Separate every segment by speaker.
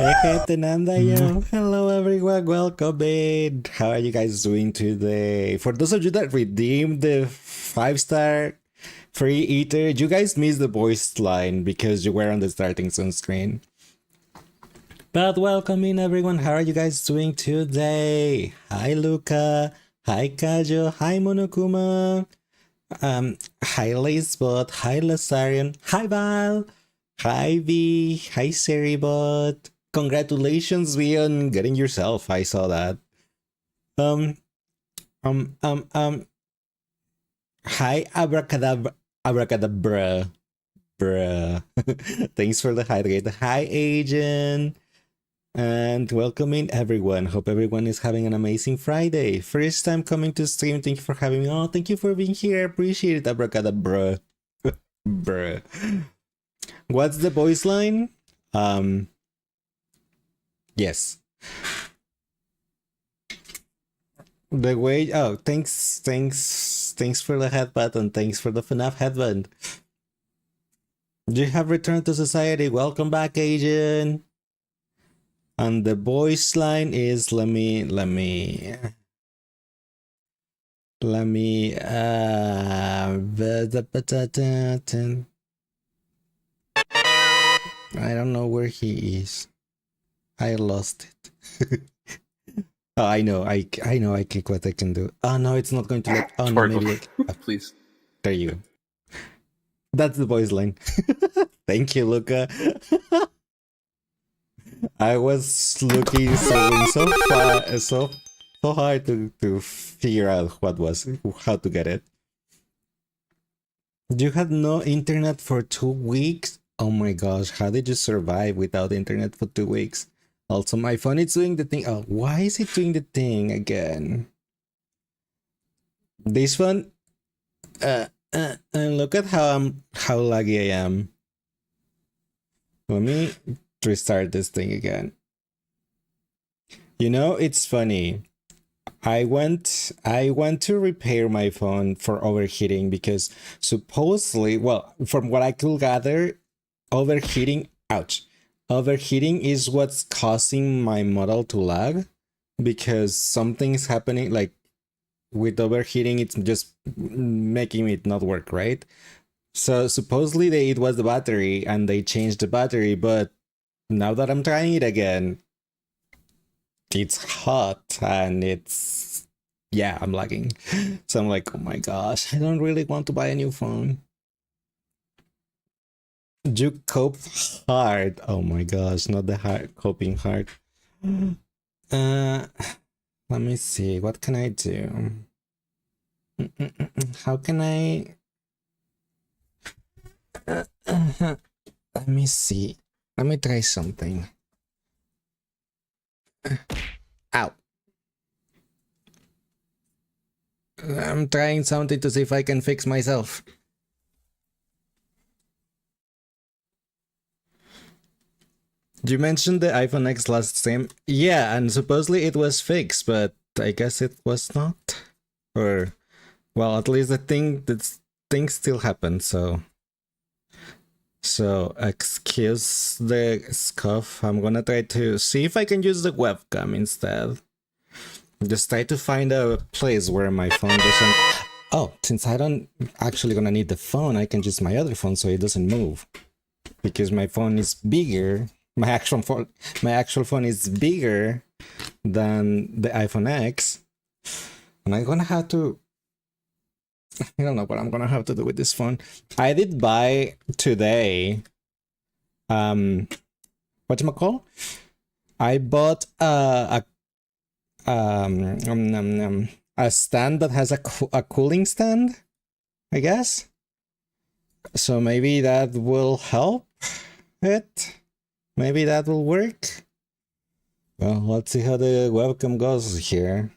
Speaker 1: Hello everyone, welcome in. How are you guys doing today? For those of you that redeemed the 5-star free eater, you guys missed the voice line because you were on the starting zone screen. But welcome in everyone, how are you guys doing today? Hi Luca, hi Kajo, hi Monokuma, hi Lacebot, hi Lazarian, hi Val, hi V, hi Seribot. Congratulations, V, on getting yourself. I saw that. Um, um, um, um. Hi, abracadabra, abracadabra, bruh. Thanks for the hydrate. Hi, agent, and welcome in everyone. Hope everyone is having an amazing Friday. First time coming to stream. Thank you for having me. Oh, thank you for being here. Appreciate it, abracadabra, bruh. What's the voice line? Yes. The way, oh, thanks for the head button. Thanks for the FNAF headband. You have returned to society. Welcome back, agent. And the voice line is let me I don't know where he is. I lost it. Oh, I know. I know. I click what I can do. Oh no, it's not going to let. Oh no, maybe.
Speaker 2: Please.
Speaker 1: There you go. That's the voice line. Thank you, Luca. I was looking so far, so hard to figure out how to get it. You had no internet for 2 weeks? Oh my gosh, how did you survive without internet for 2 weeks? Also, my phone is doing the thing. Oh, why is it doing the thing again? This one, and look at how laggy I am. Let me restart this thing again. You know, it's funny. I went to repair my phone for overheating because supposedly, well, from what I could gather, overheating is what's causing my model to lag, because something's happening, like with overheating, it's just making it not work, right? So supposedly it was the battery and they changed the battery, but now that I'm trying it again, it's hot and it's, yeah, I'm lagging. So I'm like, oh my gosh, I don't really want to buy a new phone. You cope hard. Oh my gosh, not the hard coping hard. Let me see, what can I do? How can I let me see, let me try something. Ow. I'm trying something to see if I can fix myself. You mentioned the iPhone X last stream. Yeah, and supposedly it was fixed, but I guess it was not. Or, well, at least the thing still happened, so excuse the scoff. I'm gonna try to see if I can use the webcam instead. Just try to find a place where my phone doesn't... Oh, since I don't actually gonna need the phone, I can use my other phone so it doesn't move. Because my phone is bigger. My actual phone is bigger than the iPhone X. And I'm gonna have to... I don't know what I'm gonna have to do with this phone. I did buy today... whatchamacall? I bought a stand that has a cooling stand, I guess. So maybe that will help it. Maybe that will work. Well, let's see how the webcam goes here.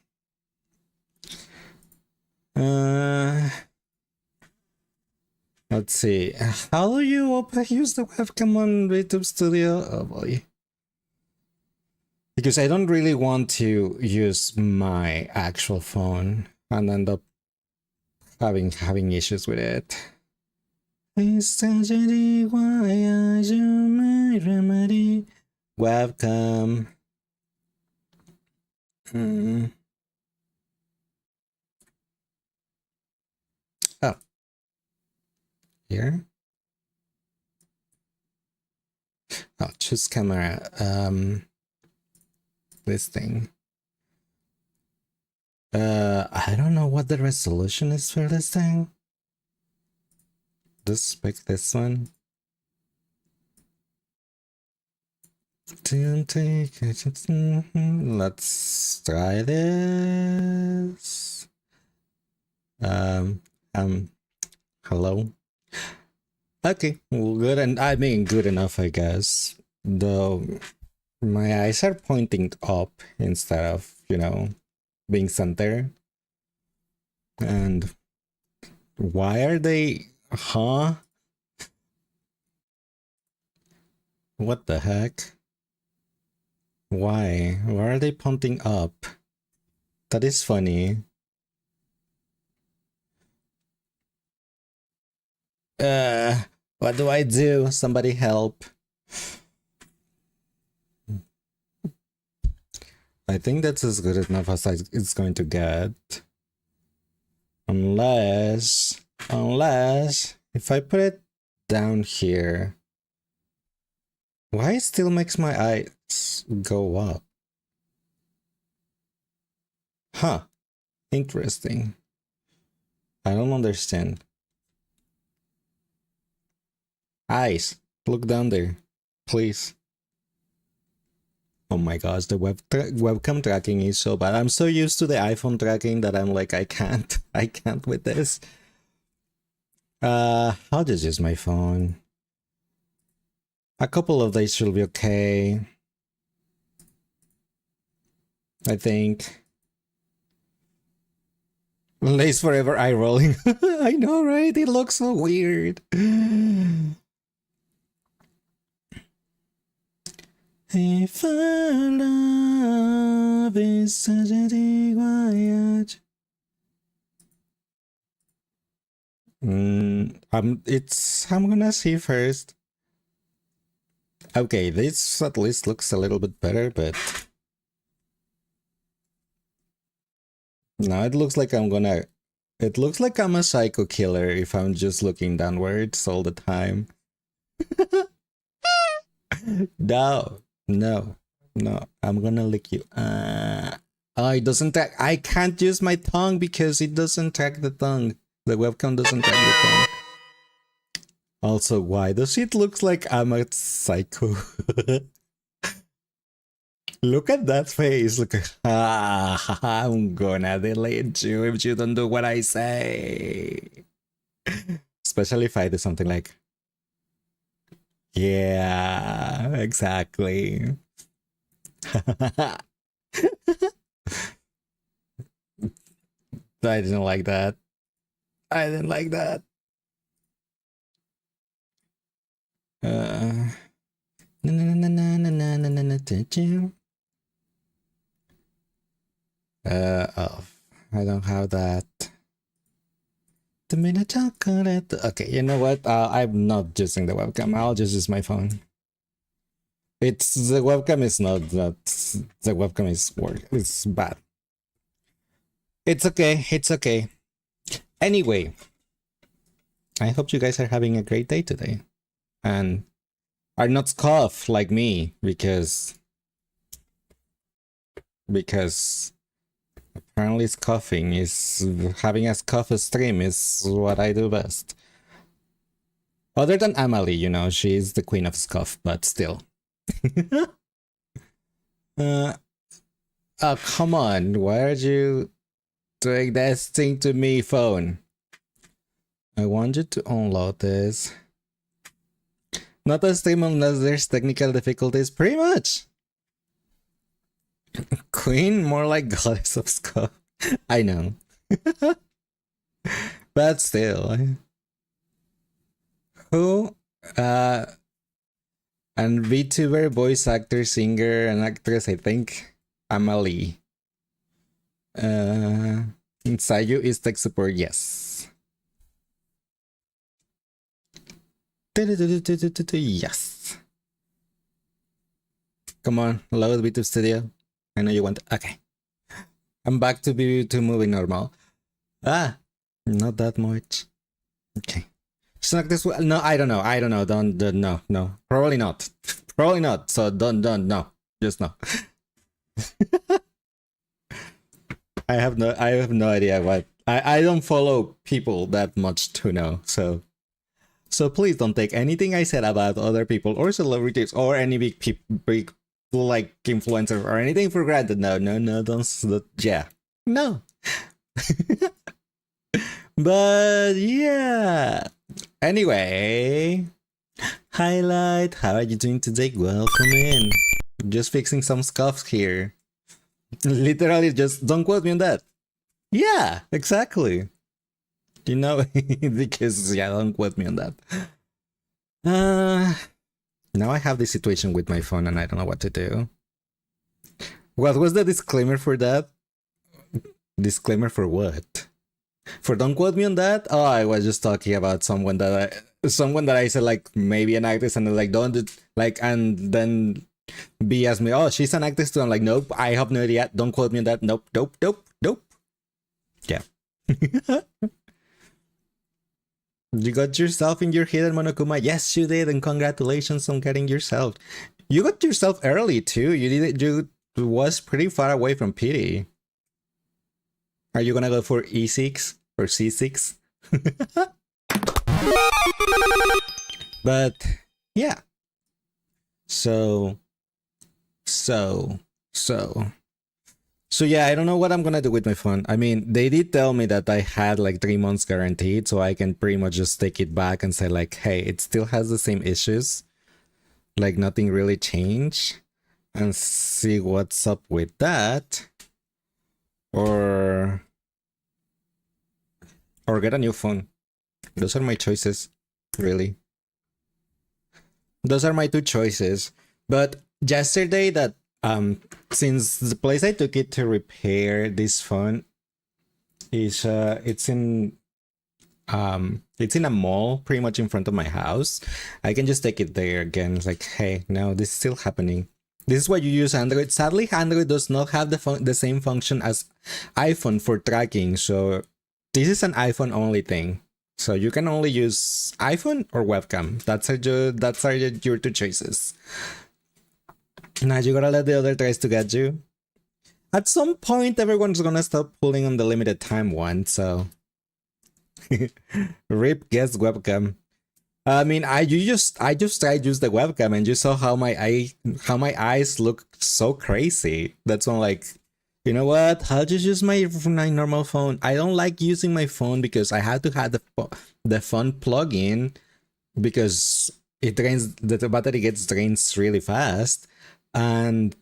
Speaker 1: Let's see. How do you use the webcam on YouTube Studio? Oh boy. Because I don't really want to use my actual phone and end up having issues with it. Is tragedy why are you my remedy? Welcome. Oh, here. Oh, choose camera. This thing. I don't know what the resolution is for this thing. Just pick this one. Let's try this. Hello. Okay, well, good, and I mean good enough, I guess. Though my eyes are pointing up instead of, being center. And why are they? Huh? What the heck? Why? Why are they pointing up? That is funny. What do I do? Somebody help. I think that's as good enough as it's going to get. Unless if I put it down here, why it still makes my eyes go up? Huh. Interesting. I don't understand. Eyes, look down there, please. Oh my gosh, the webcam tracking is so bad. I'm so used to the iPhone tracking that I'm like, I can't with this. I'll just use my phone. A couple of days should be okay, I think. Lace forever eye rolling. I know, right? It looks so weird. If our love is such a voyage. I'm gonna see first. Okay, this at least looks a little bit better, but now it looks like I'm a psycho killer if I'm just looking downwards all the time. No, I'm gonna lick you. Oh, it doesn't track. I can't use my tongue because it doesn't track the tongue. The webcam doesn't track the tongue. Also, why does it look like I'm a psycho? Look at that face. Look, I'm gonna delete you if you don't do what I say. Especially if I do something like, yeah, exactly. I didn't like that. I didn't like that. Oh, I don't have that. The minute chocolate. Okay, you know what? I'm not using the webcam. I'll just use my phone. The webcam is not that. The webcam is work. It's bad. It's okay. It's okay. Anyway, I hope you guys are having a great day today, and are not scoff like me because apparently scoffing is having a scoff stream is what I do best. Other than Emily, she's the queen of scoff, but still. Oh, come on. Why are you doing this thing to me, phone? I want you to unload this. Not a stream unless there's technical difficulties, pretty much. Queen, more like goddess of scoff. I know. But still. Who? And VTuber, voice actor, singer, and actress, I think. Amalie. Inside you is tech support, yes. Yes. Come on, load B2 Studio. I know you want. Okay, I'm back to movie normal. Ah, not that much. Okay. Snack this way. No, I don't know. I don't know. Don't no, no. Probably not. Probably not. So don't no. Just no. I have no idea what I don't follow people that much to know. So please don't take anything I said about other people or celebrities or any big like influencers or anything for granted. No, don't yeah. No. But yeah. Anyway, highlight. How are you doing today? Welcome in. Just fixing some scuffs here. Literally, just don't quote me on that. Yeah, exactly. You know, because yeah, don't quote me on that. Now I have this situation with my phone and I don't know what to do. What was the disclaimer for that? Disclaimer for what? For don't quote me on that? Oh, I was just talking about someone that I said like maybe an actress and like don't like and then B asked me, oh, she's an actress too. I'm like, nope, I have no idea. Don't quote me on that. Nope. Yeah. You got yourself in your hidden Monokuma. Yes, you did, and congratulations on getting yourself. You got yourself early too. You did it. You was pretty far away from PD. Are you gonna go for E6 or C6? But yeah. So yeah, I don't know what I'm gonna do with my phone. I mean, they did tell me that I had like 3 months guaranteed, so I can pretty much just take it back and say like, hey, it still has the same issues. Like nothing really changed. And see what's up with that. Or get a new phone. Those are my choices, really. Those are my two choices. But yesterday that since the place I took it to repair this phone is it's in a mall pretty much in front of my house. I can just take it there again. It's like, hey, no, this is still happening. This is why you use Android. Sadly, Android does not have the same function as iPhone for tracking. So this is an iPhone only thing. So you can only use iPhone or webcam. That's your two choices. Now you gotta let the other tries to get you. At some point, everyone's gonna stop pulling on the limited time one. So rip guest webcam. I mean, I just tried to use the webcam and you saw how my eyes look so crazy. That's when like, you know what? I'll just use my normal phone. I don't like using my phone because I have to have the phone plug in because it drains the battery gets drained really fast, and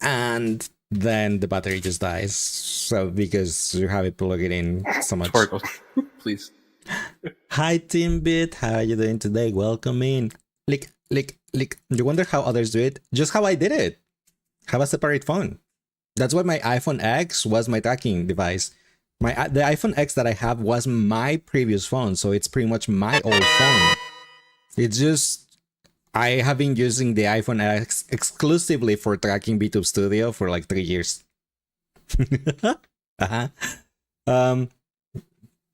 Speaker 1: then the battery just dies. So because you have it plugged in so much.
Speaker 2: Please.
Speaker 1: Hi Timbit, how are you doing today? Welcome in. Lick. You wonder how others do it? Just how I did it. Have a separate phone. That's why my iPhone X was my tracking device. The iPhone X that I have was my previous phone, so it's pretty much my old phone. It's just I have been using the iPhone X exclusively for tracking B2 Studio for like 3 years.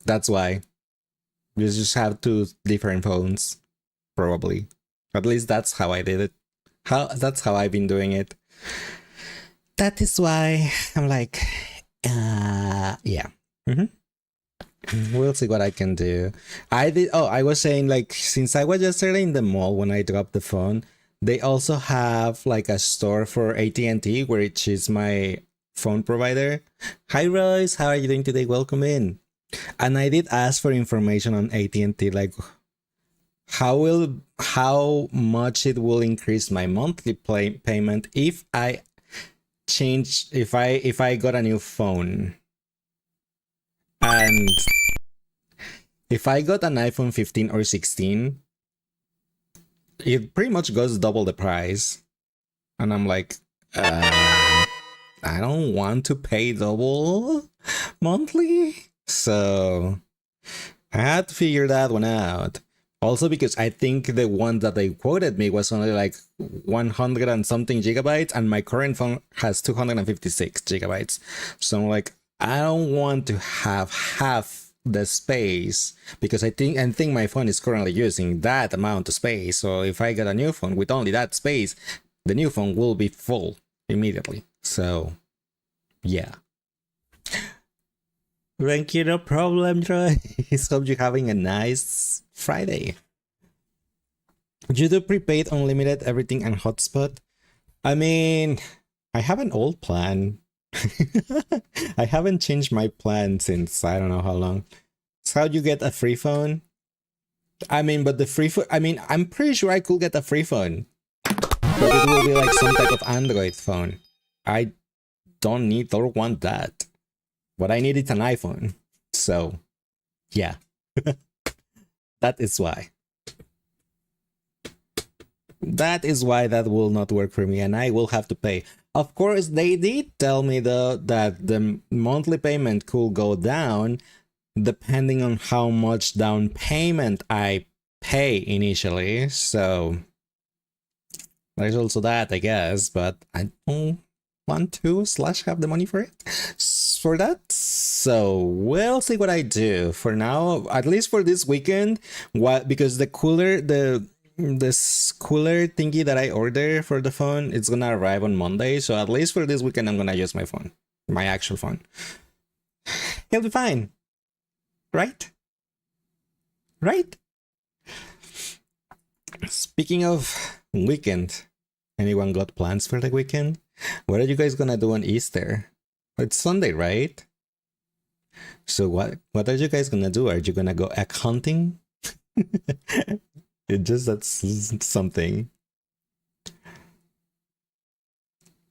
Speaker 1: That's why. You just have two different phones, probably. At least that's how I did it. That's how I've been doing it. That is why I'm like, yeah. We'll see what I can do. I was saying like, since I was yesterday in the mall when I dropped the phone, they also have like a store for AT&T, which is my phone provider. Hi Royce, how are you doing today? Welcome in. And I did ask for information on AT&T, like how much it will increase my monthly payment if I got a new phone. And if I got an iPhone 15 or 16, it pretty much goes double the price. And I'm like, I don't want to pay double monthly. So I had to figure that one out. Also because I think the one that they quoted me was only like 100 and something gigabytes, and my current phone has 256 gigabytes. So I'm like, I don't want to have half the space, because I think my phone is currently using that amount of space. So if I get a new phone with only that space, the new phone will be full immediately. So yeah. Thank you, no problem, Troy. Hope you're having a nice Friday. You do prepaid, unlimited, everything, and hotspot? I mean, I have an old plan. I haven't changed my plan since I don't know how long. So how you get a free phone? I mean, but the free phone, I mean, I'm pretty sure I could get a free phone. But it will be like some type of Android phone. I don't need or want that. What I need is an iPhone. So, yeah. That is why. That is why that will not work for me, and I will have to pay. Of course, they did tell me though that the monthly payment could go down depending on how much down payment I pay initially. So there's also that, I guess, but I don't want to / have the money for it for that. So we'll see what I do. For now, at least for this weekend, what, because this cooler thingy that I order for the phone, it's gonna arrive on Monday. So at least for this weekend, I'm gonna use my phone, my actual phone. He'll be fine, right? Right? Speaking of weekend, anyone got plans for the weekend? What are you guys gonna do on Easter? It's Sunday, right? So what are you guys gonna do? Are you gonna go egg hunting? That's something.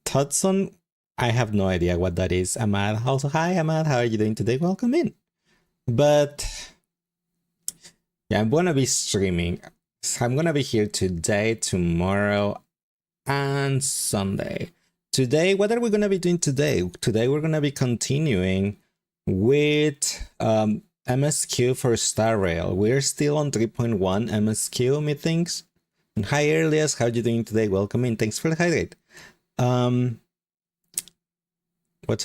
Speaker 1: Tudson, I have no idea what that is. Ahmad, also hi Ahmad, how are you doing today? Welcome in. But yeah, I'm gonna be streaming. I'm gonna be here today, tomorrow, and Sunday. Today, what are we gonna be doing today? Today we're gonna be continuing with MSQ for Star Rail. We're still on 3.1 MSQ, methinks. And hi Elias, how are you doing today? Welcome in. Thanks for the hydrate. What's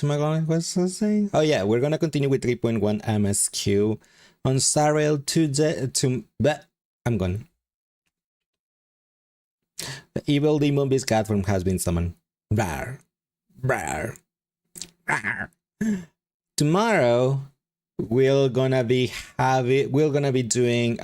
Speaker 1: to say? Oh yeah, we're gonna continue with 3.1 MSQ on Star Rail today. I'm gone. The evil demon beast cat form has been summoned. Rawr. Rawr. Rawr. Tomorrow we're gonna be doing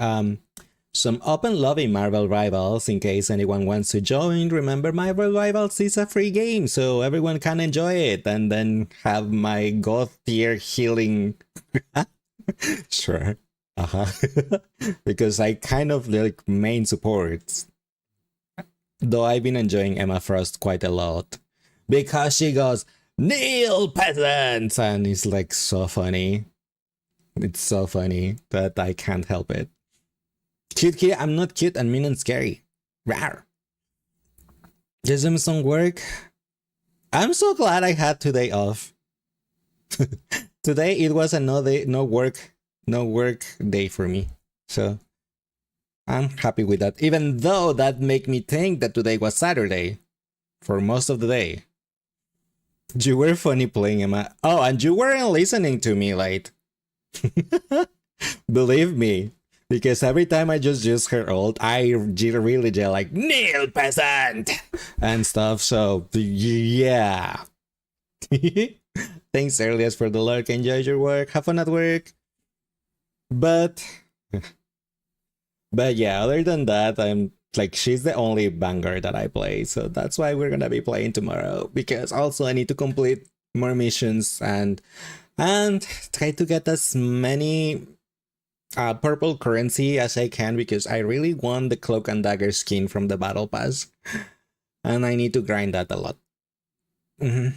Speaker 1: some open lobby Marvel Rivals in case anyone wants to join. Remember, Marvel Rivals is a free game, so everyone can enjoy it and then have my god tier healing. Sure. Because I kind of like main support. Though I've been enjoying Emma Frost quite a lot. Because she goes, "Kneel, peasants!" And it's like so funny. It's so funny that I can't help it. Cute kid, I'm not cute and mean and scary. Rawr. Just doing some work. I'm so glad I had today off. Today it was no work day for me. So I'm happy with that. Even though that make me think that today was Saturday for most of the day. You were funny playing Emma. Oh, and you weren't listening to me, like. Believe me, because every time I just use her ult, I really just like, "Kneel, peasant!" and stuff. So yeah. Thanks, Elias, for the lurk. Enjoy your work. Have fun at work. But yeah, other than that, I'm like, she's the only banger that I play. So that's why we're gonna be playing tomorrow. Because also I need to complete more missions and try to get as many purple currency as I can, because I really want the Cloak and Dagger skin from the Battle Pass. And I need to grind that a lot. You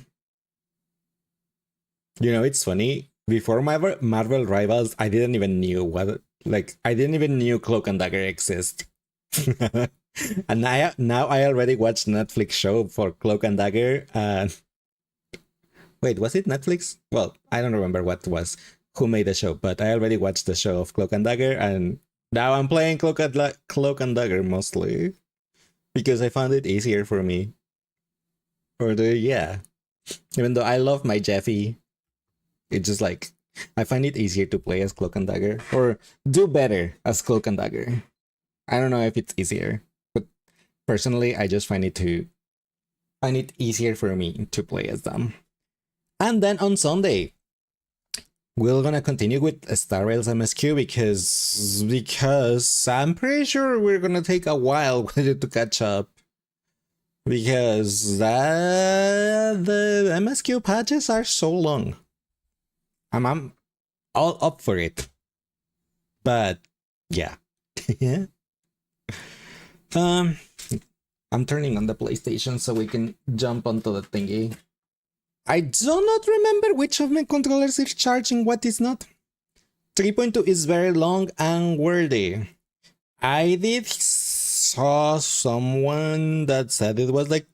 Speaker 1: know, it's funny. Before Marvel Rivals, I didn't even knew Cloak and Dagger exist. And now I already watched Netflix show for Cloak and Dagger. Wait, was it Netflix? Well, I don't remember who made the show, but I already watched the show of Cloak and Dagger, and Now I'm playing Cloak and Dagger mostly because I found it easier for me. Yeah. Even though I love my Jeffy, it's just like I find it easier to play as Cloak and Dagger or do better as Cloak and Dagger. I don't know if it's easier, but personally, I just find it easier for me to play as them. And then on Sunday, we're gonna continue with Star Rails MSQ because I'm pretty sure we're gonna take a while to catch up because the MSQ patches are so long. I'm all up for it, but yeah. um, I'm turning on the PlayStation so we can jump onto the thingy. I do not remember which of my controllers is charging, what is not. 3.2 is very long and wordy. I did saw someone that said it was like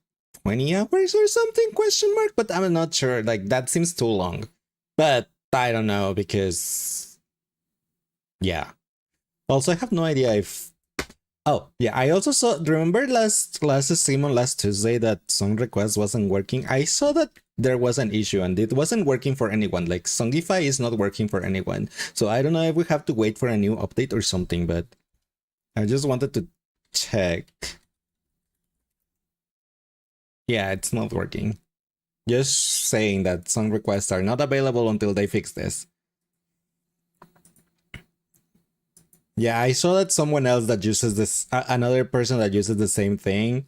Speaker 1: 20 hours or something, question mark, but I'm not sure. Like, that seems too long. But I don't know because... yeah. Also, I have no idea if... oh, yeah, I also saw... remember last stream on last Tuesday that song request wasn't working? I saw that there was an issue and it wasn't working for anyone. Like, Songify is not working for anyone. So I don't know if we have to wait for a new update or something, but I just wanted to check. Yeah, it's not working. Just saying that song requests are not available until they fix this. Yeah, I saw that someone else that uses this, another person that uses the same thing,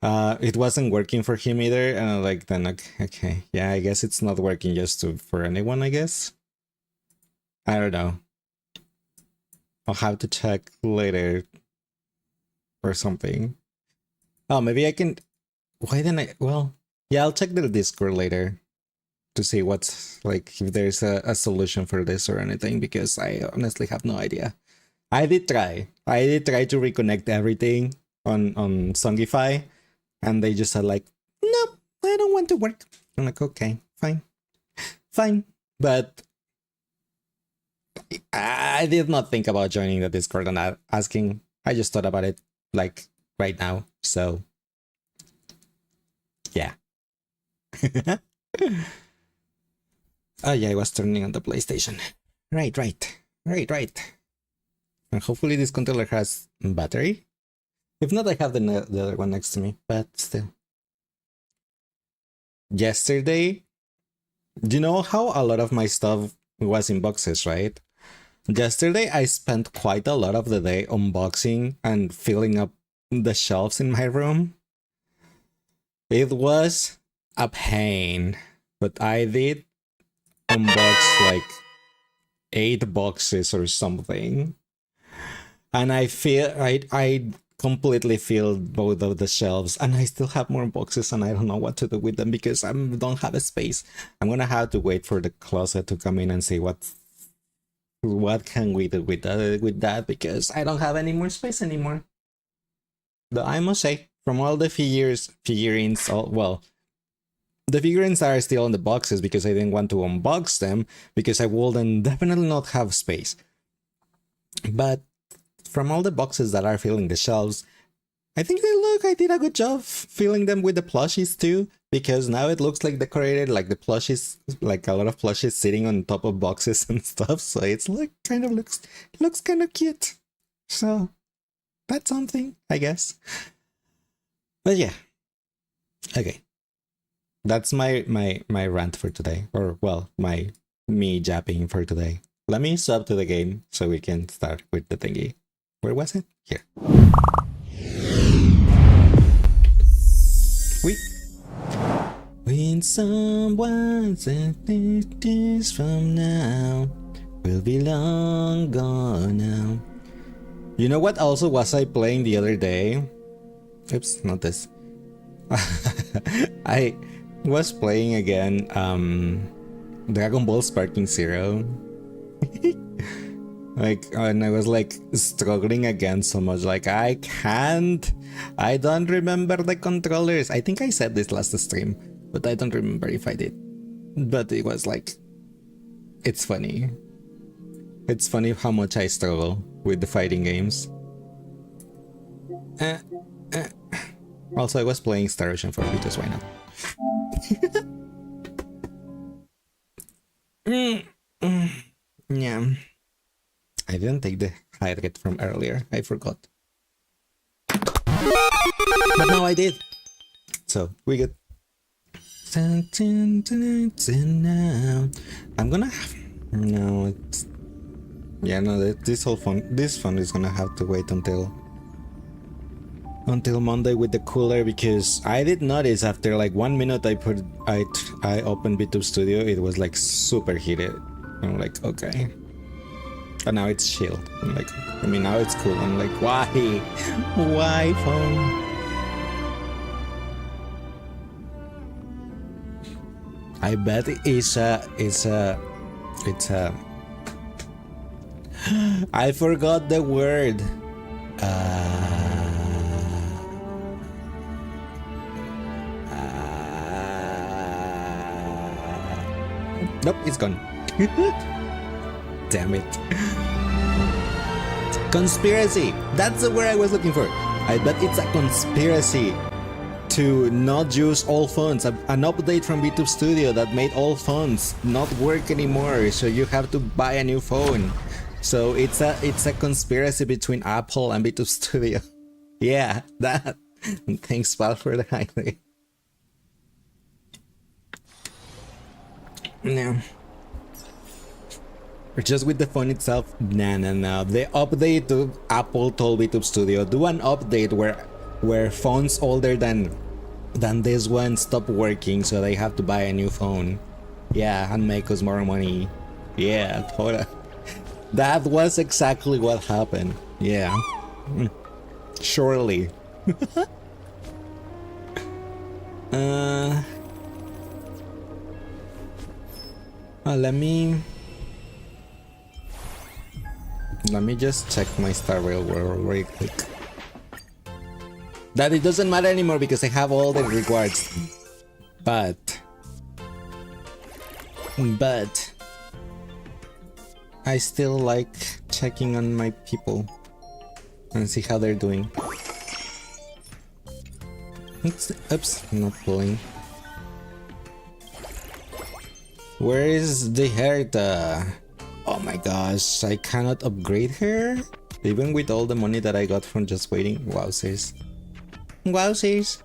Speaker 1: it wasn't working for him either, and I'm like, then okay, yeah, I guess it's not working for anyone, I guess. I don't know. I'll have to check later or something. Oh, maybe I can... why didn't I... well, yeah, I'll check the Discord later to see what's, like, if there's a solution for this or anything, because I honestly have no idea. I did try to reconnect everything on Songify, and they just said like, no, I don't want to work. I'm like, okay, fine. But I did not think about joining the Discord and asking. I just thought about it like right now. So yeah. Oh yeah, I was turning on the PlayStation. Right. And hopefully this controller has battery. If not, I have the other one next to me, but still. Yesterday, do you know how a lot of my stuff was in boxes, right? Yesterday, I spent quite a lot of the day unboxing and filling up the shelves in my room. It was a pain, but I did unbox like 8 boxes or something. And I feel I completely filled both of the shelves, and I still have more boxes, and I don't know what to do with them because I don't have a space. I'm gonna have to wait for the closet to come in and see what can we do with that because I don't have any more space anymore. Though I must say, from all the figurines, the figurines are still in the boxes because I didn't want to unbox them because I will then definitely not have space. But from all the boxes that are filling the shelves, I think I did a good job filling them with the plushies too, because now it looks like decorated, like the plushies, like a lot of plushies sitting on top of boxes and stuff. So it's like kind of looks kind of cute. So that's something, I guess. But yeah, okay, that's my rant for today, or well, me japping for today. Let me sub to the game so we can start with the thingy. Where was it? Here. When someone said 50 years from now, we'll be long gone now. You know what also was I playing the other day? Oops, not this. I was playing again Dragon Ball Sparking Zero. Like, and I was like struggling again so much, like I don't remember the controllers. I think I said this last stream, but I don't remember if I did. But it was like, it's funny. It's funny how much I struggle with the fighting games. Also, I was playing Star Ocean 4 because why not? Yeah. I didn't take the hydrate from earlier. I forgot. But now I did. So, we good. I'm gonna have... No, it's... Yeah, no, this fun is gonna have to wait until Monday with the cooler, because I did notice after like 1 minute I opened BTube Studio, it was like super heated. I'm like, okay. But now it's chilled. I'm like, I mean, now it's cool. I'm like, why? Why, phone? I bet it's a I forgot the word. Nope, it's gone. Damn it. Conspiracy. That's the word I was looking for. I bet it's a conspiracy to not use all phones. An update from BTube Studio that made all phones not work anymore, so you have to buy a new phone. So it's a conspiracy between Apple and BTube Studio. Yeah, that. Thanks, Val, for the highlight. No. Just with the phone itself, no. The update to Apple told BTube Studio, do an update where phones older than this one stop working, so they have to buy a new phone. Yeah, and make us more money. Yeah, totally. That was exactly what happened. Yeah. Surely. Let me just check my Star Rail world real quick. That it doesn't matter anymore because I have all the rewards. But I still like checking on my people and see how they're doing. Oops, not pulling. Where is the Herta? Oh my gosh, I cannot upgrade her? Even with all the money that I got from just waiting? Wow, sis. Wow, sis.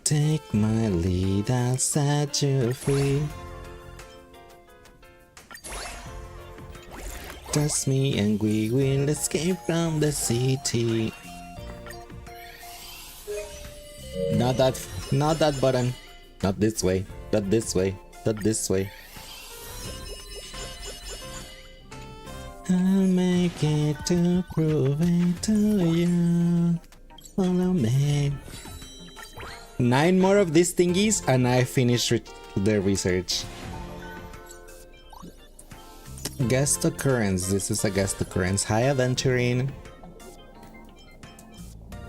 Speaker 1: Take my lead, I'll set you free. Trust me and we will escape from the city. Not that button. Not this way. Not this way. Not this way. I'll make it to prove it to you. Follow me. 9 more of these thingies and I finished the research. Guest occurrence. This is a guest occurrence. Hi, adventuring.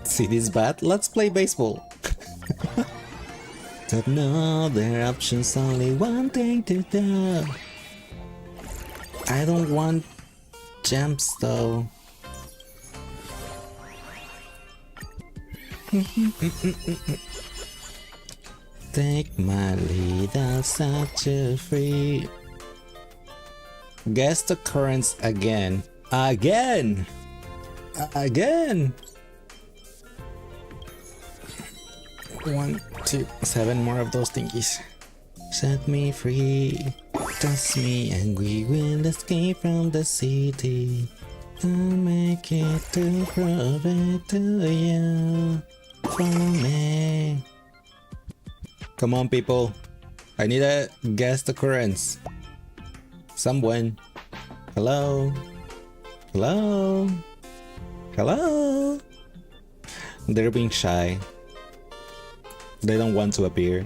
Speaker 1: See this bat? Let's play baseball. Got no other options, only one thing to do. I don't want jumps though. Take my lead, I'll set you free. Guest occurrence again. Again! 1, 2, 7 more of those thingies. Set me free, trust me and we will escape from the city. I'll make it to prove it to you. Follow me. Come on people, I need a guest occurrence. Someone. Hello? Hello? Hello? They're being shy. They don't want to appear.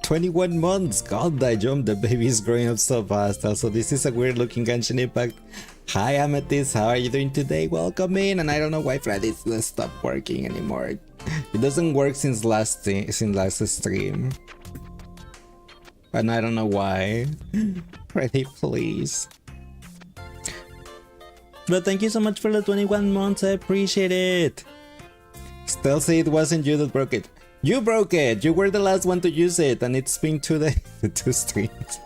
Speaker 1: 21 months! God, I jumped. The baby is growing up so fast. Also, this is a weird looking Genshin Impact. Hi Amethyst, how are you doing today? Welcome in. And I don't know why Freddy's stopped working anymore. It doesn't work since last stream. And I don't know why. Freddy, please. But thank you so much for the 21 months, I appreciate it. Still say it wasn't you that broke it. You broke it! You were the last one to use it, and it's been 2 days, 2 streams.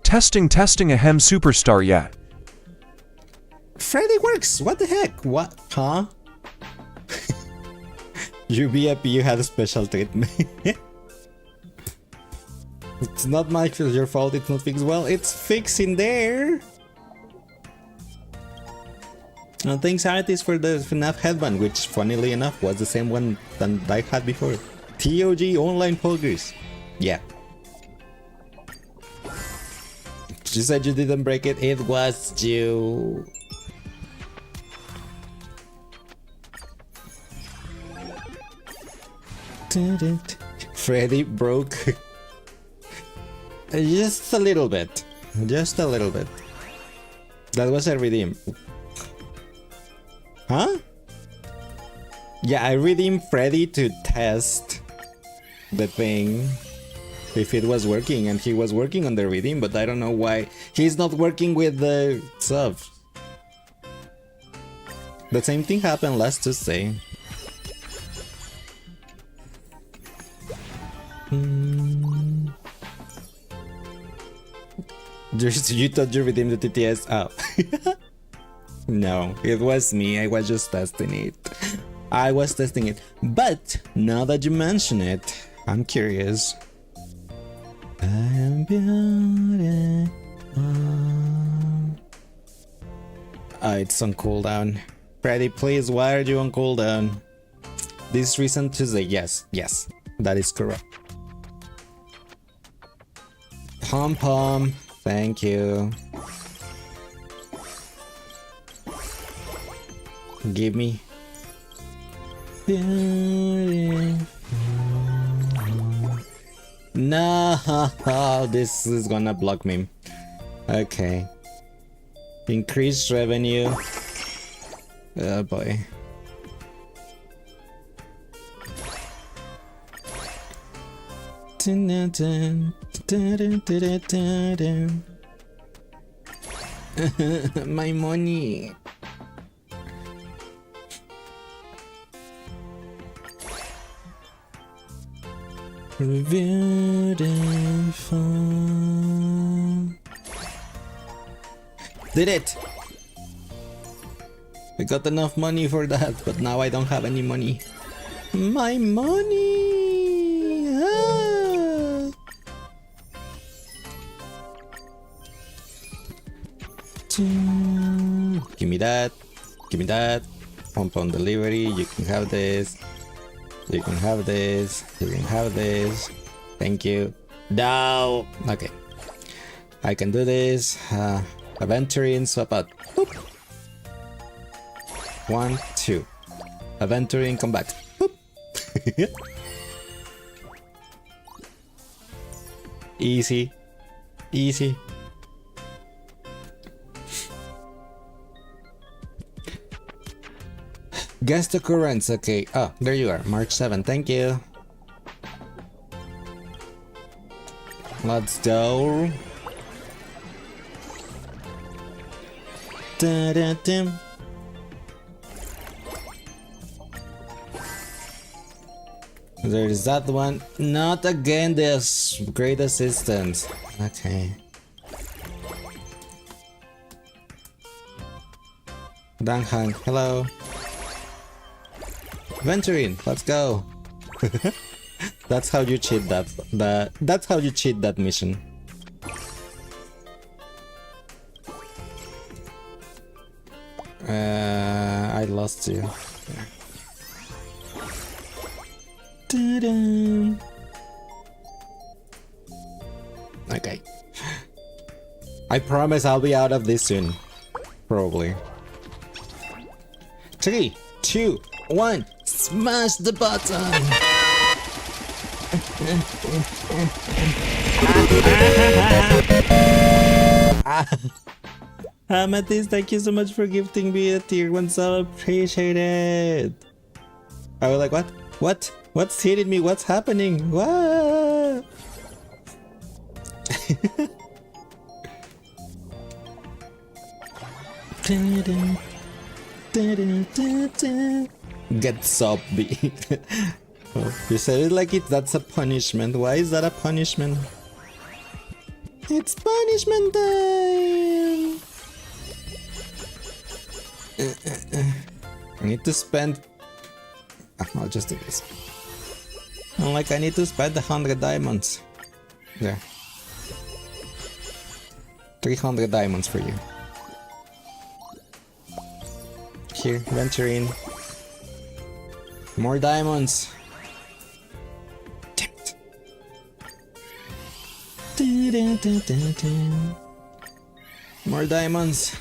Speaker 2: Testing ahem superstar yet.
Speaker 1: Freddy works! What the heck? What? Huh? You VIP, you had a special treatment. It's not your fault, it's not fixed. Well, it's fixing there. And thanks artist for the FNAF headband, which funnily enough was the same one that I had before. TOG online poggers. Yeah. You said you didn't break it, it was you. Freddy broke. Just a little bit. Just a little bit. That was a redeem. Huh? Yeah, I redeemed Freddy to test the thing. If it was working, and he was working on the redeem, but I don't know why he's not working with the subs. The same thing happened last Tuesday. You thought you redeemed the TTS? Oh. No, it was me. I was just testing it. I was testing it. But now that you mention it, I'm curious. I'm beautiful. It's on cooldown. Freddy, please, why are you on cooldown? This recent Tuesday, yes, that is correct. Pom pom, thank you. Give me. Beautiful. No, this is gonna block me. Okay. Increased revenue. Oh boy. My money. Beautiful. Did it! I got enough money for that, but now I don't have any money. My money! Ah. Give me that. Give me that. Pump on delivery. You can have this. You can have this. You can have this. Thank you. No. Okay. I can do this. Aventurine, swap out. Boop. 1, 2. Aventurine, combat. Boop. Easy. Easy. Guest occurrence, okay. Oh, there you are. March 7. Thank you. Let's go. Da-da-dim. There's that one. Not again this great assistant. Okay. Danghang, hello. Venturing, let's go. That's how you cheat that. That's how you cheat that mission. I lost you. Ta-da. Okay. I promise I'll be out of this soon. Probably. 3, 2, 1. Smash the button! Ah, Amethyst, thank you so much for gifting me a tier 1 sub. Appreciate it. I was like, what? What? What's hitting me? What's happening? What? Get sub beat. Oh, you said it like that's a punishment. Why is that a punishment? It's punishment time! I need to spend... I'll just do this. I'm like, I need to spend 100 diamonds. There. 300 diamonds for you. Here, venture in. More diamonds. Damn it. More diamonds.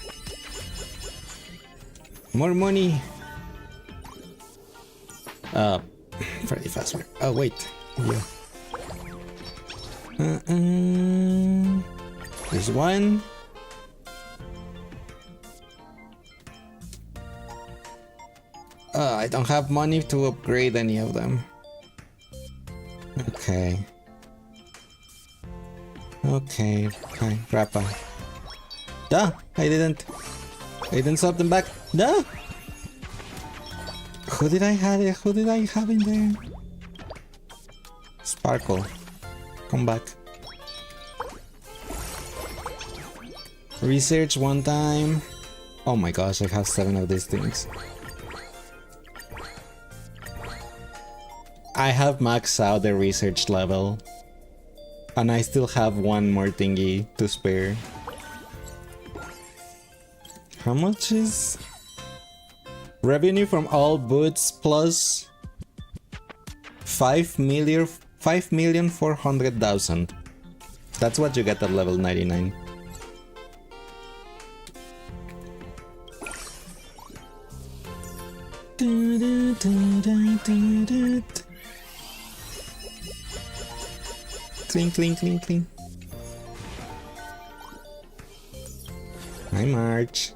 Speaker 1: More money. Pretty fast. Oh wait. Yeah. There's one. I don't have money to upgrade any of them. Okay. Okay, fine. Rappa. Duh! I didn't swap them back. Duh! Who did I have it? Who did I have in there? Sparkle. Come back. Research one time. Oh my gosh, I have 7 of these things. I have maxed out the research level. And I still have one more thingy to spare. How much is revenue from all boots plus 5,400,000? That's what you get at level 99. Clean, clean, clean, clean. Hi, March.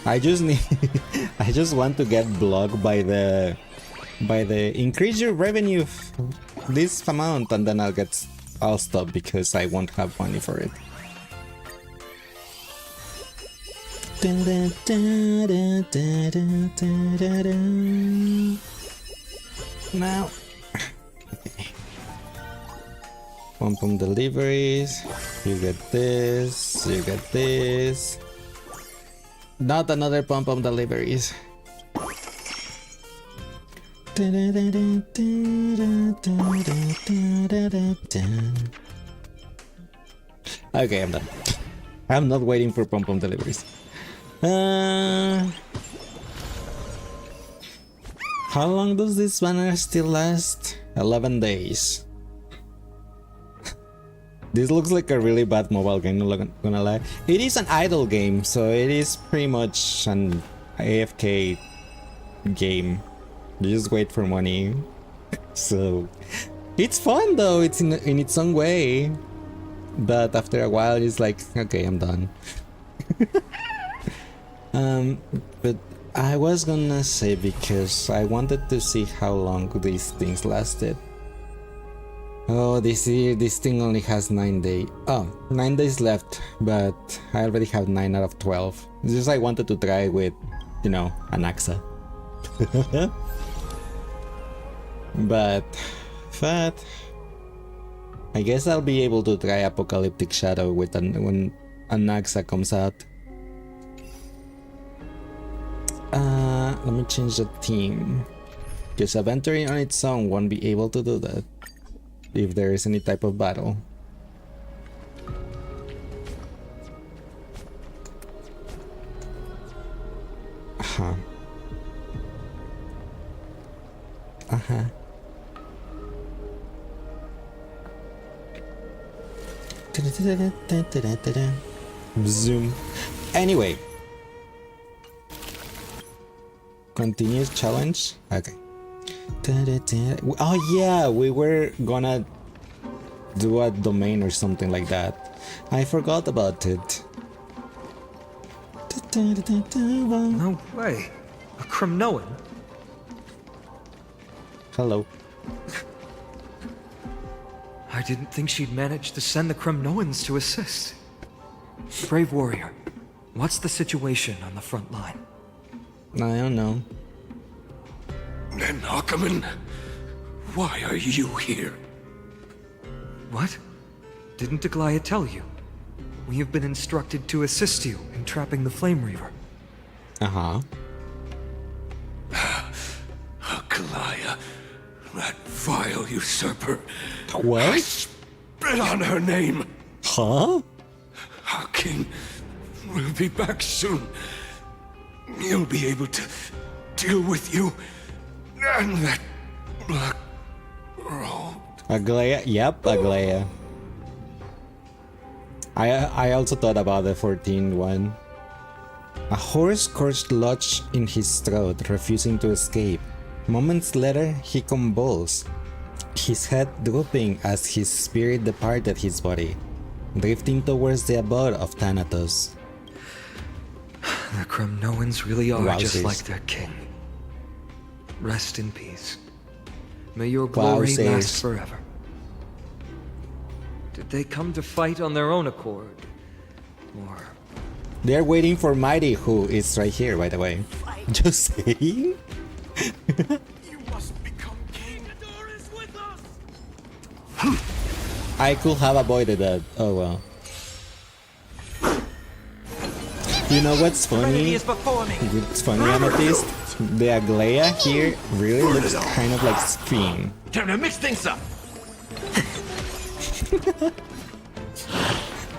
Speaker 1: I just need I just want to get blocked by the increase your revenue this amount, and then I'll stop because I won't have money for it. Now pom-pom deliveries, you get this, you get this. Not another pom-pom deliveries. Okay, I'm done. I'm not waiting for pom-pom deliveries. How long does this banner still last? 11 days. This looks like a really bad mobile game, not gonna lie. It is an idle game, so it is pretty much an AFK game. You just wait for money. So it's fun though, it's in its own way. But after a while it's like, okay, I'm done. But I was gonna say, because I wanted to see how long these things lasted. Oh, this thing only has 9 days. Oh, 9 days left, but I already have 9 out of 12. It's just I wanted to try with, you know, an AXA. But I guess I'll be able to try Apocalyptic Shadow with when an AXA comes out. Let me change the theme, because Aventuring on its own won't be able to do that if there is any type of battle. Uh-huh. Uh-huh. Zoom. Anyway. Continuous challenge. Okay. Oh yeah, we were gonna do a domain or something like that. I forgot about it.
Speaker 3: No way. A Kremnoan?
Speaker 1: Hello.
Speaker 3: I didn't think she'd manage to send the Kremnoans to assist. Brave warrior, what's the situation on the front line?
Speaker 1: I don't know.
Speaker 4: And Ackerman, why are you here?
Speaker 3: What? Didn't Aglaya tell you? We have been instructed to assist you in trapping the Flame Reaver.
Speaker 1: Uh-huh.
Speaker 4: Aglaya, that vile usurper. I
Speaker 1: What?
Speaker 4: spit on her name.
Speaker 1: Huh?
Speaker 4: Our king will be back soon. He'll be able to deal with you and that black robe.
Speaker 1: Aglaya? Yep, Aglaya. I also thought about the 14th one. A horse scorched lodged in his throat, refusing to escape. Moments later, he convulsed, his head drooping as his spirit departed his body, drifting towards the abode of Thanatos.
Speaker 3: The Kremnoans really are just
Speaker 1: Wowzers.
Speaker 3: like their king. Rest in peace. May your glory last forever. Did they come to fight on their own accord? Or...
Speaker 1: They're waiting for Mighty, who is right here, by the way. Just saying?
Speaker 4: You must become king. The door is with us.
Speaker 1: I could have avoided that. Oh well. You know what's funny? It's funny, Amethyst. The Aglaya here really looks kind of like Spin.
Speaker 4: Time to mix things up.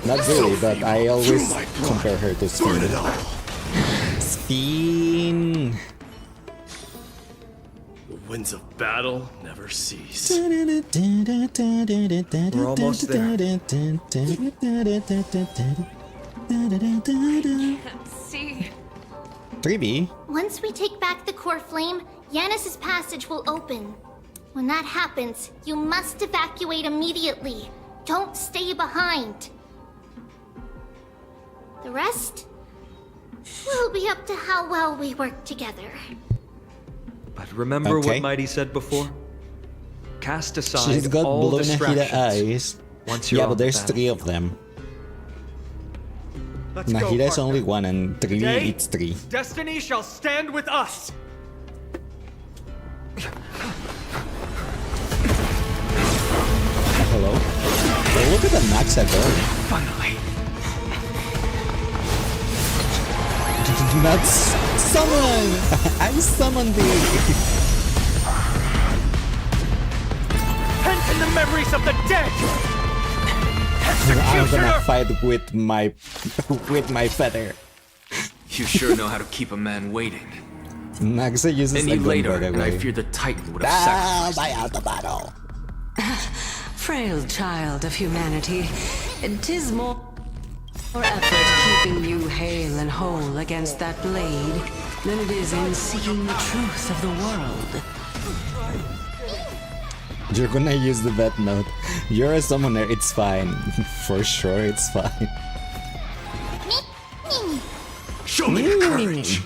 Speaker 1: Not really, but I always compare her to
Speaker 4: Burn it
Speaker 1: Spin.
Speaker 4: all.
Speaker 1: Spin.
Speaker 5: The winds of battle never cease.
Speaker 3: We're almost there.
Speaker 6: See.
Speaker 1: 3B.
Speaker 6: Once we take back the core flame, Yanis's passage will open. When that happens, you must evacuate immediately. Don't stay behind. The rest will be up to how well we work together.
Speaker 3: But remember
Speaker 1: Okay.
Speaker 3: what Mighty said before? Cast aside
Speaker 1: She's got
Speaker 3: all
Speaker 1: blue Nahida
Speaker 3: distractions.
Speaker 1: eyes.
Speaker 3: Once you're
Speaker 1: Yeah,
Speaker 3: on
Speaker 1: but
Speaker 3: the
Speaker 1: there's 3 of them. Nahida is only 1 and 3
Speaker 3: Today?
Speaker 1: it's 3.
Speaker 3: Destiny shall stand with us.
Speaker 1: Hello? Oh, look at the Naxa going.
Speaker 3: Finally.
Speaker 1: Do not summon! I summoned thee!
Speaker 3: Pent in the memories of the dead.
Speaker 1: I'm gonna fight with my feather.
Speaker 7: You sure know how to keep a man waiting.
Speaker 1: Naxa uses
Speaker 7: Any
Speaker 1: a gun,
Speaker 7: later,
Speaker 1: by the
Speaker 7: and I
Speaker 1: way.
Speaker 7: fear the Titan would have sacrificed.
Speaker 1: Die out the battle!
Speaker 8: Frail child of humanity, 'tis more effort keeping you hale and whole against that blade than it is in seeking the truth of the world.
Speaker 1: You're gonna use the vet note. You're a summoner, it's fine. For sure, it's fine.
Speaker 4: Show me your courage.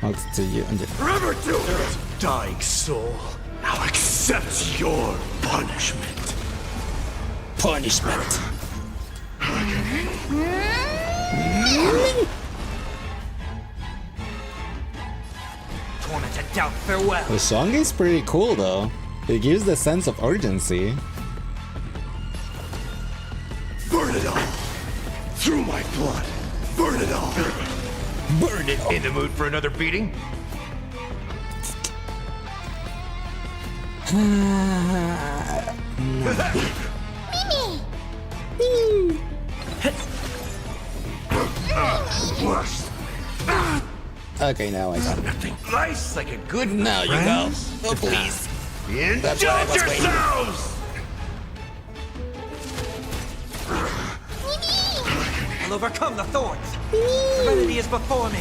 Speaker 1: I'll do you.
Speaker 4: Forever do it. Dying soul, now accept your punishment.
Speaker 1: Punishment!
Speaker 3: Tormented doubt, farewell.
Speaker 1: The song is pretty cool though. It gives the sense of urgency.
Speaker 4: Burn it all. Through my blood. Burn it all.
Speaker 1: Burn it!
Speaker 4: In the mood for another beating?
Speaker 1: Okay, now I got it.
Speaker 4: Nothing nice like a good
Speaker 1: Now you go. Oh, please.
Speaker 4: Indulge
Speaker 1: what I was waiting.
Speaker 4: yourselves!
Speaker 3: I'll overcome the thorns. Serenity is before me.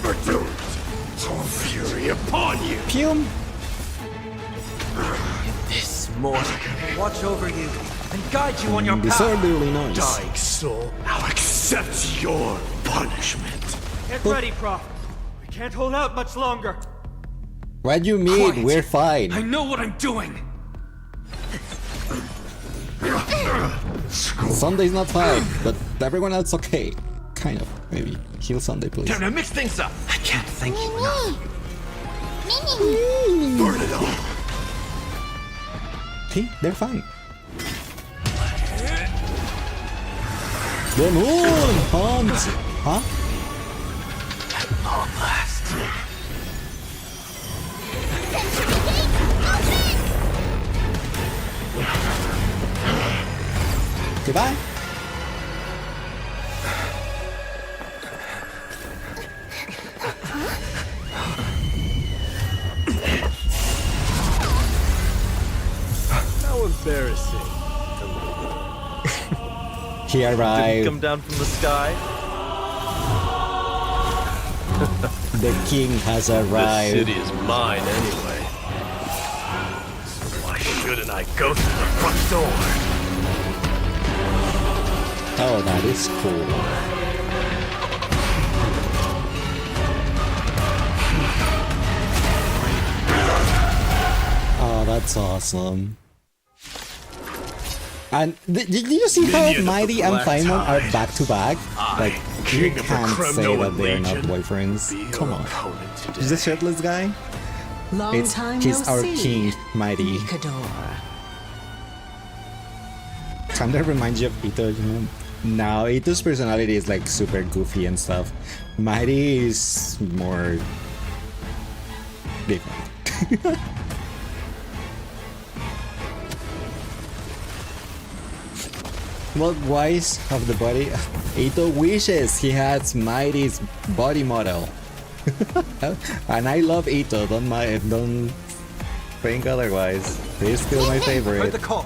Speaker 4: Reduce all fury upon you!
Speaker 1: Pum!
Speaker 3: mortal. Watch over you and guide you on your path.
Speaker 1: Disorderly noise.
Speaker 4: Dying soul, I'll accept your punishment.
Speaker 3: Get ready, Prof. We can't hold out much longer.
Speaker 1: What do you mean?
Speaker 3: Quiet.
Speaker 1: We're fine.
Speaker 3: I know what I'm doing.
Speaker 1: Sunday's not fine, but everyone else okay. Kind of, maybe. Heal Sunday, please.
Speaker 5: Time to mix things up.
Speaker 3: I can't thank you enough.
Speaker 6: Mimi!
Speaker 4: Burn it all.
Speaker 1: See, they're fine. The moon haunts. Huh?
Speaker 5: Long last.
Speaker 1: Goodbye.
Speaker 5: How embarrassing.
Speaker 1: He
Speaker 5: Didn't
Speaker 1: arrived.
Speaker 5: come down from the sky.
Speaker 1: The king has
Speaker 5: This
Speaker 1: arrived.
Speaker 5: city is mine anyway. So why shouldn't I go through the front door?
Speaker 1: Oh, that is cool. Oh, that's awesome. And did you see how
Speaker 4: Minion of the
Speaker 1: Mighty and
Speaker 4: Black
Speaker 1: Paimon are
Speaker 4: Tide.
Speaker 1: back to back? Like, you
Speaker 4: King of the
Speaker 1: can't say that
Speaker 4: Kremnoan
Speaker 1: they're not
Speaker 4: Legion,
Speaker 1: boyfriends.
Speaker 4: be your
Speaker 1: Come on.
Speaker 4: opponent today.
Speaker 1: Is the shirtless guy?
Speaker 8: Long time
Speaker 1: He's
Speaker 8: no
Speaker 1: our
Speaker 8: see.
Speaker 1: king, Mighty.
Speaker 8: Mikador.
Speaker 1: Kind of reminds you of Ito, you know? Now, Ito's personality is like super goofy and stuff. Mighty is more different. Well, wise of the body. Ito wishes he had Mighty's body model. And I love Ito, don't think otherwise. He's still my
Speaker 3: Heard
Speaker 1: favorite.
Speaker 3: the call.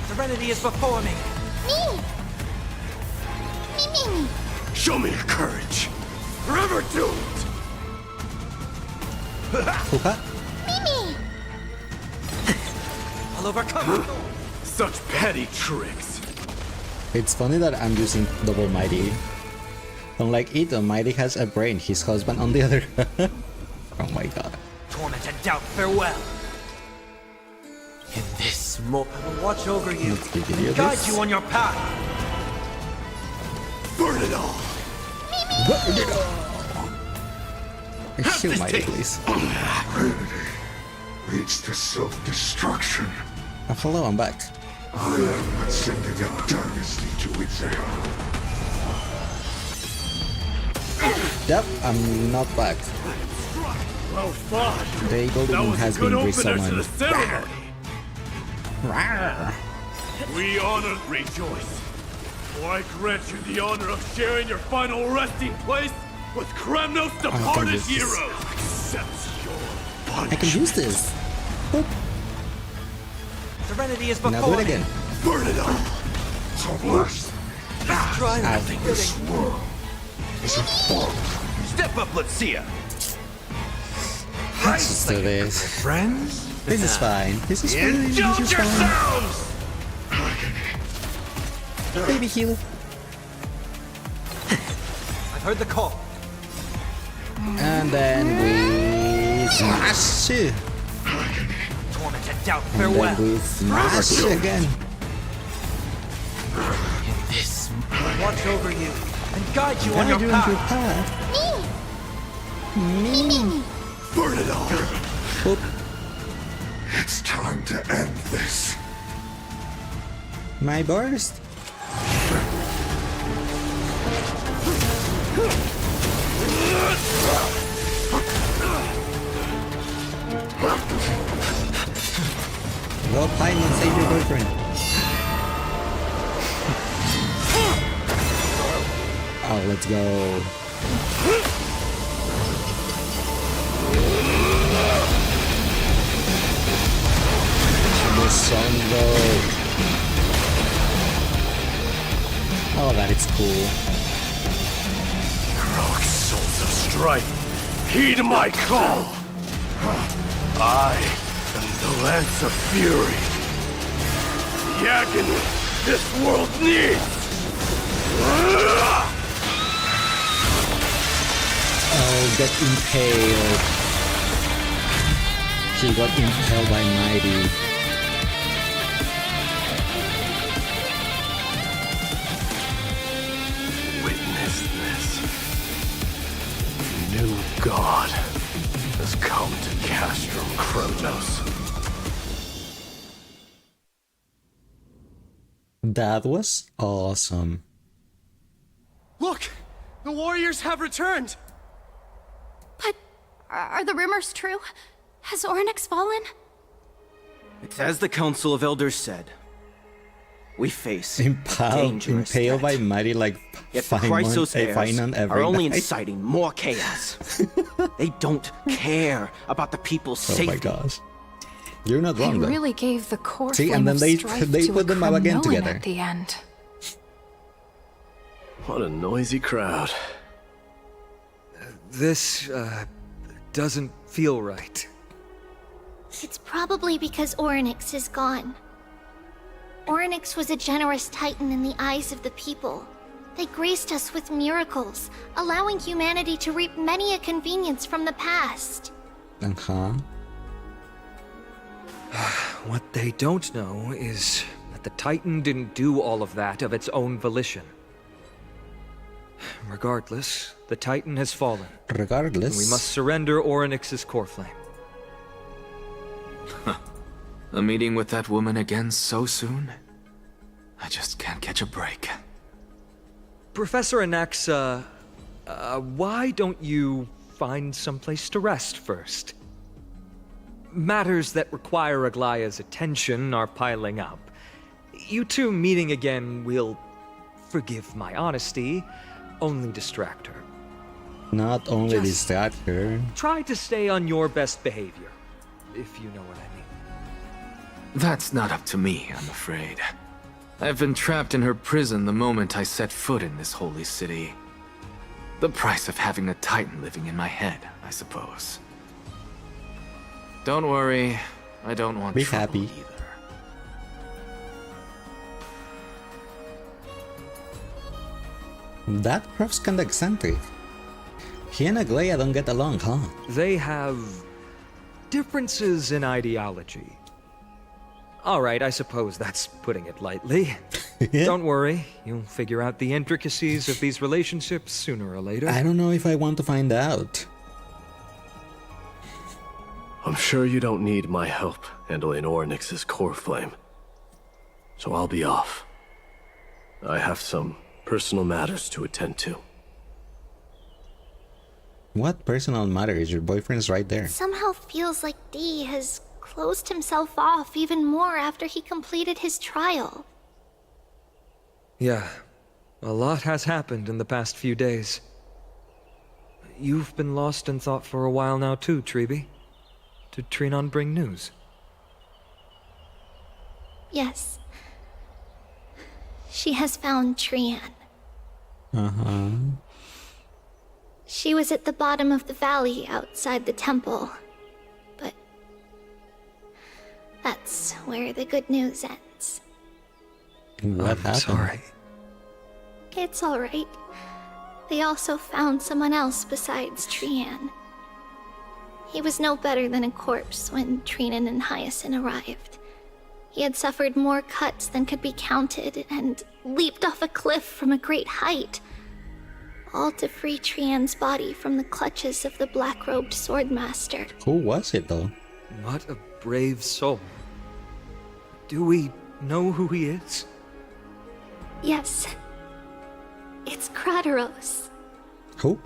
Speaker 3: Serenity is before me.
Speaker 6: Me! Mimi!
Speaker 4: Show me your courage. Forever doomed.
Speaker 6: Mimi!
Speaker 3: I'll overcome.
Speaker 4: Such petty tricks.
Speaker 1: It's funny that I'm using double Mighty. Unlike Ito, Mighty has a brain, his husband on the other. Oh my god.
Speaker 3: Torment and doubt, farewell. In this moment, I will watch over you
Speaker 1: Let's give you
Speaker 3: and guide
Speaker 1: this.
Speaker 3: you on your path.
Speaker 4: Burn it all.
Speaker 1: Kill
Speaker 4: this
Speaker 1: Mighty,
Speaker 4: tape.
Speaker 1: please.
Speaker 9: Leads to self-destruction.
Speaker 1: Oh, hello, I'm back.
Speaker 9: I am ascending a dynasty to its end.
Speaker 1: Yep, I'm not back.
Speaker 4: Well fought.
Speaker 1: The Golden
Speaker 4: That
Speaker 1: Moon
Speaker 4: was a
Speaker 1: has
Speaker 4: good
Speaker 1: been
Speaker 4: opener to the
Speaker 1: resummoned.
Speaker 4: ceremony.
Speaker 1: Rawr.
Speaker 4: We honor, rejoice. For I grant you the honor of sharing your final resting place with Kremnos' departed
Speaker 1: use this.
Speaker 4: hero. Accept your punishment.
Speaker 1: I can use this. Boop.
Speaker 3: Serenity is
Speaker 1: Now
Speaker 3: before
Speaker 1: do it
Speaker 3: me.
Speaker 1: again.
Speaker 4: Burn it all.
Speaker 9: So blessed.
Speaker 3: Try
Speaker 1: Ow.
Speaker 3: nothing.
Speaker 9: This world is a fault.
Speaker 5: Step up, let's see ya.
Speaker 1: Let's just do this.
Speaker 5: Friends?
Speaker 1: This is fine. This is fine. This
Speaker 4: Indulge
Speaker 1: is fine.
Speaker 4: yourselves!
Speaker 1: Baby heal.
Speaker 3: I've heard the call.
Speaker 1: And then we smash. And
Speaker 3: Torment and doubt, farewell.
Speaker 1: then we smash again.
Speaker 3: In this, watch over you and guide you on
Speaker 1: Guide
Speaker 3: your
Speaker 1: you into your
Speaker 3: path.
Speaker 1: path.
Speaker 6: Mimi!
Speaker 4: Burn it all.
Speaker 1: Boop.
Speaker 9: It's time to end this.
Speaker 1: My burst. Go Pine and save your boyfriend. Oh, let's go. The sun though. Oh, that is cool.
Speaker 4: Heroic souls of strife.
Speaker 5: Heed my call. I am the Lance of Fury. The agony this world needs.
Speaker 1: Oh, get impaled. He got impaled by Mighty.
Speaker 5: Witness this. New God has come to Castrum Kronos.
Speaker 1: That was awesome.
Speaker 10: Look! The warriors have returned!
Speaker 6: But are the rumors true? Has Ornyx fallen?
Speaker 10: It's as the Council of Elders said. We face
Speaker 1: Impaled by Mighty like
Speaker 10: Yet the Chrysos heirs
Speaker 1: every
Speaker 10: are only
Speaker 1: night.
Speaker 10: inciting more chaos. They don't care about the people's
Speaker 1: Oh
Speaker 10: safety.
Speaker 1: my gosh. You're not wrong
Speaker 6: They
Speaker 1: though.
Speaker 6: really gave the core
Speaker 1: See,
Speaker 6: flame
Speaker 1: and then
Speaker 6: of
Speaker 1: they
Speaker 6: strife
Speaker 1: they
Speaker 6: to
Speaker 1: put
Speaker 6: a
Speaker 1: them up again
Speaker 6: Kremnoan
Speaker 1: together.
Speaker 6: at the end.
Speaker 5: What a noisy crowd.
Speaker 3: This, doesn't feel right.
Speaker 6: It's probably because Ornyx is gone. Ornyx was a generous titan in the eyes of the people. They graced us with miracles, allowing humanity to reap many a convenience from the past.
Speaker 1: Uh-huh.
Speaker 3: What they don't know is that the Titan didn't do all of that of its own volition. Regardless, the Titan has fallen.
Speaker 1: Regardless.
Speaker 3: We must surrender Ornyx's core flame.
Speaker 7: A meeting with that woman again so soon? I just can't catch a break.
Speaker 3: Professor Anaxa, why don't you find someplace to rest first? Matters that require Aglaya's attention are piling up. You two meeting again will, forgive my honesty, only distract her.
Speaker 1: Not only
Speaker 3: Just-
Speaker 1: distract her.
Speaker 3: Try to stay on your best behavior, if you know what I mean.
Speaker 7: That's not up to me, I'm afraid. I've been trapped in her prison the moment I set foot in this holy city. The price of having a Titan living in my head, I suppose. Don't worry, I don't want
Speaker 1: Be
Speaker 7: trouble
Speaker 1: happy.
Speaker 7: either.
Speaker 1: That prof's kinda eccentric. He and Aglaya don't get along, huh?
Speaker 3: They have differences in ideology. Alright, I suppose that's putting it lightly. Don't worry, you'll figure out the intricacies of these relationships sooner or later.
Speaker 1: I don't know if I want to find out.
Speaker 5: I'm sure you don't need my help handling Ornyx's core flame. So I'll be off. I have some personal matters to attend to.
Speaker 1: What personal matters? Your boyfriend's right there.
Speaker 6: Somehow feels like D has closed himself off even more after he completed his trial.
Speaker 3: Yeah, a lot has happened in the past few days. You've been lost in thought for a while now too, Treeby. Did Trinon bring news?
Speaker 6: Yes. She has found Trian.
Speaker 1: Uh-huh.
Speaker 6: She was at the bottom of the valley outside the temple. But that's where the good news ends.
Speaker 1: What
Speaker 3: I'm
Speaker 1: happened?
Speaker 3: sorry.
Speaker 6: It's alright. They also found someone else besides Trian. He was no better than a corpse when Trinan and Hyacinth arrived. He had suffered more cuts than could be counted and leaped off a cliff from a great height. All to free Trian's body from the clutches of the black-robed swordmaster.
Speaker 1: Who was it though?
Speaker 3: What a brave soul. Do we know who he is?
Speaker 6: Yes. It's Krateros.
Speaker 1: Who?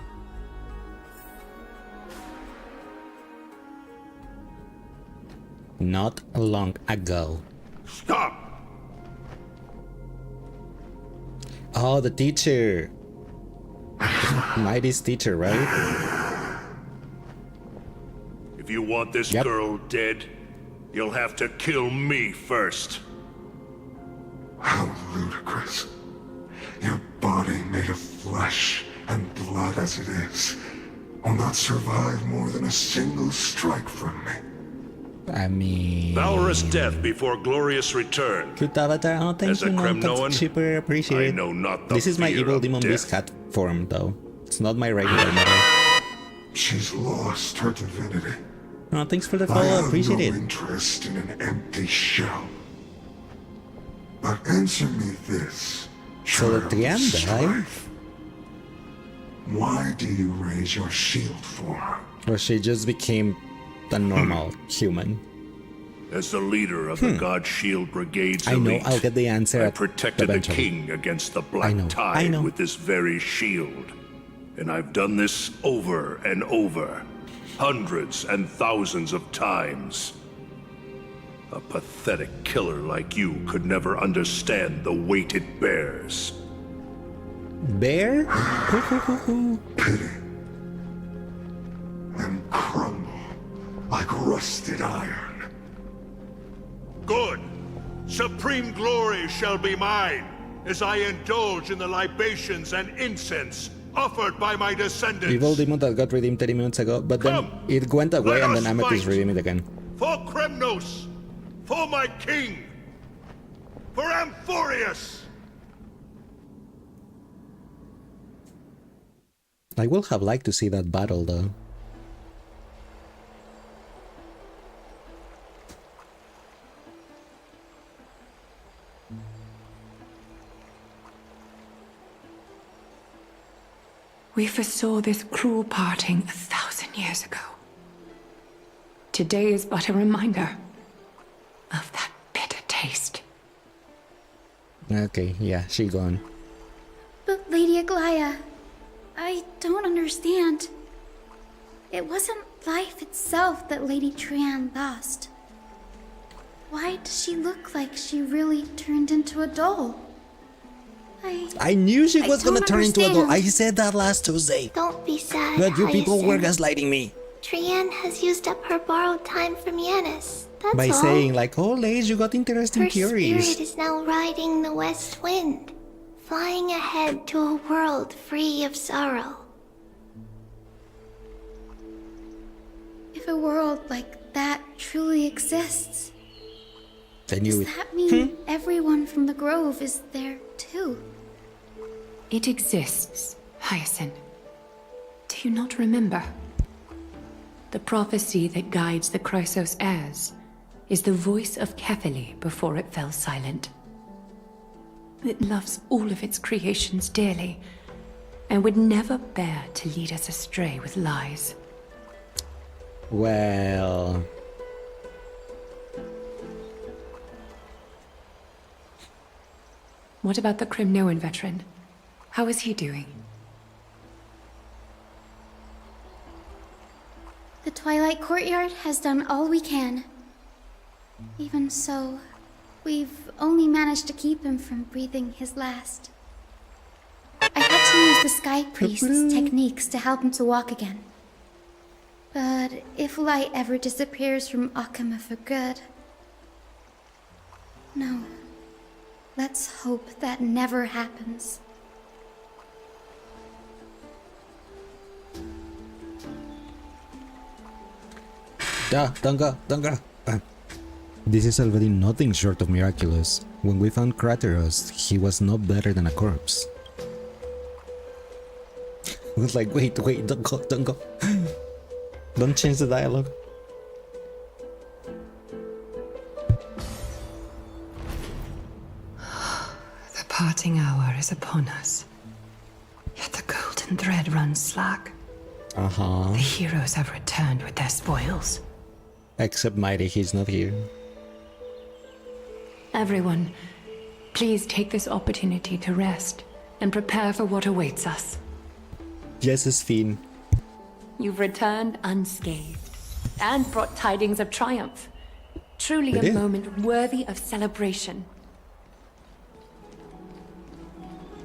Speaker 1: Not long ago.
Speaker 9: Stop!
Speaker 1: Oh, the teacher. Mighty's teacher, right?
Speaker 9: If you want this
Speaker 1: Yep.
Speaker 9: girl dead, you'll have to kill me first.
Speaker 11: How ludicrous. Your body made of flesh and blood as it is.
Speaker 9: will not survive more than a single strike from me.
Speaker 1: I mean...
Speaker 12: Valorous death before glorious return.
Speaker 1: Cute avatar. Oh, thank
Speaker 12: As
Speaker 1: you,
Speaker 12: a Kremnoan,
Speaker 1: super appreciate
Speaker 12: I
Speaker 1: it.
Speaker 12: know not the
Speaker 1: This is my
Speaker 12: fear
Speaker 1: evil
Speaker 12: of
Speaker 1: demon
Speaker 12: death.
Speaker 1: beast cat form, though. It's not my regular model.
Speaker 9: She's lost her divinity.
Speaker 1: Oh, thanks for the
Speaker 9: I
Speaker 1: follow.
Speaker 9: have
Speaker 1: Appreciate
Speaker 9: no
Speaker 1: it.
Speaker 9: interest in an empty shell. But answer me this.
Speaker 1: So the
Speaker 9: child of
Speaker 1: Trian died?
Speaker 9: strife. Why do you raise your shield for her?
Speaker 1: Or she just became a normal human.
Speaker 12: As the leader of the God Shield Brigade's
Speaker 1: I know,
Speaker 12: elite,
Speaker 1: I'll get the answer
Speaker 12: I protected the
Speaker 1: eventually.
Speaker 12: king against the
Speaker 1: I
Speaker 12: Black
Speaker 1: know, I
Speaker 12: Tide
Speaker 1: know.
Speaker 12: with this very shield. And I've done this over and over, hundreds and thousands of times. A pathetic killer like you could never understand the weight it bears.
Speaker 1: Bear?
Speaker 9: Pity. And crumble like rusted iron.
Speaker 12: Good. Supreme glory shall be mine, as I indulge in the libations and incense offered by my descendants.
Speaker 1: Evil demon that got redeemed 30 minutes ago, but then
Speaker 12: Come,
Speaker 1: it went away
Speaker 12: let
Speaker 1: and
Speaker 12: us
Speaker 1: then Amethyst
Speaker 12: fight.
Speaker 1: redeemed it again.
Speaker 12: For Kremnos, for my king, for Amphorius.
Speaker 1: I will have liked to see that battle, though.
Speaker 13: We foresaw this cruel parting 1,000 years ago. Today is but a reminder of that bitter taste.
Speaker 1: Okay, yeah, she gone.
Speaker 6: But Lady Aglaya, I don't understand. It wasn't life itself that Lady Trian lost. Why does she look like she really turned into a doll?
Speaker 1: I knew she was gonna
Speaker 6: don't
Speaker 1: turn into a doll.
Speaker 6: understand.
Speaker 1: I said that last Tuesday.
Speaker 6: Don't be sad,
Speaker 1: But you people were
Speaker 6: Hyacinth.
Speaker 1: gaslighting me.
Speaker 6: Trian has used up her borrowed time from Yanis. That's
Speaker 1: By
Speaker 6: all.
Speaker 1: saying like, oh Lace, you got interesting
Speaker 6: Her
Speaker 1: theories.
Speaker 6: spirit is now riding the west wind, flying ahead to a world free of sorrow. If a world like that truly exists,
Speaker 1: I knew
Speaker 6: does
Speaker 1: it.
Speaker 6: that mean everyone from the Grove is there too?
Speaker 13: It exists, Hyacinth. Do you not remember? The prophecy that guides the Chrysos heirs is the voice of Kefili before it fell silent. It loves all of its creations dearly and would never bear to lead us astray with lies.
Speaker 1: Well...
Speaker 13: What about the Kremnoan veteran? How is he doing?
Speaker 6: The Twilight Courtyard has done all we can. Even so, we've only managed to keep him from breathing his last. I had to use the Sky Priest's techniques to help him to walk again. But if light ever disappears from Akama for good... No. Let's hope that never happens.
Speaker 1: Don't go. This is already nothing short of miraculous. When we found Krateros, he was no better than a corpse. I was like, wait, don't go. Don't change the dialogue.
Speaker 13: The parting hour is upon us. Yet the golden thread runs slack. The heroes have returned with their spoils.
Speaker 1: Except Mighty, he's not here.
Speaker 13: Everyone, please take this opportunity to rest and prepare for what awaits us.
Speaker 1: Yes, Sphene.
Speaker 13: You've returned unscathed and brought tidings of triumph. Truly
Speaker 1: We
Speaker 13: a
Speaker 1: did.
Speaker 13: moment worthy of celebration.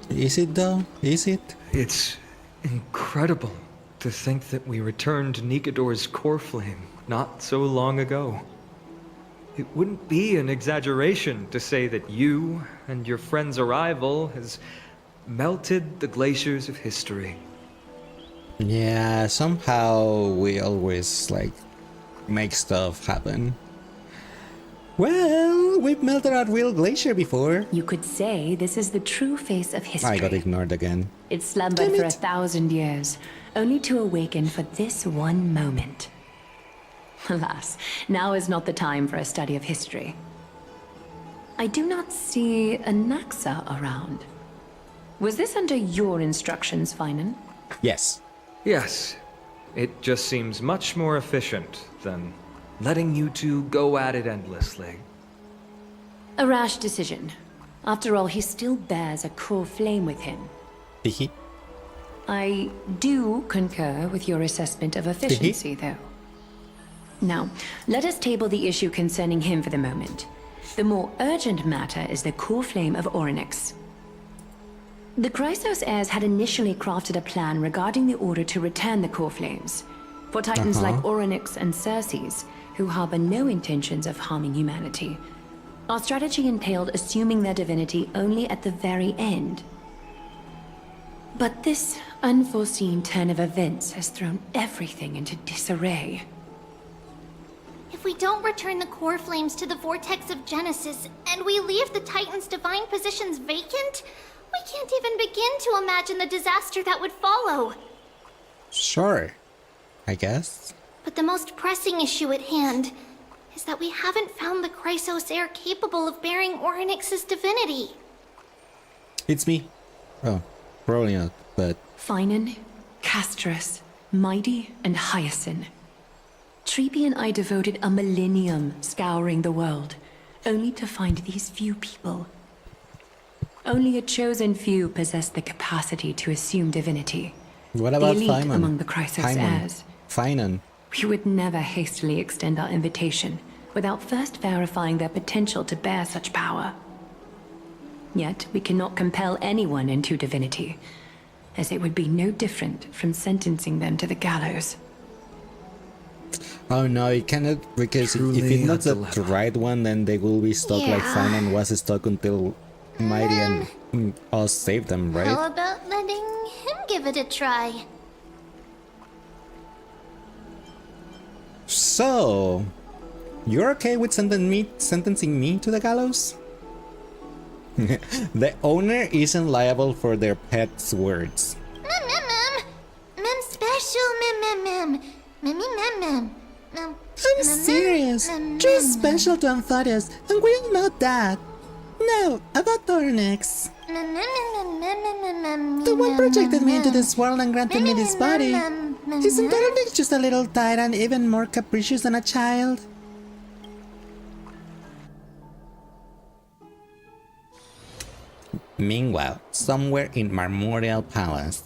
Speaker 1: Is it though? Is it?
Speaker 3: It's incredible to think that we returned to Nikador's core flame not so long ago. It wouldn't be an exaggeration to say that you and your friend's arrival has melted the glaciers of history.
Speaker 1: Yeah, somehow we always like make stuff happen. Well, we've melted a real glacier before.
Speaker 13: You could say this is the true face of history.
Speaker 1: I got ignored again.
Speaker 13: It slumbered for 1,000 years, only to awaken for this one moment. Alas, now is not the time for a study of history. I do not see a Naxa around. Was this under your instructions, Finan?
Speaker 1: Yes.
Speaker 3: Yes. It just seems much more efficient than letting you two go at it endlessly.
Speaker 13: A rash decision. After all, he still bears a core flame with him. I do concur with your assessment of efficiency, though. Now, let us table the issue concerning him for the moment. The more urgent matter is the core flame of Orynyx. The Chrysos heirs had initially crafted a plan regarding the order to return the core flames. For titans like Orynyx and Circes, who harbor no intentions of harming humanity, our strategy entailed assuming their divinity only at the very end. But this unforeseen turn of events has thrown everything into disarray.
Speaker 6: If we don't return the core flames to the vortex of Genesis, and we leave the Titan's divine positions vacant, we can't even begin to imagine the disaster that would follow.
Speaker 1: Sure, I guess.
Speaker 6: But the most pressing issue at hand is that we haven't found the Chrysos heir capable of bearing Orynyx's divinity.
Speaker 1: It's me. Oh, probably not, but...
Speaker 13: Finan, Castrus, Mighty, and Hyacinth. Treepy and I devoted a millennium scouring the world, only to find these few people. Only a chosen few possess the capacity to assume divinity.
Speaker 1: What about
Speaker 13: the elite
Speaker 1: Finan?
Speaker 13: among the Chrysos heirs.
Speaker 1: Finan.
Speaker 13: We would never hastily extend our invitation without first verifying their potential to bear such power. Yet we cannot compel anyone into divinity, as it would be no different from sentencing them to the gallows.
Speaker 1: Oh no, you cannot, because if it's not the right one, then they will be stuck like Finan was stuck until Mighty and us saved them, right?
Speaker 6: How about letting him give it a try?
Speaker 1: So, you're okay with sentencing me to the gallows? The owner isn't liable for their pet's words.
Speaker 6: Mem special, mem.
Speaker 1: I'm serious. You're special to Amphibious, and we all know that. No, about Orynyx. The one projected me into this world and granted me this body. Isn't Orynyx just a little tyrant, even more capricious than a child? Meanwhile, somewhere in Marmoreal Palace.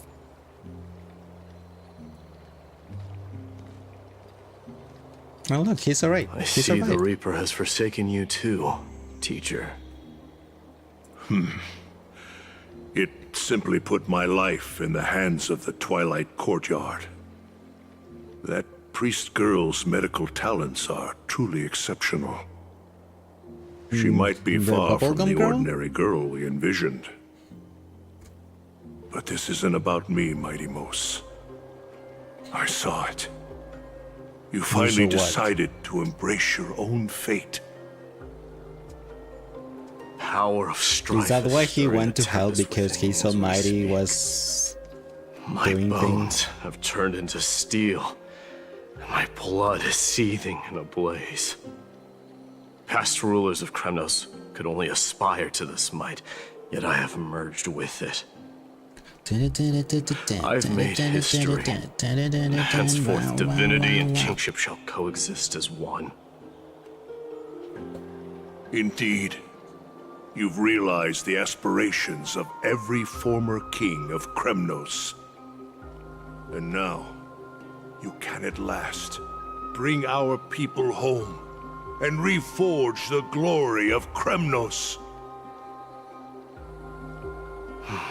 Speaker 1: Oh look, he's alright.
Speaker 5: I see the Reaper has forsaken you too, teacher.
Speaker 12: It simply put my life in the hands of the Twilight Courtyard. That priest girl's medical talents are truly exceptional. She might be far from the ordinary girl we envisioned. But this isn't about me, Mighty Mos. I saw it. You finally decided to embrace your own fate.
Speaker 5: Power of strife.
Speaker 1: Is that why he went to hell, because he saw Mighty was doing
Speaker 5: my bones
Speaker 1: things?
Speaker 5: have turned into steel, and my blood is seething in a blaze. Past rulers of Kremnos could only aspire to this might, yet I have merged with it. I've made history. Henceforth, divinity and kingship shall coexist as one.
Speaker 12: Indeed. You've realized the aspirations of every former king of Kremnos. And now, you can at last bring our people home and reforge the glory of Kremnos.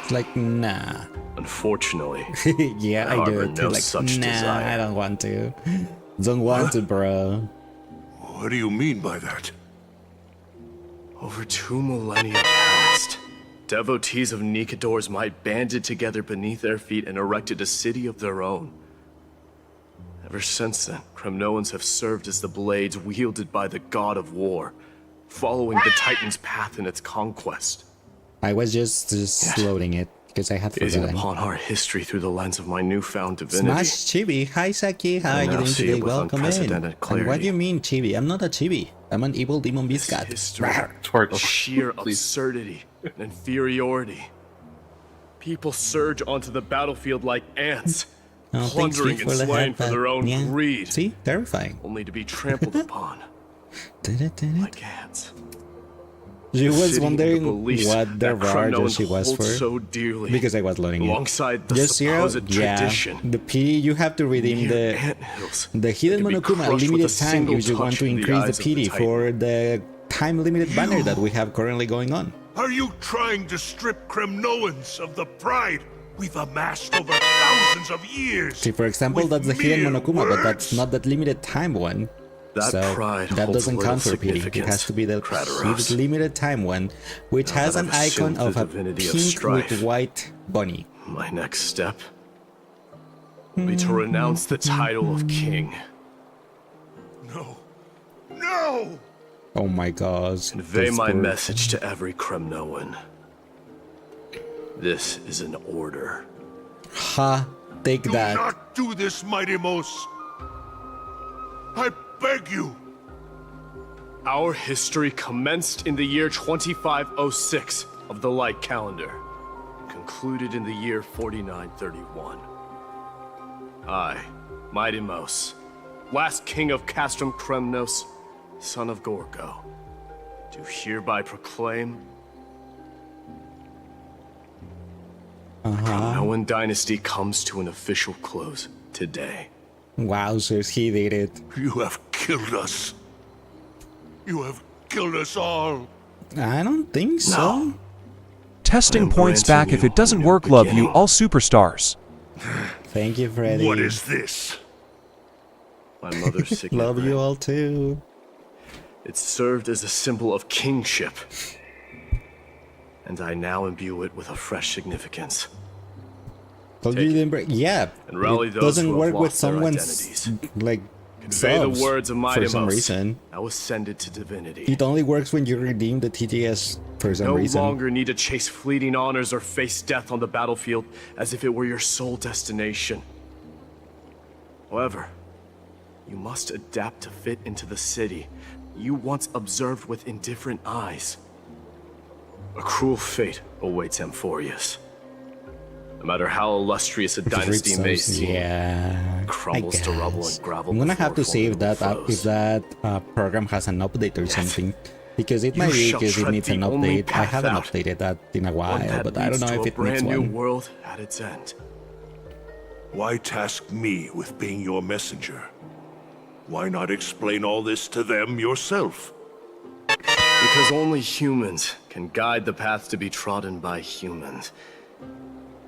Speaker 1: It's like, nah.
Speaker 5: Unfortunately,
Speaker 1: yeah, I do it too.
Speaker 5: no
Speaker 1: Like,
Speaker 5: such
Speaker 1: nah,
Speaker 5: desire.
Speaker 1: I don't want to. Don't want to, bro.
Speaker 12: What do you mean by that?
Speaker 5: Over 2 millennia past, devotees of Nikador's might banded together beneath their feet and erected a city of their own. Ever since then, Kremnoans have served as the blades wielded by the god of war, following the Titan's path in its conquest.
Speaker 1: I was just loading it because I had
Speaker 5: Gazing
Speaker 1: forgotten.
Speaker 5: upon our history through the lens of my newfound divinity.
Speaker 1: Smash Chibi. Hi Saki, how are you
Speaker 5: now
Speaker 1: doing
Speaker 5: see
Speaker 1: today?
Speaker 5: it with
Speaker 1: Welcome in.
Speaker 5: unprecedented
Speaker 1: And what do
Speaker 5: clarity.
Speaker 1: you mean Chibi? I'm not a Chibi. I'm an evil demon beast
Speaker 5: This
Speaker 1: god.
Speaker 5: history of sheer absurdity and inferiority. People surge onto the battlefield like ants,
Speaker 1: Oh, thanks,
Speaker 5: plundering
Speaker 1: Vic,
Speaker 5: and
Speaker 1: for the
Speaker 5: slaying
Speaker 1: head,
Speaker 5: for
Speaker 1: but
Speaker 5: their own
Speaker 1: yeah.
Speaker 5: greed,
Speaker 1: See? Terrifying.
Speaker 5: only to be trampled upon like ants.
Speaker 1: She was
Speaker 5: Sitting in
Speaker 1: wondering
Speaker 5: the beliefs
Speaker 1: what the
Speaker 5: that
Speaker 1: rare
Speaker 5: Kremnoans
Speaker 1: she was
Speaker 5: hold
Speaker 1: for.
Speaker 5: so dearly,
Speaker 1: Because I was loading it.
Speaker 5: alongside the
Speaker 1: Just zero?
Speaker 5: supposed
Speaker 1: Yeah.
Speaker 5: tradition.
Speaker 1: The P, you have to redeem
Speaker 5: Mere
Speaker 1: the
Speaker 5: anthills
Speaker 1: hidden
Speaker 5: that can be
Speaker 1: Monokuma
Speaker 5: crushed with
Speaker 1: limited
Speaker 5: a
Speaker 1: time
Speaker 5: single
Speaker 1: if you want
Speaker 5: touch
Speaker 1: to
Speaker 5: in the
Speaker 1: increase
Speaker 5: eyes
Speaker 1: the
Speaker 5: of the
Speaker 1: PD
Speaker 5: Titan.
Speaker 1: for the time limited banner that we have currently going on.
Speaker 12: Are you trying to strip Kremnoans of the pride we've amassed over thousands of years?
Speaker 1: See, for example,
Speaker 12: with
Speaker 1: that's the hidden
Speaker 12: mere
Speaker 1: Monokuma, but that's
Speaker 12: words?
Speaker 1: not that limited time one.
Speaker 5: That
Speaker 1: so
Speaker 5: pride
Speaker 1: that
Speaker 5: holds
Speaker 1: doesn't
Speaker 5: little
Speaker 1: count for PD. It
Speaker 5: significance,
Speaker 1: has to be the
Speaker 5: Kratos.
Speaker 1: limited time one, which
Speaker 5: Now
Speaker 1: has
Speaker 5: that
Speaker 1: an
Speaker 5: I've
Speaker 1: icon
Speaker 5: assumed
Speaker 1: of
Speaker 5: the
Speaker 1: a
Speaker 5: divinity of
Speaker 1: pink
Speaker 5: strife.
Speaker 1: with white bunny.
Speaker 5: My next step will be to renounce the title of king.
Speaker 12: No. No!
Speaker 1: Oh my gosh.
Speaker 5: Convey
Speaker 1: those
Speaker 5: my
Speaker 1: poor-
Speaker 5: message to every Kremnoan. This is an order.
Speaker 1: Ha! Take
Speaker 12: Do
Speaker 1: that.
Speaker 12: not do this, Mighty Mos. I beg you.
Speaker 5: Our history commenced in the year 2506 of the Light Calendar, concluded in the year 4931. I, Mighty Mos, last king of Castrum Kremnos, son of Gorgo, do hereby proclaim Kremnoan dynasty comes to an official close today.
Speaker 1: Wowzers, he did it.
Speaker 12: You have killed us. You have killed us all.
Speaker 1: I don't think so.
Speaker 2: Testing
Speaker 5: I'm
Speaker 2: points
Speaker 5: granting
Speaker 2: back if
Speaker 5: you
Speaker 2: it doesn't
Speaker 5: a new
Speaker 2: work, love you,
Speaker 5: beginning.
Speaker 2: all superstars.
Speaker 1: Thank you, Freddy.
Speaker 12: What is this?
Speaker 5: My mother's signet
Speaker 1: Love
Speaker 5: ring.
Speaker 1: you all too.
Speaker 5: It served as a symbol of kingship, and I now imbue it with a fresh significance.
Speaker 1: But you didn't break. Yeah.
Speaker 5: And rally
Speaker 1: it
Speaker 5: those
Speaker 1: doesn't
Speaker 5: who have
Speaker 1: work with
Speaker 5: lost their
Speaker 1: someone's like
Speaker 5: Convey the
Speaker 1: subs
Speaker 5: words of
Speaker 1: for some
Speaker 5: Mightimos.
Speaker 1: reason.
Speaker 5: Now ascended to divinity.
Speaker 1: It only works when you redeem the TTS for some
Speaker 5: No
Speaker 1: reason.
Speaker 5: longer need to chase fleeting honors or face death on the battlefield as if it were your sole destination. However, you must adapt to fit into the city you once observed with indifferent eyes. A cruel fate awaits Amphorius. No matter how illustrious a dynasty may seem,
Speaker 1: yeah,
Speaker 5: it crumbles to rubble
Speaker 1: guess.
Speaker 5: and gravel.
Speaker 1: I'm gonna
Speaker 5: before
Speaker 1: have to save
Speaker 5: formidable
Speaker 1: that up if
Speaker 5: foes.
Speaker 1: that program has an update or something. Because it
Speaker 5: you
Speaker 1: might be
Speaker 5: shall
Speaker 1: because it
Speaker 5: tread
Speaker 1: needs an
Speaker 5: the only
Speaker 1: update. I
Speaker 5: path
Speaker 1: haven't
Speaker 5: out.
Speaker 1: updated that in a
Speaker 5: One
Speaker 1: while,
Speaker 5: that
Speaker 1: but I don't
Speaker 5: leads
Speaker 1: know
Speaker 5: to
Speaker 1: if
Speaker 5: a
Speaker 1: it needs
Speaker 5: brand new
Speaker 1: one.
Speaker 5: world at its end.
Speaker 12: Why task me with being your messenger? Why not explain all this to them yourself?
Speaker 5: Because only humans can guide the path to be trodden by humans.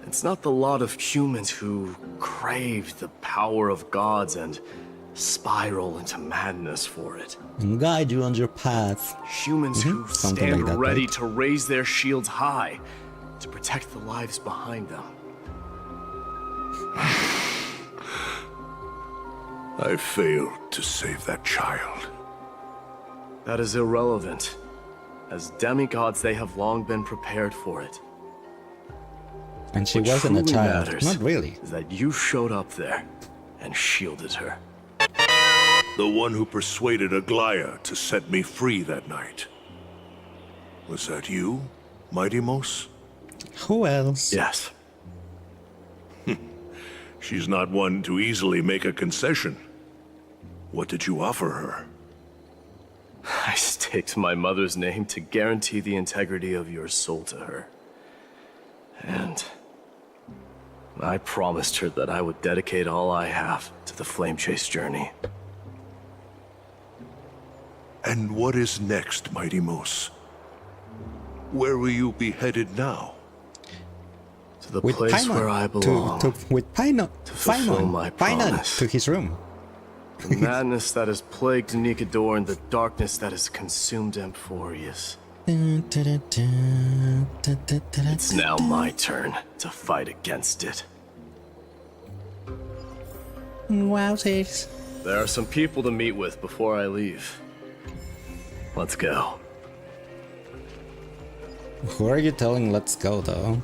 Speaker 5: It's not the lot of humans who crave the power of gods and spiral into madness for it.
Speaker 1: And guide you on your path.
Speaker 5: Humans who
Speaker 1: Something
Speaker 5: stand
Speaker 1: like that,
Speaker 5: ready
Speaker 1: right?
Speaker 5: to raise their shields high to protect the lives behind them.
Speaker 12: I failed to save that child.
Speaker 5: That is irrelevant. As demigods, they have long been prepared for it.
Speaker 1: And she
Speaker 5: What
Speaker 1: wasn't a
Speaker 5: truly
Speaker 1: child.
Speaker 5: matters
Speaker 1: Not really.
Speaker 5: is that you showed up there and shielded her.
Speaker 12: The one who persuaded Aglaya to set me free that night. Was that you, Mighty Mos?
Speaker 1: Who else?
Speaker 5: Yes.
Speaker 12: She's not one to easily make a concession. What did you offer her?
Speaker 5: I staked my mother's name to guarantee the integrity of your soul to her. And I promised her that I would dedicate all I have to the Flame Chase journey.
Speaker 12: And what is next, Mighty Mos? Where will you be headed now?
Speaker 5: To the
Speaker 1: With
Speaker 5: place
Speaker 1: Paimon
Speaker 5: where I belong.
Speaker 1: with Paimon,
Speaker 5: fulfill my promise.
Speaker 1: to his room.
Speaker 5: The madness that has plagued Nikador and the darkness that has consumed Amphorius. It's now my turn to fight against it.
Speaker 1: Wowzers.
Speaker 5: There are some people to meet with before I leave. Let's go.
Speaker 1: Who are you telling let's go, though?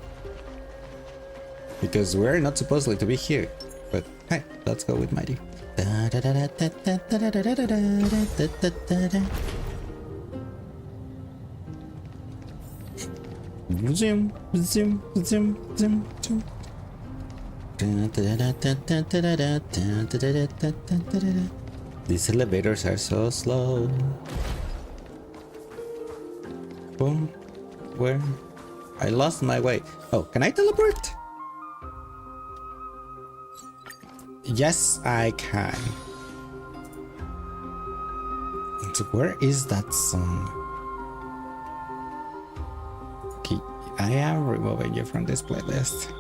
Speaker 1: Because we're not supposedly to be here. But hey, let's go with Mighty. Zoom, zoom, zoom, zoom, zoom. These elevators are so slow. Boom. Where? I lost my way. Oh, can I teleport? Yes, I can. So where is that song? Okay, I am removing you from this playlist.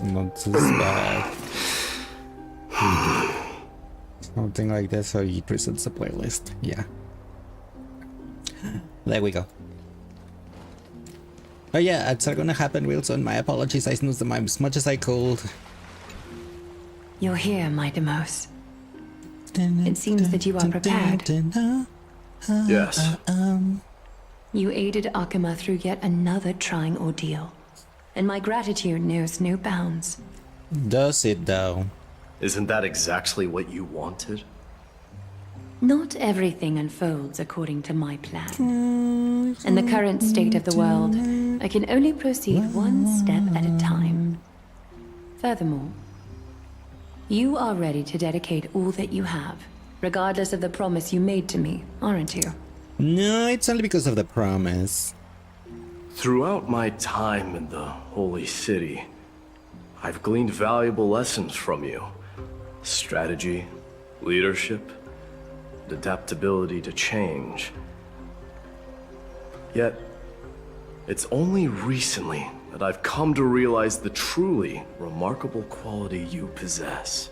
Speaker 1: Not so bad. Something like this, so he presents the playlist. Yeah. There we go. Oh yeah, it's gonna happen real soon. My apologies, I snoozed them as much as I could.
Speaker 13: You're here, my Demos. It seems that you are prepared.
Speaker 5: Yes.
Speaker 13: You aided Akuma through yet another trying ordeal, and my gratitude knows no bounds.
Speaker 1: Does it though?
Speaker 5: Isn't that exactly what you wanted?
Speaker 13: Not everything unfolds according to my plan. In the current state of the world, I can only proceed one step at a time. Furthermore, you are ready to dedicate all that you have, regardless of the promise you made to me, aren't you?
Speaker 1: No, it's only because of the promise.
Speaker 5: Throughout my time in the Holy City, I've gleaned valuable lessons from you. Strategy, leadership, adaptability to change. Yet, it's only recently that I've come to realize the truly remarkable quality you possess.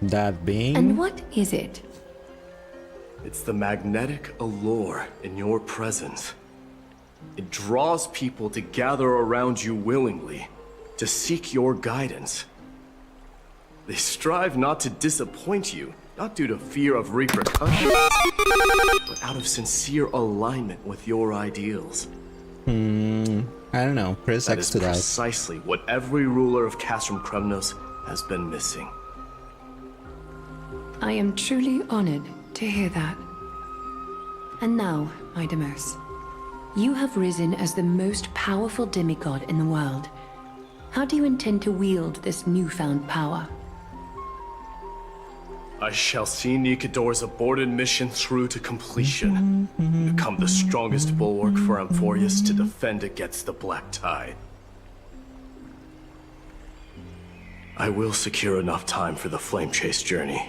Speaker 1: That being?
Speaker 13: And what is it?
Speaker 5: It's the magnetic allure in your presence. It draws people to gather around you willingly, to seek your guidance. They strive not to disappoint you, not due to fear of repercussions, but out of sincere alignment with your ideals.
Speaker 1: I don't know. Press X to that.
Speaker 5: That is precisely what every ruler of Castrum Kremnos has been missing.
Speaker 13: I am truly honored to hear that. And now, my Demos, you have risen as the most powerful demigod in the world. How do you intend to wield this newfound power?
Speaker 5: I shall see Nikador's aborted mission through to completion. Become the strongest bulwark for Amphorius to defend against the Black Tide. I will secure enough time for the Flame Chase journey,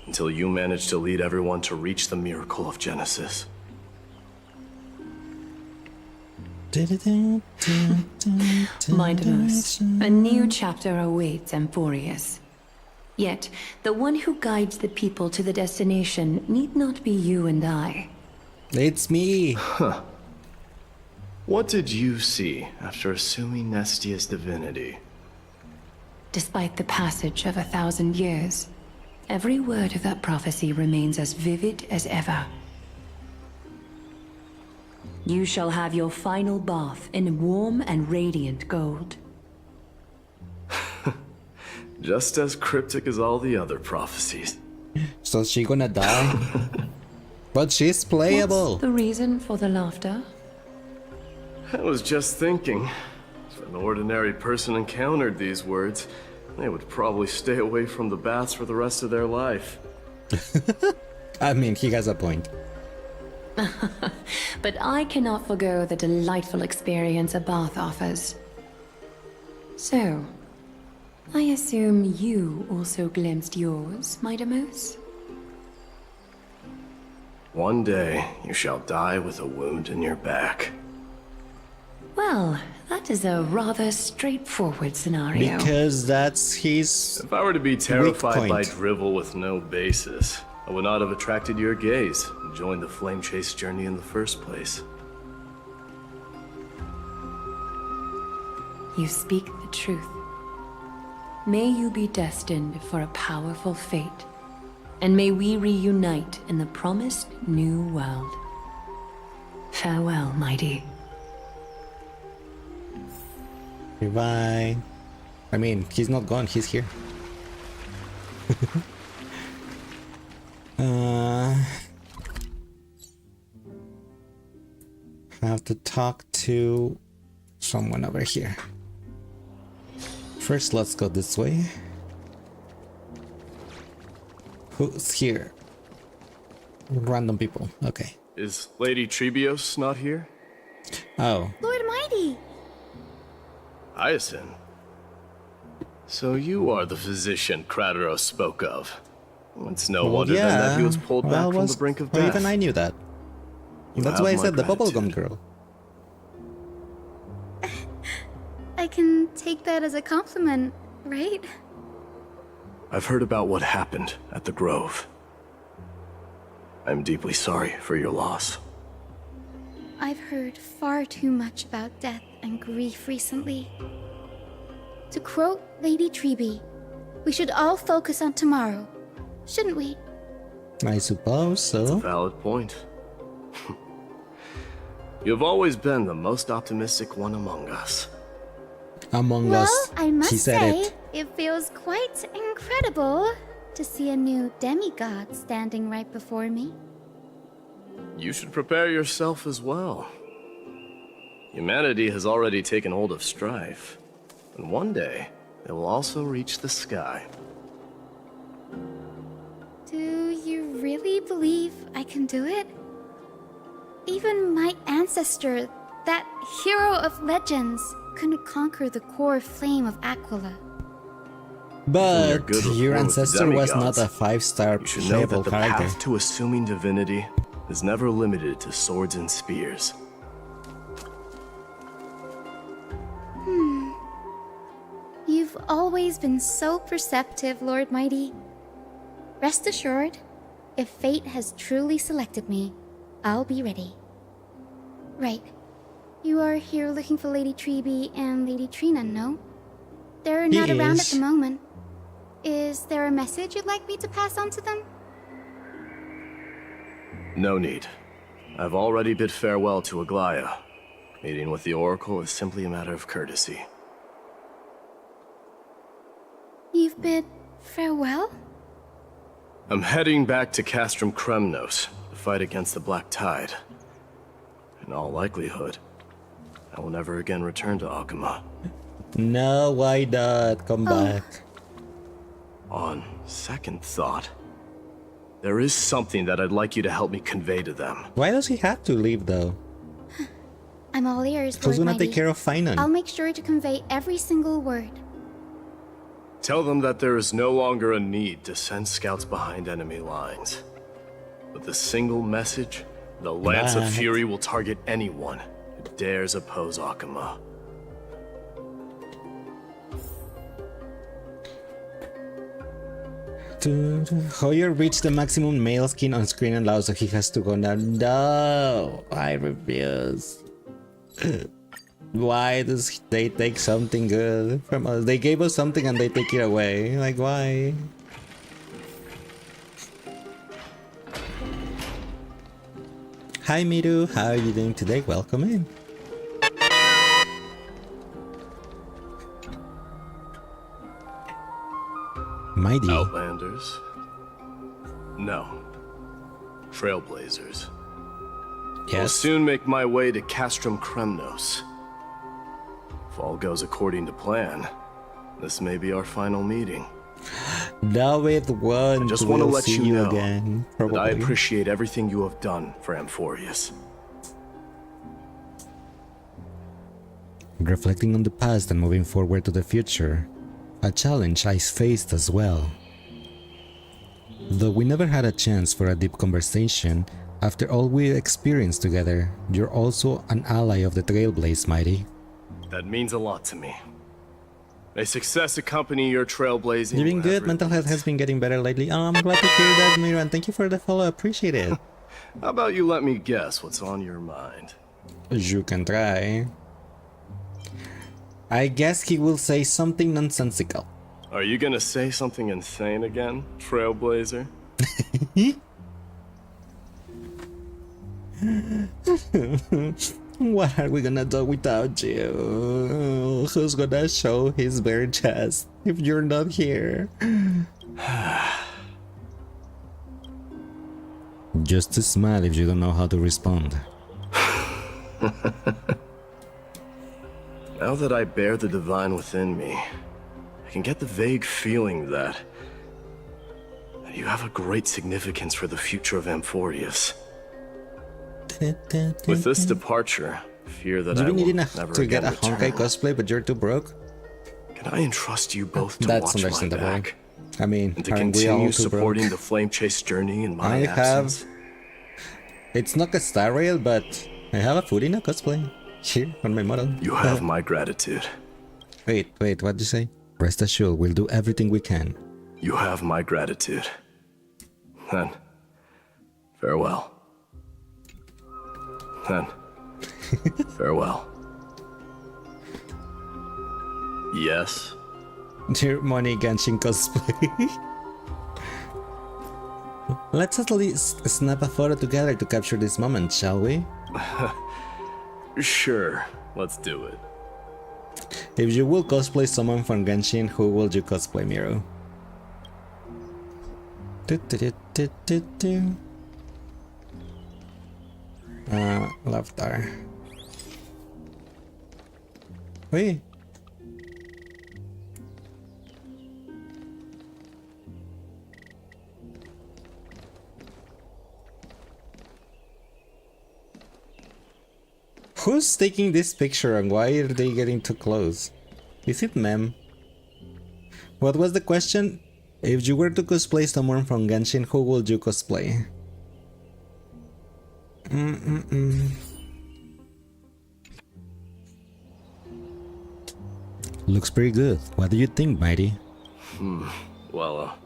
Speaker 5: until you manage to lead everyone to reach the miracle of Genesis.
Speaker 13: My Demos, a new chapter awaits Amphorius. Yet, the one who guides the people to the destination need not be you and I.
Speaker 1: It's me.
Speaker 5: Huh. What did you see after assuming Nestia's divinity?
Speaker 13: Despite the passage of 1,000 years, every word of that prophecy remains as vivid as ever. You shall have your final bath in warm and radiant gold.
Speaker 5: Just as cryptic as all the other prophecies.
Speaker 1: So she gonna die? But she's playable.
Speaker 13: What's the reason for the laughter?
Speaker 5: I was just thinking, if an ordinary person encountered these words, they would probably stay away from the baths for the rest of their life.
Speaker 1: I mean, he has a point.
Speaker 13: But I cannot forgo the delightful experience a bath offers. So, I assume you also glimpsed yours, my Demos?
Speaker 5: One day, you shall die with a wound in your back.
Speaker 13: Well, that is a rather straightforward scenario.
Speaker 1: Because that's his
Speaker 5: If I were to be terrified by drivel with no basis, I would not have attracted your gaze and joined the flame chase journey in the first place.
Speaker 13: You speak the truth. May you be destined for a powerful fate, and may we reunite in the promised new world. Farewell, mighty.
Speaker 1: Goodbye. I mean, he's not gone, he's here. Have to talk to someone over here. First, let's go this way. Who's here? Random people. Okay.
Speaker 5: Is Lady Trebios not here?
Speaker 1: Oh.
Speaker 6: Lord Mighty!
Speaker 5: Hyacinth. So you are the physician Kratos spoke of. It's no wonder then that he was pulled back from the brink of death.
Speaker 1: Even I knew that. That's why I said the bubblegum girl.
Speaker 6: I can take that as a compliment, right?
Speaker 5: I've heard about what happened at the Grove. I'm deeply sorry for your loss.
Speaker 6: I've heard far too much about death and grief recently. To quote Lady Treeby, we should all focus on tomorrow, shouldn't we?
Speaker 1: I suppose so.
Speaker 5: That's a valid point. You've always been the most optimistic one among us.
Speaker 1: Among us,
Speaker 6: I must
Speaker 1: she said
Speaker 6: say,
Speaker 1: it.
Speaker 6: feels quite incredible to see a new demigod standing right before me.
Speaker 5: You should prepare yourself as well. Humanity has already taken hold of strife, and one day it will also reach the sky.
Speaker 6: Do you really believe I can do it? Even my ancestor, that hero of legends, couldn't conquer the core flame of Aquila.
Speaker 1: But your ancestor was not a 5-star
Speaker 5: You should know
Speaker 1: playable
Speaker 5: that the
Speaker 1: character.
Speaker 5: path to assuming divinity is never limited to swords and spears.
Speaker 6: You've always been so perceptive, Lord Mighty. Rest assured, if fate has truly selected me, I'll be ready. Right. You are here looking for Lady Treeby and Lady Trina, no? They're not around at the moment. Is there a message you'd like me to pass on to them?
Speaker 5: No need. I've already bid farewell to Aglaya. Meeting with the Oracle is simply a matter of courtesy.
Speaker 6: You've bid farewell?
Speaker 5: I'm heading back to Castrum Kremnos to fight against the Black Tide. In all likelihood, I will never again return to Akuma.
Speaker 1: No, why not? Come back.
Speaker 5: On second thought, there is something that I'd like you to help me convey to them.
Speaker 1: Why does he have to leave though?
Speaker 6: I'm all ears, Lord
Speaker 1: Who's gonna
Speaker 6: Mighty.
Speaker 1: take care of Finan?
Speaker 6: I'll make sure to convey every single word.
Speaker 5: Tell them that there is no longer a need to send scouts behind enemy lines. With a single message, the Lance of Fury will target anyone who dares oppose Akuma.
Speaker 1: Hoyer reached the maximum male skin on screen and loud, so he has to go now. No, I refuse. Why does they take something good from us? They gave us something and they take it away. Like, why? Hi Miru, how are you doing today? Welcome in. Mighty.
Speaker 5: Outlanders? No. Trailblazers.
Speaker 1: Yes.
Speaker 5: I'll soon make my way to Castrum Kremnos. If all goes according to plan, this may be our final meeting.
Speaker 1: David won.
Speaker 5: I just want to let you know
Speaker 1: again,
Speaker 5: that I appreciate everything you have done for Amphorius.
Speaker 1: Reflecting on the past and moving forward to the future, a challenge I faced as well. Though we never had a chance for a deep conversation, after all we experienced together, you're also an ally of the Trailblaze, Mighty.
Speaker 5: That means a lot to me. May success accompany your trailblazing.
Speaker 1: You've been good. Mental health has been getting better lately. Oh, I'm glad to hear that, Miran. Thank you for the follow. Appreciate it.
Speaker 5: How about you let me guess what's on your mind?
Speaker 1: You can try. I guess he will say something nonsensical.
Speaker 5: Are you gonna say something insane again, Trailblazer?
Speaker 1: What are we gonna do without you? Who's gonna show his bare chest if you're not here? Just a smile if you don't know how to respond.
Speaker 5: Now that I bear the divine within me, I can get the vague feeling that you have a great significance for the future of Amphorius. With this departure, fear that I will never
Speaker 1: to get a
Speaker 5: return.
Speaker 1: Honkai cosplay, but you're too broke?
Speaker 5: Can I entrust you both to
Speaker 1: That's
Speaker 5: watch my
Speaker 1: understandable.
Speaker 5: back?
Speaker 1: I mean,
Speaker 5: And to
Speaker 1: aren't we all
Speaker 5: continue
Speaker 1: too
Speaker 5: supporting
Speaker 1: broke?
Speaker 5: the Flame Chase journey in my
Speaker 1: I
Speaker 5: absence?
Speaker 1: have... It's not a star rail, but I have a Furina cosplay here on my model.
Speaker 5: You have my gratitude.
Speaker 1: Wait, what'd you say? Rest assured, we'll do everything we can.
Speaker 5: You have my gratitude. Then, farewell. Then, farewell. Yes?
Speaker 1: Dear Money Genshin cosplay. Let's at least snap a photo together to capture this moment, shall we?
Speaker 5: Sure, let's do it.
Speaker 1: If you will cosplay someone from Genshin, who will you cosplay, Miro? Laftar. Wait. Who's taking this picture and why are they getting too close? Is it Mem? What was the question? If you were to cosplay someone from Genshin, who would you cosplay? Looks pretty good. What do you think, Mighty?
Speaker 5: Well,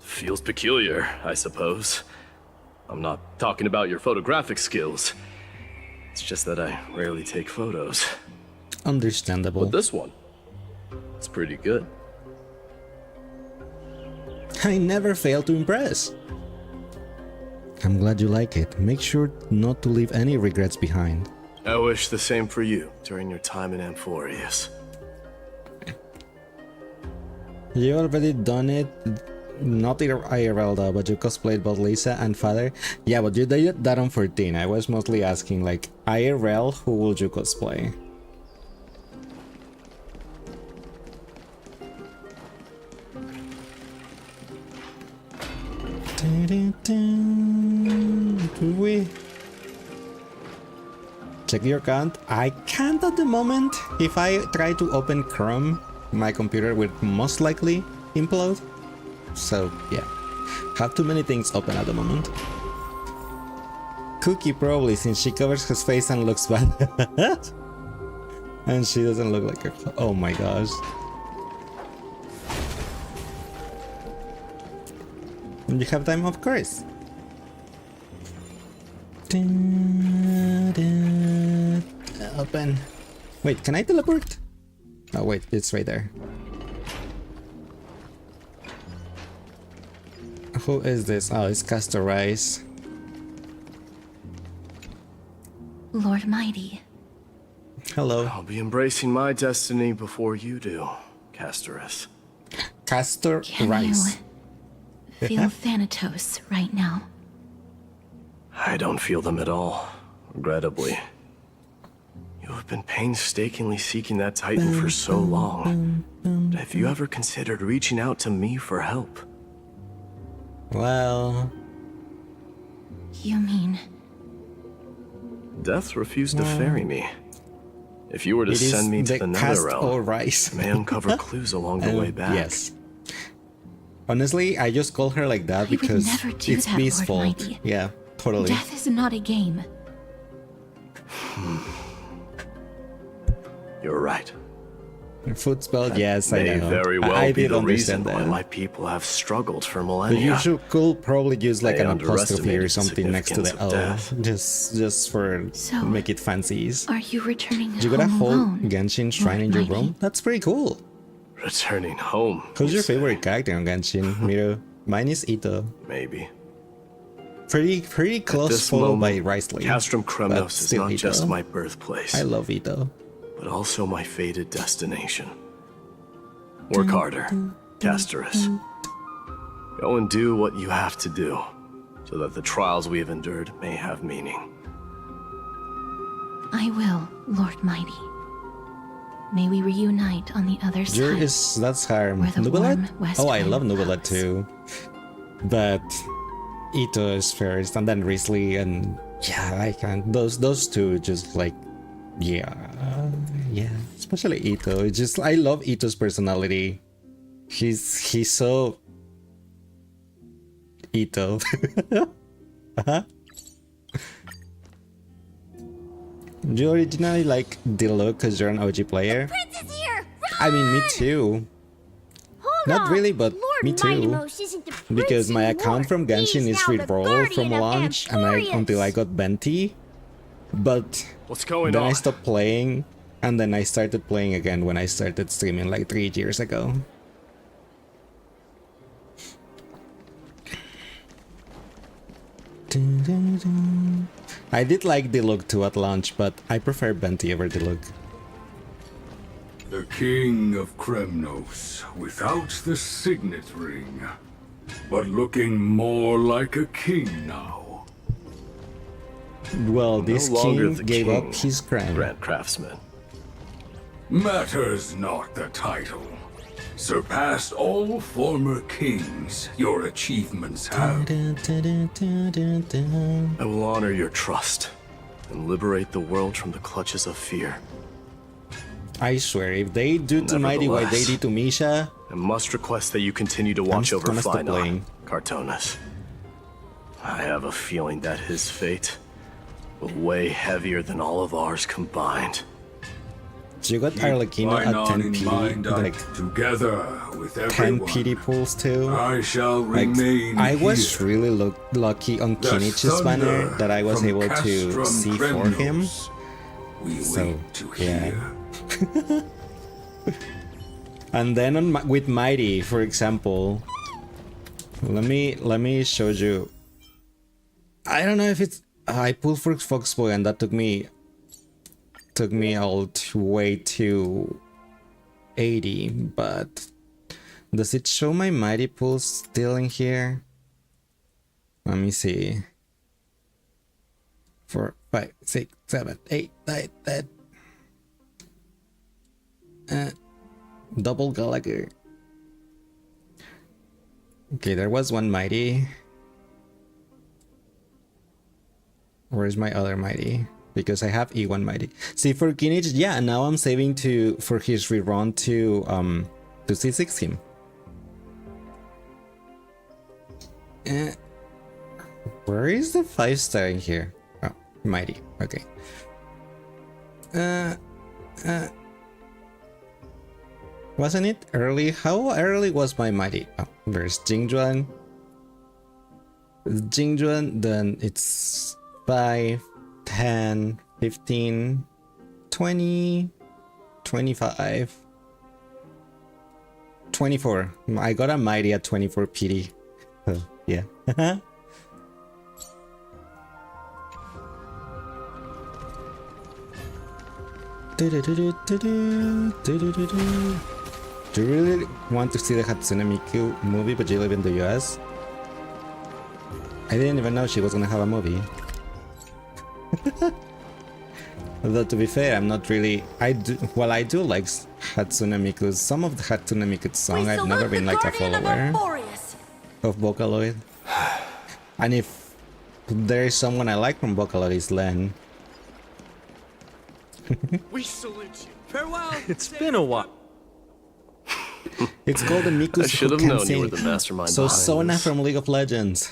Speaker 5: feels peculiar, I suppose. I'm not talking about your photographic skills. It's just that I rarely take photos.
Speaker 1: Understandable.
Speaker 5: But this one, it's pretty good.
Speaker 1: I never fail to impress. I'm glad you like it. Make sure not to leave any regrets behind.
Speaker 5: I wish the same for you during your time in Amphorius.
Speaker 1: You already done it. Not IRL though, but you cosplayed both Lisa and Father. Yeah, but you did that on 14. I was mostly asking, like, IRL, who would you cosplay? Check your account. I can't at the moment. If I try to open Chrome, my computer will most likely implode. So yeah, have too many things open at the moment. Cookie probably, since she covers his face and looks bad. And she doesn't look like her. Oh my gosh. And you have time, of course. Open. Wait, can I teleport? Oh wait, it's right there. Who is this? Oh, it's Castorize.
Speaker 6: Lord Mighty.
Speaker 1: Hello.
Speaker 5: I'll be embracing my destiny before you do, Castorus.
Speaker 1: Castor
Speaker 6: Can
Speaker 1: Rice.
Speaker 6: you feel Thanatos right now?
Speaker 5: I don't feel them at all, regrettably. You have been painstakingly seeking that Titan for so long. But have you ever considered reaching out to me for help?
Speaker 1: Well...
Speaker 6: You mean...
Speaker 5: Death refused to ferry me. If you were to send me to the Netherrealm,
Speaker 1: Rice.
Speaker 5: I may uncover clues along the way back.
Speaker 1: Yes. Honestly, I just call her like that because
Speaker 6: never do
Speaker 1: it's
Speaker 6: that,
Speaker 1: Beast's
Speaker 6: Lord
Speaker 1: fault.
Speaker 6: Mighty.
Speaker 1: Yeah, totally.
Speaker 6: Death is not a game.
Speaker 5: You're right.
Speaker 1: Foot spell, yes, I
Speaker 5: May
Speaker 1: know.
Speaker 5: very well
Speaker 1: I
Speaker 5: be
Speaker 1: did
Speaker 5: the
Speaker 1: understand
Speaker 5: reason why
Speaker 1: that.
Speaker 5: my people have struggled for
Speaker 1: But
Speaker 5: millennia.
Speaker 1: you could probably use like
Speaker 5: They
Speaker 1: an apostrophe or
Speaker 5: underestimated the
Speaker 1: something next to the
Speaker 5: significance
Speaker 1: O,
Speaker 5: of death.
Speaker 1: just for
Speaker 6: So,
Speaker 1: make it fancy.
Speaker 6: Are you returning
Speaker 1: You got a
Speaker 6: home
Speaker 1: whole
Speaker 6: alone?
Speaker 1: Genshin shrine in your
Speaker 6: Mighty?
Speaker 1: room? That's pretty cool.
Speaker 5: Returning home.
Speaker 1: Who's
Speaker 5: you
Speaker 1: your
Speaker 5: say?
Speaker 1: favorite character on Genshin, Miro? Mine is Ito.
Speaker 5: Maybe.
Speaker 1: Pretty
Speaker 5: At
Speaker 1: close,
Speaker 5: this
Speaker 1: followed by
Speaker 5: moment,
Speaker 1: Rizzler.
Speaker 5: Castrum
Speaker 1: but
Speaker 5: Kremnos is
Speaker 1: still
Speaker 5: not
Speaker 1: Ito.
Speaker 5: just my birthplace,
Speaker 1: I love Ito.
Speaker 5: but also my fated destination. Work harder, Casterus. Go and do what you have to do, so that the trials we have endured may have meaning.
Speaker 6: I will, Lord Mighty. May we reunite on the other
Speaker 1: Jur
Speaker 6: side.
Speaker 1: that's her.
Speaker 6: where the
Speaker 1: Nubilet?
Speaker 6: warm west
Speaker 1: Oh, I
Speaker 6: wind
Speaker 1: love Nubilet
Speaker 6: blows.
Speaker 1: too. But Ito is first, and then Rizzler, and yeah, I can. Those two just like, yeah. Especially Ito. It's just I love Ito's personality. He's so Ito. Do you originally like Diluc because you're an OG player?
Speaker 14: Prince is here!
Speaker 1: I mean, me too.
Speaker 14: Hold
Speaker 1: Not
Speaker 14: on.
Speaker 1: really, but
Speaker 14: Lord
Speaker 1: me too.
Speaker 14: Mightymost isn't the prince
Speaker 1: Because my
Speaker 14: anymore.
Speaker 1: account from Genshin
Speaker 14: He's
Speaker 1: is
Speaker 14: now the
Speaker 1: re-rolled from
Speaker 14: guardian of
Speaker 1: launch
Speaker 14: Emporius.
Speaker 1: until I got Benti. But
Speaker 5: What's going
Speaker 1: then
Speaker 5: on?
Speaker 1: I stopped playing, and then I started playing again when I started streaming like 3 years ago. I did like Diluc too at launch, but I prefer Benti over Diluc.
Speaker 11: The king of Kremnos, without the signet ring, but looking more like a king now.
Speaker 1: Well, this
Speaker 5: No longer
Speaker 1: king
Speaker 5: the
Speaker 1: gave
Speaker 5: king,
Speaker 1: up his crown.
Speaker 5: Grand Craftsman.
Speaker 11: Matters not the title. Surpassed all former kings your achievements have.
Speaker 5: I will honor your trust and liberate the world from the clutches of fear.
Speaker 1: I swear, if they do to Mighty what they did to Misha,
Speaker 5: I must request that you continue to watch over
Speaker 1: gonna stop
Speaker 5: Flynon,
Speaker 1: playing.
Speaker 5: Cartonis. I have a feeling that his fate will weigh heavier than all of ours combined.
Speaker 1: you got Arlecchino at 10 PD, like
Speaker 11: together with
Speaker 1: 10
Speaker 11: everyone,
Speaker 1: PD pulls too.
Speaker 11: I shall
Speaker 1: Like,
Speaker 11: remain
Speaker 1: I was
Speaker 11: here.
Speaker 1: really lucky on
Speaker 11: The
Speaker 1: Kinich's banner
Speaker 11: thunder
Speaker 1: that I was
Speaker 11: from
Speaker 1: able to
Speaker 11: Castrum
Speaker 1: see for him.
Speaker 11: Kremnos we
Speaker 1: So,
Speaker 11: wait to
Speaker 1: yeah.
Speaker 11: hear.
Speaker 1: And then on with Mighty, for example, let me show you. I don't know if it's I pulled for Foxboy and that took me all way to 80, but does it show my Mighty pulls still in here? Let me see. 4, 5, 6, 7, 8, 9, 10. Double Gallagher. Okay, there was one Mighty. Where's my other Mighty? Because I have E1 Mighty. See, for Kinich, yeah, now I'm saving for his rerun to C6 him. Where is the 5-star in here? Oh, Mighty. Okay. Wasn't it early? How early was my Mighty? Oh, there's Jingjuan. Jingjuan, then it's 5, 10, 15, 20, 25, 24. I got a Mighty at 24 PD. Yeah. Do you really want to see the Hatsune Miku movie but you live in the US? I didn't even know she was gonna have a movie. Although to be fair, I'm not really. I do like Hatsune Miku. Some of the Hatsune Miku song, I've never been like a follower of Vocaloid. And if there is someone I like from Vocaloid, it's Len.
Speaker 10: We salute you. Farewell.
Speaker 3: It's been a while.
Speaker 1: It's called the Mikus
Speaker 5: I should
Speaker 1: Who
Speaker 5: have
Speaker 1: Can
Speaker 5: known you were
Speaker 1: Sing.
Speaker 5: the mastermind
Speaker 1: So
Speaker 5: behind
Speaker 1: Sona
Speaker 5: this.
Speaker 1: from League of Legends.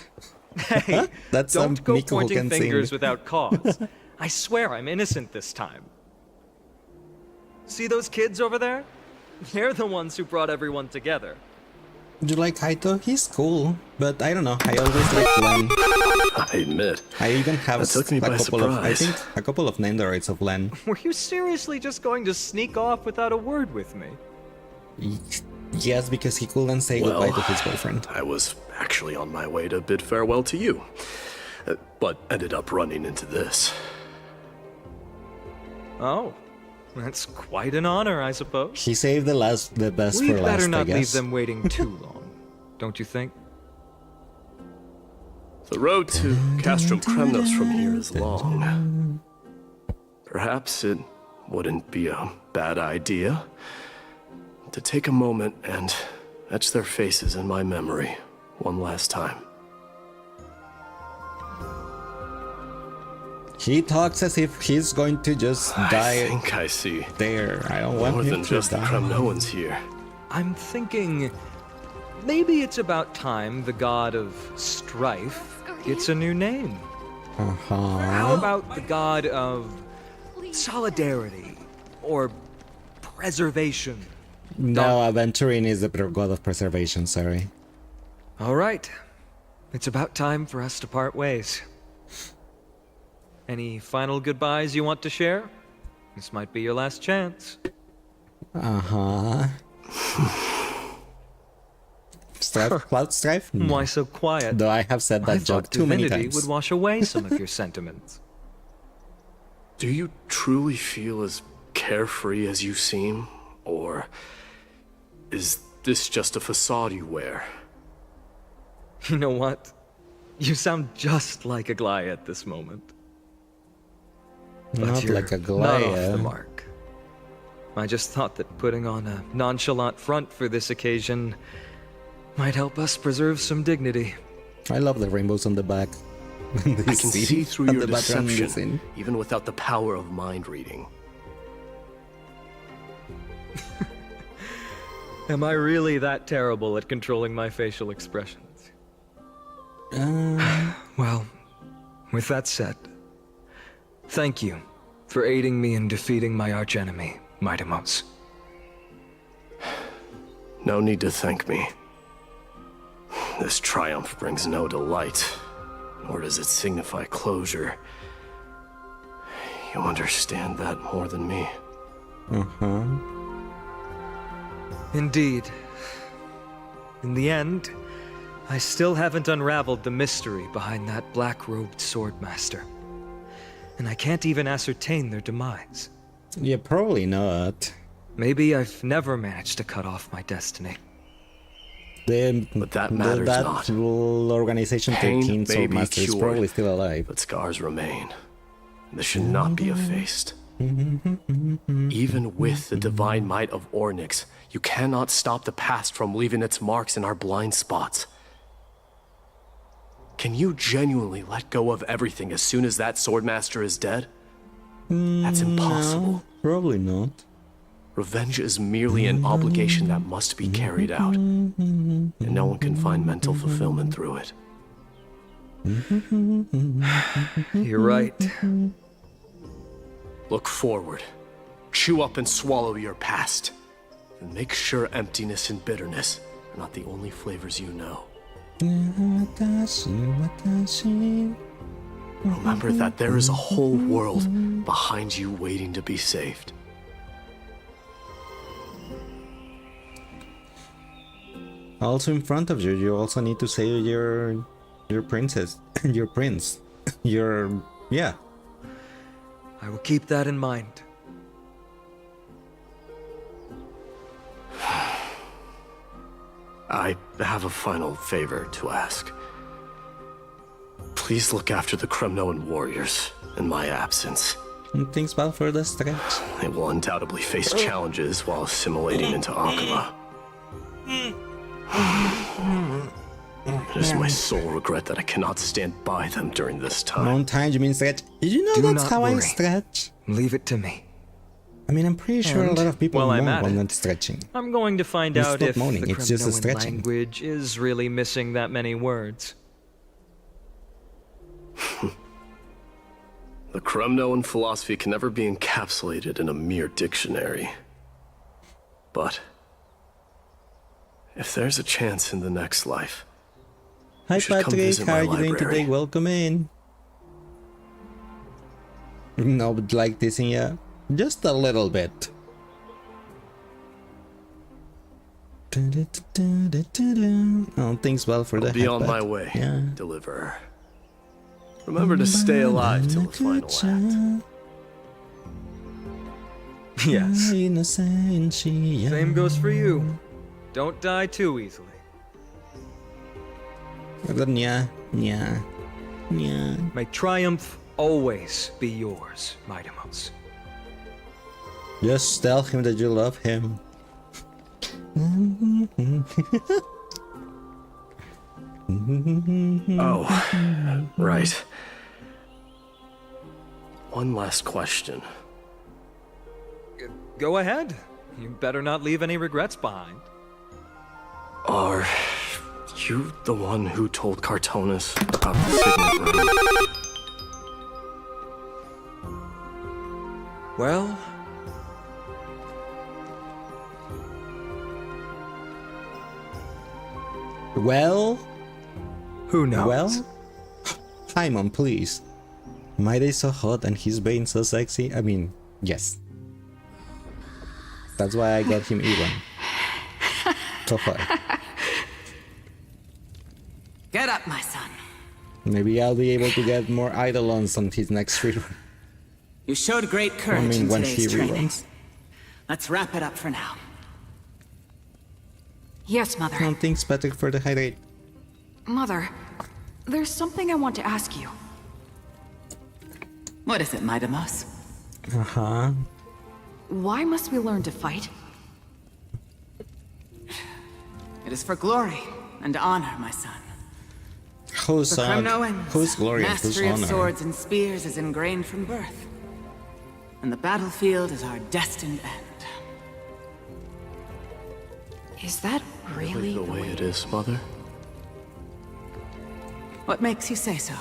Speaker 3: Hey,
Speaker 1: That's
Speaker 3: don't go
Speaker 1: Miku who
Speaker 3: pointing
Speaker 1: can
Speaker 3: fingers
Speaker 1: sing.
Speaker 3: without cause. I swear I'm innocent this time. See those kids over there? They're the ones who brought everyone together.
Speaker 1: Do you like Kaito? He's cool, but I don't know. I always like Len.
Speaker 5: I admit,
Speaker 1: I even have
Speaker 5: that took me by surprise.
Speaker 1: a couple of Nendoroids of Len.
Speaker 3: Were you seriously just going to sneak off without a word with me?
Speaker 1: Yes, because he couldn't say goodbye to his boyfriend.
Speaker 5: I was actually on my way to bid farewell to you, but ended up running into this.
Speaker 3: Oh, that's quite an honor, I suppose.
Speaker 1: He saved the best
Speaker 3: We'd
Speaker 1: for last,
Speaker 3: better not
Speaker 1: I guess.
Speaker 3: leave them waiting too long, don't you think?
Speaker 5: The road to Castrum Kremnos from here is long. Perhaps it wouldn't be a bad idea to take a moment and etch their faces in my memory one last time.
Speaker 1: He talks as if he's going to just die.
Speaker 5: I think I see
Speaker 1: there. I don't want
Speaker 5: more
Speaker 1: him
Speaker 5: than
Speaker 1: to
Speaker 5: just the
Speaker 1: die.
Speaker 5: Kremnoans here.
Speaker 3: I'm thinking maybe it's about time the god of strife gets a new name. How about the god of solidarity or preservation?
Speaker 1: No, Aventuring is the god of preservation, sorry.
Speaker 3: All right. It's about time for us to part ways. Any final goodbyes you want to share? This might be your last chance.
Speaker 1: Strife? Cloud Strife? No.
Speaker 3: Why so quiet?
Speaker 1: Though I have said
Speaker 3: I
Speaker 1: that joke
Speaker 3: thought
Speaker 1: too many
Speaker 3: divinity
Speaker 1: times.
Speaker 3: would wash away some of your sentiments.
Speaker 5: Do you truly feel as carefree as you seem? Or is this just a facade you wear?
Speaker 3: You know what? You sound just like a Glia at this moment. But
Speaker 1: Not
Speaker 3: you're
Speaker 1: like a
Speaker 3: not off the
Speaker 1: Glia.
Speaker 3: mark. I just thought that putting on a nonchalant front for this occasion might help us preserve some dignity.
Speaker 1: I love the rainbows on the back.
Speaker 5: I can see through
Speaker 1: on
Speaker 5: your
Speaker 1: the background
Speaker 5: deception,
Speaker 1: scene.
Speaker 5: even without the power of mind reading.
Speaker 3: Am I really that terrible at controlling my facial expressions? Well, with that said, thank you for aiding me in defeating my archenemy, Mightimos.
Speaker 5: No need to thank me. This triumph brings no delight, nor does it signify closure. You understand that more than me.
Speaker 3: Indeed. In the end, I still haven't unraveled the mystery behind that black-robed swordmaster. And I can't even ascertain their demise.
Speaker 1: Yeah, probably not.
Speaker 3: Maybe I've never managed to cut off my destiny.
Speaker 5: But that matters
Speaker 1: that
Speaker 5: not.
Speaker 1: organization
Speaker 5: Pain
Speaker 1: 13
Speaker 5: may be
Speaker 1: Swordmaster is
Speaker 5: cured,
Speaker 1: probably still alive.
Speaker 5: but scars remain. This should not be effaced. Even with the divine might of Ornyx, you cannot stop the past from leaving its marks in our blind spots. Can you genuinely let go of everything as soon as that Swordmaster is dead? That's impossible.
Speaker 1: No, probably not.
Speaker 5: Revenge is merely an obligation that must be carried out, and no one can find mental fulfillment through it.
Speaker 3: You're right.
Speaker 5: Look forward. Chew up and swallow your past. And make sure emptiness and bitterness are not the only flavors you know. Remember that there is a whole world behind you waiting to be saved.
Speaker 1: Also in front of you, you also need to save your princess, your prince, yeah.
Speaker 3: I will keep that in mind.
Speaker 5: I have a final favor to ask. Please look after the Kremnoan warriors in my absence.
Speaker 1: Things well for the stretch.
Speaker 5: They will undoubtedly face challenges while assimilating into Akuma. It is my sole regret that I cannot stand by them during this time.
Speaker 1: Long time, you mean stretch? Did you know
Speaker 3: Do
Speaker 1: that's
Speaker 3: not
Speaker 1: how I
Speaker 3: worry.
Speaker 1: stretch?
Speaker 3: Leave it to me.
Speaker 1: I mean, I'm pretty sure a
Speaker 3: And
Speaker 1: lot of people
Speaker 3: while I'm
Speaker 1: moan
Speaker 3: at
Speaker 1: when
Speaker 3: it,
Speaker 1: not stretching.
Speaker 3: I'm going to find
Speaker 1: It's
Speaker 3: out
Speaker 1: not
Speaker 3: if
Speaker 1: moaning,
Speaker 3: the
Speaker 1: it's just a
Speaker 3: Kremnoan
Speaker 1: stretching.
Speaker 3: language is really missing that many words.
Speaker 5: The Kremnoan philosophy can never be encapsulated in a mere dictionary. But If there's a chance in the next life,
Speaker 1: Hi
Speaker 5: you should come
Speaker 1: Patrick,
Speaker 5: visit
Speaker 1: how
Speaker 5: my
Speaker 1: are you doing
Speaker 5: library.
Speaker 1: today? Welcome in. No, but like this in ya? Just a little bit. Oh, things well for
Speaker 5: I'll
Speaker 1: the
Speaker 5: be on
Speaker 1: headband.
Speaker 5: my way,
Speaker 1: Yeah.
Speaker 5: Deliverer. Remember to stay alive till the final act.
Speaker 3: Yes.
Speaker 1: Same
Speaker 3: Same goes for you. Don't die too easily.
Speaker 1: Yeah.
Speaker 3: May triumph always be yours, Mightimos.
Speaker 1: Just tell him that you love him.
Speaker 5: Oh, right. One last question.
Speaker 3: Go ahead. You better not leave any regrets behind.
Speaker 5: Are you the one who told Cartonis about the Signet Room?
Speaker 3: Well, who knows?
Speaker 1: Well? Hi mom, please. My day so hot and his vein so sexy. I mean, yes. That's why I got him even. So far.
Speaker 8: Get up, my son.
Speaker 1: Maybe I'll be able to get more Eidolons on his next rerun.
Speaker 8: You showed great
Speaker 1: I
Speaker 8: courage
Speaker 1: mean,
Speaker 8: in
Speaker 1: when he
Speaker 8: today's training.
Speaker 1: reruns.
Speaker 8: Let's wrap it up for now. Yes, Mother.
Speaker 1: No, thanks Patrick for the hydrate.
Speaker 15: Mother, there's something I want to ask you.
Speaker 8: What is it, Mightimos?
Speaker 1: Uh-huh.
Speaker 15: Why must we learn to fight?
Speaker 8: It is for glory and honor, my son.
Speaker 1: Whose
Speaker 8: For Kremnoans,
Speaker 1: whose glory and whose
Speaker 8: mastery of
Speaker 1: honor?
Speaker 8: swords and spears is ingrained from birth. And the battlefield is our destined end.
Speaker 15: Is that really
Speaker 5: the way it is, Mother?
Speaker 8: What makes you say so?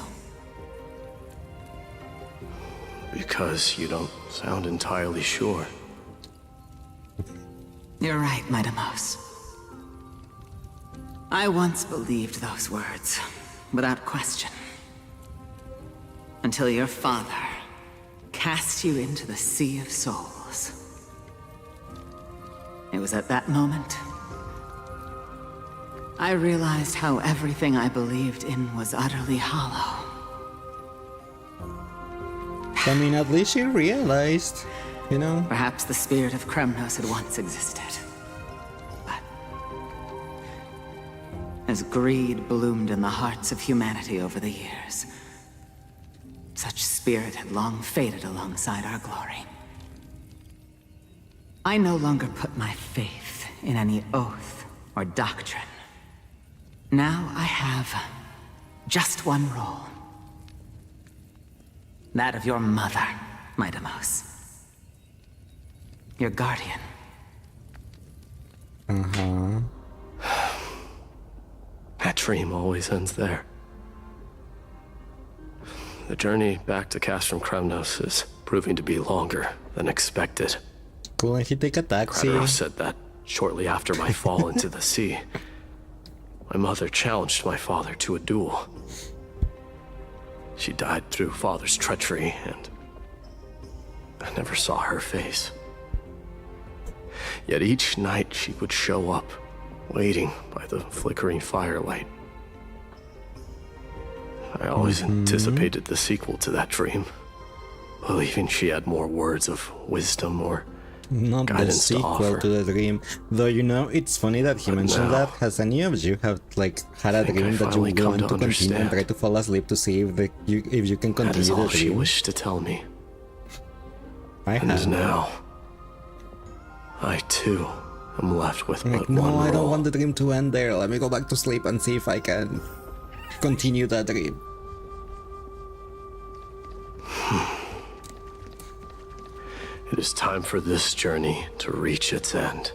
Speaker 5: Because you don't sound entirely sure.
Speaker 8: You're right, Mightimos. I once believed those words, without question. Until your father cast you into the Sea of Souls. It was at that moment I realized how everything I believed in was utterly hollow.
Speaker 1: I mean, at least you realized, you know?
Speaker 8: Perhaps the spirit of Kremnos had once existed. But as greed bloomed in the hearts of humanity over the years, such spirit had long faded alongside our glory. I no longer put my faith in any oath or doctrine. Now I have just one role. That of your mother, Mightimos. Your guardian.
Speaker 1: Uh-huh.
Speaker 5: That dream always ends there. The journey back to Castrum Kremnos is proving to be longer than expected.
Speaker 1: Cool, and he take a taxi.
Speaker 5: Kratos said that shortly after my fall into the sea, my mother challenged my father to a duel. She died through father's treachery, and I never saw her face. Yet each night she would show up, waiting by the flickering firelight. I always anticipated the sequel to that dream, believing she had more words of wisdom or
Speaker 1: Not the
Speaker 5: guidance to
Speaker 1: sequel
Speaker 5: offer.
Speaker 1: to the dream. Though, you know, it's funny that he mentioned
Speaker 5: now,
Speaker 1: that. Has any of you have, like, had a
Speaker 5: think
Speaker 1: dream
Speaker 5: I
Speaker 1: that you
Speaker 5: finally come
Speaker 1: want
Speaker 5: to
Speaker 1: to continue and
Speaker 5: understand.
Speaker 1: try to fall asleep to see if you can
Speaker 5: That is
Speaker 1: continue
Speaker 5: all
Speaker 1: the
Speaker 5: she
Speaker 1: dream?
Speaker 5: wished to tell me.
Speaker 1: I
Speaker 5: And
Speaker 1: have.
Speaker 5: now, I too am left with
Speaker 1: I'm
Speaker 5: but
Speaker 1: like, no,
Speaker 5: one
Speaker 1: I don't
Speaker 5: role.
Speaker 1: want the dream to end there. Let me go back to sleep and see if I can continue that dream.
Speaker 5: It is time for this journey to reach its end.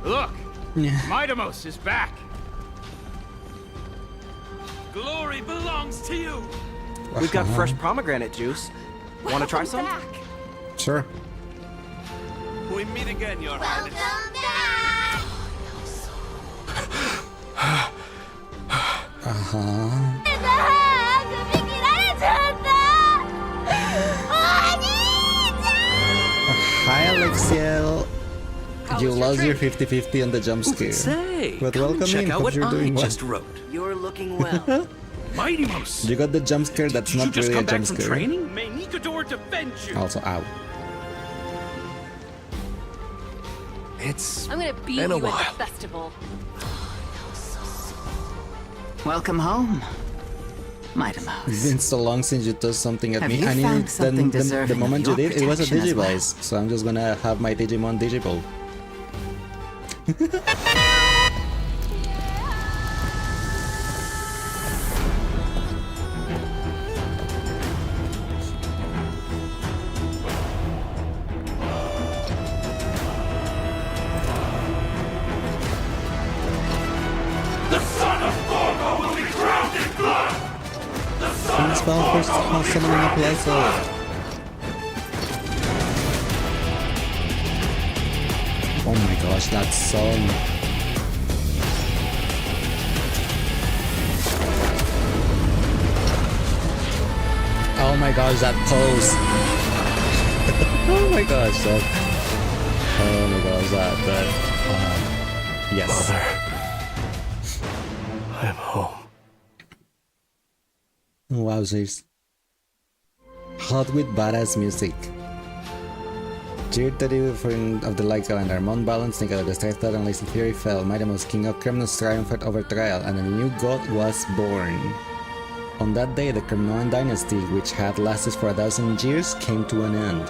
Speaker 16: Look!
Speaker 1: Yeah.
Speaker 16: Mightimos is back! Glory belongs to you!
Speaker 10: We've got fresh pomegranate juice. Want to try some?
Speaker 1: Sure.
Speaker 5: We meet again, Your Highness.
Speaker 1: Hi, Alexiel. You lost your 50-50 on the jump scare.
Speaker 10: Say,
Speaker 1: But
Speaker 10: come
Speaker 1: welcome
Speaker 10: check
Speaker 1: in.
Speaker 10: out
Speaker 1: Hope
Speaker 10: what
Speaker 1: you're
Speaker 10: I
Speaker 1: doing well.
Speaker 10: just wrote. You're looking well.
Speaker 11: Mighty Mouse!
Speaker 1: You got the jump scare that's
Speaker 11: Did you
Speaker 1: not
Speaker 11: just
Speaker 1: really a
Speaker 11: come back
Speaker 1: jump
Speaker 11: from
Speaker 1: scare.
Speaker 11: training? May Nikador defend you!
Speaker 1: Also, ow.
Speaker 10: It's
Speaker 16: I'm gonna beat
Speaker 10: been
Speaker 16: you
Speaker 10: a while.
Speaker 16: at the festival.
Speaker 10: Welcome home, Mighty
Speaker 1: It's
Speaker 10: Mouse.
Speaker 1: been so long since you tossed something at
Speaker 10: Have
Speaker 1: me.
Speaker 10: you
Speaker 1: I
Speaker 10: found
Speaker 1: knew
Speaker 10: something
Speaker 1: the
Speaker 10: deserving
Speaker 1: moment
Speaker 10: of
Speaker 1: you
Speaker 10: your
Speaker 1: did, it was a
Speaker 10: protection as well?
Speaker 1: Digivice. So I'm just gonna have my Digimon Digiball.
Speaker 11: The son of Gorgo will be drowned in blood!
Speaker 1: Please spell first summoning a plaza. Oh my gosh, that song. Oh my gosh, that pose. Oh my gosh, that. Oh my gosh, that. Yes.
Speaker 5: Mother. I'm home.
Speaker 1: Wowzers. Hot with badass music. Year 30 of the light calendar. Mount Balance, Nicola, the Strike Thought, and Lazy Fury fell. Mighty Mouse, King of Kremnos, triumphed over trial, and a new god was born. On that day, the Kremnoan dynasty, which had lasted for 1,000 years, came to an end.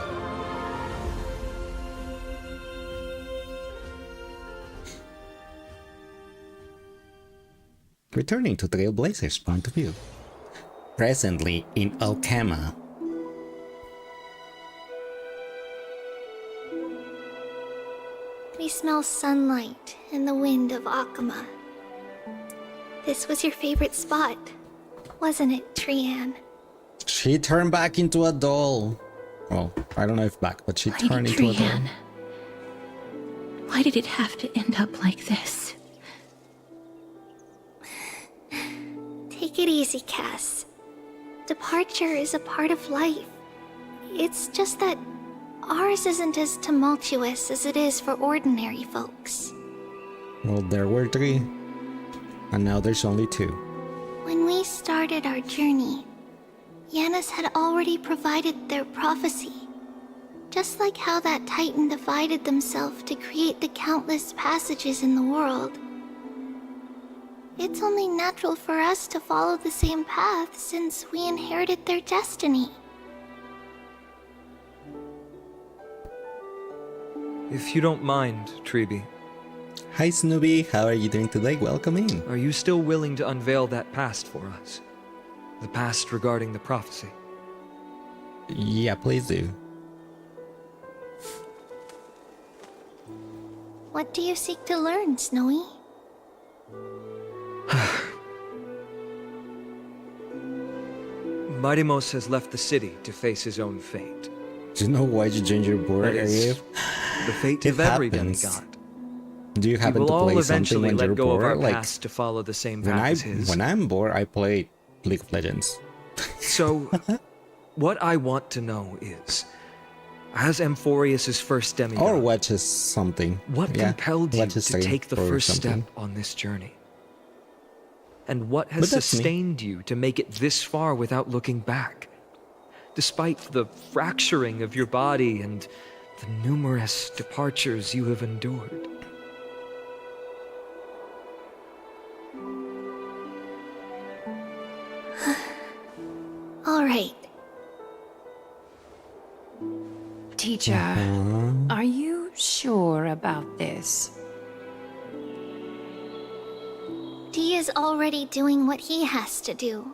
Speaker 1: Returning to Trailblazer's point of view. Presently in Alkema.
Speaker 6: We smell sunlight and the wind of Akama. This was your favorite spot, wasn't it, Trian?
Speaker 1: She turned back into a doll. Well, I don't know if back, but she turned into a doll.
Speaker 13: Trian, why did it have to end up like this?
Speaker 6: Take it easy, Cass. Departure is a part of life. It's just that ours isn't as tumultuous as it is for ordinary folks.
Speaker 1: Well, there were 3. And now there's only 2.
Speaker 6: When we started our journey, Yanis had already provided their prophecy. Just like how that Titan divided themselves to create the countless passages in the world. It's only natural for us to follow the same path since we inherited their destiny.
Speaker 3: If you don't mind, Treeby.
Speaker 1: Hi Snoopy, how are you doing today? Welcome in.
Speaker 3: Are you still willing to unveil that past for us? The past regarding the prophecy?
Speaker 1: Yeah, please do.
Speaker 6: What do you seek to learn, Snowy?
Speaker 3: Mighty Mouse has left the city to face his own fate.
Speaker 1: Do you know why you joined your board,
Speaker 3: That is
Speaker 1: Arif?
Speaker 3: the fate
Speaker 1: It
Speaker 3: of every
Speaker 1: happens.
Speaker 3: demigod.
Speaker 1: Do you
Speaker 3: We
Speaker 1: happen
Speaker 3: will
Speaker 1: to
Speaker 3: all
Speaker 1: play something
Speaker 3: eventually
Speaker 1: when
Speaker 3: let
Speaker 1: you're
Speaker 3: go of our
Speaker 1: bored? Like,
Speaker 3: past to follow the same
Speaker 1: when
Speaker 3: path as his.
Speaker 1: when I'm bored, I play League of Legends.
Speaker 3: So, what I want to know is, as Amphorius's first demigod,
Speaker 1: Or watches something.
Speaker 3: what
Speaker 1: Yeah,
Speaker 3: compelled you
Speaker 1: watch a
Speaker 3: to
Speaker 1: stream
Speaker 3: take the
Speaker 1: or
Speaker 3: first
Speaker 1: something.
Speaker 3: step on this journey? And what
Speaker 1: But
Speaker 3: has
Speaker 1: that's me.
Speaker 3: sustained you to make it this far without looking back? Despite the fracturing of your body and the numerous departures you have endured.
Speaker 6: All right.
Speaker 13: Teacher, are you sure about this?
Speaker 6: Dee is already doing what he has to do.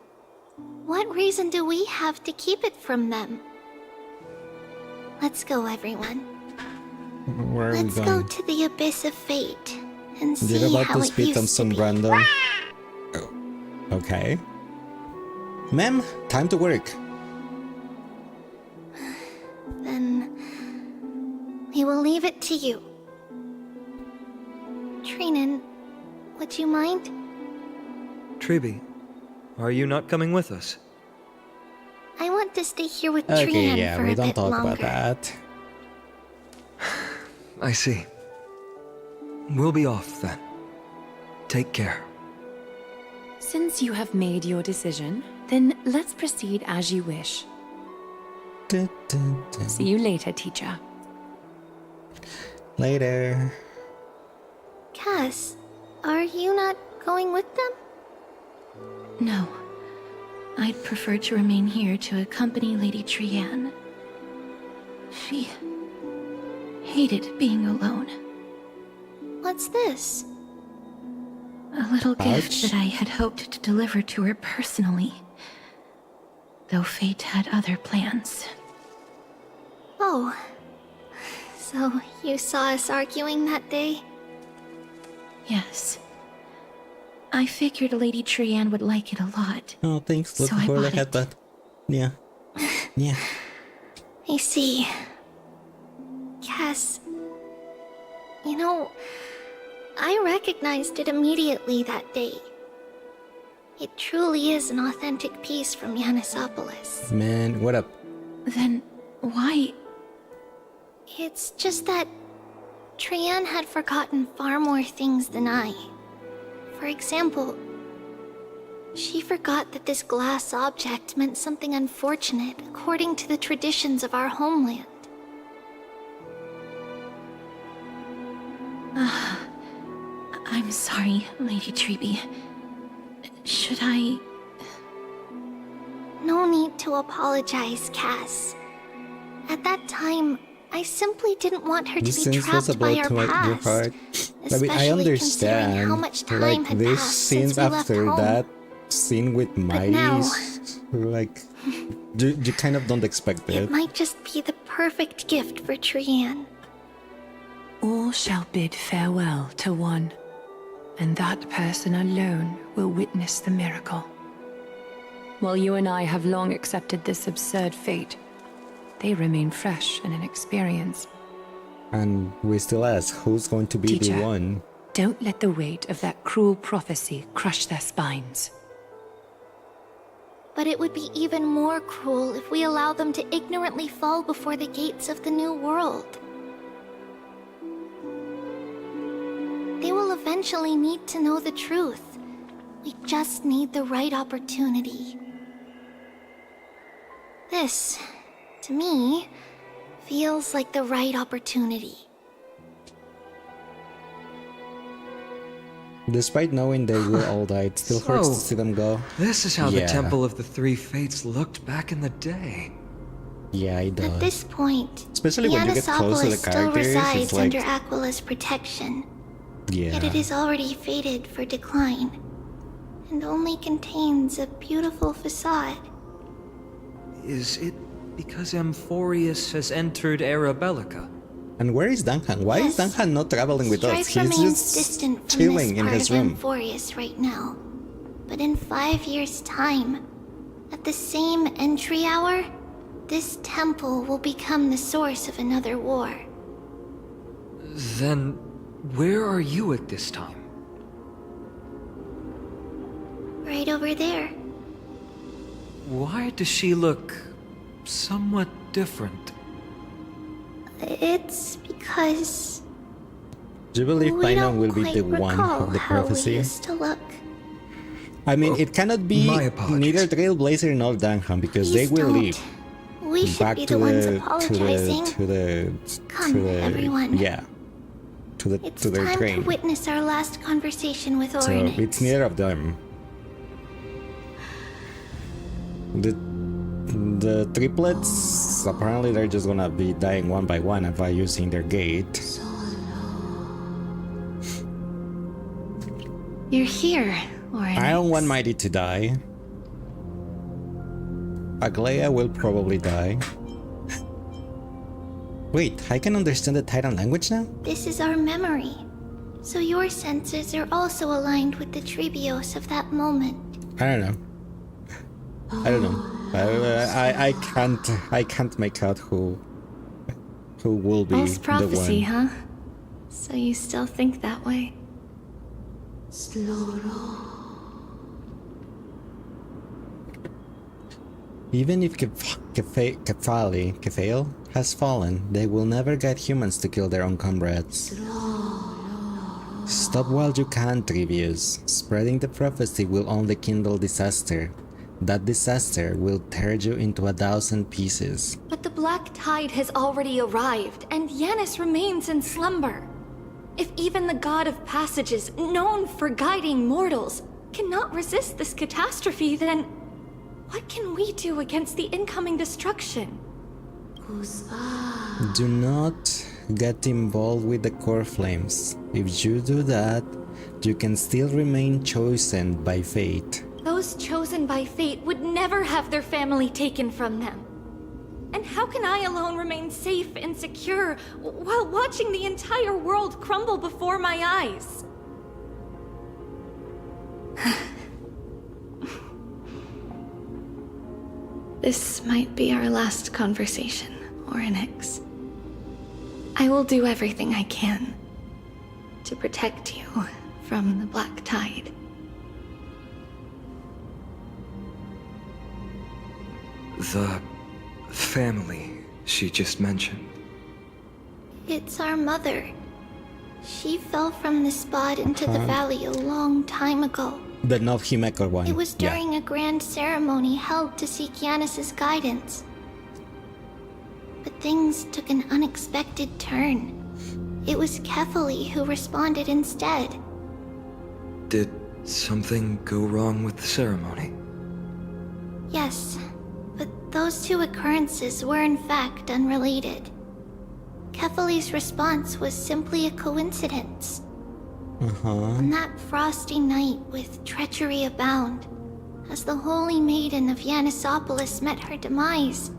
Speaker 6: What reason do we have to keep it from them? Let's go, everyone.
Speaker 1: Where are we
Speaker 6: Let's go
Speaker 1: going?
Speaker 6: to the abyss of fate and
Speaker 1: You're
Speaker 6: see
Speaker 1: about
Speaker 6: how
Speaker 1: to
Speaker 6: it
Speaker 1: spit on
Speaker 6: used to
Speaker 1: some
Speaker 6: be.
Speaker 1: random. Oh, okay. Ma'am, time to work.
Speaker 6: you. Trinan, would you mind?
Speaker 3: Tribi, are you not coming with us?
Speaker 6: I want to stay here with
Speaker 1: Okay,
Speaker 6: Trian
Speaker 1: yeah,
Speaker 6: for
Speaker 1: we
Speaker 6: a
Speaker 1: don't
Speaker 6: bit
Speaker 1: talk
Speaker 6: longer.
Speaker 1: about that.
Speaker 3: I see. We'll be off then. Take care.
Speaker 13: Since you have made your decision, then let's proceed as you wish. See you later, teacher.
Speaker 1: Later.
Speaker 6: Cass, are you not going with them?
Speaker 16: No. I'd prefer to remain here to accompany Lady Trian. She hated being alone.
Speaker 6: What's this?
Speaker 16: A little gift
Speaker 1: Ouch.
Speaker 16: that I had hoped to deliver to her personally. Though fate had other plans.
Speaker 6: Oh. So you saw us arguing that day?
Speaker 16: Yes. I figured Lady Trian would like it a lot.
Speaker 1: Oh, thanks.
Speaker 16: So
Speaker 1: Looking
Speaker 16: I
Speaker 1: forward
Speaker 16: bought
Speaker 1: to that. Yeah. Yeah.
Speaker 6: I see. Cass, you know, I recognized it immediately that day. It truly is an authentic piece from Yanisopolis.
Speaker 1: Man, what up?
Speaker 16: Then why?
Speaker 6: It's just that Trian had forgotten far more things than I. For example, she forgot that this glass object meant something unfortunate according to the traditions of our homeland.
Speaker 16: I'm sorry, Lady Tribi. Should I...
Speaker 6: No need to apologize, Cass. At that time, I simply didn't want her to
Speaker 1: This
Speaker 6: be
Speaker 1: scene's was
Speaker 6: trapped by
Speaker 1: about
Speaker 6: our
Speaker 1: to make your
Speaker 6: past.
Speaker 1: heart. I mean, I
Speaker 6: Especially considering
Speaker 1: understand.
Speaker 6: how much time
Speaker 1: Like,
Speaker 6: had
Speaker 1: these
Speaker 6: passed
Speaker 1: scenes
Speaker 6: since we left
Speaker 1: after
Speaker 6: home.
Speaker 1: that scene with
Speaker 6: now-
Speaker 1: Miles, like, you kind of don't expect
Speaker 6: It
Speaker 1: it.
Speaker 6: might just be the perfect gift for Trian.
Speaker 13: All shall bid farewell to one, and that person alone will witness the miracle. While you and I have long accepted this absurd fate, they remain fresh and inexperienced.
Speaker 1: And we still ask, who's going to be
Speaker 13: Teacher.
Speaker 1: the one?
Speaker 13: Don't let the weight of that cruel prophecy crush their spines.
Speaker 6: But it would be even more cruel if we allow them to ignorantly fall before the gates of the new world. They will eventually need to know the truth. We just need the right opportunity. This, to me, feels like the right opportunity.
Speaker 1: Despite knowing they will all die, it still hurts to
Speaker 3: So,
Speaker 1: see them go.
Speaker 3: This is how the
Speaker 1: Yeah.
Speaker 3: Temple of the Three Fates looked back in the day.
Speaker 1: Yeah, it
Speaker 6: At
Speaker 1: does.
Speaker 6: this point,
Speaker 1: Especially when you get close to the
Speaker 6: Yanisopolis still
Speaker 1: characters,
Speaker 6: resides
Speaker 1: it's like,
Speaker 6: under Aquila's protection. Yet it
Speaker 1: yeah.
Speaker 6: is already fated for decline, and only contains a beautiful facade.
Speaker 3: Is it because Amphorius has entered Arabellica?
Speaker 1: And where is Duncan? Why is Duncan not traveling with us?
Speaker 6: Strife
Speaker 1: He's
Speaker 6: remains
Speaker 1: just
Speaker 6: distant from
Speaker 1: chilling
Speaker 6: this
Speaker 1: in
Speaker 6: part
Speaker 1: his
Speaker 6: of
Speaker 1: room.
Speaker 6: Amphorius right now. But in 5 years' time, at the same entry hour, this temple will become the source of another war.
Speaker 3: Then, where are you at this time?
Speaker 6: Right over there.
Speaker 3: Why does she look somewhat different?
Speaker 6: It's because
Speaker 1: Do you believe
Speaker 6: we
Speaker 1: Paimon
Speaker 6: don't
Speaker 1: will be
Speaker 6: quite
Speaker 1: the one
Speaker 6: recall
Speaker 1: of the
Speaker 6: how we
Speaker 1: prophecy?
Speaker 6: used to look.
Speaker 1: I mean, it cannot be
Speaker 3: my apologies.
Speaker 1: neither Trailblazer nor Duncan because they
Speaker 6: Please
Speaker 1: will
Speaker 6: don't.
Speaker 1: leave
Speaker 6: We should
Speaker 1: back
Speaker 6: be
Speaker 1: to
Speaker 6: the ones
Speaker 1: the
Speaker 6: apologizing. Come, everyone.
Speaker 1: yeah, to
Speaker 6: It's
Speaker 1: their
Speaker 6: time
Speaker 1: train.
Speaker 6: to witness our last conversation with
Speaker 1: So
Speaker 6: Oryx.
Speaker 1: it's neither of them. The triplets, apparently they're just gonna be dying one by one by using their gate.
Speaker 16: You're here, Oryx.
Speaker 1: I don't want Mighty to die. Aglaya will probably die. Wait, I can understand the Titan language now?
Speaker 6: This is our memory. So your senses are also aligned with the Tribios of that moment.
Speaker 1: I don't know. I don't know. I can't make out who will be
Speaker 16: False prophecy,
Speaker 1: the one.
Speaker 16: huh?
Speaker 6: So you still think that way?
Speaker 1: Even if Kefale has fallen, they will never get humans to kill their own comrades. Stop while you can, Trivius. Spreading the prophecy will only kindle disaster. That disaster will tear you into 1,000 pieces.
Speaker 6: But the black tide has already arrived, and Yanis remains in slumber. If even the god of passages, known for guiding mortals, cannot resist this catastrophe, then what can we do against the incoming destruction?
Speaker 1: Do not get involved with the core flames. If you do that, you can still remain chosen by fate.
Speaker 6: Those chosen by fate would never have their family taken from them. And how can I alone remain safe and secure while watching the entire world crumble before my eyes? This might be our last conversation, Orynyx. I will do everything I can to protect you from the black tide.
Speaker 3: The family she just mentioned.
Speaker 6: It's our mother. She fell from the spot into the valley a long time ago.
Speaker 1: The Novhimekor one.
Speaker 6: It was during a grand ceremony held to seek Yanis' guidance. But things took an unexpected turn. It was Kefali who responded instead.
Speaker 3: Did something go wrong with the ceremony?
Speaker 6: Yes, but those two occurrences were in fact unrelated. Kefali's response was simply a coincidence. On that frosty night with treachery abound, as the holy maiden of Yanisopolis met her demise,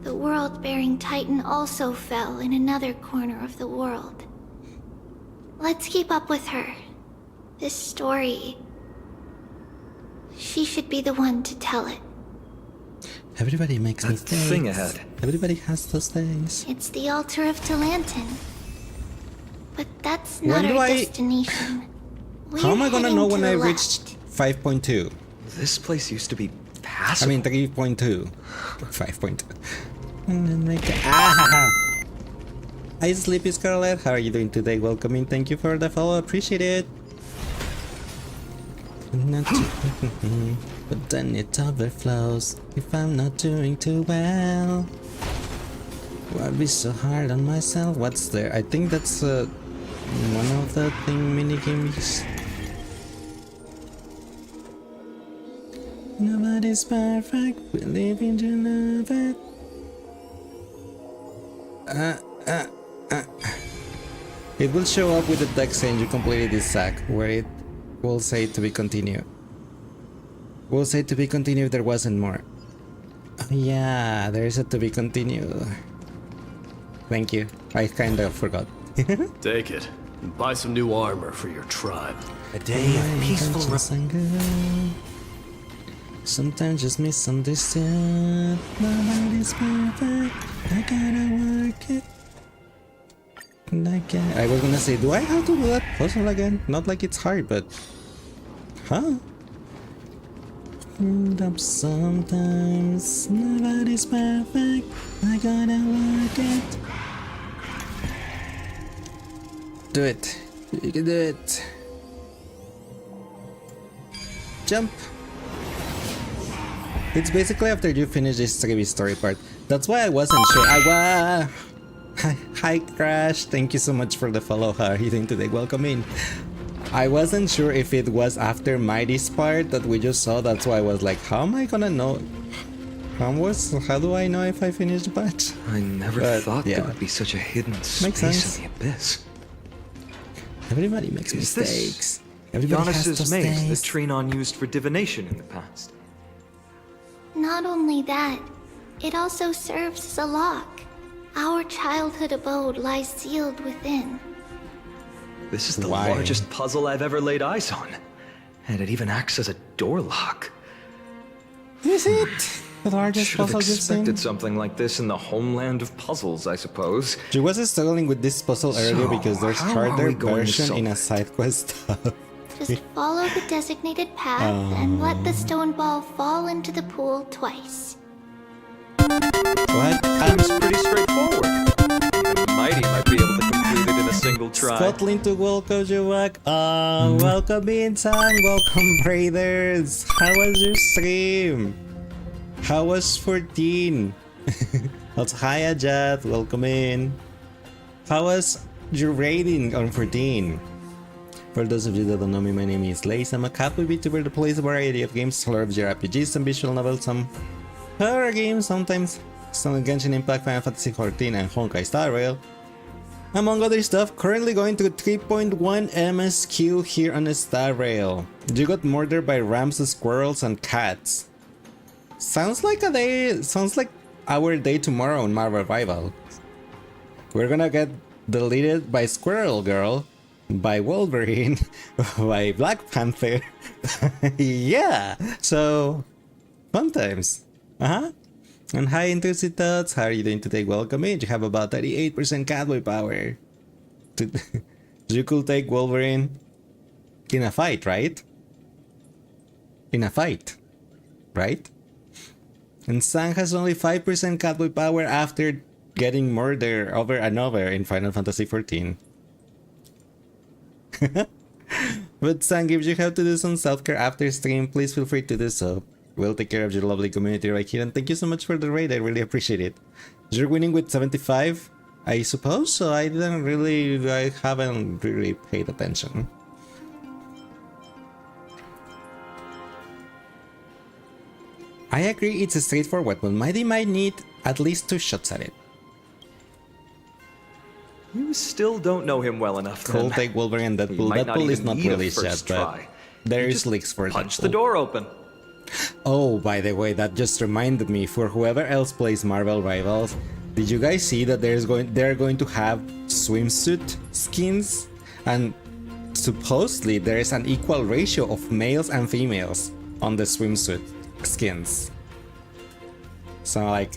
Speaker 6: the world-bearing titan also fell in another corner of the world. Let's keep up with her. This story... she should be the one to tell it.
Speaker 1: Everybody makes
Speaker 3: That
Speaker 1: mistakes.
Speaker 3: thing ahead.
Speaker 1: Everybody has those things.
Speaker 6: It's the altar of Talantin. But that's
Speaker 1: When
Speaker 6: not
Speaker 1: do
Speaker 6: our
Speaker 1: I-
Speaker 6: destination.
Speaker 1: How am I
Speaker 6: We're
Speaker 1: gonna
Speaker 6: heading
Speaker 1: know
Speaker 6: to
Speaker 1: when
Speaker 6: the
Speaker 1: I
Speaker 6: left.
Speaker 1: reached 5.2?
Speaker 3: This place used to be
Speaker 1: I
Speaker 3: passable.
Speaker 1: mean 3.2. 5.2. Ah! Hi Sleepy Scarlet, how are you doing today? Welcome in, thank you for the follow, appreciate it. Not too, but then it overflows. If I'm not doing too well, why be so hard on myself? What's there? I think that's one of the thing minigames. Nobody's perfect, we live in you love it. It will show up with the text saying you completed this sack, where it will say to be continued. Will say to be continued if there wasn't more. Oh, yeah, there is a to be continued. Thank you. I kinda forgot.
Speaker 5: Take it and buy some new armor for your tribe.
Speaker 10: A day of peaceful
Speaker 1: Sometimes just misunderstood. Nobody's perfect. I gotta work it. I was gonna say, do I have to do that puzzle again? Not like it's hard, but... Huh? And up sometimes. Nobody's perfect. I gotta work it. Do it. You can do it. Jump. It's basically after you finish this Trivi story part. That's why I wasn't sure. Hi Crash, thank you so much for the follow. How are you doing today? Welcome in. I wasn't sure if it was after Mighty's part that we just saw. That's why I was like, how am I gonna know? How do I know if I finished the patch?
Speaker 3: I never thought there would be such a hidden space in the abyss.
Speaker 1: Everybody makes
Speaker 3: Is
Speaker 1: mistakes.
Speaker 3: this
Speaker 1: Everybody has
Speaker 3: Giannis's
Speaker 1: those
Speaker 3: maze
Speaker 1: days.
Speaker 3: that Trinon used for divination in the past?
Speaker 6: Not only that, it also serves as a lock. Our childhood abode lies sealed within.
Speaker 3: This is the
Speaker 1: Why?
Speaker 3: largest puzzle I've ever laid eyes on. And it even acts as a door lock.
Speaker 1: Is it? The largest
Speaker 3: Should have
Speaker 1: puzzle you've seen?
Speaker 3: expected something like this in the homeland of puzzles, I suppose.
Speaker 1: She was struggling with this puzzle earlier
Speaker 3: So,
Speaker 1: because there's
Speaker 3: how are
Speaker 1: harder
Speaker 3: we going to
Speaker 1: version
Speaker 3: solve
Speaker 1: in a
Speaker 3: it?
Speaker 1: side quest stuff.
Speaker 6: Just follow the designated path and let the stone ball fall into the pool twice.
Speaker 1: What?
Speaker 3: Seems pretty straightforward. Even Mighty might be able to complete it in a single try.
Speaker 1: Scotland to welcome you back. Welcome in, Sang. Welcome, Raiders. How was your stream? How was 14? Also, hi, Ajat. Welcome in. How was your rating on 14? For those of you that don't know me, my name is Lace. I'm a cowboy VTuber that plays a variety of games, a lot of JRPGs, some visual novels, some horror games, sometimes some Genshin Impact, Final Fantasy XIV, and Honkai Star Rail. Among other stuff, currently going to 3.1 MSQ here on Star Rail. You got murdered by rams, squirrels, and cats. Sounds like our day tomorrow on Marvel Rival. We're gonna get deleted by Squirrel Girl, by Wolverine, by Black Panther. Yeah, so fun times. And hi, Intrusive Thoughts. How are you doing today? Welcome in. You have about 38% cowboy power. You could take Wolverine in a fight, right? In a fight, right? And Sang has only 5% cowboy power after getting murdered over and over in Final Fantasy XIV. But Sang, if you have to do some self-care after stream, please feel free to do so. We'll take care of your lovely community right here, and thank you so much for the raid. I really appreciate it. You're winning with 75, I suppose, so I haven't really paid attention. I agree, it's a straightforward, but Mighty might need at least 2 shots at it.
Speaker 3: You still don't know him well enough, then.
Speaker 1: Cool, take Wolverine and Deadpool. Deadpool is not released yet, but there is leaks for
Speaker 3: punch
Speaker 1: Deadpool.
Speaker 3: the door open.
Speaker 1: Oh, by the way, that just reminded me, for whoever else plays Marvel Rivals, did you guys see that they're going to have swimsuit skins? And supposedly there is an equal ratio of males and females on the swimsuit skins. So like,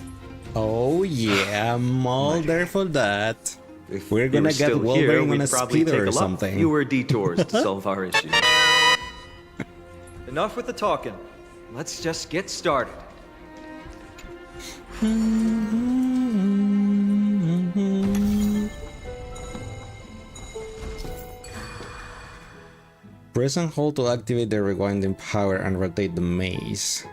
Speaker 1: oh yeah, I'm all there for that.
Speaker 3: If
Speaker 1: We're gonna get Wolverine on a speeder or something.
Speaker 3: Fewer detours to solve our issues. Enough with the talking. Let's just get started.
Speaker 1: Press and hold to activate the rewinding power and rotate the maze.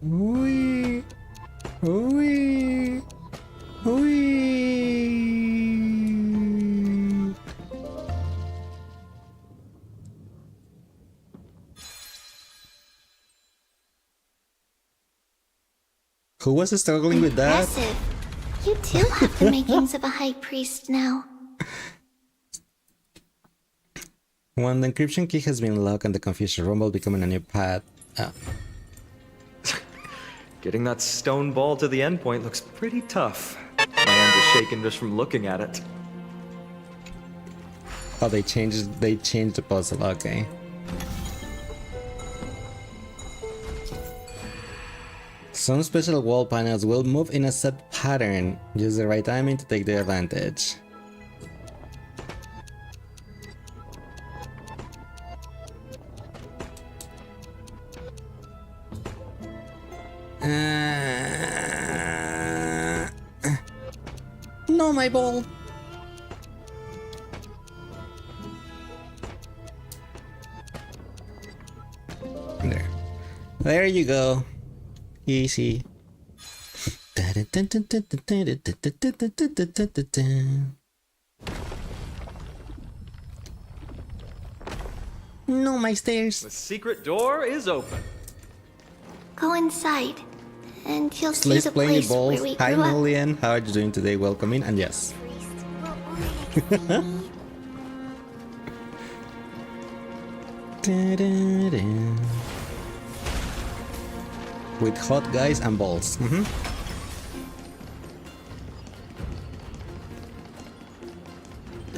Speaker 1: Wee, wee, wee. Who was struggling with that?
Speaker 6: Impressive. You too have the makings of a high priest now.
Speaker 1: When the encryption key has been locked and the confusion rumble becoming a new path.
Speaker 3: Getting that stone ball to the endpoint looks pretty tough. My hand is shaking just from looking at it.
Speaker 1: Oh, they changed the puzzle. Okay. Some special wall panels will move in a set pattern. Use the right timing to take the advantage. No, my ball. There you go. Easy. No, my stairs.
Speaker 3: The secret door is open.
Speaker 6: Go inside, and you'll see
Speaker 1: Slays
Speaker 6: the
Speaker 1: playing
Speaker 6: place
Speaker 1: balls.
Speaker 6: where we
Speaker 1: Hi,
Speaker 6: grew up.
Speaker 1: Julian. How are you doing today? Welcome in, and yes. With hot guys and balls.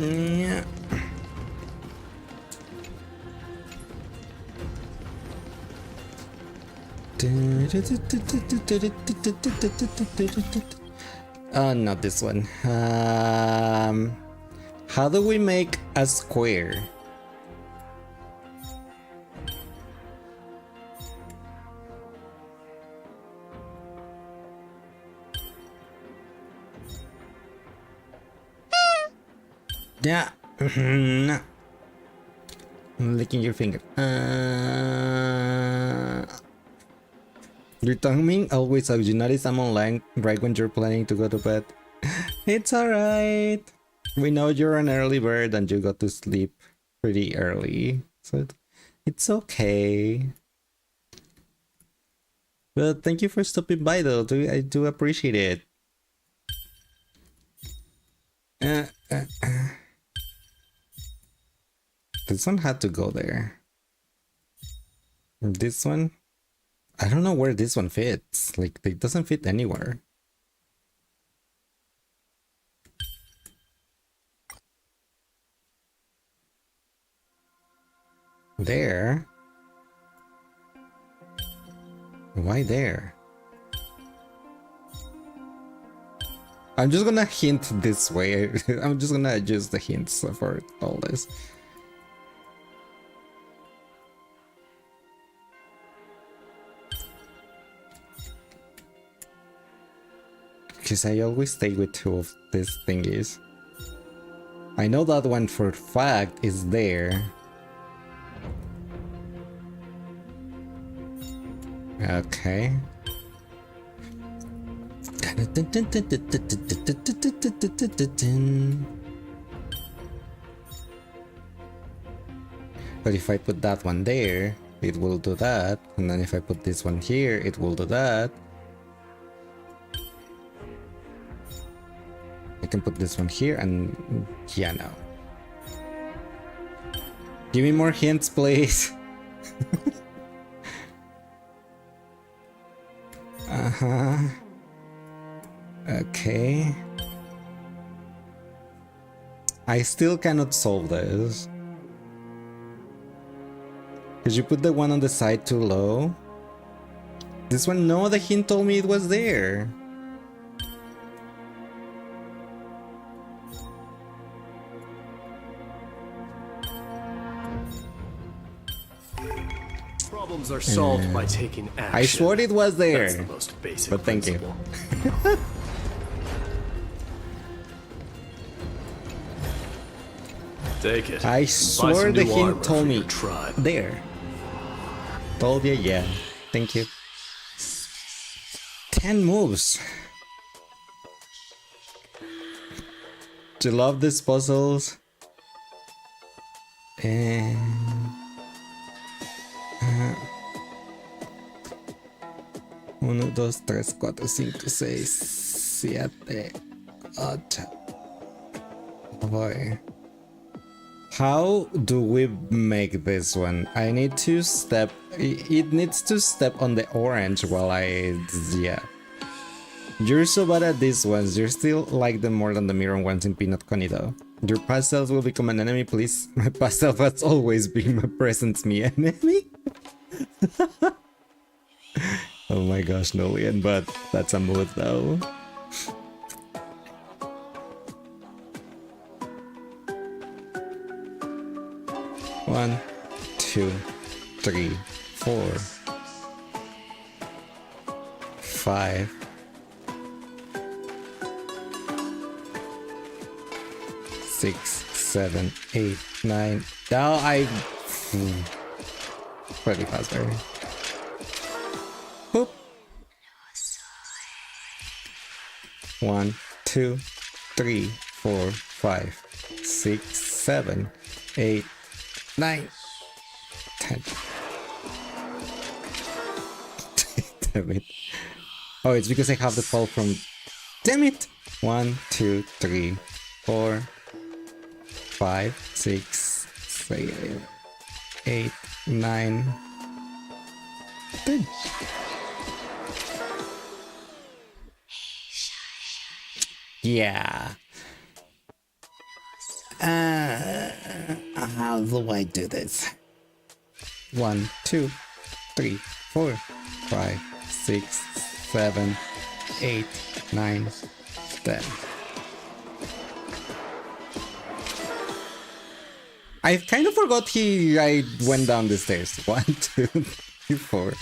Speaker 1: Yeah. Not this one. How do we make a square? Yeah. No. I'm licking your finger. Your timing always sucks. You notice I'm online right when you're planning to go to bed. It's alright. We know you're an early bird and you got to sleep pretty early. So it's okay. But thank you for stopping by though. I do appreciate it. This one had to go there. This one, I don't know where this one fits. Like, it doesn't fit anywhere. There? Why there? I'm just gonna hint this way. I'm just gonna adjust the hints for all this. Because I always stay with two of these thingies. I know that one for fact is there. Okay. But if I put that one there, it will do that. And then if I put this one here, it will do that. I can put this one here and yeah, no. Give me more hints, please. Uh-huh. Okay. I still cannot solve this. Did you put the one on the side too low? This one, no, the hint told me it was there.
Speaker 5: Problems are solved by taking action.
Speaker 1: I swore it was there.
Speaker 5: That's the most basic
Speaker 1: but thank
Speaker 5: principle.
Speaker 1: you.
Speaker 5: Take it.
Speaker 1: I swore the hint told me
Speaker 5: tribe.
Speaker 1: there. Told you, yeah. Thank you. 10 moves. Do you love these puzzles? And 1, 2, 3, 4, 5, 6, 7, 8. Oh boy. How do we make this one? I need to step... It needs to step on the orange while I... Yeah. You're so bad at these ones. You still like them more than the mirror ones in Peanut Connie though. Your past self will become an enemy, please. My past self has always been my present me enemy. Oh my gosh, Nolian, but that's a mood though. One, 2, 3, 4, 5. 6, 7, 8, 9. Now I pretty fast, very. Boop. 1, 2, 3, 4, 5, 6, 7, 8, 9, 10. Damn it. Oh, it's because I have the fall from... Damn it! 1, 2, 3, 4, 5, 6, 7, 8, 9, 10. Yeah. How do I do this? 1, 2, 3, 4, 5, 6, 7, 8, 9, 10. I kind of forgot I went down the stairs. 1, 2, 3, 4,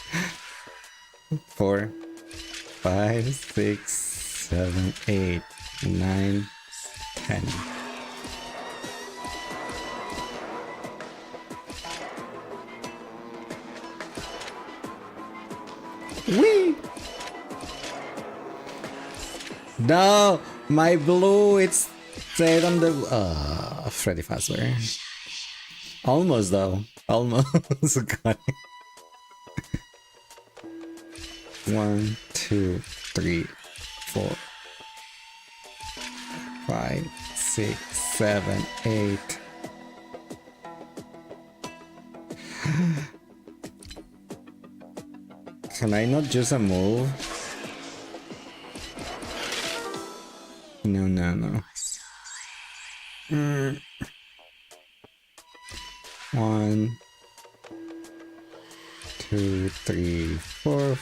Speaker 1: 4, 5, 6, 7, 8, 9, 10. Whee! No, my blue, it's stayed on the Freddy Fazbear. Almost though, almost got it. 1, 2, 3, 4, 5, 6, 7, 8. Can I not use a move? No, no, no. 1, 2, 3, 4.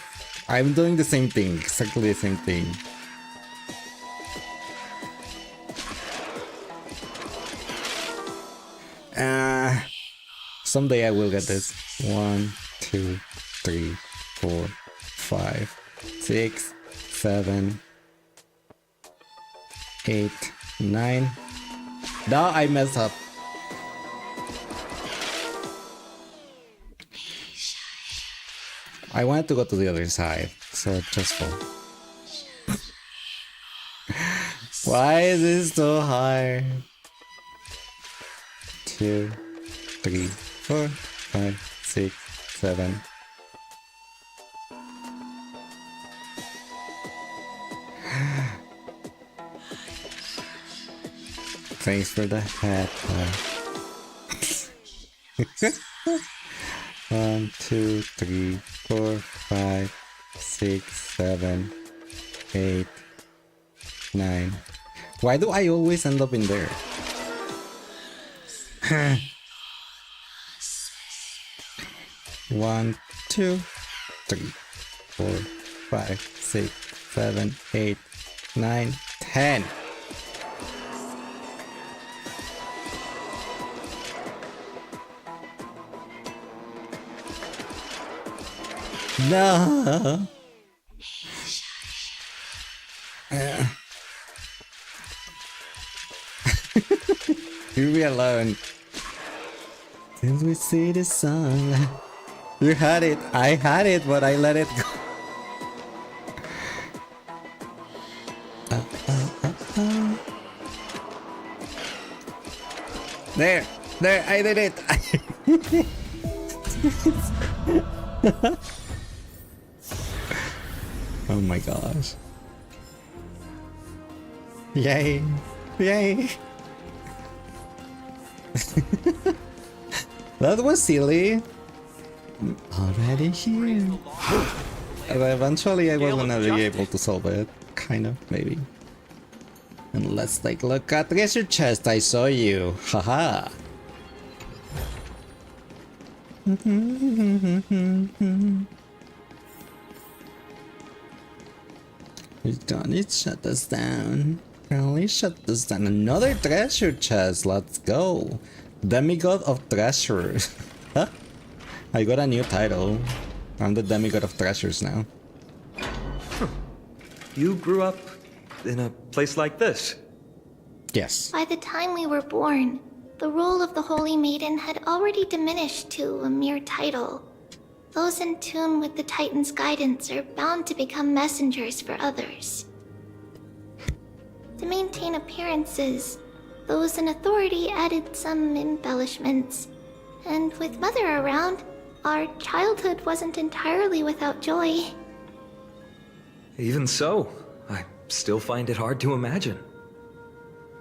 Speaker 1: I'm doing the same thing, exactly the same thing. Someday I will get this. 1, 2, 3, 4, 5, 6, 7, 8, 9. Now I messed up. I wanted to go to the other side, so just fall. Why is this so hard? 2, 3, 4, 5, 6, 7. Thanks for the hat. 1, 2, 3, 4, 5, 6, 7, 8, 9. Why do I always end up in there? 1, 2, 3, 4, 5, 6, 7, 8, 9, 10. No. Leave me alone. Till we see the sun. You had it. I had it, but I let it go. There, I did it. Oh my gosh. Yay. Yay. That was silly. Already here. Eventually I was gonna be able to solve it. Kind of, maybe. And let's take a look at treasure chest. I saw you. Haha. You don't need to shut us down. Only shut us down. Another treasure chest. Let's go. Demigod of Treasures. Huh? I got a new title. I'm the Demigod of Treasures now.
Speaker 3: You grew up in a place like this?
Speaker 1: Yes.
Speaker 6: By the time we were born, the role of the Holy Maiden had already diminished to a mere title. Those in tune with the Titan's guidance are bound to become messengers for others. To maintain appearances, those in authority added some embellishments. And with Mother around, our childhood wasn't entirely without joy.
Speaker 3: Even so, I still find it hard to imagine.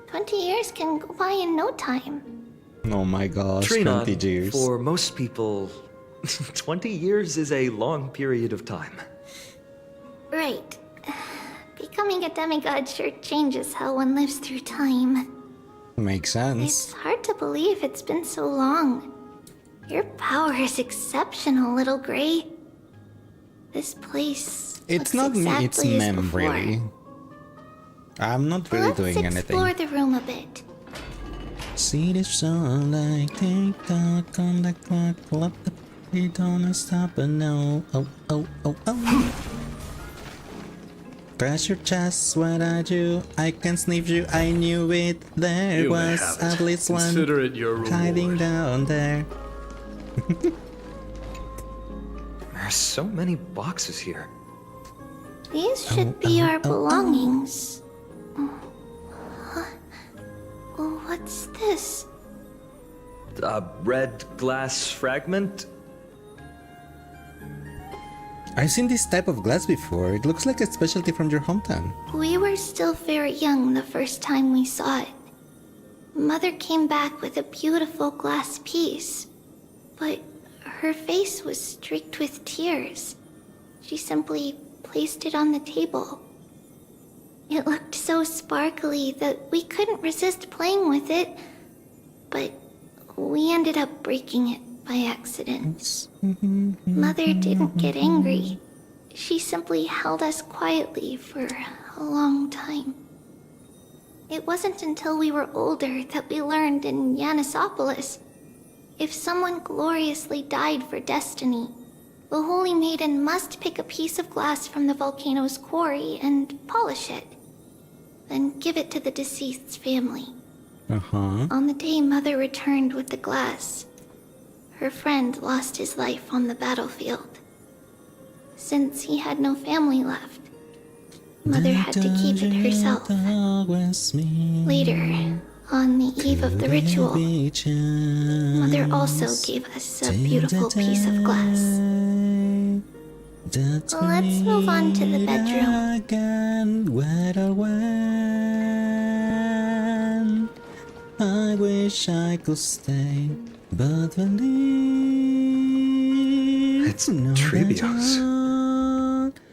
Speaker 6: 20 years can go by in no time.
Speaker 1: Oh my gosh,
Speaker 3: Trinon,
Speaker 1: 20 years.
Speaker 3: for most people, 20 years is a long period of time.
Speaker 6: Right. Becoming a demigod sure changes how one lives through time.
Speaker 1: Makes sense.
Speaker 6: It's hard to believe it's been so long. Your power is exceptional, little Gray. This place
Speaker 1: It's
Speaker 6: looks
Speaker 1: not me, it's
Speaker 6: exactly as
Speaker 1: Mem,
Speaker 6: before.
Speaker 1: really. I'm not really doing
Speaker 6: Let's
Speaker 1: anything.
Speaker 6: explore the room a bit.
Speaker 1: See the sunlight, tick tock on the clock, pull up the beat, don't stop, but no. Oh, oh, oh, oh. Press your chest, what I do, I can sniff you, I knew it. There
Speaker 5: You may
Speaker 1: was
Speaker 5: have it.
Speaker 1: at least one
Speaker 5: Consider it your
Speaker 1: hiding
Speaker 5: reward.
Speaker 1: down there.
Speaker 3: There are so many boxes here.
Speaker 6: These should be our belongings. What's this?
Speaker 3: A red glass fragment?
Speaker 1: I've seen this type of glass before. It looks like a specialty from your hometown.
Speaker 6: We were still very young the first time we saw it. Mother came back with a beautiful glass piece, but her face was streaked with tears. She simply placed it on the table. It looked so sparkly that we couldn't resist playing with it, but we ended up breaking it by accident. Mother didn't get angry. She simply held us quietly for a long time. It wasn't until we were older that we learned in Yanisopolis, if someone gloriously died for destiny, the Holy Maiden must pick a piece of glass from the volcano's quarry and polish it, then give it to the deceased's family. On the day Mother returned with the glass, her friend lost his life on the battlefield. Since he had no family left, Mother had to keep it herself. Later, on the eve of the ritual, Mother also gave us a beautiful piece of glass. Let's move on to the bedroom.
Speaker 1: I wish I could stay, but
Speaker 3: It's Trebios.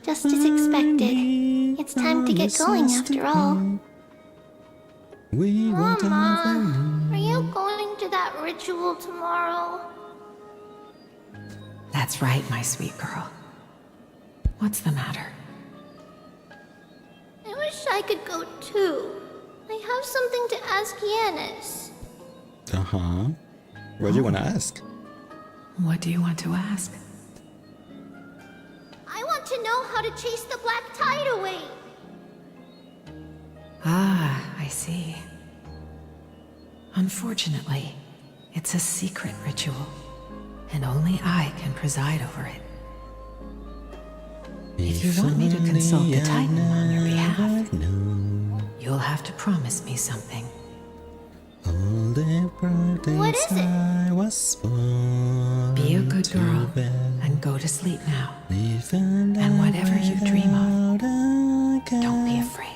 Speaker 6: Just as expected. It's time to get going after all. Mama, are you going to that ritual tomorrow?
Speaker 13: That's right, my sweet girl. What's the matter?
Speaker 6: I wish I could go too. I have something to ask Yanis.
Speaker 1: What do you want to ask?
Speaker 13: What do you want to ask?
Speaker 6: I want to know how to chase the black tide away.
Speaker 13: Ah, I see. Unfortunately, it's a secret ritual, and only I can preside over it. If you want me to consult the Titan on your behalf, you'll have to promise me something.
Speaker 6: What is it?
Speaker 13: Be a good girl and go to sleep now. And whatever you dream of, don't be afraid.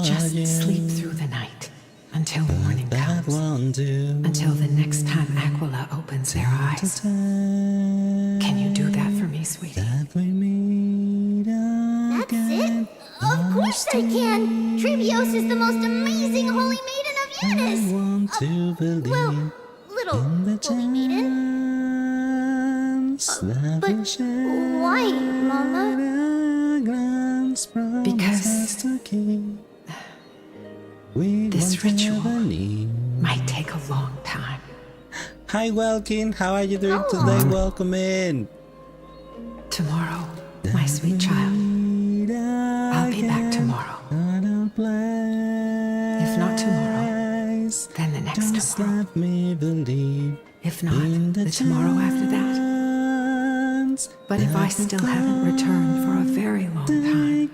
Speaker 13: Just sleep through the night until morning comes. Until the next time Aquila opens their eyes. Can you do that for me, sweetie?
Speaker 6: That's it? Of course I can! Trebios is the most amazing Holy Maiden of Yanis! Well, little Holy Maiden. But why, Mama?
Speaker 13: Because this ritual might take a long time.
Speaker 1: Hi, Welkin. How are you doing today? Welcome in.
Speaker 13: Tomorrow, my sweet child. I'll be back tomorrow. If not tomorrow, then the next tomorrow. If not, the tomorrow after that. But if I still haven't returned for a very long time,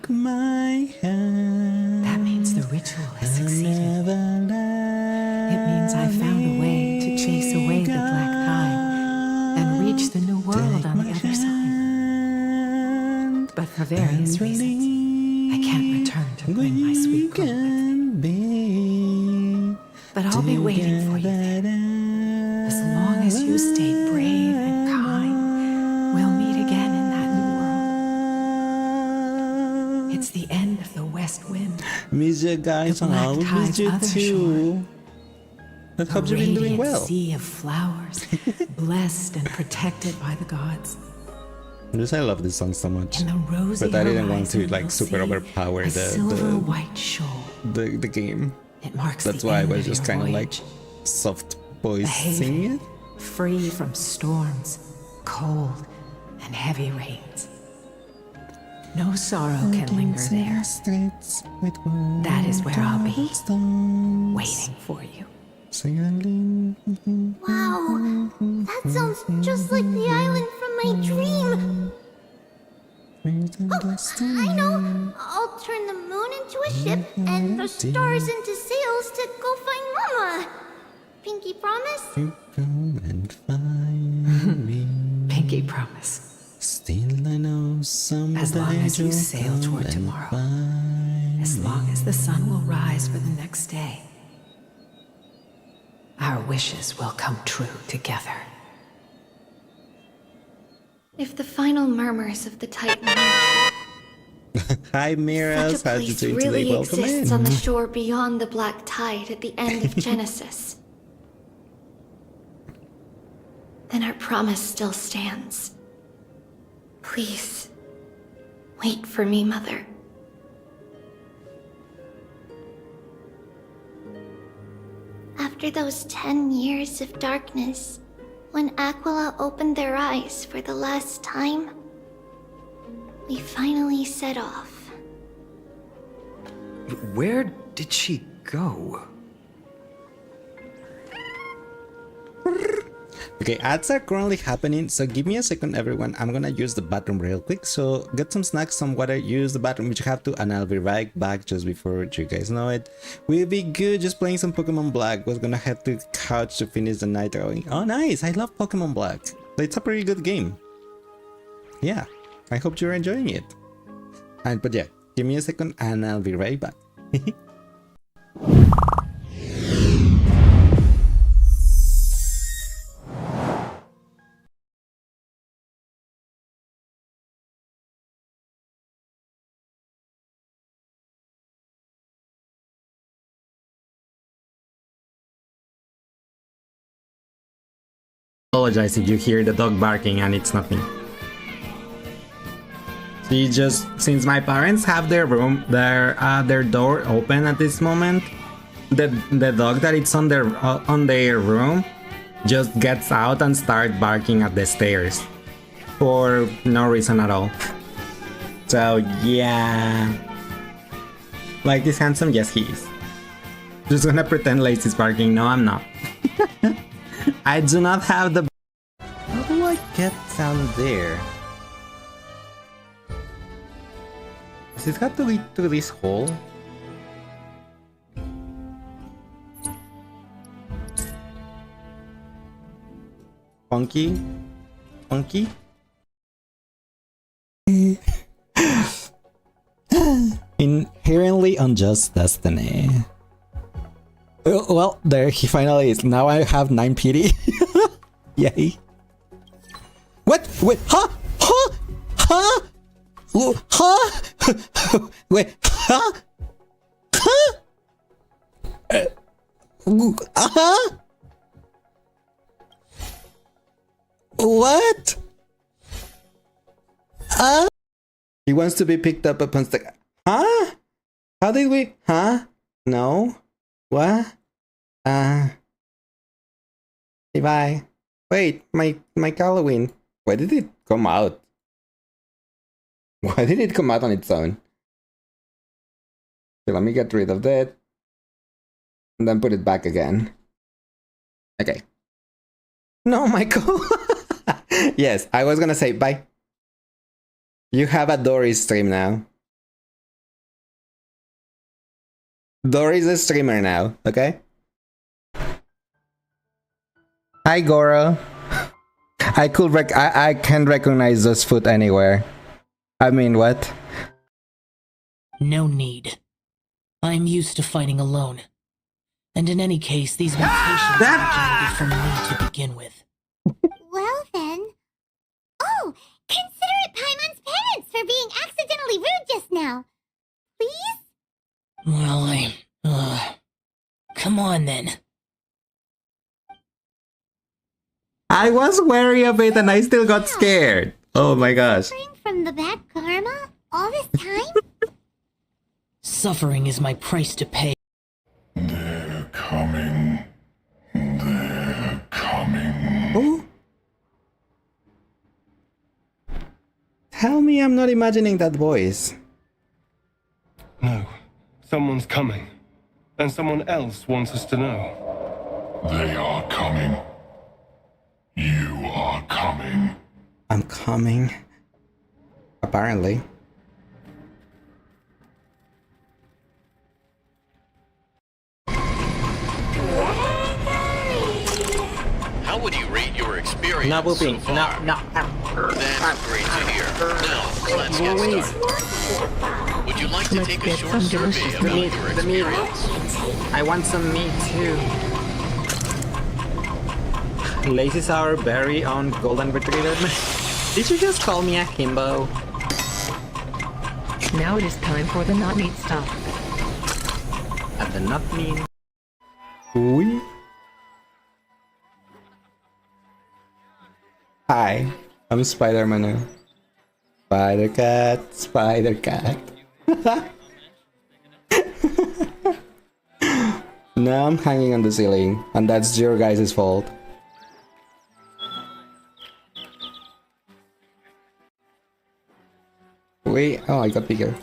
Speaker 13: that means the ritual has succeeded. It means I found a way to chase away the black tide and reach the new world on the other side. But for various reasons, I can't return to bring my sweet girl with me. But I'll be waiting for you there. As long as you stay brave and kind, we'll meet again in that new world. It's the end of the west wind.
Speaker 1: Miss you guys, and I always miss you too. I hope you've been doing well.
Speaker 17: Sea of flowers, blessed and protected by the gods.
Speaker 1: Yes, I love this song so much.
Speaker 17: In the rosy
Speaker 1: But I didn't want to
Speaker 17: horizon
Speaker 1: like
Speaker 17: you'll
Speaker 1: super
Speaker 17: see
Speaker 1: overpower
Speaker 17: a silver white shoal.
Speaker 1: the game.
Speaker 17: It marks
Speaker 1: That's
Speaker 17: the
Speaker 1: why I
Speaker 17: end
Speaker 1: was
Speaker 17: of
Speaker 1: just
Speaker 17: your
Speaker 1: kind of
Speaker 17: voyage.
Speaker 1: like soft voice
Speaker 17: A haven,
Speaker 1: singing it.
Speaker 17: free from storms, cold, and heavy rains. No sorrow can linger there. That is where I'll be, waiting for you.
Speaker 14: Wow, that sounds just like the island from my dream. Oh, I know. I'll turn the moon into a ship and the stars into sails to go find Mama. Pinky promise?
Speaker 17: Pinky promise.
Speaker 1: Still I know someday
Speaker 17: As long as you sail
Speaker 1: you'll
Speaker 17: toward
Speaker 1: come
Speaker 17: tomorrow,
Speaker 1: and
Speaker 17: as long as the sun will rise for the next day, our wishes will come true together.
Speaker 6: If the final murmurs of the Titan are
Speaker 1: Hi
Speaker 6: true,
Speaker 1: Miras,
Speaker 6: such a
Speaker 1: how's you
Speaker 6: place
Speaker 1: doing
Speaker 6: really
Speaker 1: today? Welcome
Speaker 6: exists
Speaker 1: in.
Speaker 6: on the shore beyond the Black Tide at the end of Genesis, then our promise still stands. Please, wait for me, Mother. After those 10 years of darkness, when Aquila opened their eyes for the last time, we finally set off.
Speaker 3: Where did she go?
Speaker 1: Okay, ads are currently happening, so give me a second everyone. I'm gonna use the bathroom real quick, so get some snacks, some water, use the bathroom which you have to, and I'll be right back just before you guys know it. We'll be good just playing some Pokemon Black. Was gonna head to couch to finish the night going. Oh nice, I love Pokemon Black. It's a pretty good game. Yeah, I hope you're enjoying it. And but yeah, give me a second and I'll be right back. Apologize if you hear the dog barking and it's not me. See, just since my parents have their room, their door open at this moment, the dog that it's on their room just gets out and starts barking at the stairs for no reason at all. So yeah, like this handsome, yes he is. Just gonna pretend Lacey's barking. No, I'm not. I do not have the. How do I get down there? Does it have to lead to this hole? Funky? Funky? Inherently unjust destiny. Well, there he finally is. Now I have 9 pity. Yay. What? Wait, huh? Huh? Huh? Huh? Wait, huh? Huh? Uh-huh? What? He wants to be picked up upon the... Huh? How did we... Huh? No? What? Bye. Wait, my Halloween. Why did it come out? Why did it come out on its own? Okay, let me get rid of that. And then put it back again. Okay. No, Michael. Yes, I was gonna say bye. You have a Dory stream now. Dory's a streamer now, okay? Hi, Goro. I can recognize those foot anywhere. I mean, what?
Speaker 18: No need. I'm used to fighting alone. And in any case, these mutations originated from me to begin with.
Speaker 14: Well then. Oh, consider it Paimon's penance for being accidentally rude just now. Please?
Speaker 18: Well, come on then.
Speaker 1: I was wary of it and I still got scared. Oh my gosh.
Speaker 14: From the bad karma all this time?
Speaker 18: Suffering is my price to pay.
Speaker 9: They're coming. They're coming.
Speaker 1: Oh? Tell me I'm not imagining that voice.
Speaker 19: No. Someone's coming. And someone else wants us to know.
Speaker 9: They are coming. You are coming.
Speaker 1: I'm coming. Apparently.
Speaker 20: How would you rate your experience
Speaker 10: No moving.
Speaker 20: so far?
Speaker 10: No.
Speaker 20: That's great to hear. Now, let's get started. Would you like to take a short survey about your experience?
Speaker 10: I want some meat too. Lazy sour berry on golden retriever. Did you just call me a himbo?
Speaker 16: Now it is time for the not meat stuff.
Speaker 10: At the not mean.
Speaker 1: Oui. Hi, I'm Spider-Man. Spider-Cat, Spider-Cat. Now I'm hanging on the ceiling, and that's your guys' fault. Wait, oh, I got bigger.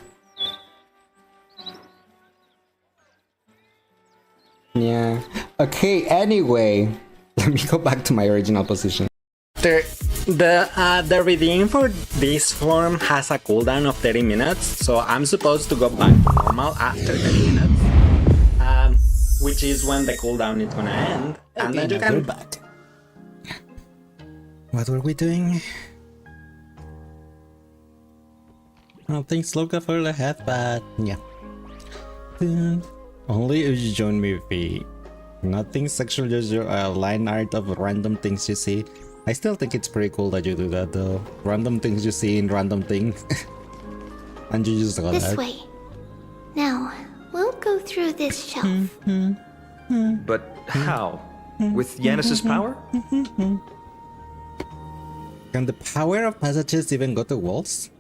Speaker 1: Yeah. Okay, anyway, let me go back to my original position. The redeem for this form has a cooldown of 30 minutes, so I'm supposed to go back to normal after 30 minutes. Which is when the cooldown is gonna end. And then you can... back. What were we doing? Oh, thanks Loka for the headbutt. Yeah. Only if you join me with nothing sexual, just your line art of random things you see. I still think it's pretty cool that you do that though. Random things you see in random things. And you just got
Speaker 6: This
Speaker 1: that.
Speaker 6: way. Now, we'll go through this shelf.
Speaker 3: But how? With Yanis's power?
Speaker 1: Can the power of passages even go to walls?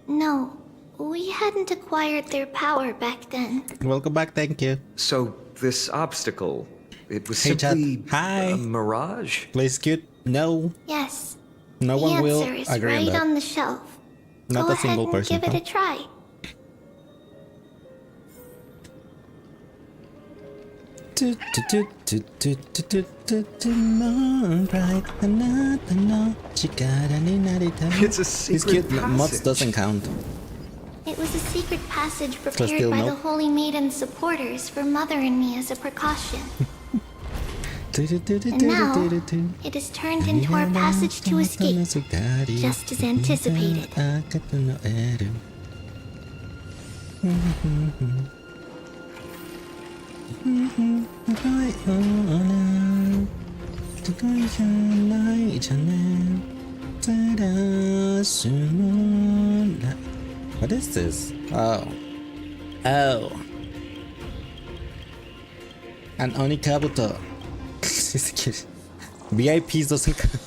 Speaker 6: No, we hadn't acquired their power back then.
Speaker 1: Welcome back, thank you.
Speaker 3: So, this obstacle, it was
Speaker 1: Hey,
Speaker 3: simply
Speaker 1: chat. Hi.
Speaker 3: a mirage?
Speaker 1: Please cute. No.
Speaker 6: Yes.
Speaker 1: No one
Speaker 6: the
Speaker 1: will
Speaker 6: answer is
Speaker 1: agree on
Speaker 6: right
Speaker 1: that.
Speaker 6: on the shelf.
Speaker 1: Not
Speaker 6: Go
Speaker 1: a single
Speaker 6: ahead
Speaker 1: person.
Speaker 6: and give it a try.
Speaker 3: It's a secret
Speaker 1: cute. Mods
Speaker 3: passage.
Speaker 1: doesn't count.
Speaker 6: It was a secret passage
Speaker 1: still
Speaker 6: prepared by
Speaker 1: no.
Speaker 6: the Holy Maiden's supporters for Mother and me as a precaution. And now, it is turned into our passage to escape, just as anticipated.
Speaker 1: What is this? Oh. Oh. An Onikabuto. This is cute. VIPs doesn't count.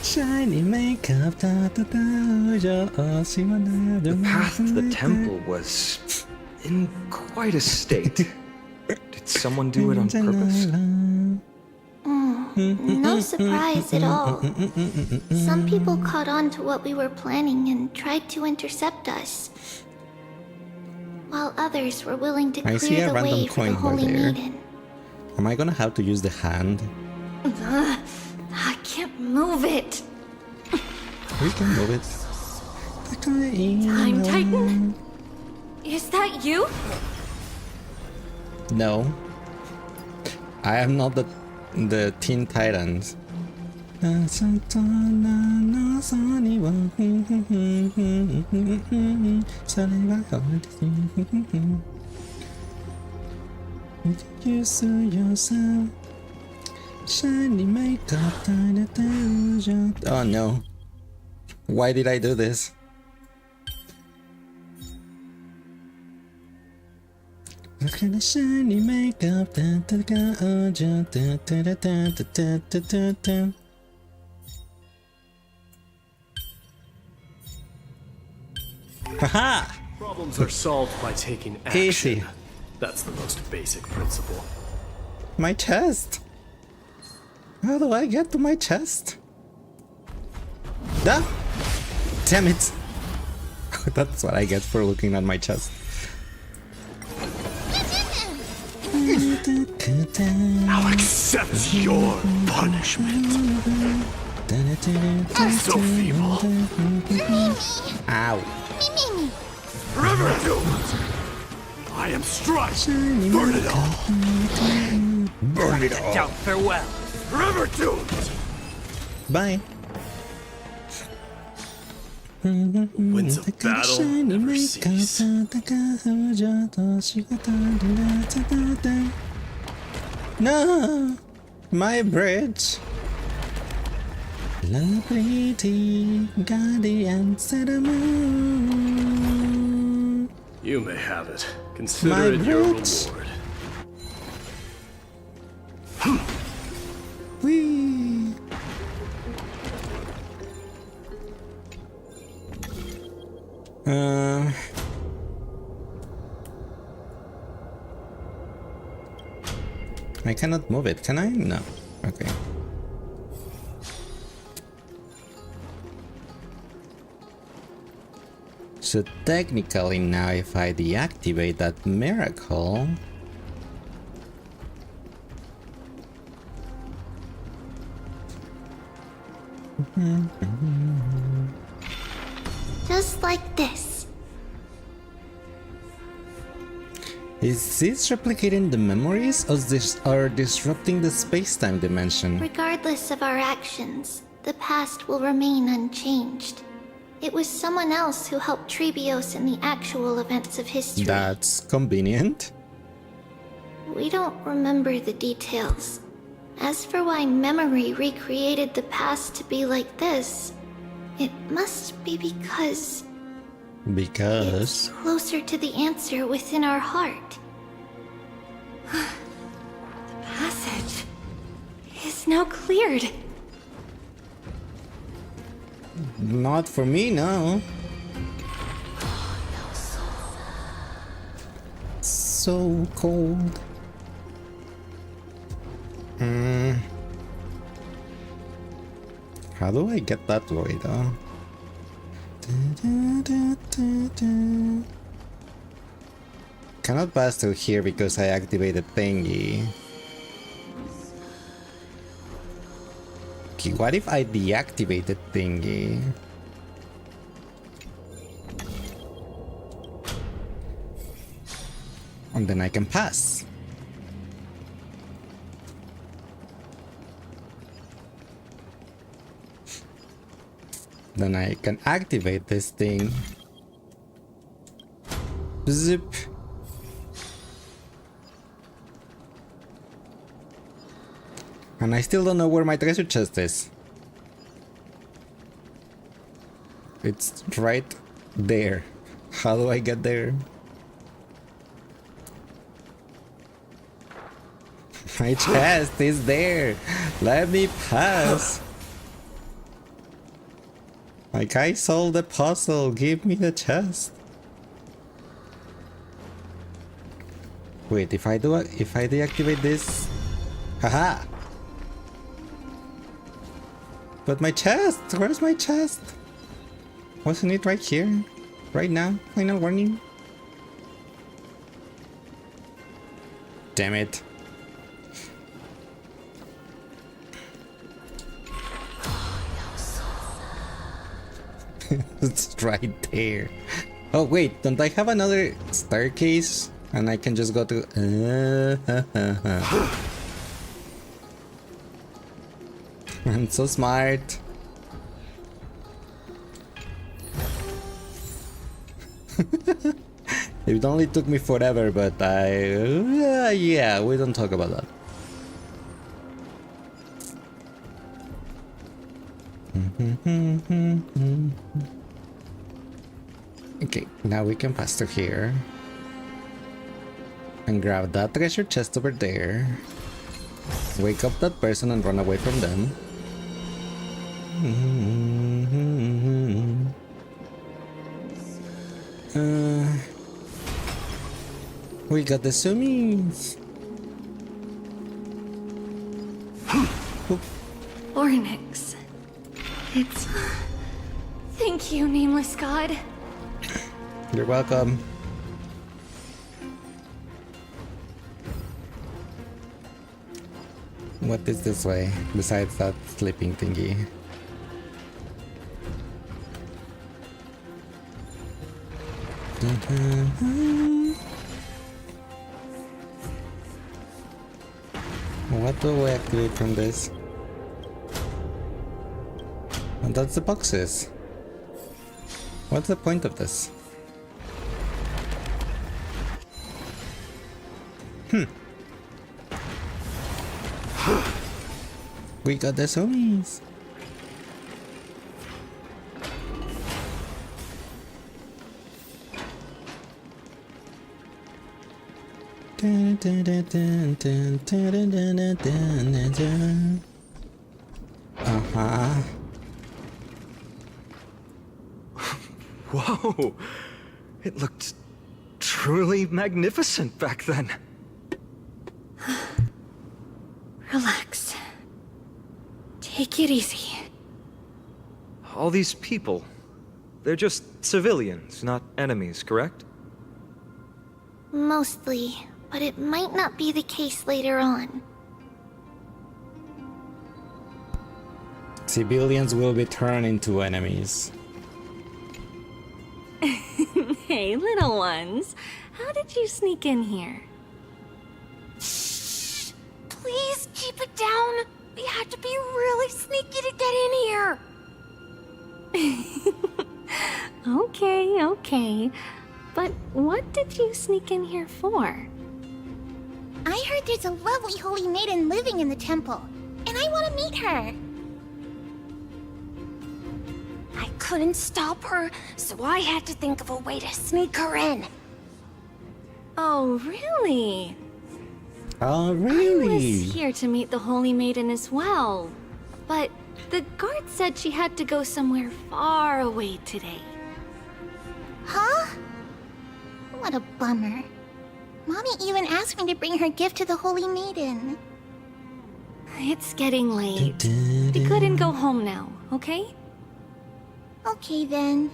Speaker 1: Shiny makeup. The
Speaker 3: path to the temple was in quite a state. Did someone do it on purpose?
Speaker 6: No surprise at all. Some people caught on to what we were planning and tried to intercept us, while others were willing to
Speaker 1: I see
Speaker 6: clear
Speaker 1: a
Speaker 6: the
Speaker 1: random
Speaker 6: way for
Speaker 1: coin
Speaker 6: the
Speaker 1: over
Speaker 6: Holy
Speaker 1: there.
Speaker 6: Maiden.
Speaker 1: Am I gonna have to use the hand?
Speaker 6: I can't move it.
Speaker 1: We can move it.
Speaker 6: Time Titan? Is that you?
Speaker 1: No. I am not the Teen Titans. Oh no. Why did I do this? Look at the shiny makeup. Haha!
Speaker 5: Problems are solved by taking action.
Speaker 1: Easy.
Speaker 5: That's the most basic principle.
Speaker 1: My chest. How do I get to my chest? Damn it. That's what I get for looking at my chest.
Speaker 5: Now accept your punishment. So feeble.
Speaker 1: Ow.
Speaker 5: Forever doomed. I am Strife. Burn it all.
Speaker 1: Burn it all.
Speaker 3: Farewell.
Speaker 5: Forever doomed.
Speaker 1: Bye.
Speaker 5: Winds of battle never cease.
Speaker 1: No, my bridge. La pretty guardians of the moon.
Speaker 5: You may have it. Consider it your reward.
Speaker 1: Whee! I cannot move it, can I? No. Okay. So technically now if I deactivate that miracle...
Speaker 14: Just like this.
Speaker 1: Is this replicating the memories or disrupting the space-time dimension?
Speaker 14: Regardless of our actions, the past will remain unchanged. It was someone else who helped Trebios in the actual events of history.
Speaker 1: That's convenient.
Speaker 14: We don't remember the details. As for why memory recreated the past to be like this, it must be because...
Speaker 1: Because...
Speaker 14: closer to the answer within our heart. The passage is now cleared.
Speaker 1: Not for me, no. So cold. How do I get that way though? Cannot pass through here because I activated thingy. Okay, what if I deactivated thingy? And then I can pass. Then I can activate this thing. Zip. And I still don't know where my treasure chest is. It's right there. How do I get there? My chest is there. Let me pass. My guy solved the puzzle. Give me the chest. Wait, if I deactivate this, haha. But my chest, where's my chest? Wasn't it right here? Right now? Final warning? Damn it. It's right there. Oh wait, don't I have another staircase? And I can just go to... I'm so smart. It only took me forever, but yeah, we don't talk about that. Okay, now we can pass to here. And grab that treasure chest over there. Wake up that person and run away from them. We got the zoomies.
Speaker 6: Ornix. It's... Thank you, nameless god.
Speaker 1: You're welcome. What is this way, besides that sleeping thingy? What do we activate from this? And that's the boxes. What's the point of this? We got the zombies. Uh-huh.
Speaker 3: Whoa! It looked truly magnificent back then.
Speaker 6: Relax. Take it easy.
Speaker 3: All these people, they're just civilians, not enemies, correct?
Speaker 6: Mostly, but it might not be the case later on.
Speaker 1: Civilians will be turned into enemies.
Speaker 6: Hey, little ones. How did you sneak in here?
Speaker 14: Please keep it down. We had to be really sneaky to get in here.
Speaker 6: Okay. But what did you sneak in here for?
Speaker 14: I heard there's a lovely holy maiden living in the temple, and I want to meet her. I couldn't stop her, so I had to think of a way to sneak her in.
Speaker 6: Oh, really?
Speaker 1: Oh, really?
Speaker 6: I was here to meet the Holy Maiden as well. But the guard said she had to go somewhere far away today.
Speaker 14: Huh? What a bummer. Mommy even asked me to bring her gift to the Holy Maiden.
Speaker 6: It's getting late. Be good and go home now, okay?
Speaker 14: Okay then.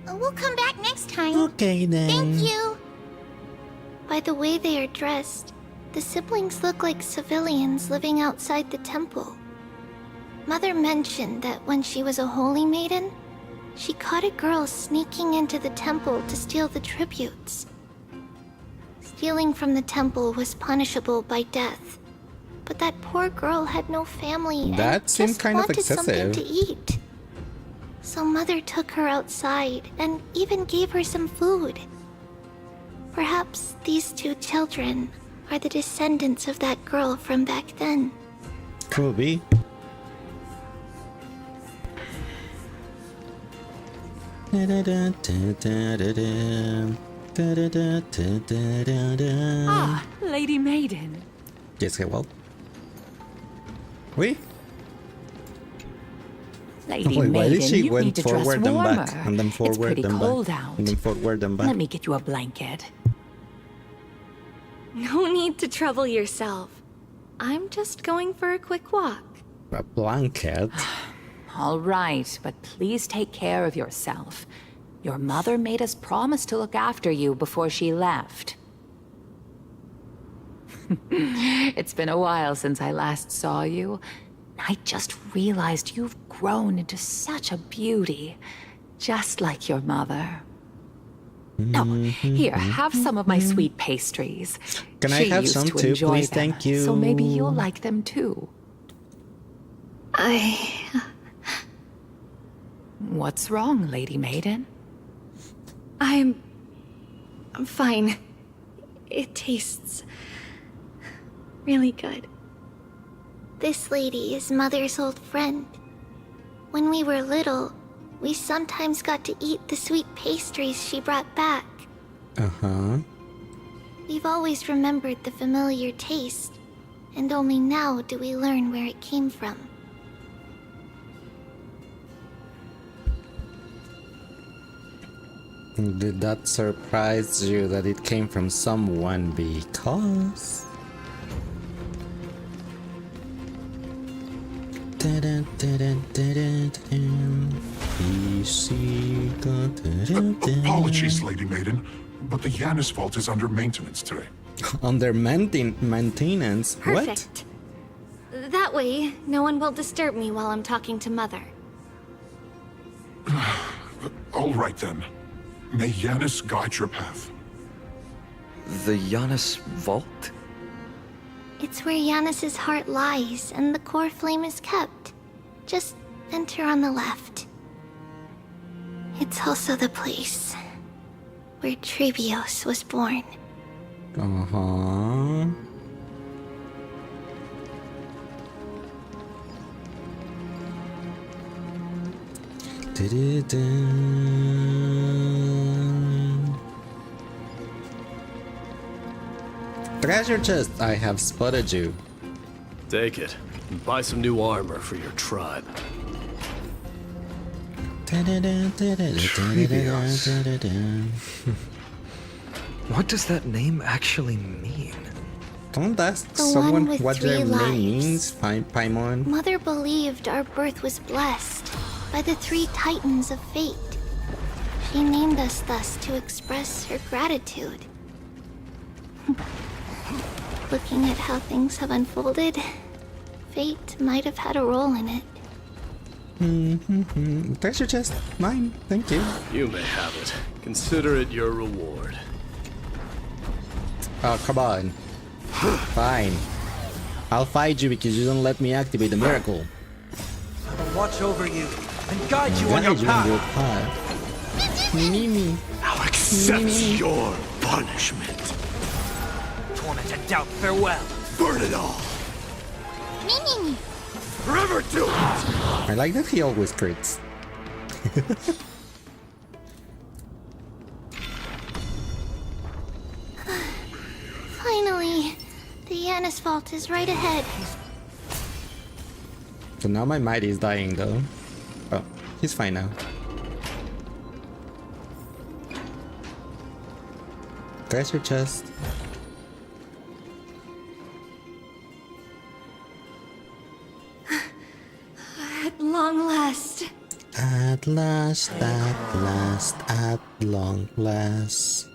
Speaker 14: We'll come back next time.
Speaker 1: Okay then.
Speaker 14: Thank you.
Speaker 6: By the way they are dressed, the siblings look like civilians living outside the temple. Mother mentioned that when she was a holy maiden, she caught a girl sneaking into the temple to steal the tributes. Stealing from the temple was punishable by death, but that poor girl had no family and just wanted something to eat. So Mother took her outside and even gave her some food. Perhaps these two children are the descendants of that girl from back then.
Speaker 1: Could be.
Speaker 17: Ah, Lady Maiden.
Speaker 1: Yes, well. Oui?
Speaker 17: Lady
Speaker 1: Wait, why did
Speaker 17: Maiden,
Speaker 1: she
Speaker 17: you
Speaker 1: went
Speaker 17: need to dress
Speaker 1: forward and
Speaker 17: warmer.
Speaker 1: back, and then
Speaker 17: It's
Speaker 1: forward
Speaker 17: pretty
Speaker 1: and
Speaker 17: cold
Speaker 1: back,
Speaker 17: out.
Speaker 1: and then forward and back?
Speaker 17: Let me get you a blanket.
Speaker 6: No need to trouble yourself. I'm just going for a quick walk.
Speaker 1: A blanket?
Speaker 17: All right, but please take care of yourself. Your mother made us promise to look after you before she left. It's been a while since I last saw you. I just realized you've grown into such a beauty, just like your mother. No, here, have some of my sweet pastries.
Speaker 1: Can I have
Speaker 17: used
Speaker 1: some
Speaker 17: to
Speaker 1: too,
Speaker 17: enjoy
Speaker 1: please?
Speaker 17: them,
Speaker 1: Thank you.
Speaker 17: So maybe you'll like them too. What's wrong, Lady Maiden?
Speaker 6: I'm fine. It tastes really good.
Speaker 14: This lady is Mother's old friend. When we were little, we sometimes got to eat the sweet pastries she brought back.
Speaker 1: Uh-huh.
Speaker 14: We've always remembered the familiar taste, and only now do we learn where it came from.
Speaker 1: Did that surprise you that it came from someone? Because...
Speaker 9: Apologies, Lady Maiden, but the Yanis Vault is under maintenance today.
Speaker 1: Under maintenance?
Speaker 14: Perfect. That way, no one will disturb me while I'm talking to Mother.
Speaker 9: All right then. May Yanis guide your path.
Speaker 3: The Yanis Vault?
Speaker 14: It's where Yanis's heart lies and the core flame is kept. Just enter on the left. It's also the place where Trebios was born.
Speaker 1: Uh-huh. Treasure chest, I have spotted you.
Speaker 5: Take it, and buy some new armor for your tribe.
Speaker 3: What does that name actually mean?
Speaker 1: Don't ask
Speaker 14: The
Speaker 1: someone
Speaker 14: one with
Speaker 1: what
Speaker 14: 3
Speaker 1: their
Speaker 14: lives.
Speaker 1: name means, Paimon.
Speaker 14: Mother believed our birth was blessed by the 3 titans of fate. She named us thus to express her gratitude. Looking at how things have unfolded, fate might have had a role in it.
Speaker 1: Treasure chest, mine, thank you.
Speaker 5: You may have it. Consider it your reward.
Speaker 1: Oh, come on. Fine. I'll fight you because you don't let me activate the miracle.
Speaker 10: I'll watch over you and guide you on your path.
Speaker 1: Mimi.
Speaker 5: Now accept your punishment.
Speaker 10: Torment and doubt, farewell.
Speaker 5: Burn it all. Forever do it.
Speaker 1: I like that he always crits.
Speaker 14: Finally, the Yanis Vault is right ahead.
Speaker 1: So now my might is dying though. Oh, he's fine now. Treasure chest.
Speaker 14: At long last.
Speaker 1: At last, at long last.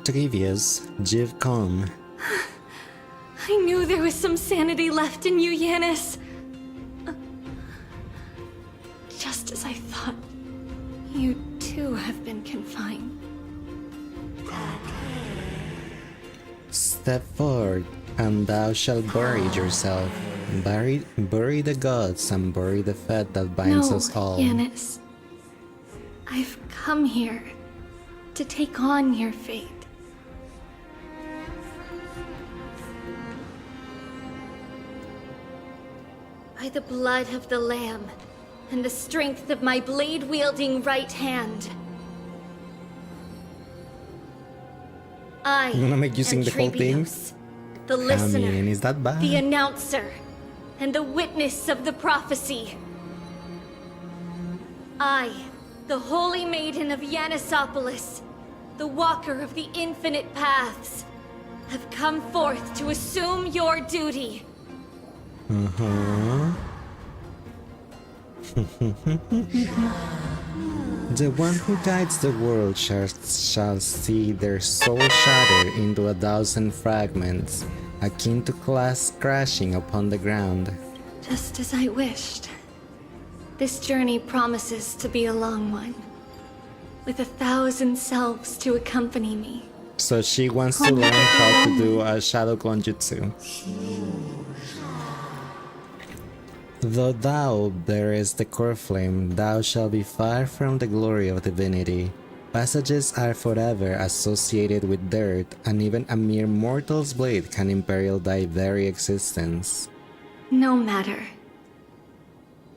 Speaker 1: Trivia's you've come.
Speaker 14: I knew there was some sanity left in you, Yanis. Just as I thought, you too have been confined.
Speaker 1: Step forward, and thou shalt bury yourself. Bury the gods and bury the fate that binds
Speaker 14: No,
Speaker 1: us all.
Speaker 14: Yanis. I've come here to take on your fate. By the blood of the Lamb and the strength of my blade-wielding right hand, I
Speaker 1: You wanna make you sing
Speaker 14: am
Speaker 1: the whole thing?
Speaker 14: Trebios, the listener,
Speaker 1: I mean, is that bad?
Speaker 14: the announcer, and the witness of the prophecy. I, the Holy Maiden of Yanisopolis, the Walker of the Infinite Paths, have come forth to assume your duty.
Speaker 1: The one who guides the world shall see their soul shatter into 1,000 fragments, akin to glass crashing upon the ground.
Speaker 14: Just as I wished. This journey promises to be a long one, with 1,000 selves to accompany me.
Speaker 1: So she wants to learn how to do a shadow clone jutsu. Though thou bearest the core flame, thou shalt be far from the glory of divinity. Passages are forever associated with dirt, and even a mere mortal's blade can imperil thy very existence.
Speaker 14: No matter.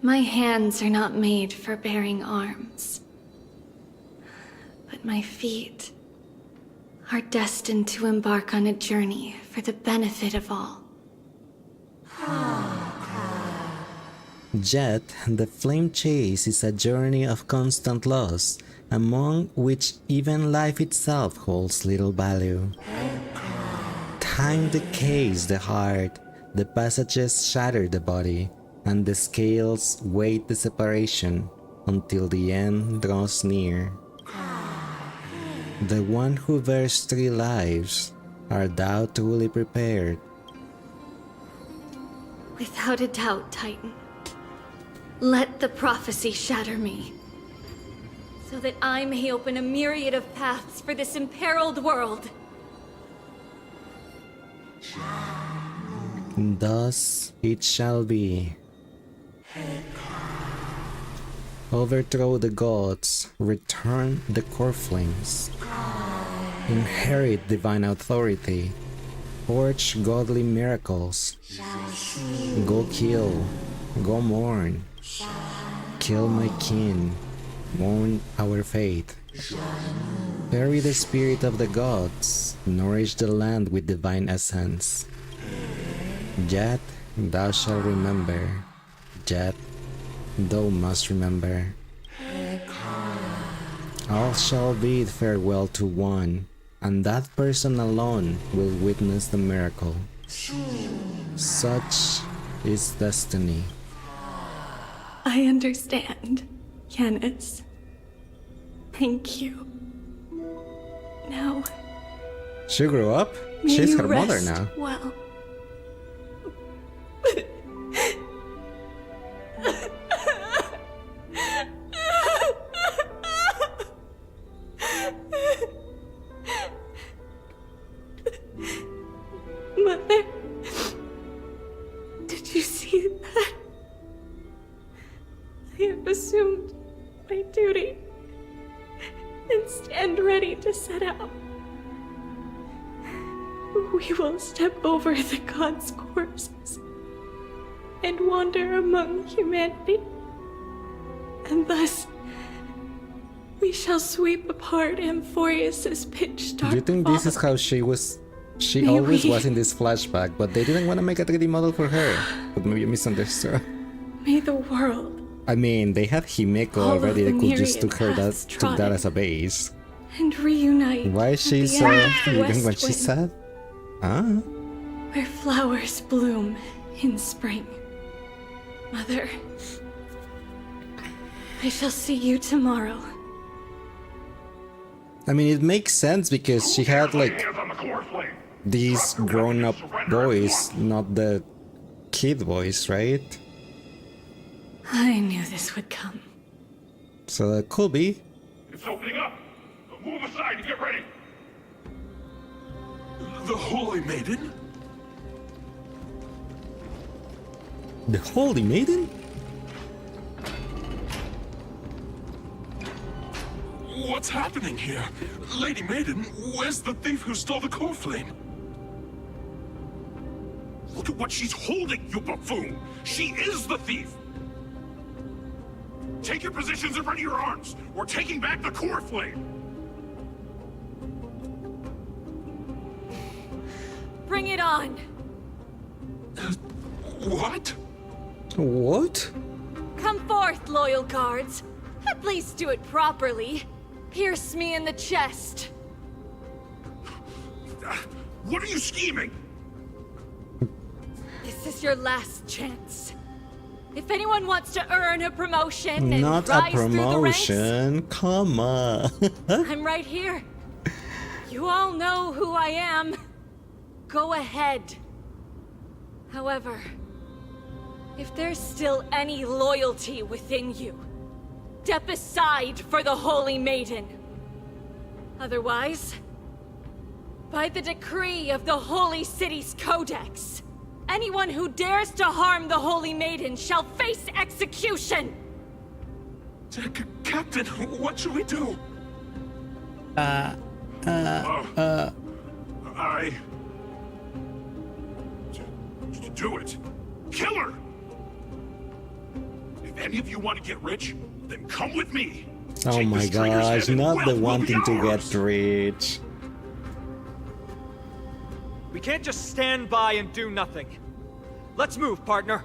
Speaker 6: My hands are not made for bearing arms. But my feet are destined to embark on a journey for the benefit of all.
Speaker 1: Yet, the flame chase is a journey of constant loss, among which even life itself holds little value. Time decays the heart, the passages shatter the body, and the scales weight the separation until the end draws near. The one who bears 3 lives, art thou truly prepared?
Speaker 6: Without a doubt, Titan. Let the prophecy shatter me, so that I may open a myriad of paths for this imperiled world.
Speaker 1: Thus it shall be. Overthrow the gods, return the core flames. Inherit divine authority, forge godly miracles. Go kill, go mourn. Kill my kin, mourn our fate. Bury the spirit of the gods, nourish the land with divine essence. Yet thou shalt remember, yet thou must remember. All shall bid farewell to one, and that person alone will witness the miracle. Such is destiny.
Speaker 6: I understand, Yanis. Thank you. Now,
Speaker 1: She grew up?
Speaker 6: may
Speaker 1: She's
Speaker 6: you
Speaker 1: her mother
Speaker 6: rest
Speaker 1: now.
Speaker 6: well. Mother, did you see that? I have assumed my duty and stand ready to set out. We will step over the gods' corpses and wander among humanity, and thus we shall sweep apart Amphorius's pitch-dark
Speaker 1: Do you think this is how she was? She
Speaker 6: May
Speaker 1: always
Speaker 6: we-
Speaker 1: was in this flashback, but they didn't want to make a 3D model for her. But maybe you misunderstood.
Speaker 6: May the world,
Speaker 1: I mean, they had Himeko
Speaker 6: All of
Speaker 1: already.
Speaker 6: the
Speaker 1: They could just
Speaker 6: myriad
Speaker 1: took her that
Speaker 6: paths
Speaker 1: took that as a base.
Speaker 6: and reunite
Speaker 1: Why is
Speaker 6: at
Speaker 1: she
Speaker 6: the
Speaker 1: so
Speaker 6: end of the
Speaker 1: even
Speaker 6: west
Speaker 1: when she
Speaker 6: wind,
Speaker 1: said? Ah.
Speaker 6: where flowers bloom in spring. Mother, I shall see you tomorrow.
Speaker 1: I mean, it makes sense because she had like these grown-up boys, not the kid boys, right?
Speaker 6: I knew this would come.
Speaker 1: So that could be.
Speaker 12: It's opening up. Move aside and get ready. The Holy Maiden?
Speaker 1: The Holy Maiden?
Speaker 12: What's happening here? Lady Maiden, where's the thief who stole the core flame? Look at what she's holding, you buffoon! She is the thief! Take your positions and ready your arms! We're taking back the core flame!
Speaker 6: Bring it on!
Speaker 12: What?
Speaker 1: What?
Speaker 6: Come forth, loyal guards. At least do it properly. Pierce me in the chest.
Speaker 12: What are you scheming?
Speaker 6: This is your last chance. If anyone wants to earn a promotion and
Speaker 1: Not a
Speaker 6: rise through the ranks,
Speaker 1: promotion. Come on.
Speaker 6: I'm right here. You all know who I am. Go ahead. However, if there's still any loyalty within you, step aside for the Holy Maiden. Otherwise, by the decree of the Holy City's Codex, anyone who dares to harm the Holy Maiden shall face execution!
Speaker 12: Captain, what should we do? Do it. Kill her! If any of you want to get rich? Then come with me.
Speaker 1: Oh
Speaker 12: Take
Speaker 1: my
Speaker 12: this traitor's
Speaker 1: gosh,
Speaker 12: head and
Speaker 1: not the
Speaker 12: wealth will be
Speaker 1: wanting to
Speaker 12: ours.
Speaker 1: get rich.
Speaker 3: We can't just stand by and do nothing. Let's move, partner.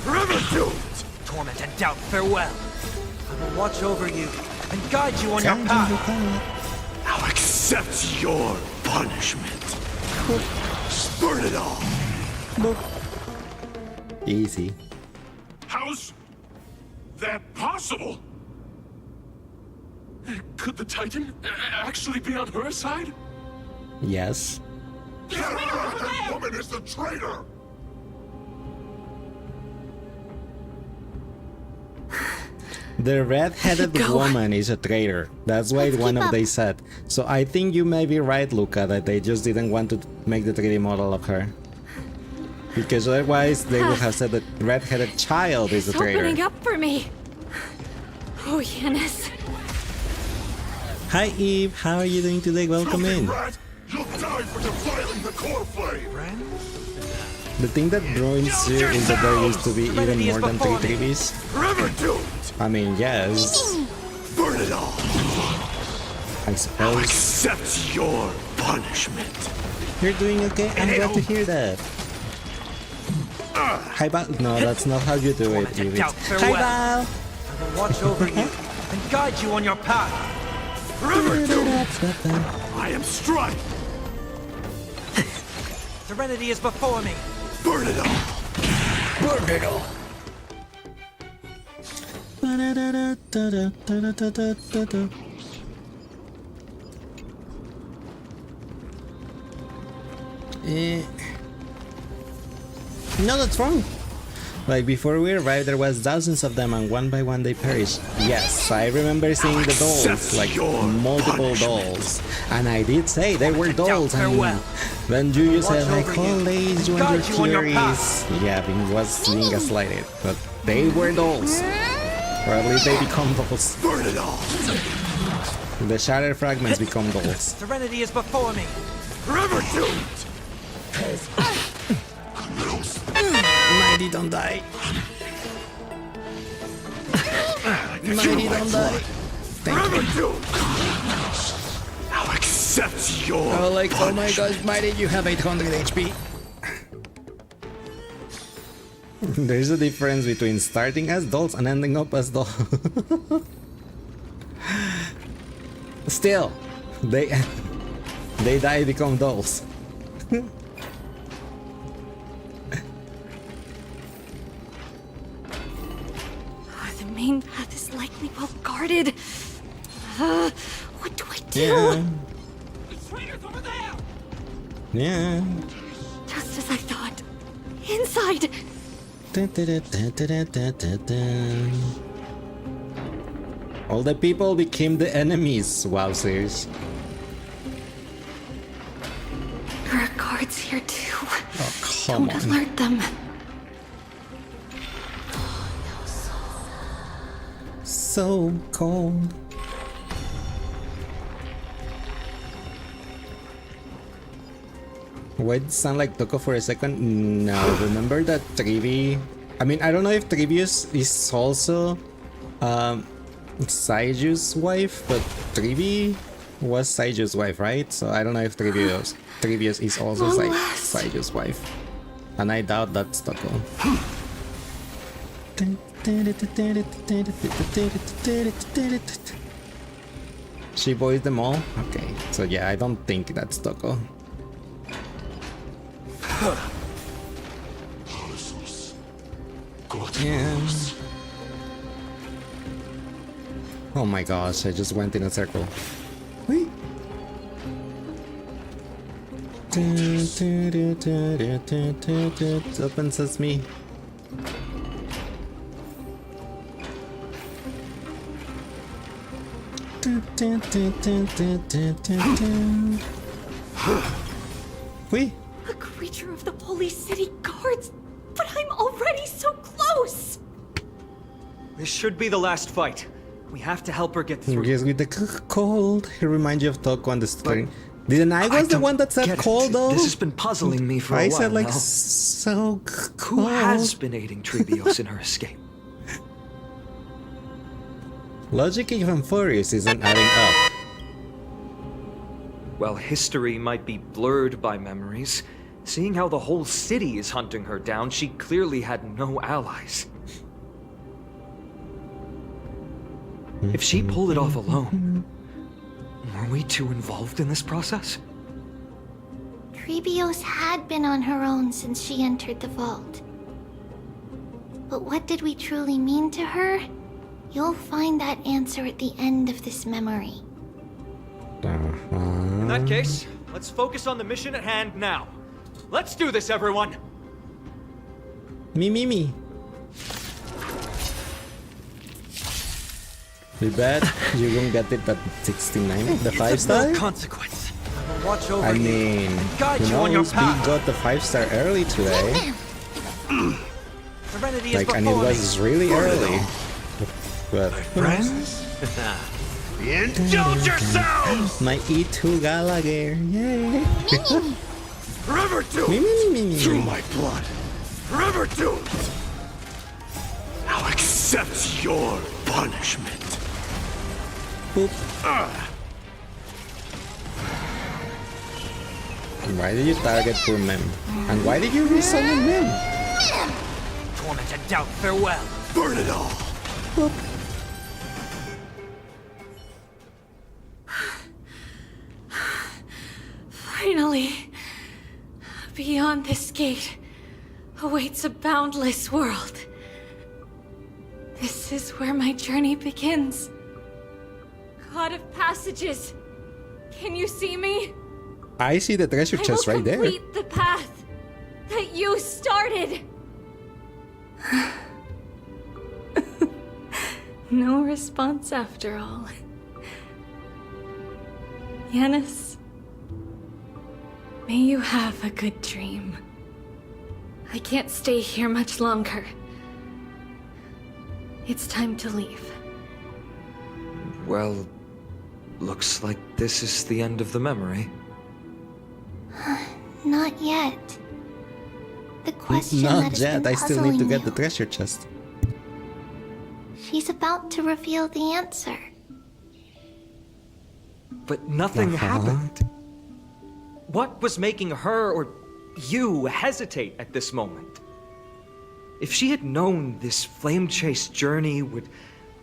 Speaker 12: Forever doomed.
Speaker 3: Torment and doubt, farewell. I will watch over you and guide you on your path.
Speaker 12: Now accept your punishment. Burn it all.
Speaker 1: Easy.
Speaker 12: How's that possible? Could the Titan actually be on her side?
Speaker 1: Yes.
Speaker 12: That woman is the traitor!
Speaker 1: The red-headed woman is a traitor. That's what one of they said. So I think you may be right, Luca, that they just didn't want to make the 3D model of her. Because otherwise they would have said that red-headed child is a
Speaker 15: It's
Speaker 1: traitor.
Speaker 15: opening up for me. Oh, Yanis.
Speaker 1: Hi Eve, how are you doing today? Welcome in.
Speaker 12: Rat, you'll die for defiling the core flame!
Speaker 1: The thing that ruins you is that there used to be even more than 3 3Ds.
Speaker 12: Forever doomed!
Speaker 1: I mean, yes.
Speaker 12: Burn it all!
Speaker 1: I
Speaker 12: Now
Speaker 1: suppose.
Speaker 12: accept your punishment.
Speaker 1: You're doing okay? I'm glad to hear that. Hi, Val. No, that's not how you do it, Eve.
Speaker 3: Doubt,
Speaker 1: Hi,
Speaker 3: farewell.
Speaker 1: Val.
Speaker 3: I will watch over you and guide you on your path.
Speaker 12: Forever doomed! I am strike!
Speaker 3: Serenity is before me.
Speaker 12: Burn it all!
Speaker 3: Burn it all.
Speaker 1: No, that's wrong. Like before we arrived, there was thousands of them, and one by one they perished. Yes, I remember seeing the dolls, like multiple dolls, and I did say they were dolls. And then you said like, "Holidays, you and your theories." Yeah, I was being gaslighted, but they were dolls. Or at least they become dolls.
Speaker 12: Burn it all!
Speaker 1: The shattered fragments become dolls.
Speaker 3: Serenity is before me.
Speaker 12: Forever doomed!
Speaker 1: Mighty, don't die. Mighty, don't die.
Speaker 12: Forever doomed! Now accept your
Speaker 1: Oh, like, oh my
Speaker 12: punishment.
Speaker 1: gosh, Mighty, you have 800 HP. There's a difference between starting as dolls and ending up as dolls. Still, they die, become dolls.
Speaker 15: The main path is likely well guarded. What do I do?
Speaker 1: Yeah.
Speaker 15: The traitor's over there!
Speaker 1: Yeah.
Speaker 15: Just as I thought. Inside!
Speaker 1: All the people became the enemies. Wowzers.
Speaker 15: There are guards here too.
Speaker 1: Oh, come
Speaker 15: Don't
Speaker 1: on.
Speaker 15: alert them.
Speaker 1: So cold. Why did it sound like Toko for a second? No, remember that Trivi? I mean, I don't know if Trivius is also Saiju's wife, but Trivi was Saiju's wife, right? So I don't know if Trivius is also Saiju's wife. And I doubt that's Toko. She voiced them all? Okay, so yeah, I don't think that's Toko. Yeah. Oh my gosh, I just went in a circle. Wait. Open sesame. Wait.
Speaker 15: A creature of the Holy City guards! But I'm already so close!
Speaker 3: This should be the last fight. We have to help her get through.
Speaker 1: Because with the cold, he reminds you of Toko on the string. Didn't I was the one that said cold though?
Speaker 3: This has been puzzling me for a while.
Speaker 1: I said like
Speaker 3: now.
Speaker 1: so cold.
Speaker 3: Who has been aiding Trebios in her escape?
Speaker 1: Logic even Furious isn't adding up.
Speaker 3: Well, history might be blurred by memories. Seeing how the whole city is hunting her down, she clearly had no allies. If she pulled it off alone, were we too involved in this process?
Speaker 14: Trebios had been on her own since she entered the vault. But what did we truly mean to her? You'll find that answer at the end of this memory.
Speaker 3: In that case, let's focus on the mission at hand now. Let's do this, everyone!
Speaker 1: Me. We bet you won't get it at 69, the 5-star?
Speaker 3: No consequence. I will watch over
Speaker 1: I
Speaker 3: you
Speaker 1: mean,
Speaker 3: and guide
Speaker 1: you
Speaker 3: you
Speaker 1: know,
Speaker 3: on your
Speaker 1: Big
Speaker 3: path.
Speaker 1: got the 5-star early today.
Speaker 3: Serenity is
Speaker 1: Like, and it
Speaker 3: before
Speaker 1: was really early. But
Speaker 12: Friends? Indulge yourselves!
Speaker 1: my E2 Gallagher, yay!
Speaker 12: Forever doomed! Through my blood! Forever doomed! Now accept your punishment.
Speaker 1: Boop. And why did you target poor Mem? And why did you resummon Mem?
Speaker 3: Torment and doubt, farewell.
Speaker 12: Burn it all!
Speaker 1: Boop.
Speaker 15: Finally, beyond this gate awaits a boundless world. This is where my journey begins. God of passages, can you see me?
Speaker 1: I see the treasure chest right there.
Speaker 15: I will complete the path that you started. No response after all. Yanis, may you have a good dream. I can't stay here much longer. It's time to leave.
Speaker 3: Well, looks like this is the end of the memory.
Speaker 14: Not yet. The question that
Speaker 1: Not
Speaker 14: has
Speaker 1: yet,
Speaker 14: been
Speaker 1: I still need to
Speaker 14: puzzling
Speaker 1: get
Speaker 14: you.
Speaker 1: the treasure chest.
Speaker 14: She's about to reveal the answer.
Speaker 3: But nothing happened. What was making her or you hesitate at this moment? If she had known this flame-chased journey would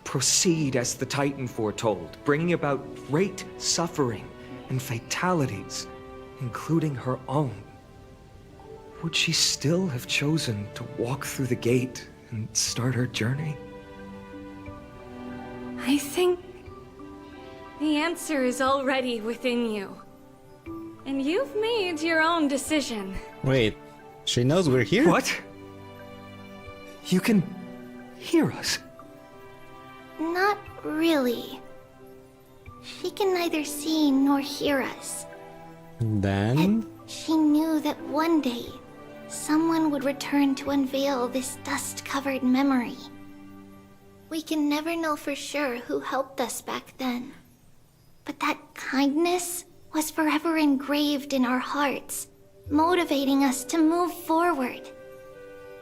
Speaker 3: proceed as the Titan foretold, bringing about great suffering and fatalities, including her own, would she still have chosen to walk through the gate and start her journey?
Speaker 15: I think the answer is already within you. And you've made your own decision.
Speaker 1: Wait, she knows we're here?
Speaker 3: What? You can hear us?
Speaker 14: Not really. She can neither see nor hear us.
Speaker 1: Then?
Speaker 14: She knew that one day, someone would return to unveil this dust-covered memory. We can never know for sure who helped us back then. But that kindness was forever engraved in our hearts, motivating us to move forward.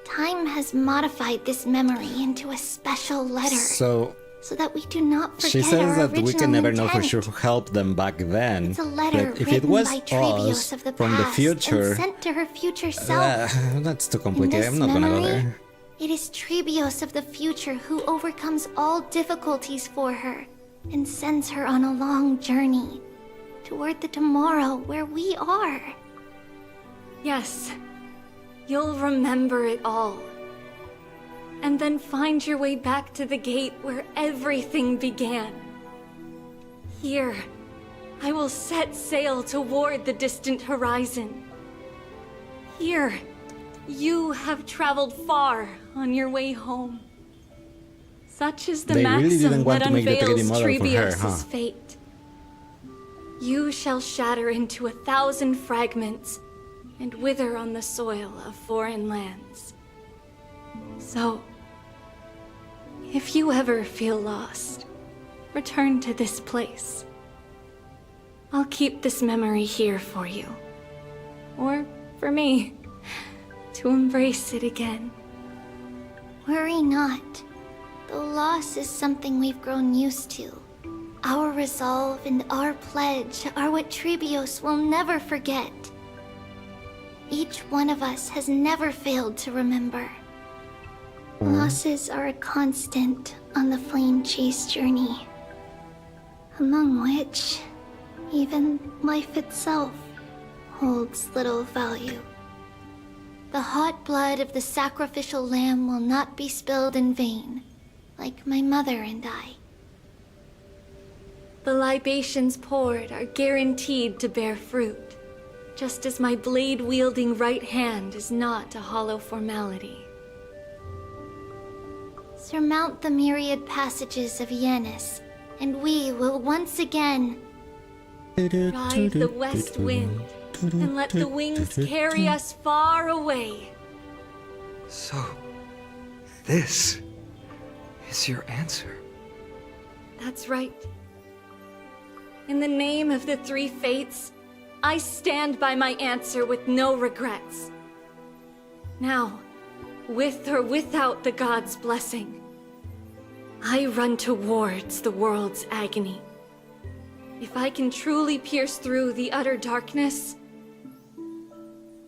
Speaker 14: Time has modified this memory into a special letter,
Speaker 1: So
Speaker 14: that we do not forget
Speaker 1: she says
Speaker 14: our
Speaker 1: that we can never know for
Speaker 14: intent.
Speaker 1: sure who helped them back then.
Speaker 14: It's a letter
Speaker 1: But if it
Speaker 14: written
Speaker 1: was
Speaker 14: by Trebios
Speaker 1: us
Speaker 14: of the
Speaker 1: from the
Speaker 14: past
Speaker 1: future,
Speaker 14: and sent to her future self.
Speaker 1: that's too
Speaker 14: In
Speaker 1: complicated.
Speaker 14: this
Speaker 1: I'm not gonna go
Speaker 14: memory,
Speaker 1: there.
Speaker 14: It is Trebios of the future who overcomes all difficulties for her and sends her on a long journey toward the tomorrow where we are.
Speaker 15: Yes, you'll remember it all. And then find your way back to the gate where everything began. Here, I will set sail toward the distant horizon. Here, you have traveled far on your way home. Such is the
Speaker 1: They really
Speaker 15: maxim
Speaker 1: didn't want
Speaker 15: that
Speaker 1: to make the 3D
Speaker 15: unveils
Speaker 1: model for her,
Speaker 15: Trebios'
Speaker 1: huh?
Speaker 15: fate. You shall shatter into 1,000 fragments and wither on the soil of foreign lands. So, if you ever feel lost, return to this place. I'll keep this memory here for you. Or for me, to embrace it again.
Speaker 6: Worry not. Though loss is something we've grown used to, our resolve and our pledge are what Trebios will never forget. Each one of us has never failed to remember. Losses are a constant on the flame chase journey, among which even life itself holds little value. The hot blood of the sacrificial lamb will not be spilled in vain, like my mother and I.
Speaker 15: The libations poured are guaranteed to bear fruit, just as my blade-wielding right hand is not a hollow formality.
Speaker 6: Surmount the myriad passages of Yanis, and we will once again
Speaker 15: ride the west wind, and let the wings carry us far away.
Speaker 3: So, this is your answer.
Speaker 15: That's right. In the name of the three fates, I stand by my answer with no regrets. Now, with or without the gods' blessing, I run towards the world's agony. If I can truly pierce through the utter darkness,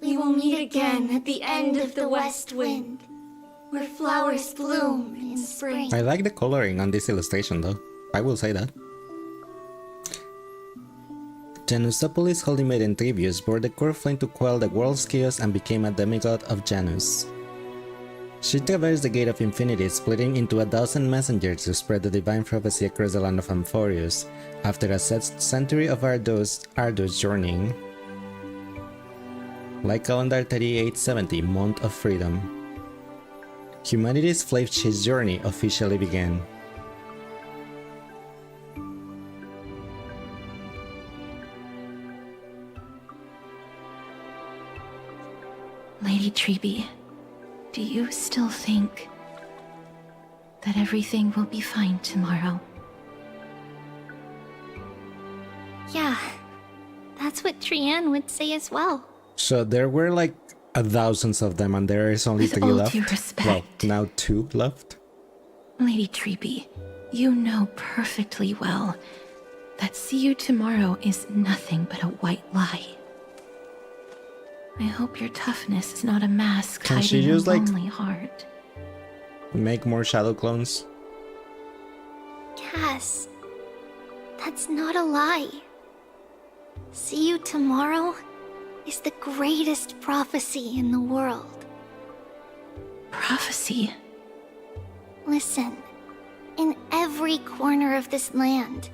Speaker 15: we will meet again at the end of the west wind, where flowers bloom in spring.
Speaker 1: I like the coloring on this illustration though. I will say that. Janusopolis' holy maiden Trebius bore the core flame to quell the world's chaos and became a demigod of Janus. She traversed the Gate of Infinity, splitting into 1,000 messengers to spread the divine prophecy across the land of Amphorius, after a century of arduous journeying. Like calendar 3870, Month of Freedom, humanity's flame chase journey officially began.
Speaker 16: Lady Trebi, do you still think that everything will be fine tomorrow?
Speaker 6: Yeah, that's what Trian would say as well.
Speaker 1: So there were like thousands of them and there is only
Speaker 16: With
Speaker 1: 3
Speaker 16: all
Speaker 1: left.
Speaker 16: due respect.
Speaker 1: Well, now 2 left.
Speaker 16: Lady Trebi, you know perfectly well that see you tomorrow is nothing but a white lie. I hope your toughness is not a mask
Speaker 1: Can she
Speaker 16: hiding a
Speaker 1: use, like,
Speaker 16: lonely heart.
Speaker 1: Make more shadow clones.
Speaker 6: Cass, that's not a lie. See you tomorrow is the greatest prophecy in the world.
Speaker 16: Prophecy?
Speaker 6: Listen, in every corner of this land,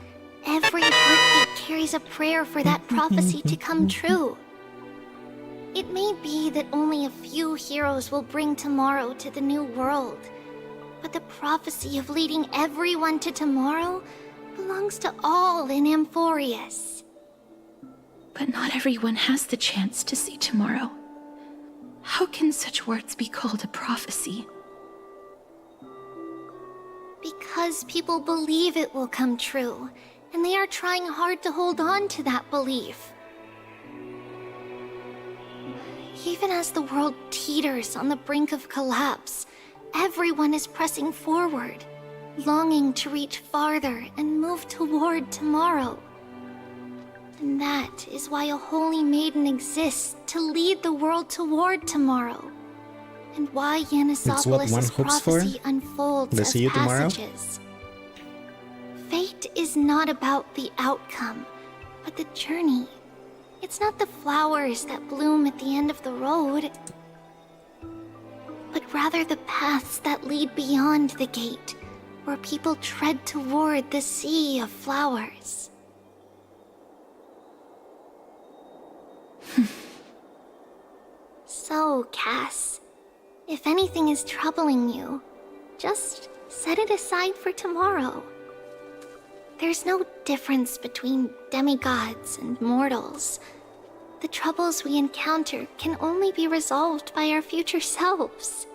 Speaker 6: every heartbeat carries a prayer for that prophecy to come true. It may be that only a few heroes will bring tomorrow to the new world, but the prophecy of leading everyone to tomorrow belongs to all in Amphorius.
Speaker 16: But not everyone has the chance to see tomorrow. How can such words be called a prophecy?
Speaker 6: Because people believe it will come true, and they are trying hard to hold on to that belief. Even as the world teeters on the brink of collapse, everyone is pressing forward, longing to reach farther and move toward tomorrow. And that is why a holy maiden exists to lead the world toward tomorrow, and why Yanisopolis' prophecy unfolds
Speaker 1: To
Speaker 6: as
Speaker 1: see you tomorrow?
Speaker 6: passages. Fate is not about the outcome, but the journey. It's not the flowers that bloom at the end of the road, but rather the paths that lead beyond the gate, where people tread toward the sea of flowers. So, Cass, if anything is troubling you, just set it aside for tomorrow. There's no difference between demigods and mortals. The troubles we encounter can only be resolved by our future selves.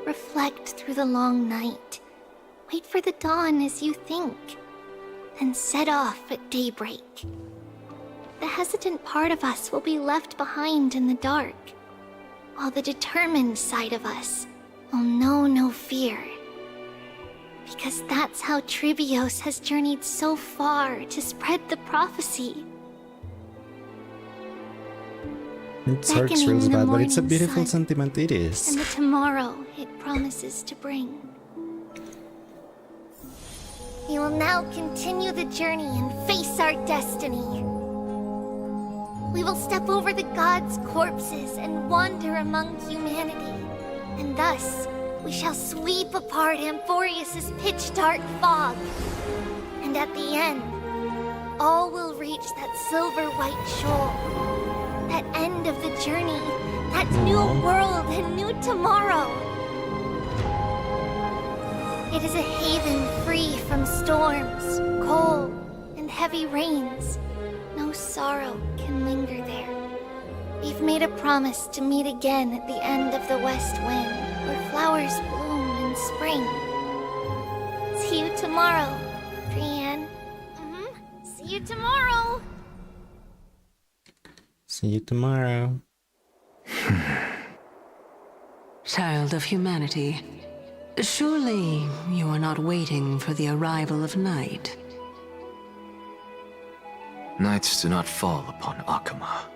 Speaker 6: Reflect through the long night,
Speaker 14: Wait for the dawn as you think, then set off at daybreak. The hesitant part of us will be left behind in the dark, while the determined side of us will know no fear. Because that's how Tribios has journeyed so far to spread the prophecy.
Speaker 1: It's hard
Speaker 14: Beckoning
Speaker 1: feels
Speaker 14: the
Speaker 1: bad, but it's a
Speaker 14: morning
Speaker 1: beautiful
Speaker 14: sun,
Speaker 1: sentiment it is.
Speaker 14: and the tomorrow it promises to bring. We will now continue the journey and face our destiny. We will step over the gods' corpses and wander among humanity, and thus we shall sweep apart Amphorius's pitch-dark fog. And at the end, all will reach that silver-white shoal. That end of the journey, that new world and new tomorrow. It is a haven free from storms, cold, and heavy rains. No sorrow can linger there. We've made a promise to meet again at the end of the west wind, where flowers bloom in spring. See you tomorrow, Brienne. See you tomorrow.
Speaker 1: See you tomorrow.
Speaker 8: Child of humanity, surely you are not waiting for the arrival of night.
Speaker 7: Nights do not fall upon Akama.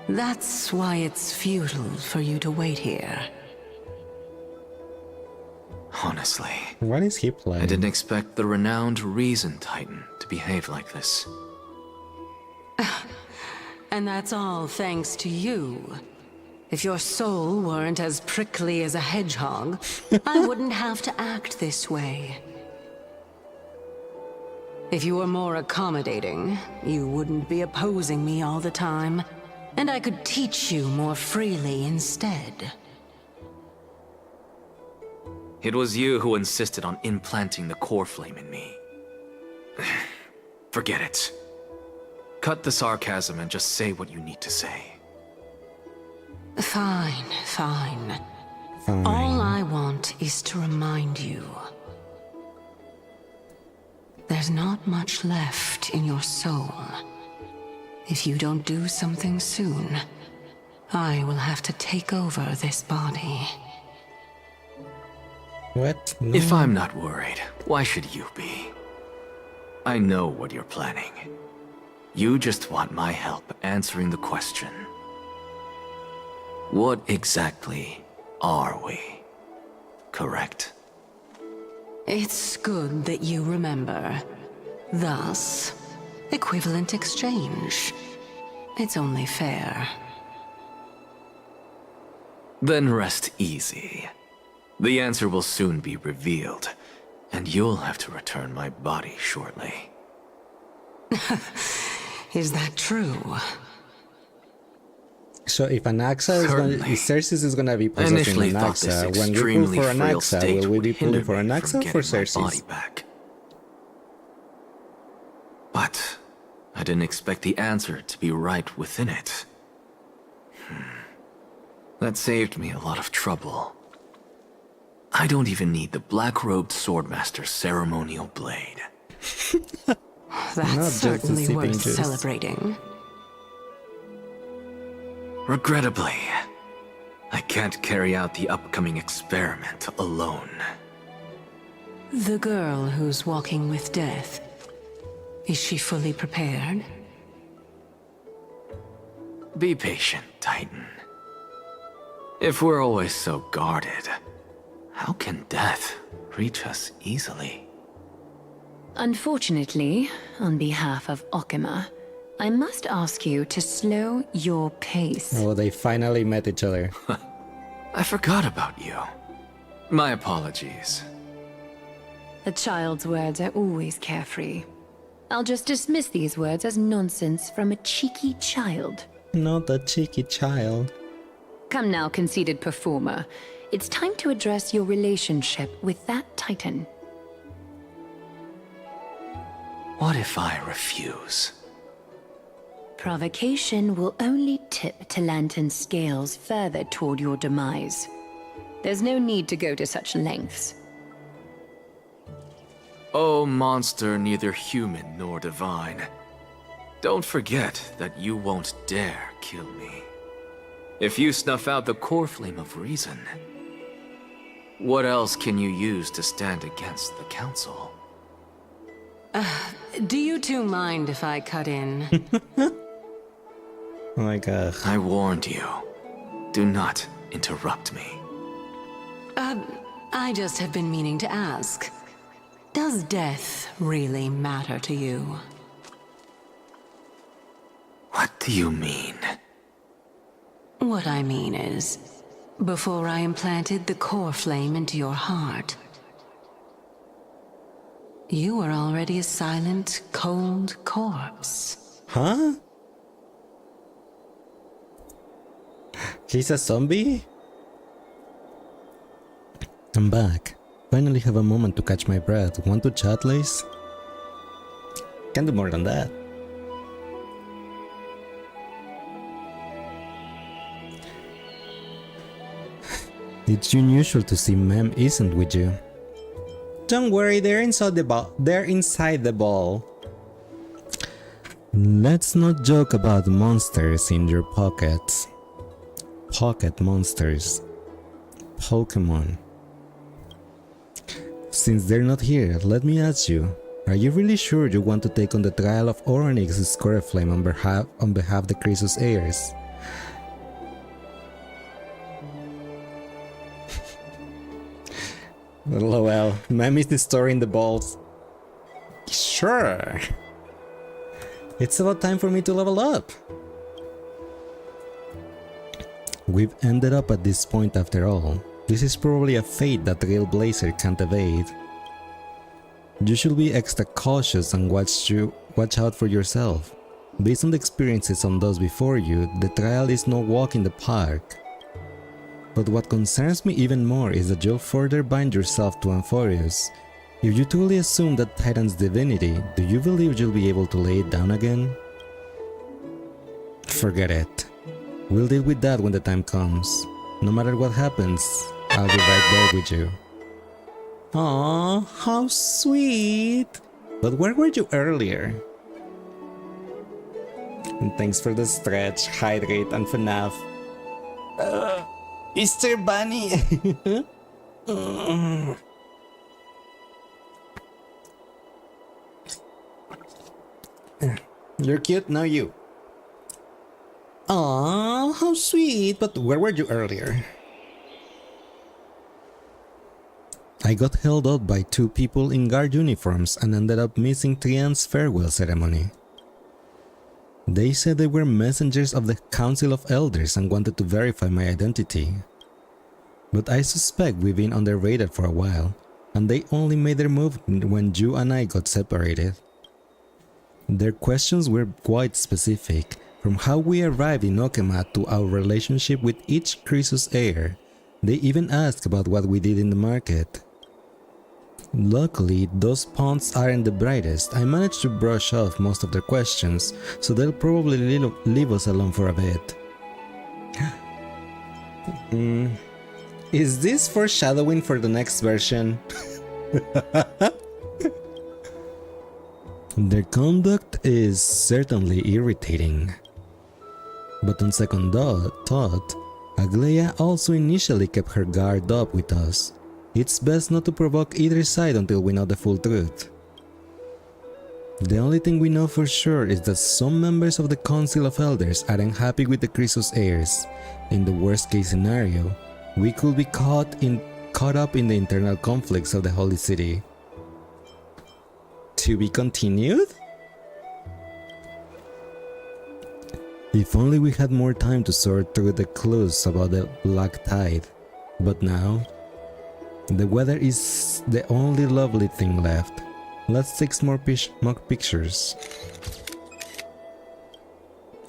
Speaker 8: That's why it's futile for you to wait here.
Speaker 7: Honestly,
Speaker 1: what is he playing?
Speaker 7: I didn't expect the renowned Reason Titan to behave like this.
Speaker 8: And that's all thanks to you. If your soul weren't as prickly as a hedgehog, I wouldn't have to act this way. If you were more accommodating, you wouldn't be opposing me all the time, and I could teach you more freely instead.
Speaker 7: It was you who insisted on implanting the core flame in me. Forget it. Cut the sarcasm and just say what you need to say.
Speaker 8: Fine. All I want is to remind you. There's not much left in your soul. If you don't do something soon, I will have to take over this body.
Speaker 1: What? No.
Speaker 7: If I'm not worried, why should you be? I know what you're planning. You just want my help answering the question. What exactly are we? Correct?
Speaker 8: It's good that you remember. Thus, equivalent exchange. It's only fair.
Speaker 7: Then rest easy. The answer will soon be revealed, and you'll have to return my body shortly.
Speaker 8: Is that true?
Speaker 1: So if Anaxa is going, if Cersei is gonna be possessing
Speaker 7: Initially thought this
Speaker 1: Anaxa, when we pull
Speaker 7: extremely
Speaker 1: for
Speaker 7: frail
Speaker 1: Anaxa,
Speaker 7: state
Speaker 1: will we be
Speaker 7: would hinder
Speaker 1: pulling for
Speaker 7: me from
Speaker 1: Anaxa or for
Speaker 7: getting my body
Speaker 1: Cersei?
Speaker 7: back. But I didn't expect the answer to be right within it. That saved me a lot of trouble. I don't even need the black-robed swordmaster's ceremonial blade.
Speaker 8: That's certainly worth celebrating.
Speaker 7: Regrettably, I can't carry out the upcoming experiment alone.
Speaker 8: The girl who's walking with death, is she fully prepared?
Speaker 7: Be patient, Titan. If we're always so guarded, how can death reach us easily?
Speaker 13: Unfortunately, on behalf of Okima, I must ask you to slow your pace.
Speaker 1: Oh, they finally met each other.
Speaker 7: I forgot about you. My apologies.
Speaker 13: A child's words are always carefree. I'll just dismiss these words as nonsense from a cheeky child.
Speaker 1: Not a cheeky child.
Speaker 13: Come now, conceited performer. It's time to address your relationship with that Titan.
Speaker 7: What if I refuse?
Speaker 13: Provocation will only tip Talantan's scales further toward your demise. There's no need to go to such lengths.
Speaker 7: O monster neither human nor divine, don't forget that you won't dare kill me. If you snuff out the core flame of reason, what else can you use to stand against the Council?
Speaker 8: Do you two mind if I cut in?
Speaker 1: Oh my god.
Speaker 7: I warned you. Do not interrupt me.
Speaker 8: I just have been meaning to ask. Does death really matter to you?
Speaker 7: What do you mean?
Speaker 8: What I mean is, before I implanted the core flame into your heart, you were already a silent, cold corpse.
Speaker 1: Huh? He's a zombie? I'm back. Finally have a moment to catch my breath. Want to chat, Lace? Can do more than that. It's unusual to see Mem isn't with you. Don't worry, they're inside the ball. They're inside the ball. Let's not joke about monsters in your pockets. Pocket monsters. Pokemon. Since they're not here, let me ask you, are you really sure you want to take on the trial of Oronix's core flame on behalf of the Chrysos heirs? LOL, Mem is destroying the balls. Sure. It's about time for me to level up. We've ended up at this point after all. This is probably a fate that Trailblazer can't evade. You should be extra cautious and watch out for yourself. Based on the experiences on those before you, the trial is no walk in the park. But what concerns me even more is that you'll further bind yourself to Amphorius. If you truly assume that Titan's divinity, do you believe you'll be able to lay it down again? Forget it. We'll deal with that when the time comes. No matter what happens, I'll be right there with you. Aww, how sweet! But where were you earlier? And thanks for the stretch, hydrate, and FNAF. Easter Bunny! You're cute, now you. Aww, how sweet, but where were you earlier? I got held up by two people in guard uniforms and ended up missing Trian's farewell ceremony. They said they were messengers of the Council of Elders and wanted to verify my identity. But I suspect we've been on their radar for a while, and they only made their move when you and I got separated. Their questions were quite specific, from how we arrived in Okema to our relationship with each Chrysos heir. They even asked about what we did in the market. Luckily, those pawns aren't the brightest. I managed to brush off most of their questions, so they'll probably leave us alone for a bit. Is this foreshadowing for the next version? Their conduct is certainly irritating. But on second thought, Aglaia also initially kept her guard up with us. It's best not to provoke either side until we know the full truth. The only thing we know for sure is that some members of the Council of Elders aren't happy with the Chrysos heirs. In the worst case scenario, we could be caught up in the internal conflicts of the Holy City. To be continued? If only we had more time to sort through the clues about the Black Tide. But now, the weather is the only lovely thing left. Let's take some more mock pictures.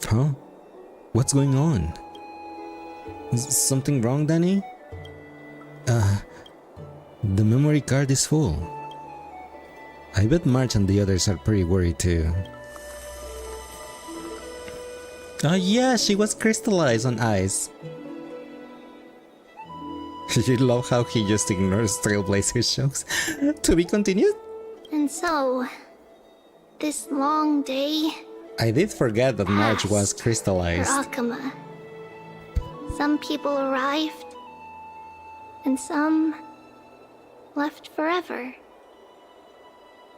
Speaker 1: Huh? What's going on? Is something wrong, Danny? The memory card is full. I bet March and the others are pretty worried too. Oh yeah, she was crystallized on ice. You love how he just ignores Trailblazer's jokes. To be continued?
Speaker 6: And so, this long day
Speaker 1: I did forget that March was
Speaker 6: for
Speaker 1: crystallized.
Speaker 6: Akama. Some people arrived, and some left forever.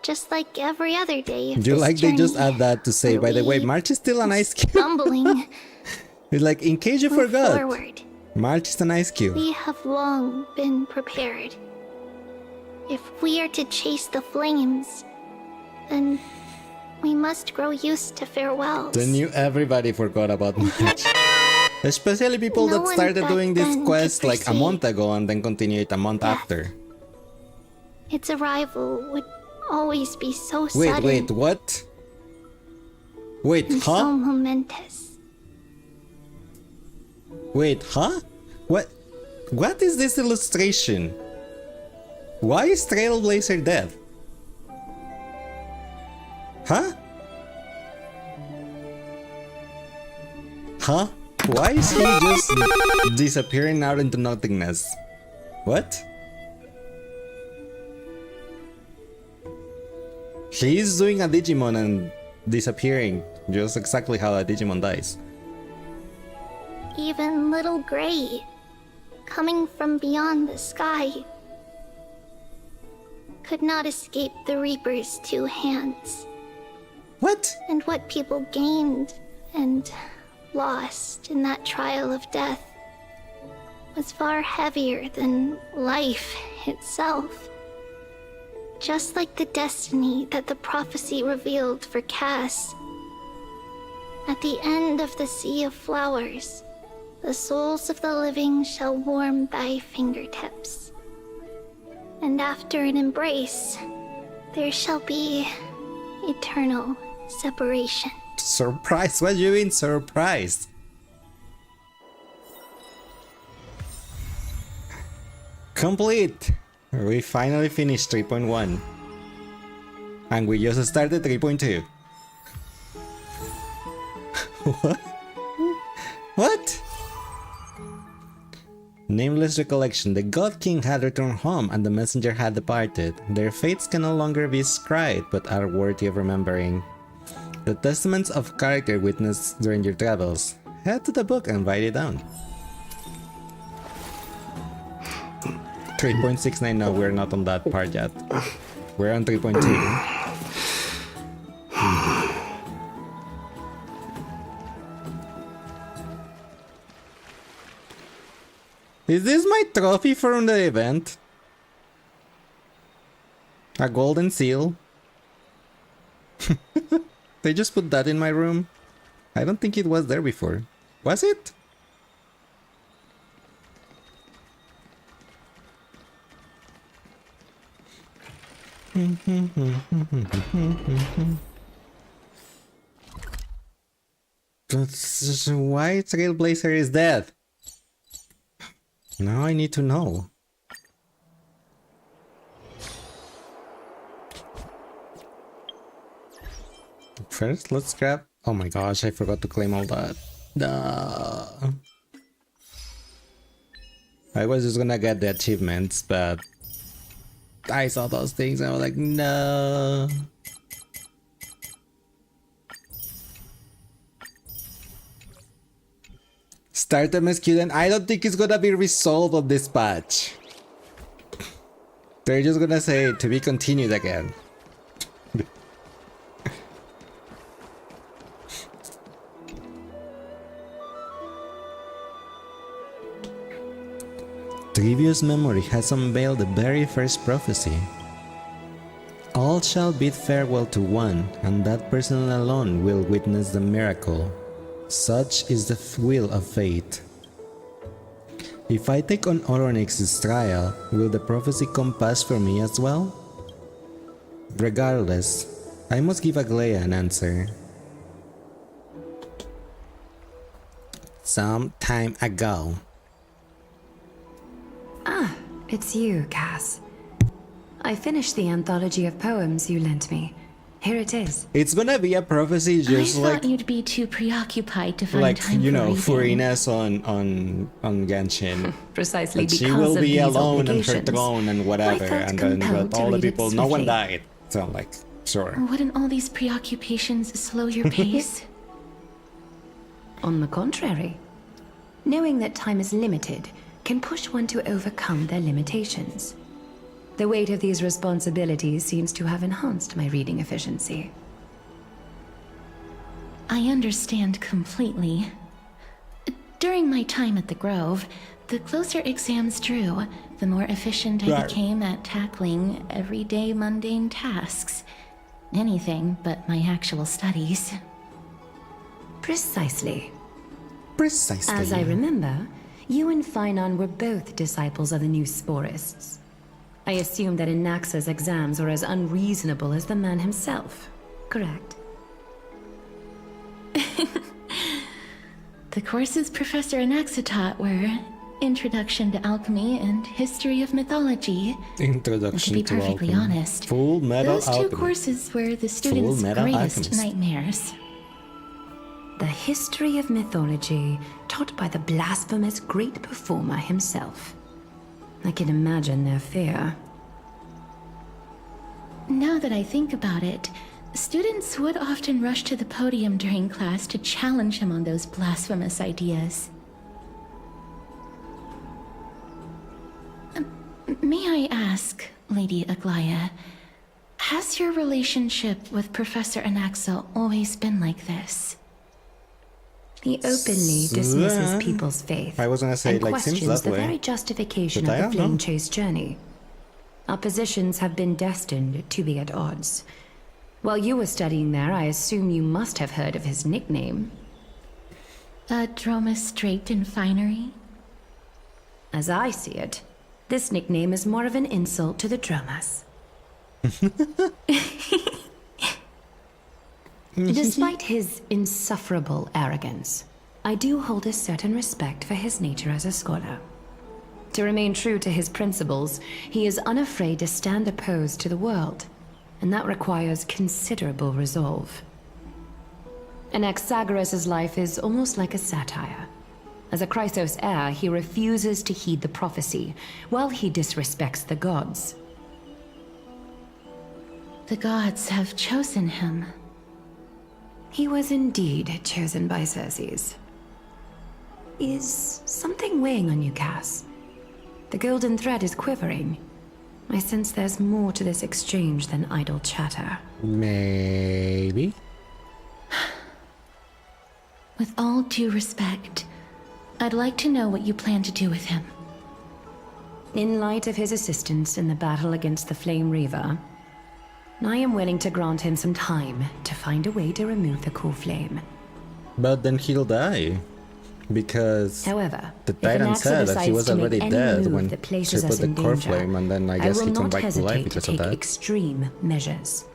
Speaker 6: Just like every other day of
Speaker 1: Do you
Speaker 6: this
Speaker 1: like they just
Speaker 6: journey,
Speaker 1: add that to say, by the way, March is still an ice cube?
Speaker 6: stumbling
Speaker 1: It's like, in case you
Speaker 6: move
Speaker 1: forgot,
Speaker 6: forward.
Speaker 1: March is an ice cube.
Speaker 6: We have long been prepared. If we are to chase the flames, then we must grow used to farewells.
Speaker 1: Then you everybody forgot about March. Especially people
Speaker 6: No
Speaker 1: that
Speaker 6: one
Speaker 1: started
Speaker 6: back
Speaker 1: doing this
Speaker 6: then
Speaker 1: quest
Speaker 6: could
Speaker 1: like a month ago and then continued a month after.
Speaker 6: Its arrival would always be so
Speaker 1: Wait,
Speaker 6: sudden
Speaker 1: wait, what? Wait,
Speaker 6: and so
Speaker 1: huh?
Speaker 6: momentous.
Speaker 1: Wait, huh? What? What is this illustration? Why is Trailblazer dead? Huh? Huh? Why is he just disappearing out into nothingness? What? He's doing a Digimon and disappearing, just exactly how a Digimon dies.
Speaker 6: Even little Gray, coming from beyond the sky, could not escape the Reaper's two hands.
Speaker 1: What?
Speaker 6: And what people gained and lost in that trial of death was far heavier than life itself. Just like the destiny that the prophecy revealed for Cass. At the end of the Sea of Flowers, the souls of the living shall warm thy fingertips. And after an embrace, there shall be eternal separation.
Speaker 1: Surprise? What do you mean surprise? Complete! We finally finished 3.1. And we just started 3.2. What? What? Nameless recollection. The God King had returned home and the messenger had departed. Their fates can no longer be scribed but are worthy of remembering. The testaments of character witnessed during your travels. Head to the book and write it down. 3.69, no, we're not on that part yet. We're on 3.2. Is this my trophy from the event? A golden seal? They just put that in my room? I don't think it was there before. Was it? Why Trailblazer is dead? Now I need to know. First, let's grab... Oh my gosh, I forgot to claim all that. Duh. I was just gonna get the achievements, but... I saw those things and I was like, no. Start MSQ, then I don't think it's gonna be resolved on this patch. They're just gonna say to be continued again. Previous memory has unveiled the very first prophecy. All shall bid farewell to one, and that person alone will witness the miracle. Such is the will of fate. If I take on Oronix's trial, will the prophecy come pass for me as well? Regardless, I must give Aglaia an answer. Some time ago.
Speaker 13: Ah, it's you, Cass. I finished the anthology of poems you lent me. Here it is.
Speaker 1: It's gonna be a prophecy just
Speaker 16: I
Speaker 1: like...
Speaker 16: thought you'd be too preoccupied to find
Speaker 1: like,
Speaker 16: time
Speaker 1: you
Speaker 16: for
Speaker 1: know,
Speaker 16: reading.
Speaker 1: Furina's on Genshin.
Speaker 13: Precisely
Speaker 1: But she
Speaker 13: because
Speaker 1: will
Speaker 13: of
Speaker 1: be
Speaker 13: these
Speaker 1: alone on her
Speaker 13: obligations.
Speaker 1: throne and whatever,
Speaker 13: I felt
Speaker 1: and then
Speaker 13: compelled
Speaker 1: but
Speaker 13: to
Speaker 1: all the
Speaker 13: read it
Speaker 1: people, no one
Speaker 13: swiftly.
Speaker 1: died. sound like. Sure.
Speaker 16: Wouldn't all these preoccupations slow your pace?
Speaker 13: On the contrary, knowing that time is limited can push one to overcome their limitations. The weight of these responsibilities seems to have enhanced my reading efficiency.
Speaker 16: I understand completely. During my time at the Grove, the closer exams drew, the more efficient I became at tackling everyday mundane tasks. Anything but my actual studies.
Speaker 13: Precisely.
Speaker 1: Precisely.
Speaker 13: As I remember, you and Finon were both disciples of the new Sporists. I assume that Anaxa's exams were as unreasonable as the man himself, correct?
Speaker 16: The courses Professor Anaxa taught were Introduction to Alchemy and History of Mythology.
Speaker 1: Introduction
Speaker 16: to be perfectly honest,
Speaker 1: Full Metal
Speaker 16: those
Speaker 1: Alchemy.
Speaker 16: two courses were the students' greatest nightmares.
Speaker 13: The history of mythology taught by the blasphemous great performer himself. I can imagine their fear.
Speaker 16: Now that I think about it, students would often rush to the podium during class to challenge him on those blasphemous ideas. May I ask, Lady Aglaya, has your relationship with Professor Anaxa always been like this?
Speaker 13: He openly dismisses people's faith
Speaker 1: I was gonna say,
Speaker 13: and
Speaker 1: like, seems
Speaker 13: questions
Speaker 1: that
Speaker 13: the
Speaker 1: way.
Speaker 13: very justification
Speaker 1: But I
Speaker 13: of the
Speaker 1: don't know.
Speaker 13: Flame Chase journey. Our positions have been destined to be at odds. While you were studying there, I assume you must have heard of his nickname.
Speaker 16: Droma Straight and Finery?
Speaker 13: As I see it, this nickname is more of an insult to the Dromas. Despite his insufferable arrogance, I do hold a certain respect for his nature as a scholar. To remain true to his principles, he is unafraid to stand opposed to the world, and that requires considerable resolve. Anaxagoras' life is almost like a satire. As a Chrysos heir, he refuses to heed the prophecy, while he disrespects the gods.
Speaker 16: The gods have chosen him.
Speaker 13: He was indeed chosen by Circes. Is something weighing on you, Cass? The golden thread is quivering. I sense there's more to this exchange than idle chatter.
Speaker 1: Maybe.
Speaker 16: With all due respect, I'd like to know what you plan to do with him.
Speaker 13: In light of his assistance in the battle against the Flame Reaver, I am willing to grant him some time to find a way to remove the core flame.
Speaker 1: But then he'll die. Because
Speaker 13: However,
Speaker 1: the
Speaker 13: if
Speaker 1: Titan
Speaker 13: Anaxa
Speaker 1: said that he
Speaker 13: decides
Speaker 1: was
Speaker 13: to make
Speaker 1: already
Speaker 13: any
Speaker 1: dead
Speaker 13: move
Speaker 1: when
Speaker 13: that
Speaker 1: she
Speaker 13: places
Speaker 1: put
Speaker 13: us
Speaker 1: the
Speaker 13: in
Speaker 1: core
Speaker 13: danger,
Speaker 1: flame, and then I guess
Speaker 13: will
Speaker 1: he came
Speaker 13: not
Speaker 1: back to life
Speaker 13: hesitate to
Speaker 1: because of
Speaker 13: take
Speaker 1: that.
Speaker 13: extreme measures.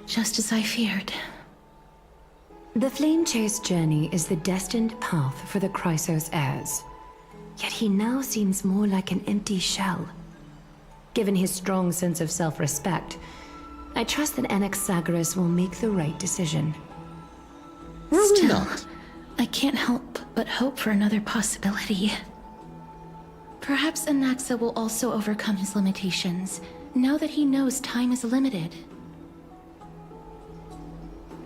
Speaker 16: Just as I feared.
Speaker 13: The Flame Chase journey is the destined path for the Chrysos heirs. Yet he now seems more like an empty shell. Given his strong sense of self-respect, I trust that Anaxagoras will make the right decision.
Speaker 16: Still, I can't help but hope for another possibility. Perhaps Anaxa will also overcome his limitations, now that he knows time is limited.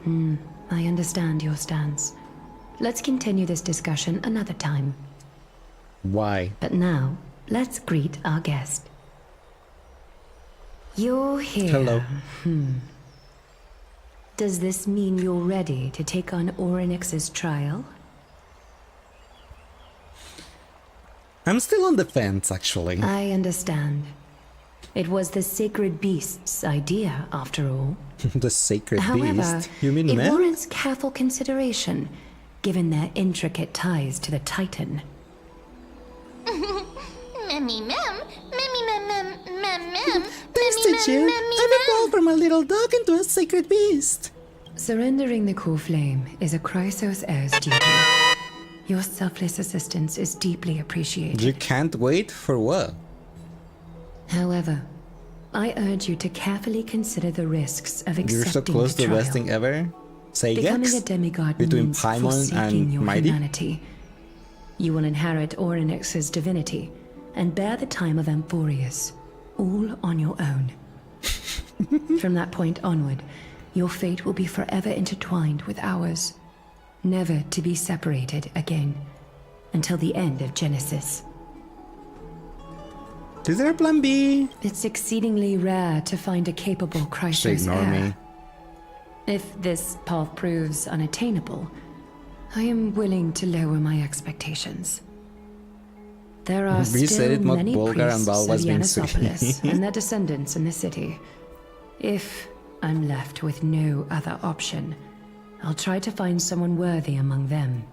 Speaker 13: I understand your stance. Let's continue this discussion another time.
Speaker 1: Why?
Speaker 13: But now, let's greet our guest. You're here.
Speaker 1: Hello.
Speaker 13: Does this mean you're ready to take on Orynyx's trial?
Speaker 1: I'm still on the fence, actually.
Speaker 13: I understand. It was the sacred beast's idea, after all.
Speaker 1: The sacred
Speaker 13: However,
Speaker 1: beast? You mean
Speaker 13: it
Speaker 1: men?
Speaker 13: warrants careful consideration, given their intricate ties to the Titan.
Speaker 14: Memmy mem, memmy mem mem mem mem.
Speaker 1: Thanks, teacher. I've evolved from a little dog into a sacred beast.
Speaker 13: Surrendering the core flame is a Chrysos heir's duty. Your selfless assistance is deeply appreciated.
Speaker 1: You can't wait for what?
Speaker 13: However, I urge you to carefully consider the risks of accepting
Speaker 1: You're so close
Speaker 13: the
Speaker 1: to
Speaker 13: trial.
Speaker 1: the best thing ever? Say
Speaker 13: Becoming
Speaker 1: yes?
Speaker 13: a demigod
Speaker 1: Between
Speaker 13: means
Speaker 1: Paimon
Speaker 13: forsaking
Speaker 1: and
Speaker 13: your
Speaker 1: Mighty?
Speaker 13: humanity. You will inherit Orynyx's divinity and bear the time of Amphorius, all on your own. From that point onward, your fate will be forever intertwined with ours, never to be separated again, until the end of Genesis.
Speaker 1: Is there a plan B?
Speaker 13: It's exceedingly rare to find a capable Chrysos
Speaker 1: Ignore
Speaker 13: heir.
Speaker 1: me.
Speaker 13: If this path proves unattainable, I am willing to lower my expectations. There are
Speaker 1: We said
Speaker 13: still
Speaker 1: it, Mok
Speaker 13: many
Speaker 1: Bulgar and
Speaker 13: priests
Speaker 1: Val
Speaker 13: of
Speaker 1: was being
Speaker 13: Yanisopolis
Speaker 1: silly.
Speaker 13: and their descendants in the city. If I'm left with no other option, I'll try to find someone worthy among them.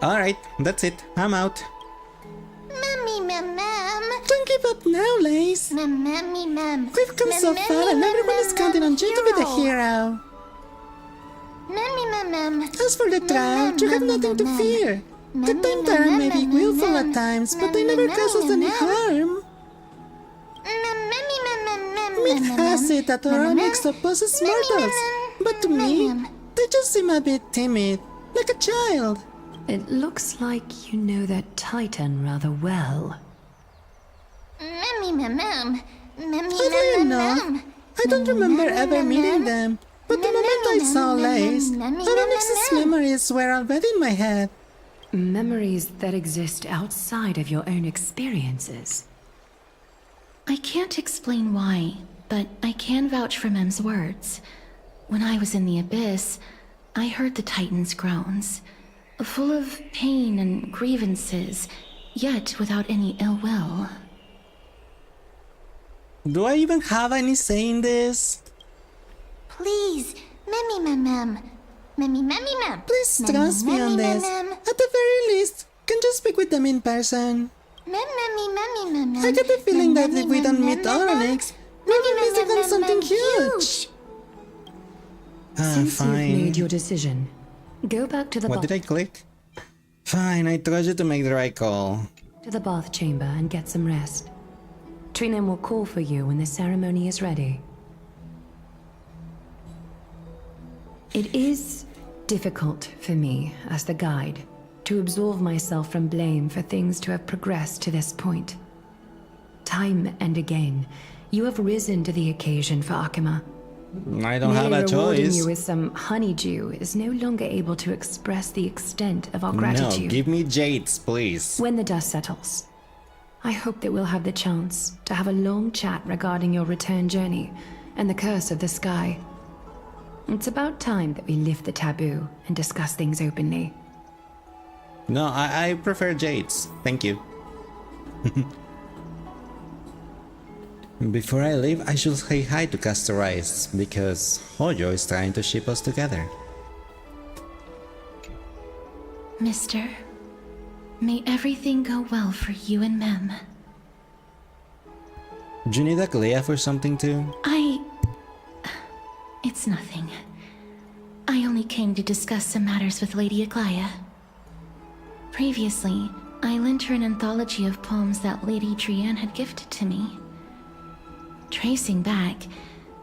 Speaker 1: Alright, that's it. I'm out.
Speaker 14: Mammy, mem, mem.
Speaker 1: Don't give up now, Lace.
Speaker 14: Mem, mammy, mem.
Speaker 1: We've come so far and everyone is counting on you to be the hero.
Speaker 14: Mammy, mem, mem.
Speaker 1: As for the drought, you have nothing to fear. The Time Tyrant may be willful at times, but they never cause us any harm. Myth has it that our Onyx opposes mortals, but to me, they just seem a bit timid, like a child.
Speaker 13: It looks like you know that Titan rather well.
Speaker 14: Mammy, mem, mem. Mammy,
Speaker 1: Oddly
Speaker 14: mem,
Speaker 1: enough,
Speaker 14: mem.
Speaker 1: I don't remember ever meeting them, but the moment I saw Lace, Onyx's memories were already in my head.
Speaker 13: Memories that exist outside of your own experiences.
Speaker 16: I can't explain why, but I can vouch for Mem's words. When I was in the Abyss, I heard the Titan's groans, full of pain and grievances, yet without any ill will.
Speaker 1: Do I even have any say in this?
Speaker 14: Please, Mammy, mem, mem. Mammy, mammy, mem.
Speaker 1: Please
Speaker 14: Mem,
Speaker 1: trust me on
Speaker 14: mammy,
Speaker 1: this.
Speaker 14: mem, mem.
Speaker 1: At the very least, can you speak with them in person?
Speaker 14: Mammy, mammy, mem, mem.
Speaker 1: I get the feeling that if we don't meet
Speaker 14: mem, mem.
Speaker 1: Onyx, we'll be missing on something huge.
Speaker 13: Since you've made
Speaker 1: Fine.
Speaker 13: your decision, go back to the
Speaker 1: What did I click? Fine, I trust you to make the right call.
Speaker 13: to the bath chamber and get some rest. Trina will call for you when the ceremony is ready. It is difficult for me, as the guide, to absolve myself from blame for things to have progressed to this point. Time and again, you have risen to the occasion for Akima.
Speaker 1: I don't have a
Speaker 13: Merely rewarding
Speaker 1: choice.
Speaker 13: you with some honeydew is no longer able to express the extent of our gratitude.
Speaker 1: No, give me jades, please.
Speaker 13: When the dust settles, I hope that we'll have the chance to have a long chat regarding your return journey and the curse of the sky. It's about time that we lift the taboo and discuss things openly.
Speaker 1: No, I prefer jades. Thank you. Before I leave, I should say hi to Castorize, because Hoyo is trying to ship us together.
Speaker 16: Mister, may everything go well for you and Mem.
Speaker 1: Do you need a Clea for something too?
Speaker 16: It's nothing. I only came to discuss some matters with Lady Aglaia. Previously, I lent her an anthology of poems that Lady Trianne had gifted to me. Tracing back,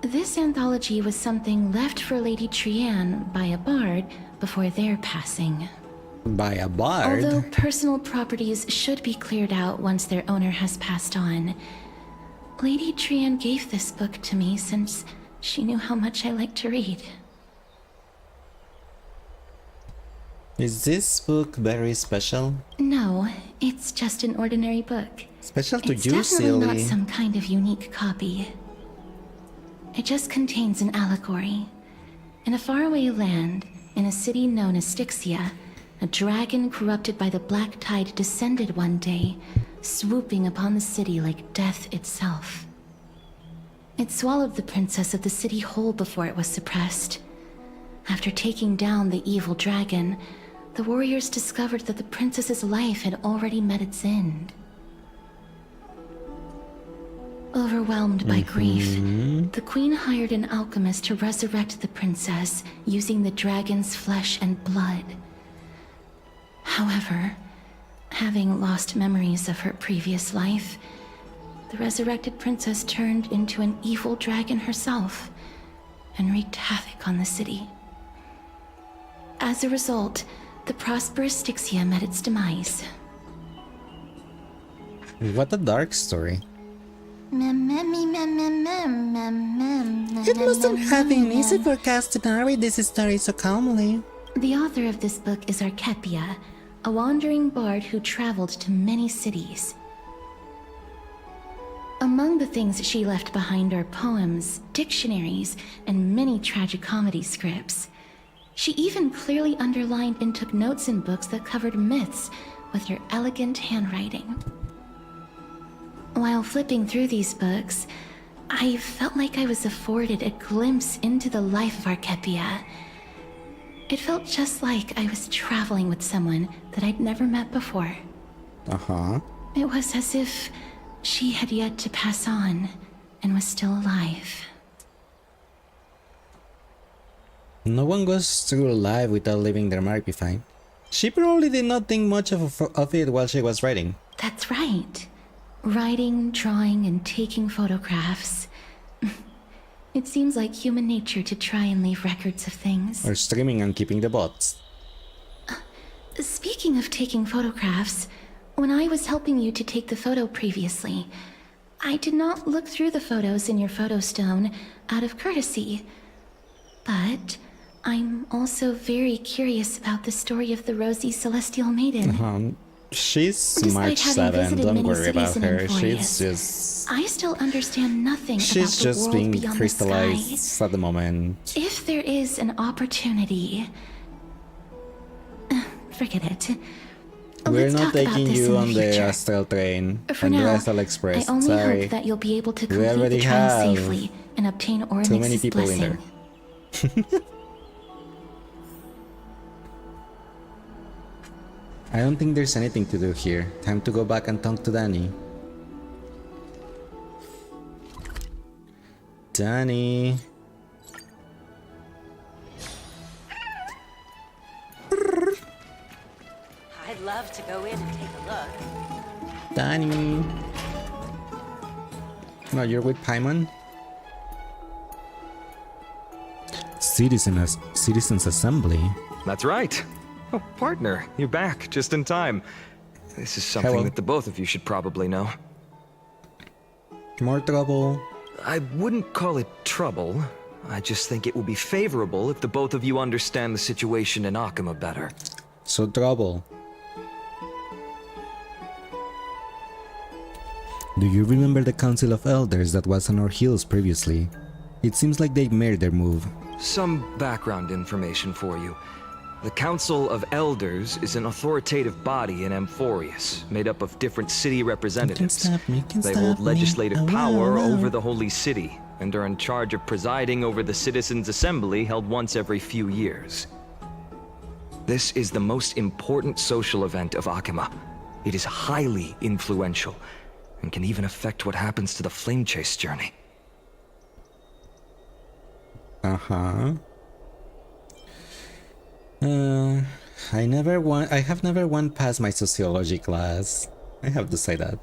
Speaker 16: this anthology was something left for Lady Trianne by a bard before their passing.
Speaker 1: By a bard?
Speaker 16: Although personal properties should be cleared out once their owner has passed on, Lady Trianne gave this book to me since she knew how much I like to read.
Speaker 1: Is this book very special?
Speaker 16: No, it's just an ordinary book.
Speaker 1: Special to
Speaker 16: It's
Speaker 1: you,
Speaker 16: definitely not
Speaker 1: silly.
Speaker 16: some kind of unique copy. It just contains an allegory. In a faraway land, in a city known as Styxia, a dragon corrupted by the black tide descended one day, swooping upon the city like death itself. It swallowed the princess of the city whole before it was suppressed. After taking down the evil dragon, the warriors discovered that the princess's life had already met its end. Overwhelmed by grief, the queen hired an alchemist to resurrect the princess using the dragon's flesh and blood. However, having lost memories of her previous life, the resurrected princess turned into an evil dragon herself and wreaked havoc on the city. As a result, the prosperous Styxia met its demise.
Speaker 1: What a dark story. It mustn't have been easy for Cass to narrate this story so calmly.
Speaker 16: The author of this book is Archepia, a wandering bard who traveled to many cities. Among the things she left behind are poems, dictionaries, and many tragicomedy scripts. She even clearly underlined and took notes in books that covered myths with her elegant handwriting. While flipping through these books, I felt like I was afforded a glimpse into the life of Archepia. It felt just like I was traveling with someone that I'd never met before.
Speaker 1: Uh-huh.
Speaker 16: It was as if she had yet to pass on and was still alive.
Speaker 1: No one goes through life without leaving their mark behind. She probably did not think much of it while she was writing.
Speaker 16: That's right. Writing, drawing, and taking photographs. It seems like human nature to try and leave records of things.
Speaker 1: Or streaming and keeping the bots.
Speaker 16: Speaking of taking photographs, when I was helping you to take the photo previously, I did not look through the photos in your photo stone out of courtesy. But I'm also very curious about the story of the Rosy Celestial Maiden.
Speaker 1: She's
Speaker 16: Despite
Speaker 1: March
Speaker 16: having
Speaker 1: 7,
Speaker 16: visited
Speaker 1: don't
Speaker 16: many
Speaker 1: worry about
Speaker 16: cities in
Speaker 1: her.
Speaker 16: Emporius,
Speaker 1: She's just...
Speaker 16: I still understand nothing about
Speaker 1: She's
Speaker 16: the
Speaker 1: just
Speaker 16: world
Speaker 1: being
Speaker 16: beyond the
Speaker 1: crystallized
Speaker 16: sky.
Speaker 1: at the moment.
Speaker 16: If there is an opportunity... forget it.
Speaker 1: We're
Speaker 16: Let's
Speaker 1: not
Speaker 16: talk about
Speaker 1: taking
Speaker 16: this
Speaker 1: you
Speaker 16: in the
Speaker 1: on the
Speaker 16: future.
Speaker 1: Astral Train
Speaker 16: For
Speaker 1: and the
Speaker 16: now,
Speaker 1: Astral Express.
Speaker 16: I only
Speaker 1: Sorry.
Speaker 16: hope that you'll be able to
Speaker 1: We
Speaker 16: complete
Speaker 1: already
Speaker 16: the trial
Speaker 1: have
Speaker 16: safely and obtain
Speaker 1: too many
Speaker 16: Oryx's
Speaker 1: people
Speaker 16: blessing.
Speaker 1: in there. I don't think there's anything to do here. Time to go back and talk to Danny. Danny.
Speaker 8: I'd love to go in and take a look.
Speaker 1: Danny. No, you're with Paimon? Citizens Assembly.
Speaker 3: That's right. Oh, partner, you're back just in time. This is something
Speaker 1: Hello.
Speaker 3: that the both of you should probably know.
Speaker 1: More trouble.
Speaker 3: I wouldn't call it trouble. I just think it will be favorable if the both of you understand the situation in Akima better.
Speaker 1: So trouble. Do you remember the Council of Elders that was on our heels previously? It seems like they made their move.
Speaker 3: Some background information for you. The Council of Elders is an authoritative body in Amphorius, made up of different city representatives. They hold legislative power over the Holy City, and are in charge of presiding over the Citizens' Assembly held once every few years. This is the most important social event of Akima. It is highly influential, and can even affect what happens to the Flame Chase journey.
Speaker 1: I have never won past my sociology class. I have to say that.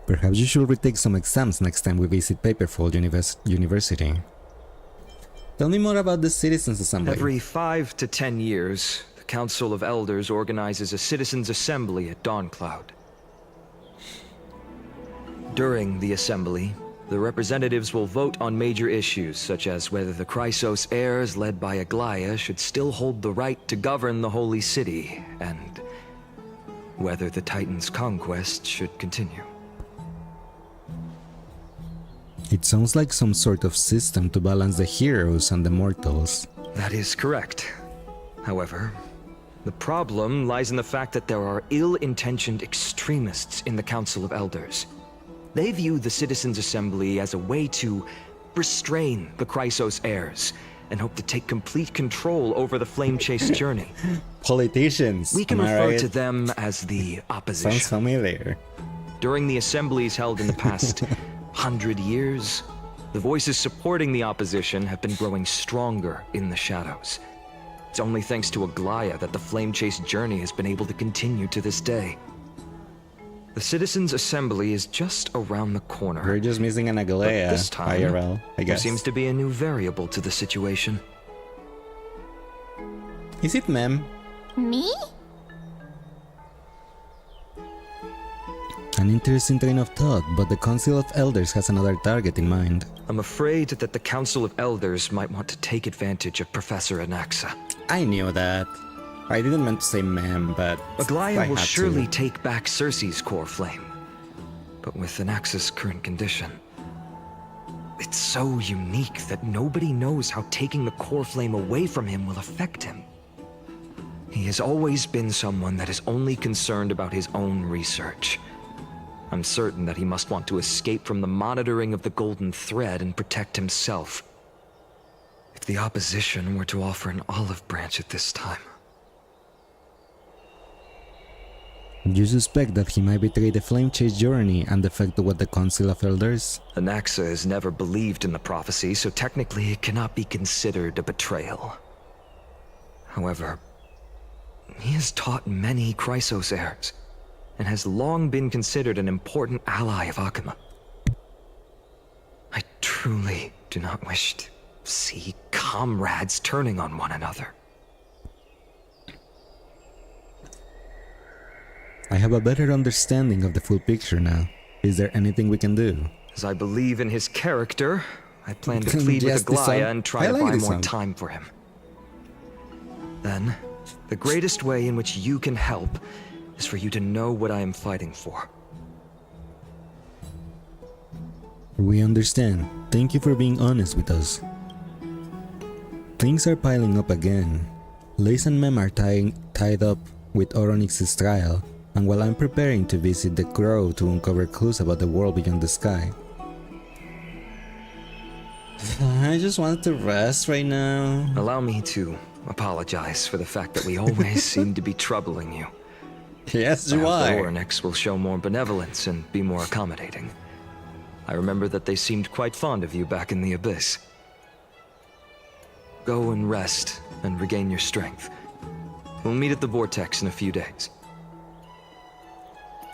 Speaker 1: Perhaps you should retake some exams next time we visit Paperfold University. Tell me more about the Citizens Assembly.
Speaker 3: Every 5 to 10 years, the Council of Elders organizes a Citizens' Assembly at Dawncloud. During the assembly, the representatives will vote on major issues such as whether the Chrysos heirs led by Aglaya should still hold the right to govern the Holy City, and whether the Titan's conquest should continue.
Speaker 1: It sounds like some sort of system to balance the heroes and the mortals.
Speaker 3: That is correct. However, the problem lies in the fact that there are ill-intentioned extremists in the Council of Elders. They view the Citizens' Assembly as a way to restrain the Chrysos heirs and hope to take complete control over the Flame Chase journey.
Speaker 1: Politicians.
Speaker 3: We can
Speaker 1: am I
Speaker 3: refer
Speaker 1: right?
Speaker 3: to them as the opposition.
Speaker 1: Sounds familiar.
Speaker 3: During the assemblies held in the past 100 years, the voices supporting the opposition have been growing stronger in the shadows. It's only thanks to Aglaya that the Flame Chase journey has been able to continue to this day. The Citizens' Assembly is just around the corner.
Speaker 1: We're just missing an Aglaya
Speaker 3: But this time,
Speaker 1: IRL, I
Speaker 3: there
Speaker 1: guess.
Speaker 3: seems to be a new variable to the situation.
Speaker 1: Is it Mem?
Speaker 6: Me?
Speaker 1: An interesting train of thought, but the Council of Elders has another target in mind.
Speaker 3: I'm afraid that the Council of Elders might want to take advantage of Professor Anaxa.
Speaker 1: I knew that. I didn't meant to say ma'am, but
Speaker 3: Aglaya will surely
Speaker 1: to.
Speaker 3: take back Cersei's core flame. But with Anaxa's current condition, it's so unique that nobody knows how taking the core flame away from him will affect him. He has always been someone that is only concerned about his own research. I'm certain that he must want to escape from the monitoring of the Golden Thread and protect himself. If the opposition were to offer an olive branch at this time...
Speaker 1: You suspect that he might betray the flame chase journey and defect what the Council of Elders?
Speaker 3: Anaxa has never believed in the prophecy, so technically it cannot be considered a betrayal. However, he has taught many Chrysos heirs, and has long been considered an important ally of Akuma. I truly do not wish to see comrades turning on one another.
Speaker 1: I have a better understanding of the full picture now. Is there anything we can do?
Speaker 3: As I believe in his character, I plan to plead with Aglaya and try to buy more time for him. Then, the greatest way in which you can help is for you to know what I am fighting for.
Speaker 1: We understand. Thank you for being honest with us. Things are piling up again. Lace and Mem are tied up with Oronix's trial, and while I'm preparing to visit the Crow to uncover clues about the world beyond the sky. I just want to rest right now.
Speaker 3: Allow me to apologize for the fact that we always seem to be troubling you.
Speaker 1: Yes, you are.
Speaker 3: The Oronix will show more benevolence and be more accommodating. I remember that they seemed quite fond of you back in the Abyss. Go and rest and regain your strength. We'll meet at the Vortex in a few days.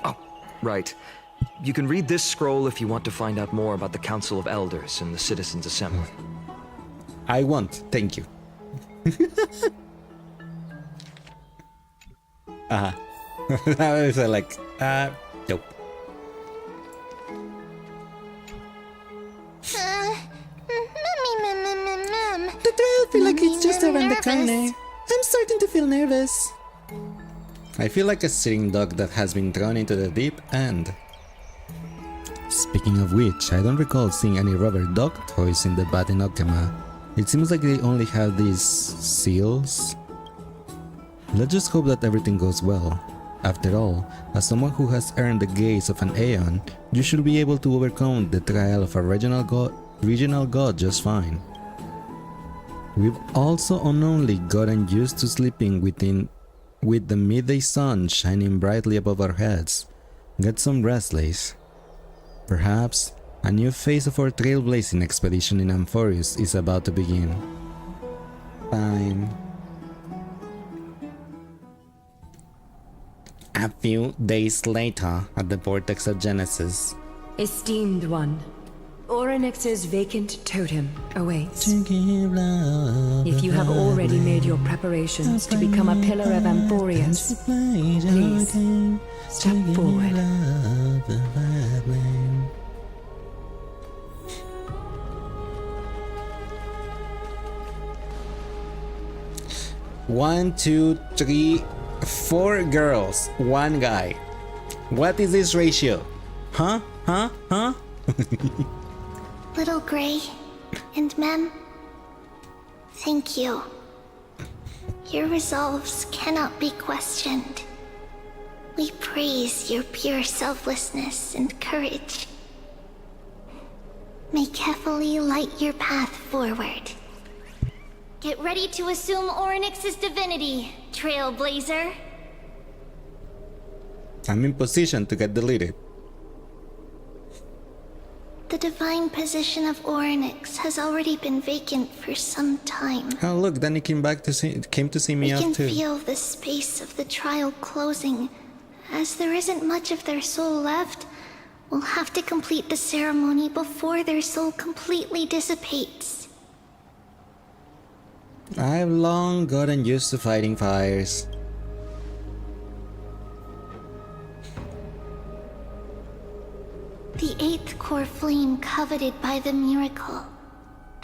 Speaker 3: Oh, right. You can read this scroll if you want to find out more about the Council of Elders and the Citizens' Assembly.
Speaker 1: I won't, thank you. That was like, nope. The trail feel like it's just around the corner. I'm starting to feel nervous. I feel like a sitting duck that has been thrown into the deep end. Speaking of which, I don't recall seeing any rubber dog toys in the Badenokema. It seems like they only have these seals. Let's just hope that everything goes well. After all, as someone who has earned the gaze of an Aeon, you should be able to overcome the trial of a regional god just fine. We've also unknowingly gotten used to sleeping with the midday sun shining brightly above our heads. Get some rest, Lace. Perhaps a new phase of our trailblazing expedition in Amphorius is about to begin. Fine. A few days later, at the Vortex of Genesis.
Speaker 8: Esteemed one, Oronix's vacant totem awaits. If you have already made your preparations to become a pillar of Amphorius, please step forward.
Speaker 1: 1, 2, 3, 4 girls, 1 guy. What is this ratio? Huh?
Speaker 14: Little Gray and Mem, thank you. Your resolves cannot be questioned. We praise your pure selflessness and courage. May Kefali light your path forward. Get ready to assume Oronix's divinity, Trailblazer.
Speaker 1: I'm in position to get deleted.
Speaker 14: The divine position of Oronix has already been vacant for some time.
Speaker 1: Oh look, Danny came to see me
Speaker 14: We
Speaker 1: off
Speaker 14: can
Speaker 1: too.
Speaker 14: feel the space of the trial closing. As there isn't much of their soul left, we'll have to complete the ceremony before their soul completely dissipates.
Speaker 1: I've long gotten used to fighting fires.
Speaker 14: The 8th core flame coveted by the miracle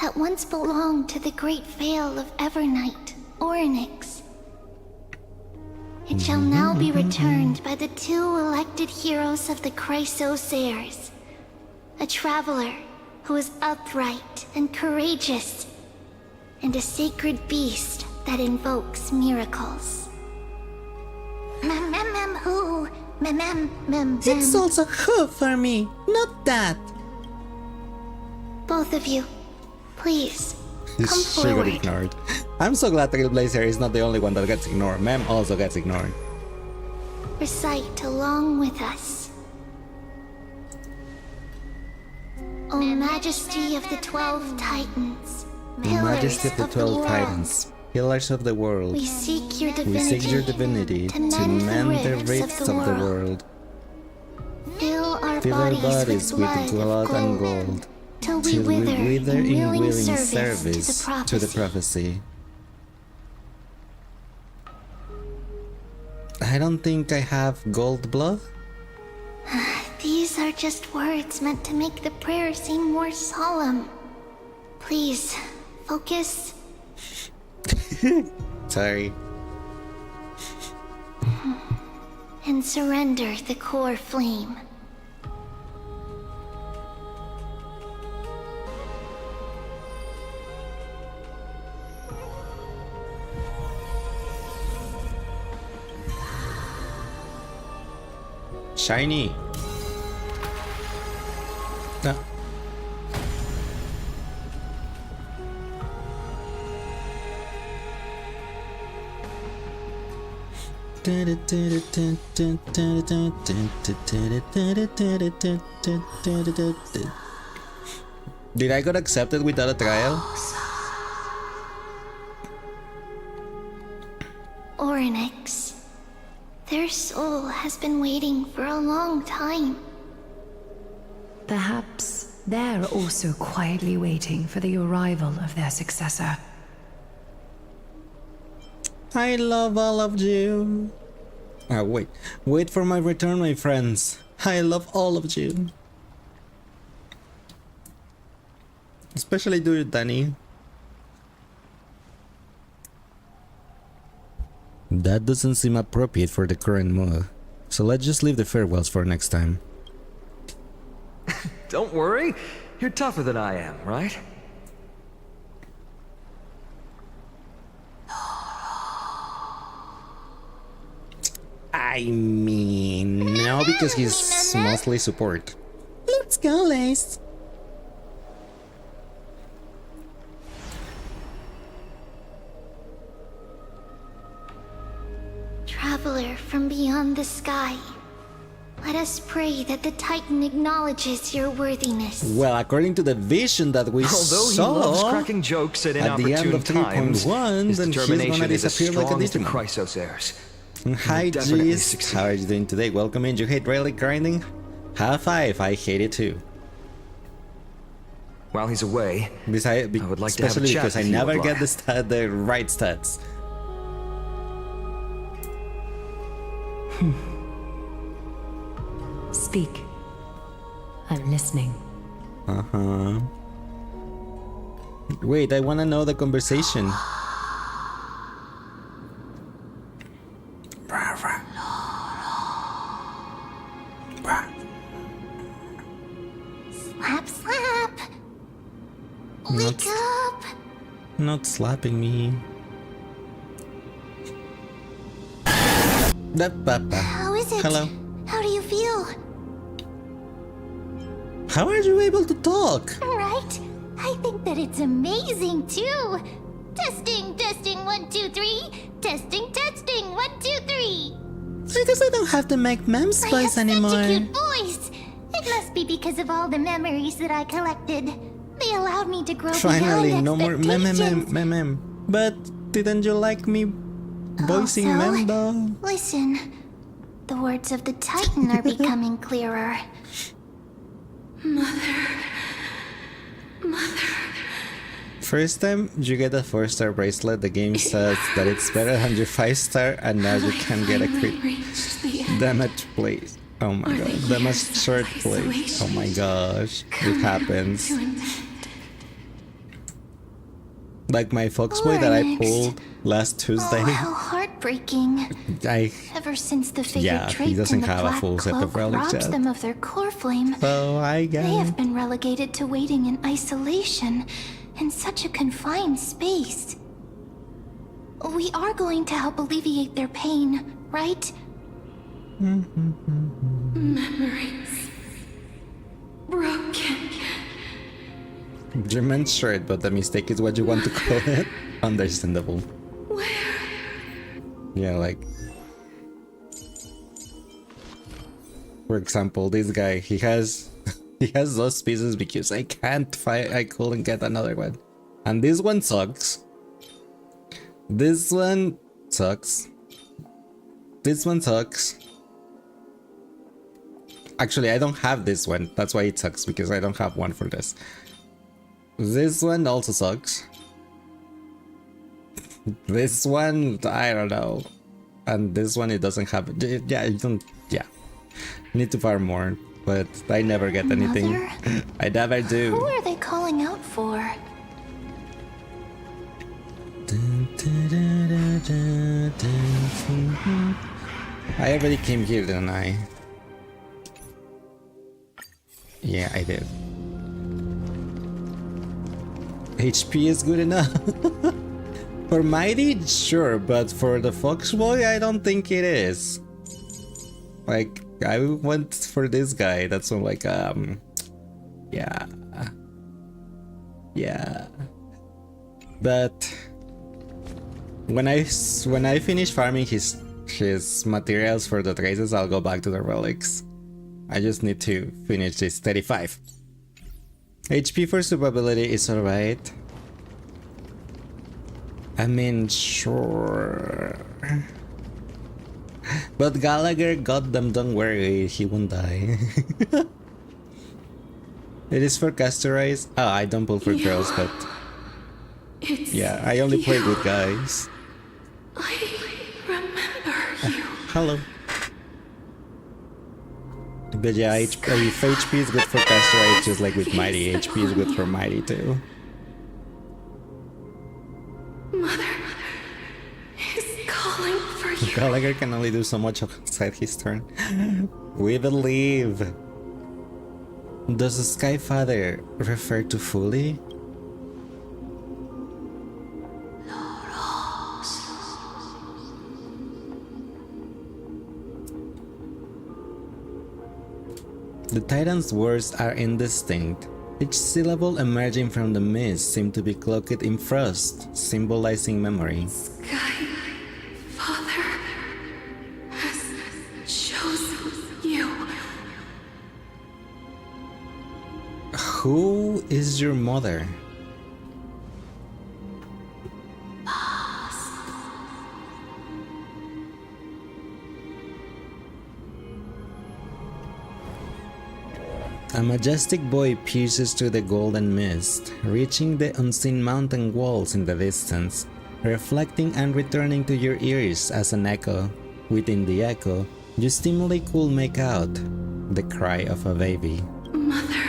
Speaker 14: that once belonged to the great veil of Evernight, Orynyx. It shall now be returned by the 2 elected heroes of the Chrysos heirs. A traveler who is upright and courageous, and a sacred beast that invokes miracles. Who?
Speaker 1: It's also who for me, not that.
Speaker 14: Both of you, please, come
Speaker 1: She got
Speaker 14: forward.
Speaker 1: ignored. I'm so glad Trailblazer is not the only one that gets ignored. Mem also gets ignored.
Speaker 14: Recite along with us. O Majesty of the 12 Titans,
Speaker 1: The Majesty of the 12
Speaker 14: world,
Speaker 1: Titans, pillars of the world,
Speaker 14: we seek your
Speaker 1: we
Speaker 14: divinity,
Speaker 1: seek your divinity to mend the rifts of the world.
Speaker 14: Fill our
Speaker 1: Fill our
Speaker 14: bodies
Speaker 1: bodies
Speaker 14: with
Speaker 1: with
Speaker 14: blood
Speaker 1: blood and gold,
Speaker 14: till we
Speaker 1: till we wither in
Speaker 14: willing
Speaker 1: willing
Speaker 14: service
Speaker 1: service to the prophecy. I don't think I have gold blood.
Speaker 14: These are just words meant to make the prayer seem more solemn. Please, focus.
Speaker 1: Sorry.
Speaker 14: And surrender the core flame.
Speaker 1: Shiny. No. Did I get accepted without a trial?
Speaker 14: Orynyx. Their soul has been waiting for a long time.
Speaker 13: Perhaps they're also quietly waiting for the arrival of their successor.
Speaker 1: I love all of you. Wait for my return, my friends. I love all of you. Especially you, Danny. That doesn't seem appropriate for the current mood. So let's just leave the farewells for next time.
Speaker 3: Don't worry, you're tougher than I am, right?
Speaker 1: I mean, no, because he's mostly support. Let's go, Lace.
Speaker 14: Traveler from beyond the sky, let us pray that the Titan acknowledges your worthiness.
Speaker 1: Well, according to the vision that we
Speaker 3: Although
Speaker 1: saw,
Speaker 3: he loves cracking jokes at
Speaker 1: the end
Speaker 3: inopportune
Speaker 1: of
Speaker 3: times,
Speaker 1: 3.1,
Speaker 3: his
Speaker 1: then he's
Speaker 3: determination
Speaker 1: gonna
Speaker 3: is as
Speaker 1: disappear like a
Speaker 3: strong as the
Speaker 1: Digimon.
Speaker 3: Chrysos heirs.
Speaker 1: Hi,
Speaker 3: Definitely
Speaker 1: Gist.
Speaker 3: succeed.
Speaker 1: How are you doing today? Welcome in. You hate relic grinding? High five. I hate it too.
Speaker 3: While he's away, I would like to have a
Speaker 1: especially
Speaker 3: chat
Speaker 1: because I
Speaker 3: with you,
Speaker 1: never
Speaker 3: Aglaia.
Speaker 1: get the right stats.
Speaker 13: Speak. I'm listening.
Speaker 1: Uh-huh. Wait, I want to know the conversation.
Speaker 14: Slap, slap! Wake up!
Speaker 1: Not slapping me.
Speaker 14: How is it?
Speaker 1: Hello.
Speaker 14: How do you feel?
Speaker 1: How are you able to talk?
Speaker 14: Right? I think that it's amazing too. Testing, testing, 1, 2, 3. Testing, testing, 1, 2, 3.
Speaker 1: Because I don't have to make mem spice anymore.
Speaker 14: Such a cute voice. It must be because of all the memories that I collected. They allowed me to grow
Speaker 1: Finally,
Speaker 14: beyond
Speaker 1: no more
Speaker 14: expectations.
Speaker 1: But didn't you like me voicing
Speaker 14: Also,
Speaker 1: mem though?
Speaker 14: Listen, the words of the Titan are becoming clearer.
Speaker 13: Mother.
Speaker 1: First time you get a 4-star bracelet, the game says that it's better than your 5-star, and now you can get a crit damage, please. Oh my god, that must short click. Oh my gosh, it happens. Like my Foxboy that I pulled last Tuesday.
Speaker 14: Oh, how heartbreaking. Ever since the figure draped in the black cloak robbed them of their core flame, they have been relegated to waiting in isolation in such a confined space. We are going to help alleviate their pain, right?
Speaker 15: Memories. Broken.
Speaker 1: German shirt, but the mistake is what you want to call it. Understandable.
Speaker 15: Where?
Speaker 1: Yeah, like... For example, this guy, he has those pieces because I couldn't get another one. And this one sucks. This one sucks. This one sucks. Actually, I don't have this one. That's why it sucks, because I don't have one for this. This one also sucks. This one, I don't know. And this one, it doesn't have... Yeah, you don't... Yeah. Need to farm more, but I never get anything. I never do.
Speaker 14: Who are they calling out for?
Speaker 1: I already came here, didn't I? Yeah, I did. HP is good enough. For Mighty, sure, but for the Foxboy, I don't think it is. Like, I went for this guy. That's what, like, yeah. Yeah. But when I finish farming his materials for the traces, I'll go back to the relics. I just need to finish this 35. HP for survivability is alright. I mean, sure. But Gallagher got them, don't worry, he won't die. It is for Castorize. Oh, I don't pull for girls, but... Yeah, I only play with guys.
Speaker 15: I remember you.
Speaker 1: Hello. But yeah, if HP is good for Castorize, it's just like with Mighty. HP is good for Mighty too.
Speaker 15: Mother is calling for you.
Speaker 1: Gallagher can only do so much outside his turn. We believe. Does the Sky Father refer to Fully? The Titan's words are indistinct. Each syllable emerging from the mist seemed to be cloaked in frost, symbolizing memory.
Speaker 15: Sky Father has chosen you.
Speaker 1: Who is your mother? A majestic boy pierces through the golden mist, reaching the unseen mountain walls in the distance, reflecting and returning to your ears as an echo. Within the echo, you dimly could make out the cry of a baby.
Speaker 15: Mother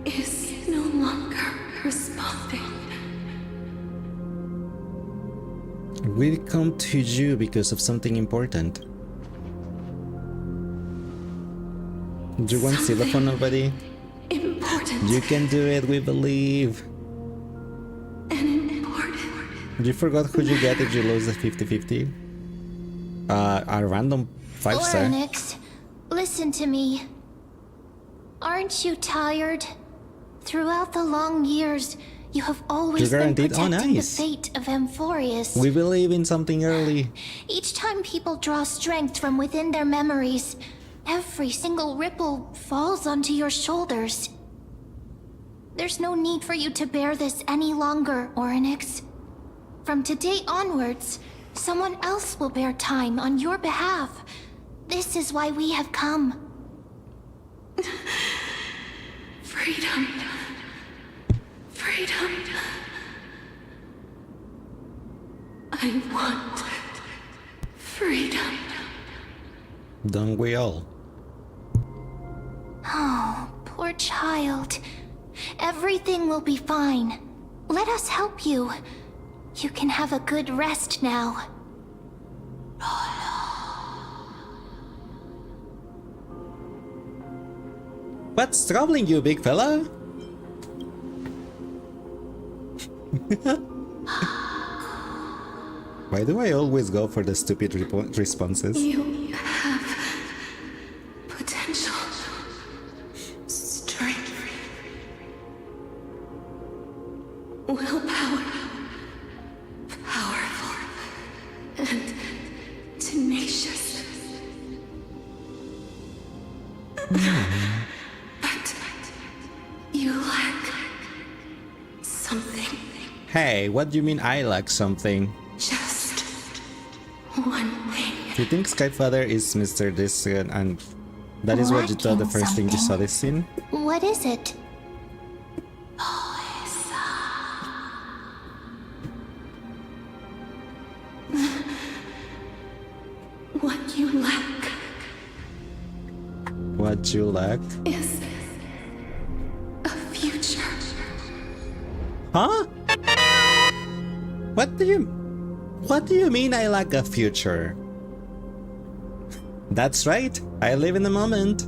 Speaker 15: is no longer responding.
Speaker 1: We've come to you because of something important. Do you want Xylophone already?
Speaker 15: Important.
Speaker 1: You can do it, we believe.
Speaker 15: And important.
Speaker 1: You forgot who you get if you lose the 50-50? A random 5-star.
Speaker 14: Oryx, listen to me. Aren't you tired? Throughout the long years, you have always been protecting the fate of Amphorius.
Speaker 1: We believe in something early.
Speaker 14: Each time people draw strength from within their memories, every single ripple falls onto your shoulders. There's no need for you to bear this any longer, Oryx. From today onwards, someone else will bear time on your behalf. This is why we have come.
Speaker 15: Freedom. Freedom. I want freedom.
Speaker 1: Don't we all?
Speaker 14: Oh, poor child. Everything will be fine. Let us help you. You can have a good rest now.
Speaker 1: What's troubling you, big fella? Why do I always go for the stupid responses?
Speaker 13: You have potential, strength, willpower, powerful, and tenacious. But you lack something.
Speaker 1: Hey, what do you mean I lack something?
Speaker 13: Just one thing.
Speaker 1: Do you think Skyfather is Mr. Distant and that is what you thought the first thing you saw this scene?
Speaker 14: What is it?
Speaker 13: What you lack
Speaker 1: What you lack?
Speaker 13: is a future.
Speaker 1: Huh? What do you mean I lack a future? That's right, I live in the moment.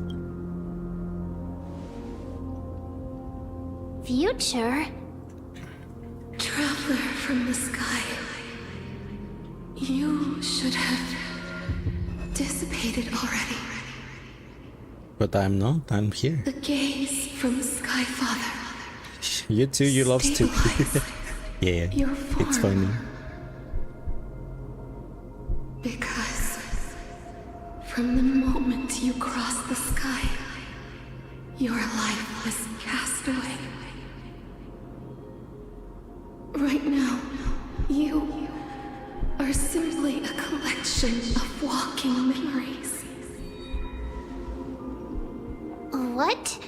Speaker 14: Future?
Speaker 13: Traveler from the sky. You should have dissipated already.
Speaker 1: But I'm not, I'm here.
Speaker 13: The gaze from Skyfather.
Speaker 1: You too, you love stupid. Yeah,
Speaker 13: Your
Speaker 1: it's
Speaker 13: form.
Speaker 1: funny.
Speaker 13: Because from the moment you crossed the sky, your life was cast away. Right now, you are simply a collection of walking memories.
Speaker 14: What?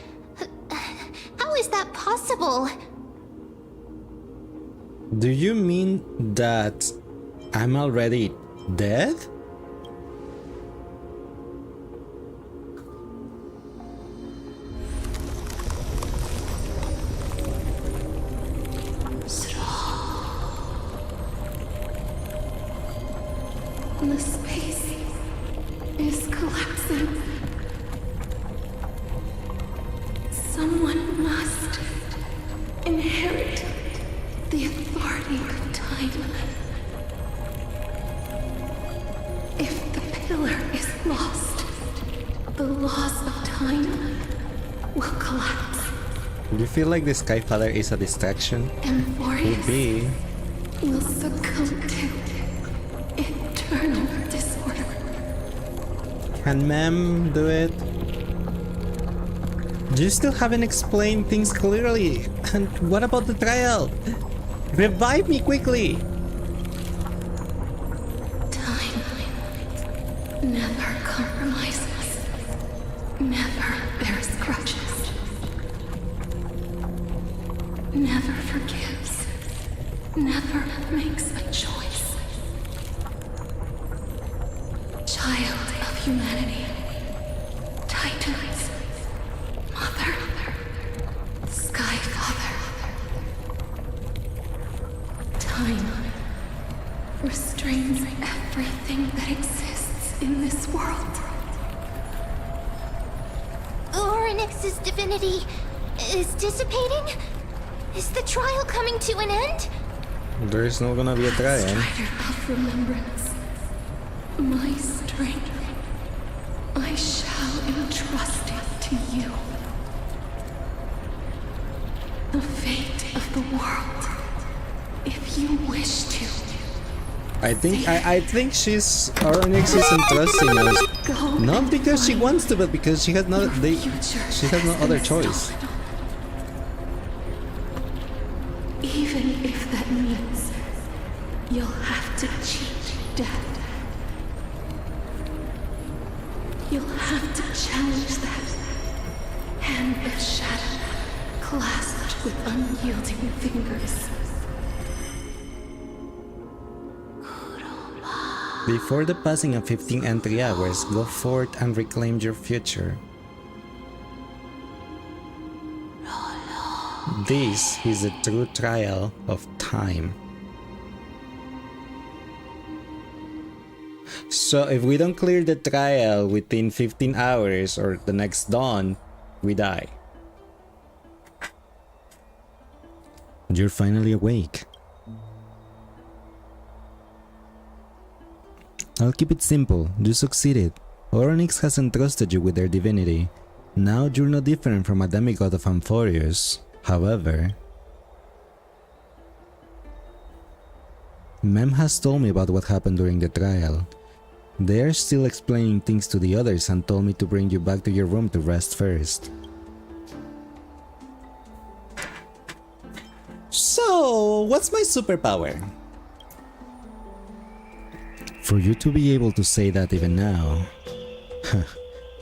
Speaker 14: How is that possible?
Speaker 1: Do you mean that I'm already dead?
Speaker 13: The space is collapsing. Someone must inherit the authority of time. If the pillar is lost, the laws of time will collapse.
Speaker 1: Do you feel like the Skyfather is a distraction?
Speaker 13: And
Speaker 1: Could
Speaker 13: warriors
Speaker 1: be.
Speaker 13: will succumb to eternal disorder.
Speaker 1: Can Mem do it? You still haven't explained things clearly. And what about the trial? Revive me quickly!
Speaker 13: Time never compromises, never bears grudges, never forgives, never makes a choice. Child of humanity, Titans, Mother, Skyfather. Time restrains everything that exists in this world.
Speaker 14: Oryx's divinity is dissipating? Is the trial coming to an end?
Speaker 1: There's not gonna be a trial.
Speaker 13: Strider of remembrance, my strength, I shall entrust it to you. The fate of the world, if you wish to.
Speaker 1: I think she's Onyx is entrusting us. Not because she wants to, but because she has no she has no other choice.
Speaker 13: Even if that means you'll have to cheat death. You'll have to challenge that hand of shadow clasped with unyielding fingers.
Speaker 1: Before the passing of 15 entry hours, go forth and reclaim your future. This is a true trial of time. So if we don't clear the trial within 15 hours or the next dawn, we die. You're finally awake. I'll keep it simple. You succeeded. Oronix has entrusted you with their divinity. Now you're no different from a demigod of Amphorius. However, Mem has told me about what happened during the trial. They are still explaining things to the others and told me to bring you back to your room to rest first. So, what's my superpower? For you to be able to say that even now,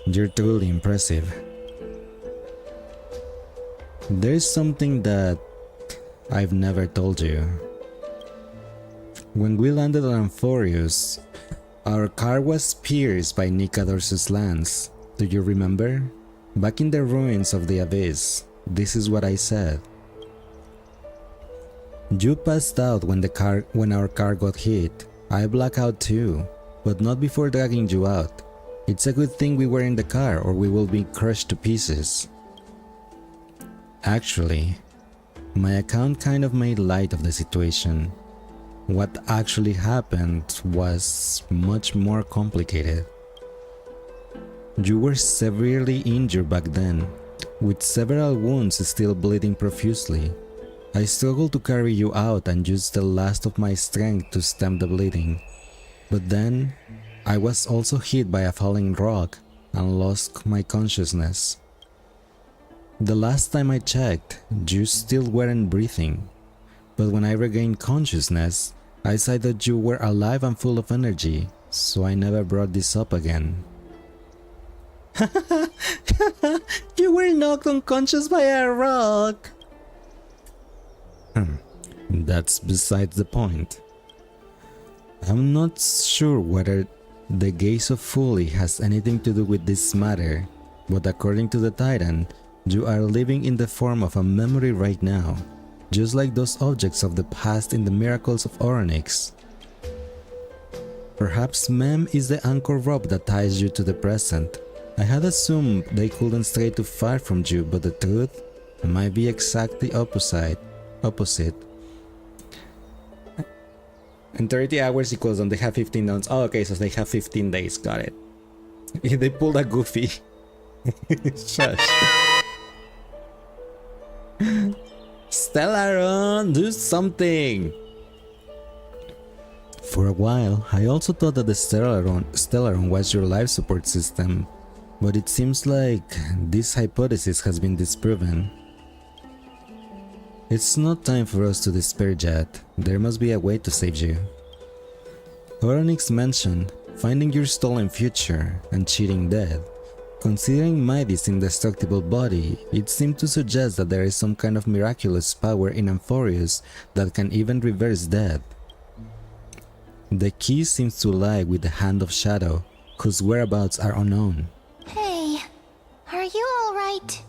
Speaker 1: you're truly impressive. There's something that I've never told you. When we landed on Amphorius, our car was pierced by Nicador's lance. Do you remember? Back in the ruins of the abyss, this is what I said. You passed out when our car got hit. I blacked out too, but not before dragging you out. It's a good thing we were in the car or we will be crushed to pieces. Actually, my account kind of made light of the situation. What actually happened was much more complicated. You were severely injured back then, with several wounds still bleeding profusely. I struggled to carry you out and used the last of my strength to stem the bleeding. But then, I was also hit by a falling rock and lost my consciousness. The last time I checked, you still weren't breathing. But when I regained consciousness, I saw that you were alive and full of energy, so I never brought this up again. You were knocked unconscious by a rock! That's besides the point. I'm not sure whether the gaze of Fully has anything to do with this matter, but according to the Titan, you are living in the form of a memory right now, just like those objects of the past in the miracles of Oronix. Perhaps Mem is the anchor rope that ties you to the present. I had assumed they couldn't stray too far from you, but the truth might be exactly opposite. And 30 hours equals they have 15 days. Oh, okay, so they have 15 days, got it. They pulled a Goofy. Shush. Stellaron, do something! For a while, I also thought that the Stellaron was your life support system, but it seems like this hypothesis has been disproven. It's not time for us to despair yet. There must be a way to save you. Oronix mentioned finding your stolen future and cheating death. Considering Mighty's indestructible body, it seemed to suggest that there is some kind of miraculous power in Amphorius that can even reverse death. The key seems to lie with the Hand of Shadow, whose whereabouts are unknown.
Speaker 14: Hey, are you alright?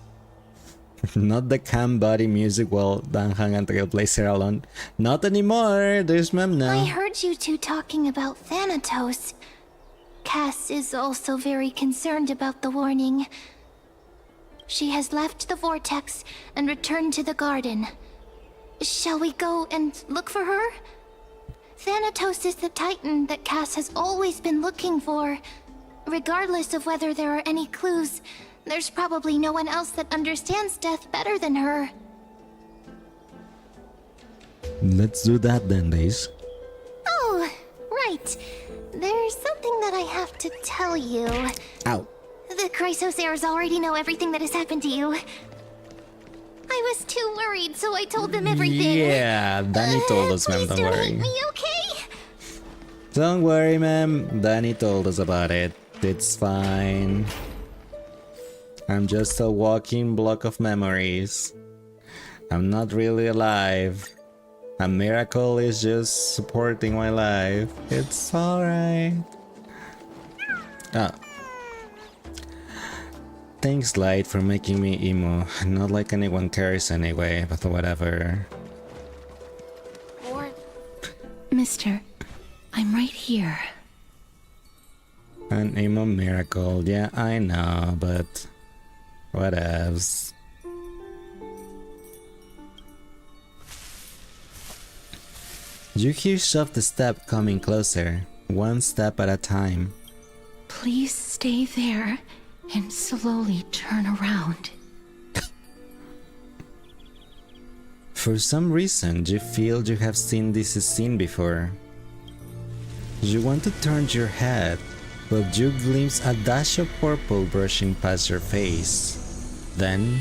Speaker 1: Not the cam body music while Danhang and Trailblazer alone. Not anymore, there's Mem now.
Speaker 14: I heard you two talking about Thanatos. Cass is also very concerned about the warning. She has left the vortex and returned to the garden. Shall we go and look for her? Thanatos is the Titan that Cass has always been looking for. Regardless of whether there are any clues, there's probably no one else that understands death better than her.
Speaker 1: Let's do that then, Days.
Speaker 14: Oh, right. There's something that I have to tell you.
Speaker 1: Ow.
Speaker 14: The Chrysosairs already know everything that has happened to you. I was too worried, so I told them everything.
Speaker 1: Yeah, Danny told us, ma'am, don't worry.
Speaker 14: Hate me, okay?
Speaker 1: Don't worry, ma'am. Danny told us about it. It's fine. I'm just a walking block of memories. I'm not really alive. A miracle is just supporting my life. It's alright. Ah. Thanks, Light, for making me emo. Not like anyone cares anyway, but whatever.
Speaker 16: Mister, I'm right here.
Speaker 1: An emo miracle, yeah, I know, but whatevs. You hear soft step coming closer, one step at a time.
Speaker 16: Please stay there and slowly turn around.
Speaker 1: For some reason, you feel you have seen this scene before. You want to turn your head, but you glimpse a dash of purple brushing past your face. Then,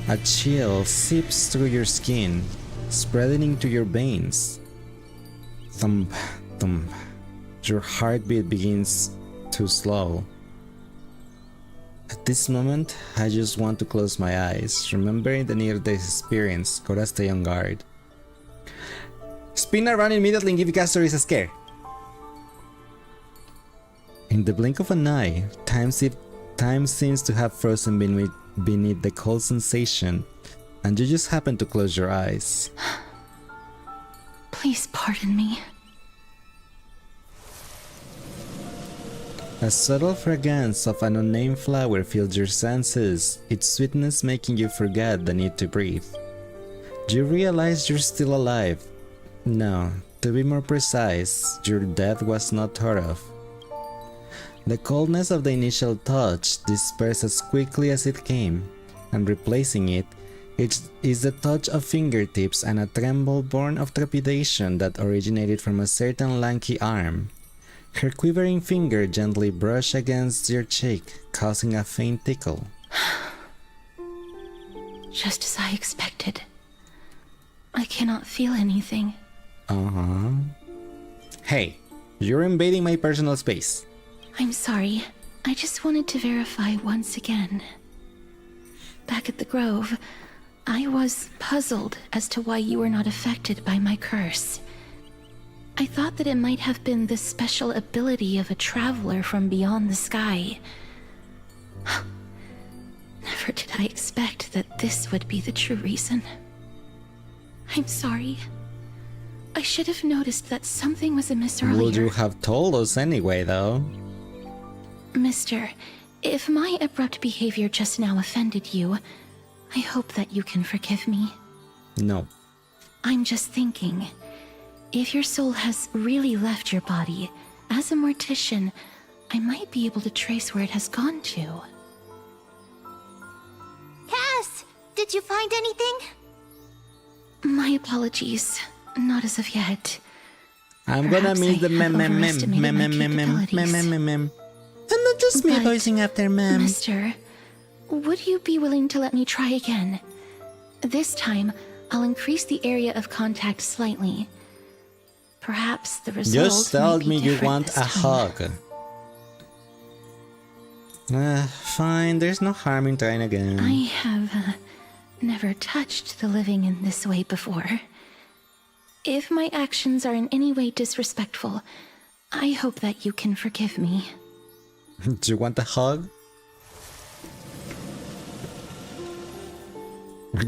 Speaker 1: a chill seeps through your skin, spreading into your veins. Thump, thump. Your heartbeat begins to slow. At this moment, I just want to close my eyes, remembering the near-death experience. Gotta stay on guard. Spin around immediately and give casters a scare. In the blink of an eye, time seems to have frozen beneath the cold sensation, and you just happen to close your eyes.
Speaker 16: Please pardon me.
Speaker 1: A subtle fragrance of an unnamed flower fills your senses, its sweetness making you forget the need to breathe. You realize you're still alive. No, to be more precise, your death was not thought of. The coldness of the initial touch dispersed as quickly as it came, and replacing it is the touch of fingertips and a tremble born of trepidation that originated from a certain lanky arm. Her quivering finger gently brushed against your cheek, causing a faint tickle.
Speaker 16: Just as I expected. I cannot feel anything.
Speaker 1: Uh-huh. Hey, you're invading my personal space.
Speaker 16: I'm sorry. I just wanted to verify once again. Back at the Grove, I was puzzled as to why you were not affected by my curse. I thought that it might have been the special ability of a traveler from beyond the sky. Never did I expect that this would be the true reason. I'm sorry. I should have noticed that something was amiss earlier.
Speaker 1: Would you have told us anyway, though?
Speaker 16: Mister, if my abrupt behavior just now offended you, I hope that you can forgive me.
Speaker 1: No.
Speaker 16: I'm just thinking, if your soul has really left your body, as a mortician, I might be able to trace where it has gone to.
Speaker 14: Cass, did you find anything?
Speaker 16: My apologies. Not as of yet.
Speaker 1: I'm gonna miss the mem. And not just me voicing after mem.
Speaker 16: Mister, would you be willing to let me try again? This time, I'll increase the area of contact slightly. Perhaps the result
Speaker 1: Just tell
Speaker 16: might be
Speaker 1: me you
Speaker 16: different
Speaker 1: want
Speaker 16: this
Speaker 1: a
Speaker 16: time.
Speaker 1: hug. Fine, there's no harm in trying again.
Speaker 16: I have never touched the living in this way before. If my actions are in any way disrespectful, I hope that you can forgive me.
Speaker 1: Do you want a hug?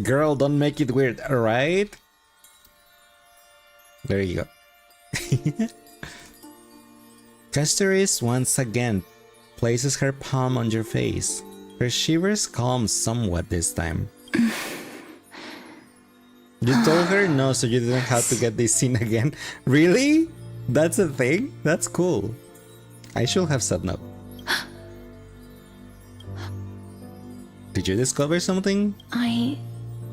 Speaker 1: Girl, don't make it weird, alright? There you go. Castoris once again places her palm on your face. Her shivers calm somewhat this time. You told her no, so you didn't have to get this scene again. Really? That's a thing? That's cool. I should have said no. Did you discover something?
Speaker 16: I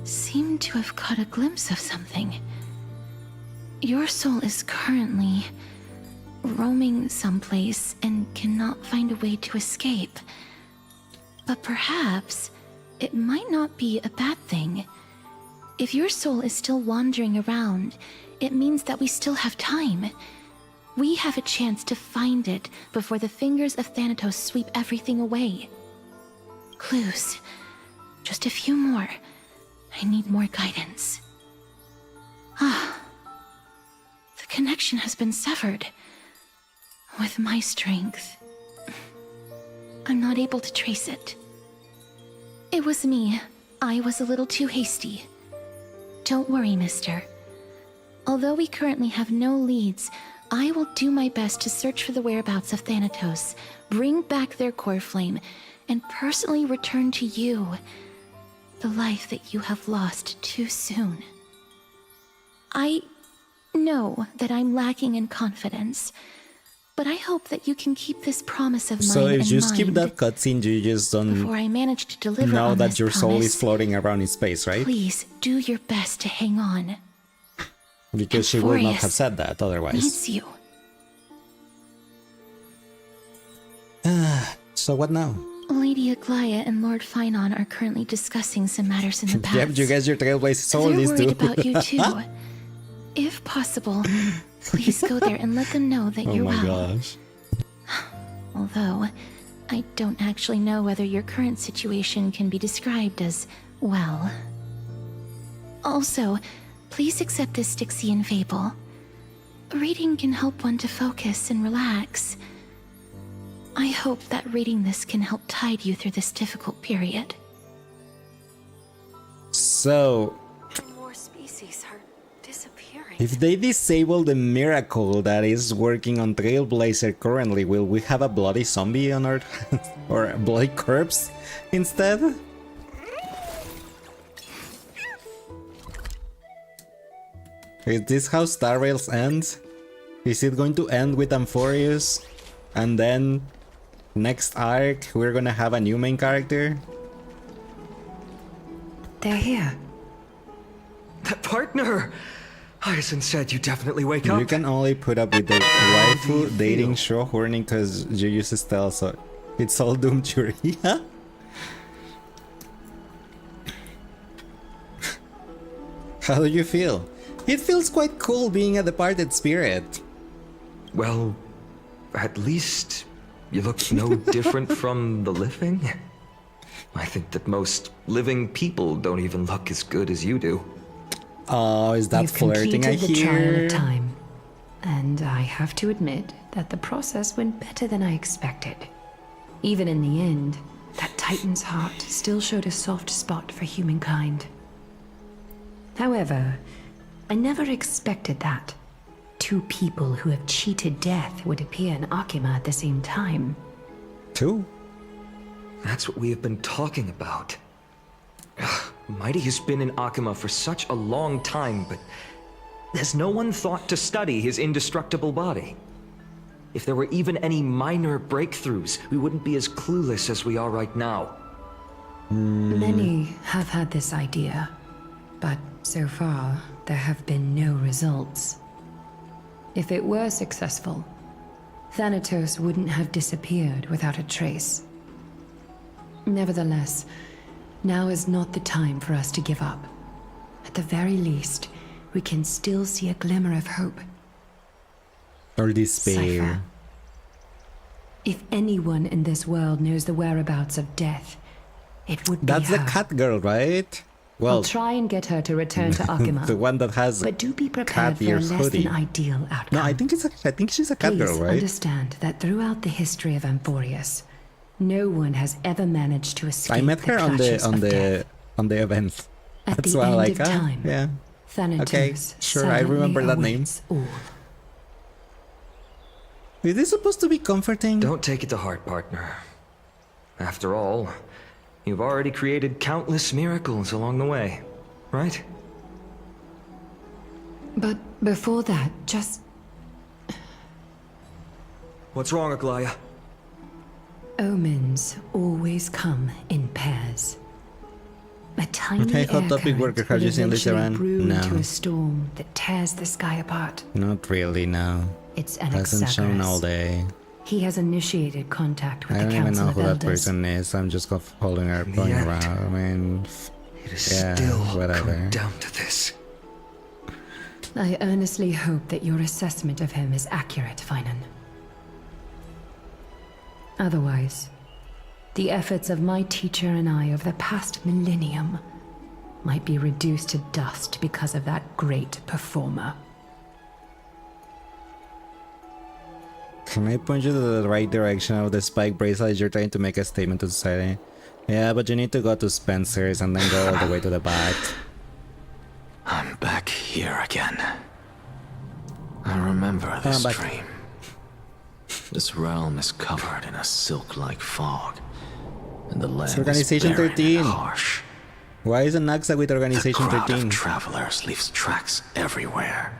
Speaker 16: seem to have caught a glimpse of something. Your soul is currently roaming someplace and cannot find a way to escape. But perhaps it might not be a bad thing. If your soul is still wandering around, it means that we still have time. We have a chance to find it before the fingers of Thanatos sweep everything away. Clues. Just a few more. I need more guidance. The connection has been severed. With my strength, I'm not able to trace it. It was me. I was a little too hasty. Don't worry, mister. Although we currently have no leads, I will do my best to search for the whereabouts of Thanatos, bring back their core flame, and personally return to you the life that you have lost too soon. I know that I'm lacking in confidence, but I hope that you can keep this promise of mine
Speaker 1: So if
Speaker 16: in
Speaker 1: you
Speaker 16: mind
Speaker 1: skip that cutscene, you just don't
Speaker 16: before I manage to deliver
Speaker 1: know
Speaker 16: on
Speaker 1: that
Speaker 16: this
Speaker 1: your soul
Speaker 16: promise.
Speaker 1: is floating around in space, right?
Speaker 16: Please do your best to hang on.
Speaker 1: Because she would not
Speaker 16: Euphorius
Speaker 1: have said that otherwise.
Speaker 16: Needs you.
Speaker 1: So what now?
Speaker 16: Lady Aglaya and Lord Finon are currently discussing some matters in the past.
Speaker 1: Yep, you guys, your trailblazer soul
Speaker 16: They're
Speaker 1: is
Speaker 16: worried
Speaker 1: too.
Speaker 16: about you too. If possible, please go there and let them know that
Speaker 1: Oh
Speaker 16: you're
Speaker 1: my
Speaker 16: well.
Speaker 1: gosh.
Speaker 16: Although, I don't actually know whether your current situation can be described as well. Also, please accept this Styxian fable. Reading can help one to focus and relax. I hope that reading this can help tide you through this difficult period.
Speaker 1: So,
Speaker 16: More species are disappearing.
Speaker 1: if they disable the miracle that is working on Trailblazer currently, will we have a bloody zombie on Earth? Or a bloody corpse instead? Is this how Star Rails ends? Is it going to end with Amphorius? And then next arc we're gonna have a new main character?
Speaker 17: They're here.
Speaker 3: That partner! Hyacinth said you definitely wake up.
Speaker 1: You can only put up with the waifu dating show horning because you use stealth, so it's all doomed to yeah? How do you feel? It feels quite cool being a departed spirit.
Speaker 3: Well, at least you look no different from the living. I think that most living people don't even look as good as you do.
Speaker 1: Oh, is that
Speaker 17: You've
Speaker 1: flirting I
Speaker 17: completed the trial
Speaker 1: hear?
Speaker 17: of time, and I have to admit that the process went better than I expected. Even in the end, that Titan's heart still showed a soft spot for humankind. However, I never expected that two people who have cheated death would appear in Akima at the same time.
Speaker 1: Two?
Speaker 3: That's what we have been talking about. Mighty has been in Akima for such a long time, but has no one thought to study his indestructible body? If there were even any minor breakthroughs, we wouldn't be as clueless as we are right now.
Speaker 17: Many have had this idea, but so far, there have been no results. If it were successful, Thanatos wouldn't have disappeared without a trace. Nevertheless, now is not the time for us to give up. At the very least, we can still see a glimmer of hope.
Speaker 1: Or despair.
Speaker 17: Cypher. If anyone in this world knows the whereabouts of death, it would be
Speaker 1: That's
Speaker 17: her.
Speaker 1: the cat girl, right?
Speaker 17: I'll
Speaker 1: Well,
Speaker 17: try and get her to return to Akima.
Speaker 1: the one that has
Speaker 17: But do be
Speaker 1: cat
Speaker 17: prepared for a
Speaker 1: ears
Speaker 17: less
Speaker 1: hoodie.
Speaker 17: than ideal outcome.
Speaker 1: No, I think she's a cat
Speaker 17: Please
Speaker 1: girl, right?
Speaker 17: understand that throughout the history of Amphorius, no one has ever managed to escape
Speaker 1: I met her on
Speaker 17: clutches of death.
Speaker 1: the event.
Speaker 17: At
Speaker 1: That's
Speaker 17: the
Speaker 1: why I'm
Speaker 17: end
Speaker 1: like,
Speaker 17: of time,
Speaker 1: yeah.
Speaker 17: Thanatos
Speaker 1: Okay, sure, I
Speaker 17: silently
Speaker 1: remember that name.
Speaker 17: awaits all.
Speaker 1: Is this supposed to be comforting?
Speaker 3: Don't take it to heart, partner. After all, you've already created countless miracles along the way, right?
Speaker 17: But before that, just
Speaker 3: What's wrong, Aglaya?
Speaker 17: omens always come in pairs. A tiny
Speaker 1: Okay, hot
Speaker 17: air
Speaker 1: topic
Speaker 17: current
Speaker 1: worker, have
Speaker 17: will
Speaker 1: you seen this
Speaker 17: eventually
Speaker 1: around?
Speaker 17: brew
Speaker 1: No.
Speaker 17: into a storm that tears the sky apart.
Speaker 1: Not really, no.
Speaker 17: It's
Speaker 1: Hasn't shown all
Speaker 17: Anaxagoras.
Speaker 1: day.
Speaker 17: He has initiated contact with
Speaker 1: I
Speaker 17: the
Speaker 1: don't even
Speaker 17: Council
Speaker 1: know
Speaker 17: of
Speaker 1: who that
Speaker 17: Elders.
Speaker 1: person is. I'm just holding her, going
Speaker 3: Yet,
Speaker 1: around. I mean,
Speaker 3: It is
Speaker 1: yeah,
Speaker 3: still
Speaker 1: whatever.
Speaker 3: come down to this.
Speaker 17: I earnestly hope that your assessment of him is accurate, Finan. Otherwise, the efforts of my teacher and I over the past millennium
Speaker 13: might be reduced to dust because of that great performer.
Speaker 1: Can I point you to the right direction of the spike bracelet? You're trying to make a statement to society. Yeah, but you need to go to Spencer's and then go all the way to the back.
Speaker 7: I'm back here again. I remember this dream. This realm is covered in a silk-like fog, and the land
Speaker 1: It's Organization
Speaker 7: is barren
Speaker 1: 13.
Speaker 7: and harsh.
Speaker 1: Why isn't Naxa with Organization
Speaker 7: The crowd
Speaker 1: 13?
Speaker 7: of travelers leaves tracks everywhere.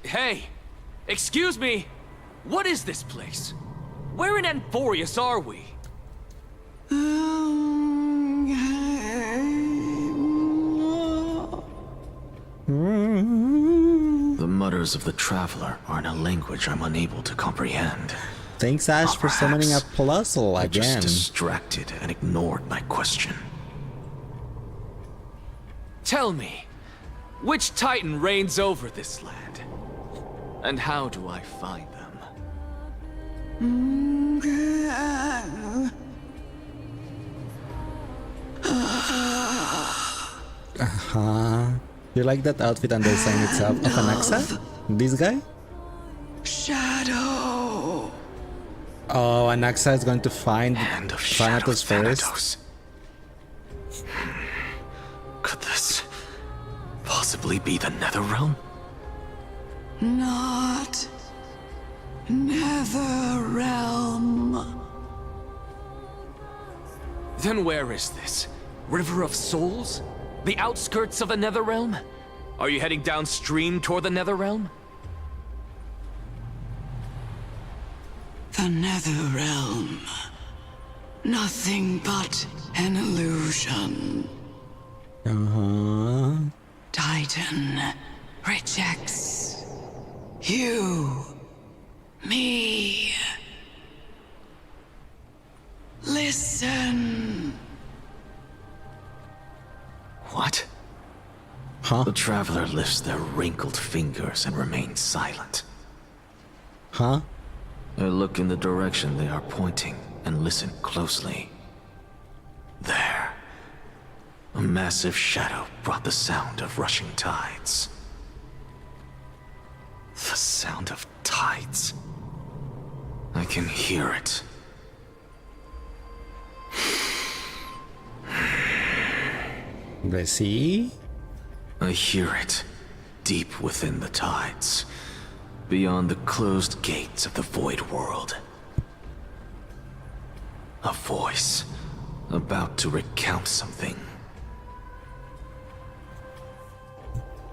Speaker 10: Hey! Excuse me! What is this place? Where in Amphorius are we?
Speaker 7: The mutters of the traveler are in a language I'm unable to comprehend.
Speaker 1: Thanks, Ash, for summoning a puzzle
Speaker 7: I
Speaker 1: again.
Speaker 7: just distracted and ignored my question.
Speaker 10: Tell me, which Titan reigns over this land? And how do I find them?
Speaker 1: You like that outfit and the design itself of Anaxa? This guy?
Speaker 17: Shadow.
Speaker 1: Oh, Anaxa is going to find Thanatos first.
Speaker 7: Could this possibly be the Netherrealm?
Speaker 17: Not Netherrealm.
Speaker 10: Then where is this? River of Souls? The outskirts of the Netherrealm? Are you heading downstream toward the Netherrealm?
Speaker 17: The Netherrealm. Nothing but an illusion. Titan rejects you, me. Listen.
Speaker 7: What? The traveler lifts their wrinkled fingers and remains silent.
Speaker 1: Huh?
Speaker 7: I look in the direction they are pointing and listen closely. There. A massive shadow brought the sound of rushing tides. The sound of tides. I can hear it.
Speaker 1: Let's see.
Speaker 7: I hear it, deep within the tides, beyond the closed gates of the void world. A voice, about to recount something.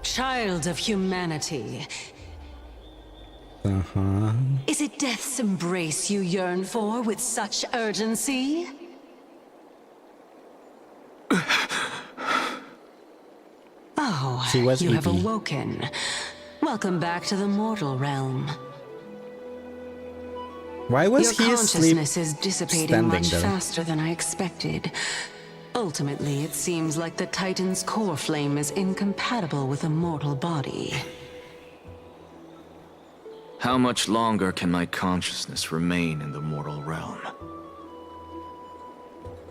Speaker 8: Child of humanity, is it death's embrace you yearn for with such urgency? Oh,
Speaker 1: She was
Speaker 8: you have
Speaker 1: eating.
Speaker 8: awoken. Welcome back to the mortal realm.
Speaker 1: Why was
Speaker 8: Your
Speaker 1: he asleep
Speaker 8: consciousness is dissipating
Speaker 1: standing
Speaker 8: much
Speaker 1: though?
Speaker 8: faster than I expected. Ultimately, it seems like the Titan's core flame is incompatible with a mortal body.
Speaker 7: How much longer can my consciousness remain in the mortal realm?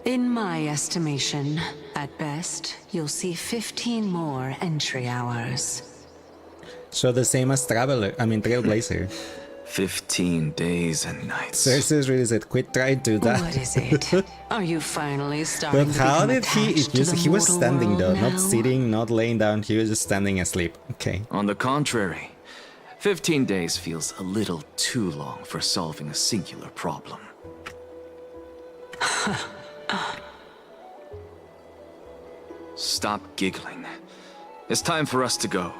Speaker 8: In my estimation, at best, you'll see 15 more entry hours.
Speaker 1: So the same as Trailblazer.
Speaker 7: 15 days and nights.
Speaker 1: Cersei really said, quit trying to do that.
Speaker 8: What is it? Are you finally starting
Speaker 1: But
Speaker 8: to
Speaker 1: how
Speaker 8: become
Speaker 1: did he?
Speaker 8: attached to the
Speaker 1: He was
Speaker 8: mortal
Speaker 1: standing
Speaker 8: world
Speaker 1: though,
Speaker 8: now?
Speaker 1: not sitting, not laying down. He was just standing asleep. Okay.
Speaker 7: On the contrary, 15 days feels a little too long for solving a singular problem. Stop giggling. It's time for us to go.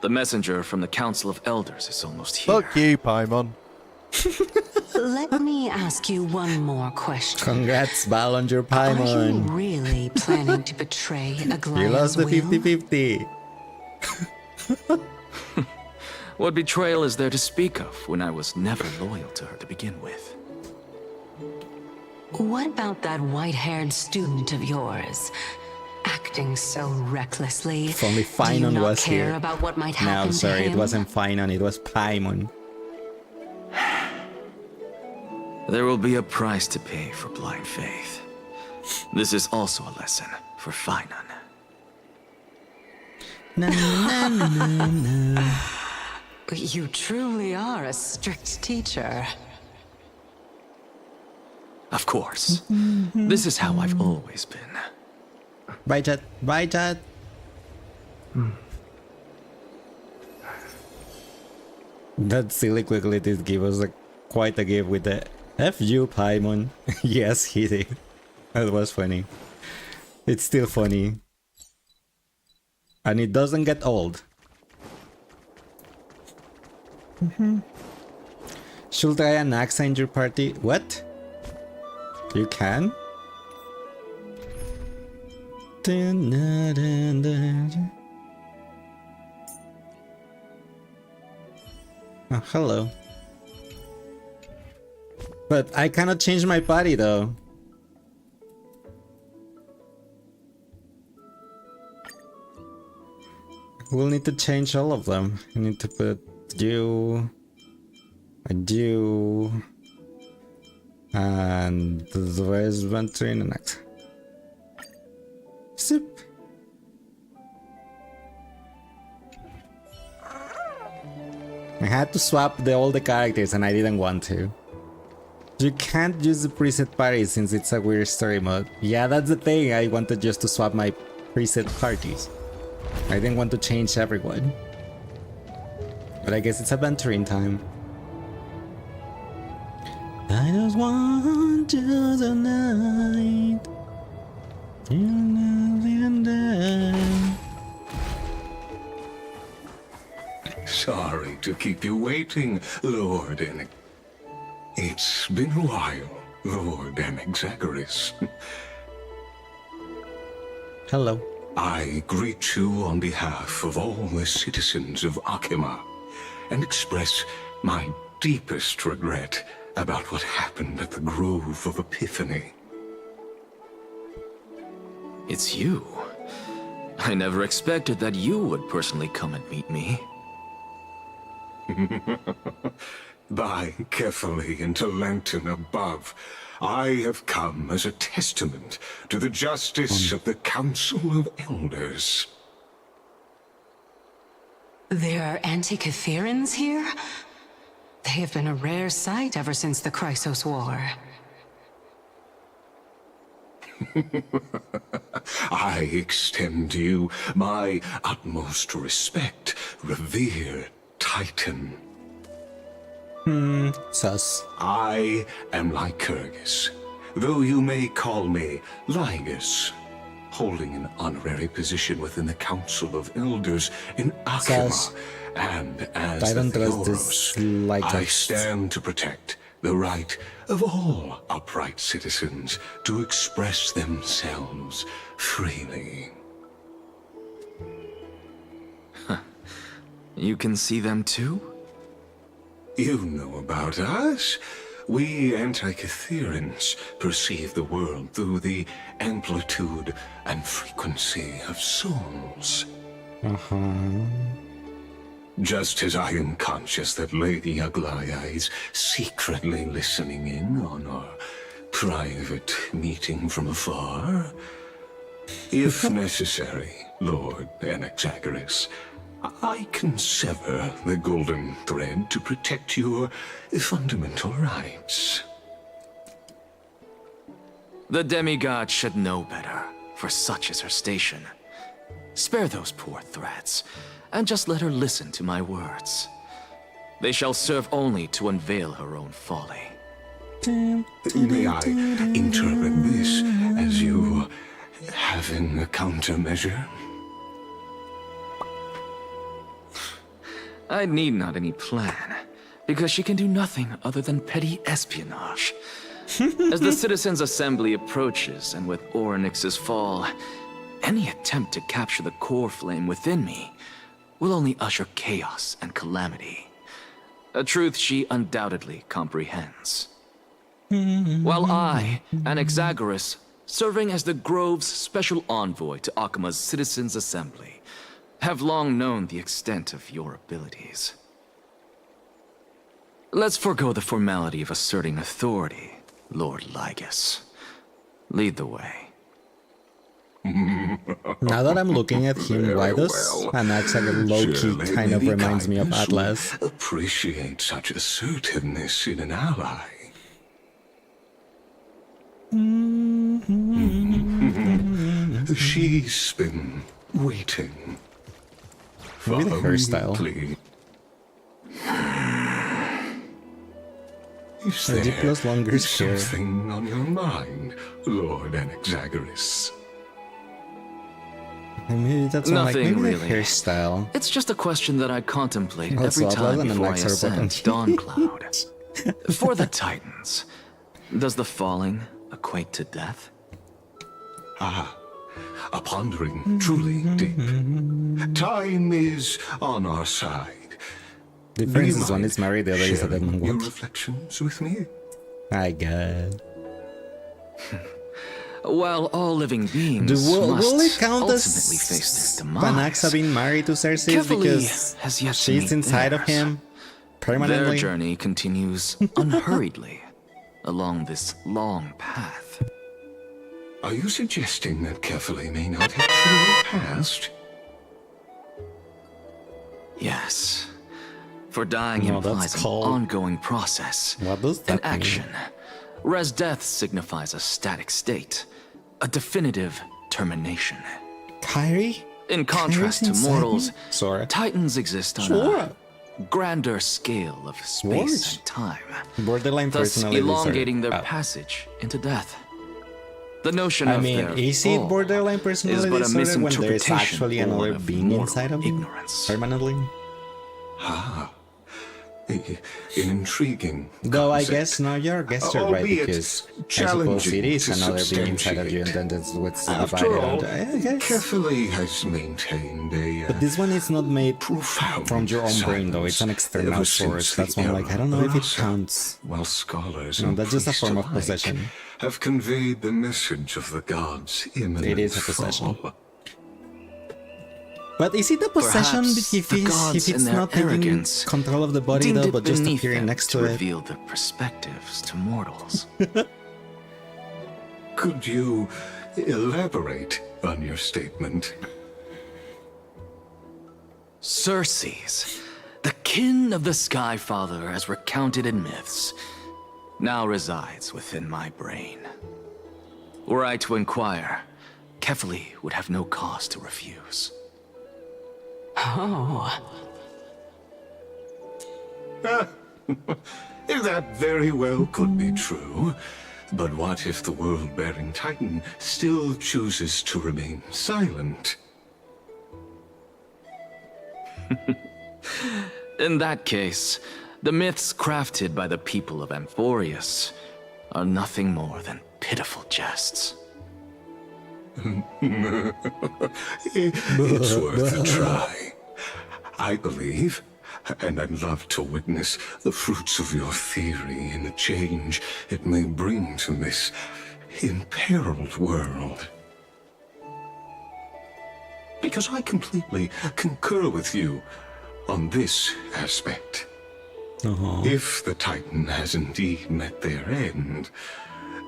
Speaker 7: The messenger from the Council of Elders is almost here.
Speaker 21: Fuck you, Paimon.
Speaker 8: Let me ask you one more question.
Speaker 1: Congrats, Balon, your
Speaker 8: Are you
Speaker 1: Paimon.
Speaker 8: really planning to betray Aglaya's
Speaker 1: You lost the
Speaker 8: will?
Speaker 1: 50-50.
Speaker 7: What betrayal is there to speak of when I was never loyal to her to begin with?
Speaker 8: What about that white-haired student of yours? Acting so recklessly.
Speaker 1: If only
Speaker 8: Do you
Speaker 1: Finon
Speaker 8: not
Speaker 1: was
Speaker 8: care
Speaker 1: here.
Speaker 8: about what might
Speaker 1: No,
Speaker 8: happen
Speaker 1: sorry,
Speaker 8: to him?
Speaker 1: it wasn't Finon, it was Paimon.
Speaker 7: There will be a price to pay for blind faith. This is also a lesson for Finon.
Speaker 1: Na, na, na, na, na.
Speaker 8: You truly are a strict teacher.
Speaker 7: Of course. This is how I've always been.
Speaker 1: Bye, chat. Bye, chat. That silly quickly did give us quite a gift with the F you, Paimon. Yes, he did. That was funny. It's still funny. And it doesn't get old. Should I an axe in your party? What? You can? Oh, hello. But I cannot change my party though. We'll need to change all of them. I need to put you, and the rest went in the next. Zip. I had to swap all the characters and I didn't want to. You can't use the preset party since it's a weird story mode. Yeah, that's the thing. I wanted just to swap my preset parties. I didn't want to change everyone. But I guess it's adventuring time. I just want just a night.
Speaker 11: Sorry to keep you waiting, Lord Enex. It's been a while, Lord Anaxagoras.
Speaker 1: Hello.
Speaker 11: I greet you on behalf of all the citizens of Akima and express my deepest regret about what happened at the Grove of Epiphany.
Speaker 7: It's you. I never expected that you would personally come and meet me.
Speaker 11: By carefully into Lantern above, I have come as a testament to the justice of the Council of Elders.
Speaker 8: There are Antikytherans here? They have been a rare sight ever since the Chrysos War.
Speaker 11: I extend to you my utmost respect, revered Titan.
Speaker 1: Sus.
Speaker 11: I am Lycurgus, though you may call me Lygus, holding an honorary position within the Council of Elders in Akima, and as
Speaker 1: I
Speaker 11: the
Speaker 1: don't trust this
Speaker 11: Theoros, I
Speaker 1: Lycus.
Speaker 11: stand to protect the right of all upright citizens to express themselves freely.
Speaker 7: You can see them too?
Speaker 11: You know about us. We Antikytherans perceive the world through the amplitude and frequency of souls. Just as I am conscious that Lady Aglaya is secretly listening in on our private meeting from afar, if necessary, Lord Anaxagoras, I can sever the golden thread to protect your fundamental rights.
Speaker 7: The demigod should know better, for such is her station. Spare those poor threats, and just let her listen to my words. They shall serve only to unveil her own folly.
Speaker 11: May I interpret this as you having a countermeasure?
Speaker 7: I need not any plan, because she can do nothing other than petty espionage. As the Citizens' Assembly approaches, and with Orynyx's fall, any attempt to capture the core flame within me will only usher chaos and calamity. A truth she undoubtedly comprehends. While I, Anaxagoras, serving as the Grove's special envoy to Akima's Citizens' Assembly, have long known the extent of your abilities. Let's forego the formality of asserting authority, Lord Lygus. Lead the way.
Speaker 1: Now that I'm looking at him, why does Anaxa low-key kind of reminds me of Atlas?
Speaker 11: Appreciate such assertiveness in an ally. She's been waiting.
Speaker 1: Maybe the hairstyle.
Speaker 11: Is there
Speaker 1: plus longer hair.
Speaker 11: something on your mind, Lord Anaxagoras?
Speaker 1: Maybe that's
Speaker 7: Nothing
Speaker 1: maybe
Speaker 7: really.
Speaker 1: the hairstyle.
Speaker 7: It's just a question that I contemplate
Speaker 1: That's
Speaker 7: every
Speaker 1: what
Speaker 7: time
Speaker 1: was an
Speaker 7: before I
Speaker 1: Anaxa
Speaker 7: ascend
Speaker 1: button.
Speaker 7: Dawn Cloud. For the Titans, does the falling equate to death?
Speaker 11: Ah, a pondering truly deep. Time is on our side.
Speaker 1: The difference is one is married, the other is a
Speaker 11: sharing
Speaker 1: demon.
Speaker 11: your reflections with me?
Speaker 1: I guess.
Speaker 7: While all living beings
Speaker 1: Will
Speaker 7: must
Speaker 1: it count
Speaker 7: ultimately
Speaker 1: as
Speaker 7: face their demise,
Speaker 1: Anaxa being married to Cersei
Speaker 7: Kefali
Speaker 1: because
Speaker 7: has yet to
Speaker 1: she's
Speaker 7: meet
Speaker 1: inside of
Speaker 7: theirs.
Speaker 1: him permanently?
Speaker 7: Their journey continues unhurriedly along this long path.
Speaker 11: Are you suggesting that Kefali may not have truly passed?
Speaker 7: Yes. For dying
Speaker 1: No,
Speaker 7: implies
Speaker 1: that's
Speaker 7: an
Speaker 1: called-
Speaker 7: ongoing process.
Speaker 1: What does
Speaker 7: An
Speaker 1: that mean?
Speaker 7: action. Whereas death signifies a static state. A definitive termination.
Speaker 1: Kyrie?
Speaker 7: In contrast to
Speaker 1: inside
Speaker 7: mortals,
Speaker 1: me? Sora.
Speaker 7: Titans exist on
Speaker 1: Sora.
Speaker 7: a grander scale of space
Speaker 1: What?
Speaker 7: and time,
Speaker 1: Borderline
Speaker 7: thus
Speaker 1: personalities
Speaker 7: elongating
Speaker 1: are
Speaker 7: their
Speaker 1: up.
Speaker 7: passage into death. The notion
Speaker 1: I
Speaker 7: of
Speaker 1: mean,
Speaker 7: their
Speaker 1: is it
Speaker 7: fall
Speaker 1: borderline
Speaker 7: is
Speaker 1: personality
Speaker 7: but a
Speaker 1: disorder when there's
Speaker 7: misinterpretation
Speaker 1: actually another
Speaker 7: of
Speaker 1: being
Speaker 7: mortal
Speaker 1: inside of him
Speaker 7: ignorance.
Speaker 1: permanently?
Speaker 11: Ah, an intriguing
Speaker 1: Though I
Speaker 11: concept.
Speaker 1: guess now you're right
Speaker 11: Albeit
Speaker 1: because I suppose
Speaker 11: challenging
Speaker 1: it is
Speaker 11: to
Speaker 1: another being inside of you and
Speaker 11: substantiate.
Speaker 1: then that's what's
Speaker 11: After
Speaker 1: divided.
Speaker 11: all,
Speaker 1: I guess.
Speaker 11: Kefali has maintained a
Speaker 1: But this one is not made
Speaker 11: profound
Speaker 1: from your own brain though, it's an external
Speaker 11: ever
Speaker 1: source.
Speaker 11: since
Speaker 1: That's
Speaker 11: the
Speaker 1: why I'm like, I
Speaker 11: era
Speaker 1: don't know if it
Speaker 11: of
Speaker 1: counts.
Speaker 11: While scholars
Speaker 1: No,
Speaker 11: and
Speaker 1: that's just a
Speaker 11: priests
Speaker 1: form of
Speaker 11: alike
Speaker 1: possession.
Speaker 11: have conveyed the message of the gods' imminent
Speaker 1: It is a possession.
Speaker 11: fall.
Speaker 1: But is it a possession
Speaker 7: Perhaps
Speaker 1: if
Speaker 7: the
Speaker 1: it's,
Speaker 7: gods in their
Speaker 1: not taking
Speaker 7: arrogance
Speaker 1: control of the body
Speaker 7: deemed
Speaker 1: though,
Speaker 7: it
Speaker 1: but just
Speaker 7: beneath
Speaker 1: appearing
Speaker 7: them
Speaker 1: next
Speaker 7: to
Speaker 1: to it?
Speaker 7: reveal their perspectives to mortals.
Speaker 11: Could you elaborate on your statement?
Speaker 7: Circes, the kin of the Sky Father as recounted in myths, now resides within my brain. Were I to inquire, Kefali would have no cause to refuse.
Speaker 8: Oh.
Speaker 11: That very well could be true. But what if the world-bearing Titan still chooses to remain silent?
Speaker 7: In that case, the myths crafted by the people of Amphorius are nothing more than pitiful jests.
Speaker 11: It's worth a try. I believe, and I'd love to witness the fruits of your theory and the change it may bring to this imperiled world. Because I completely concur with you on this aspect. If the Titan has indeed met their end,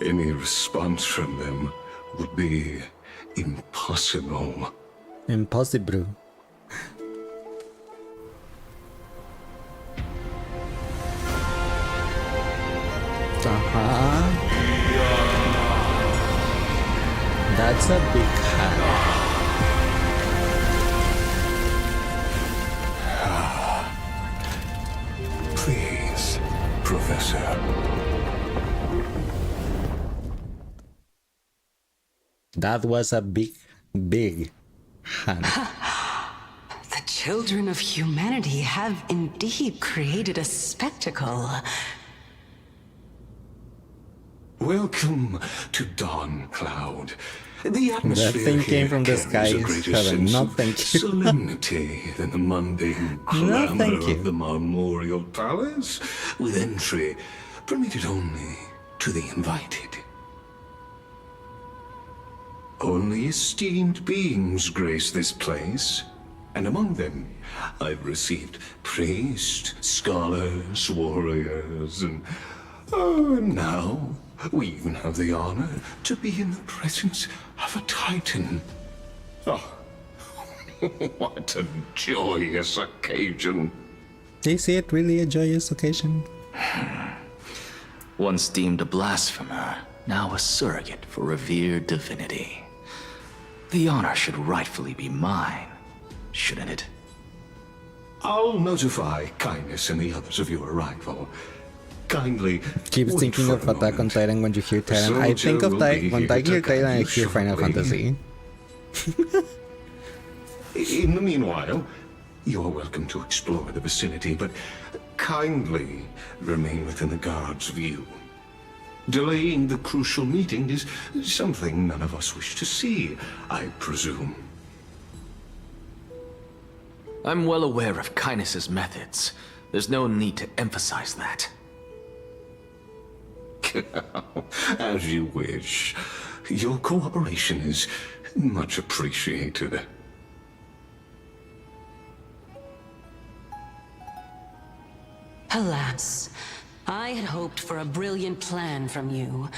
Speaker 11: any response from them would be impossible.
Speaker 1: Impossible. That's a big hat.
Speaker 11: Please, Professor.
Speaker 1: That was a big hand.
Speaker 8: The children of humanity have indeed created a spectacle.
Speaker 11: Welcome to Dawn Cloud. The atmosphere
Speaker 1: That thing came
Speaker 11: here
Speaker 1: from the
Speaker 11: carries
Speaker 1: sky
Speaker 11: a
Speaker 1: is
Speaker 11: greater
Speaker 1: heaven.
Speaker 11: sense
Speaker 1: No,
Speaker 11: of
Speaker 1: thank you.
Speaker 11: solemnity than the mundane
Speaker 1: No,
Speaker 11: clamor
Speaker 1: thank you.
Speaker 11: of the Marmorial Palace, with entry permitted only to the invited. Only esteemed beings grace this place, and among them I've received priests, scholars, warriors, and now We even have the honor to be in the presence of a Titan. Oh, what a joyous occasion.
Speaker 1: Is it really a joyous occasion?
Speaker 7: Once deemed a blasphemer, now a surrogate for revered divinity. The honor should rightfully be mine, shouldn't it?
Speaker 11: I'll notify Kindness and the others of your arrival. Kindly
Speaker 1: Keeps thinking of Attack on Titan when you hear Titan. I think of when I hear Titan, I hear Final Fantasy.
Speaker 11: In the meanwhile, you're welcome to explore the vicinity, but kindly remain within the guard's view. Delaying the crucial meeting is something none of us wish to see, I presume.
Speaker 7: I'm well aware of Kindness's methods. There's no need to emphasize that.
Speaker 11: As you wish. Your cooperation is much appreciated.
Speaker 8: Alas, I had hoped for a brilliant plan from you,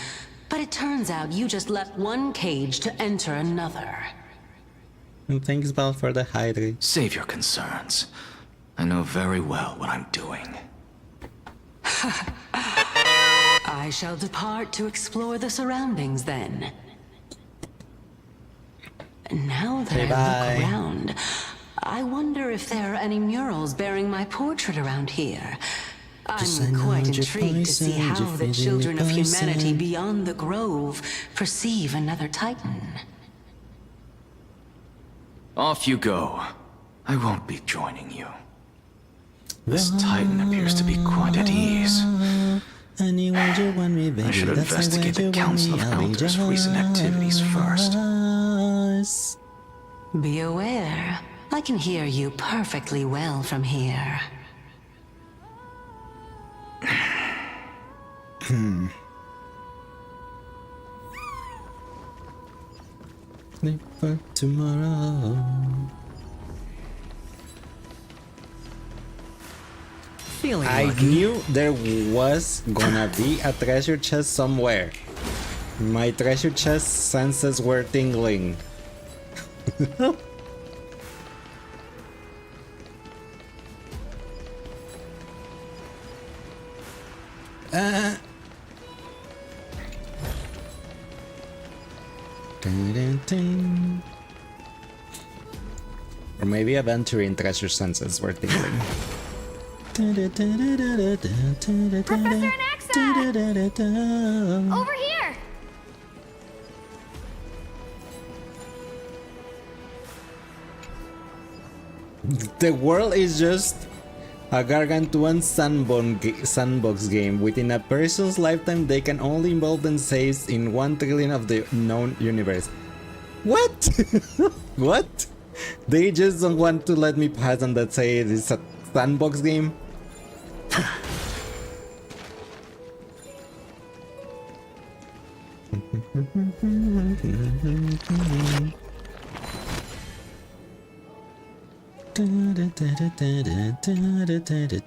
Speaker 8: but it turns out you just left one cage to enter another.
Speaker 1: And thanks, Val, for the hydrate.
Speaker 7: Save your concerns. I know very well what I'm doing.
Speaker 8: I shall depart to explore the surroundings then. Now that I look around, I wonder if there are any murals bearing my portrait around here. I'm quite intrigued to see how the children of humanity beyond the grove perceive another Titan.
Speaker 7: Off you go. I won't be joining you. This Titan appears to be quite at ease. I should investigate the Council of Elders' recent activities first.
Speaker 8: Be aware, I can hear you perfectly well from here.
Speaker 1: Live for tomorrow. I knew there was gonna be a treasure chest somewhere. My treasure chest senses were tingling. Or maybe adventuring treasure senses were tingling.
Speaker 6: Professor Anaxa! Over here!
Speaker 1: The world is just a gargantuan sandbox game. Within a person's lifetime, they can only involve themselves in 1 trillion of the known universe. What? What? They just don't want to let me pass and that say it's a sandbox game?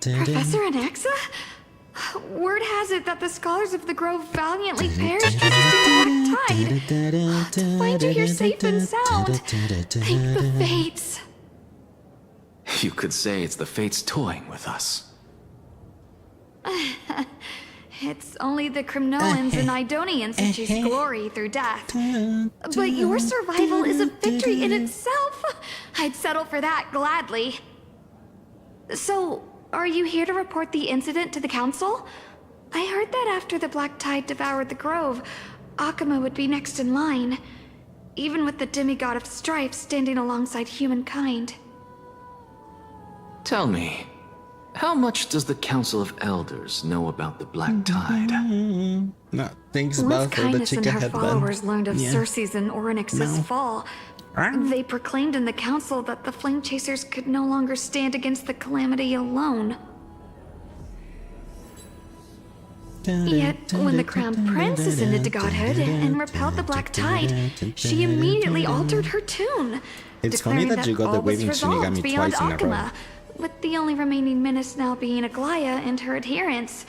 Speaker 15: Professor Anaxa? Word has it that the scholars of the Grove valiantly perished resisting the Black Tide. To find you here safe and sound, thank the Fates.
Speaker 7: You could say it's the Fates toying with us.
Speaker 15: It's only the Crimnoans and Idonians who chase glory through death. But your survival is a victory in itself. I'd settle for that gladly. So, are you here to report the incident to the Council? I heard that after the Black Tide devoured the Grove, Akuma would be next in line, even with the demigod of strife standing alongside humankind.
Speaker 7: Tell me, how much does the Council of Elders know about the Black Tide?
Speaker 1: No, thanks
Speaker 15: Once
Speaker 1: about for the
Speaker 15: Kindness and
Speaker 1: chicken
Speaker 15: her
Speaker 1: headband.
Speaker 15: followers learned of Circe's and Orynyx's fall, they proclaimed in the council that the Flame Chasers could no longer stand against the calamity alone. Yet, when the Crown Prince ascended to godhood and repelled the Black Tide, she immediately altered her tune,
Speaker 1: It's funny
Speaker 15: declaring
Speaker 1: that you got the
Speaker 15: all was
Speaker 1: waving
Speaker 15: resolved
Speaker 1: Shinigami
Speaker 15: beyond
Speaker 1: twice in a row.
Speaker 15: Akuma, with the only remaining menace now being Aglaya and her adherents.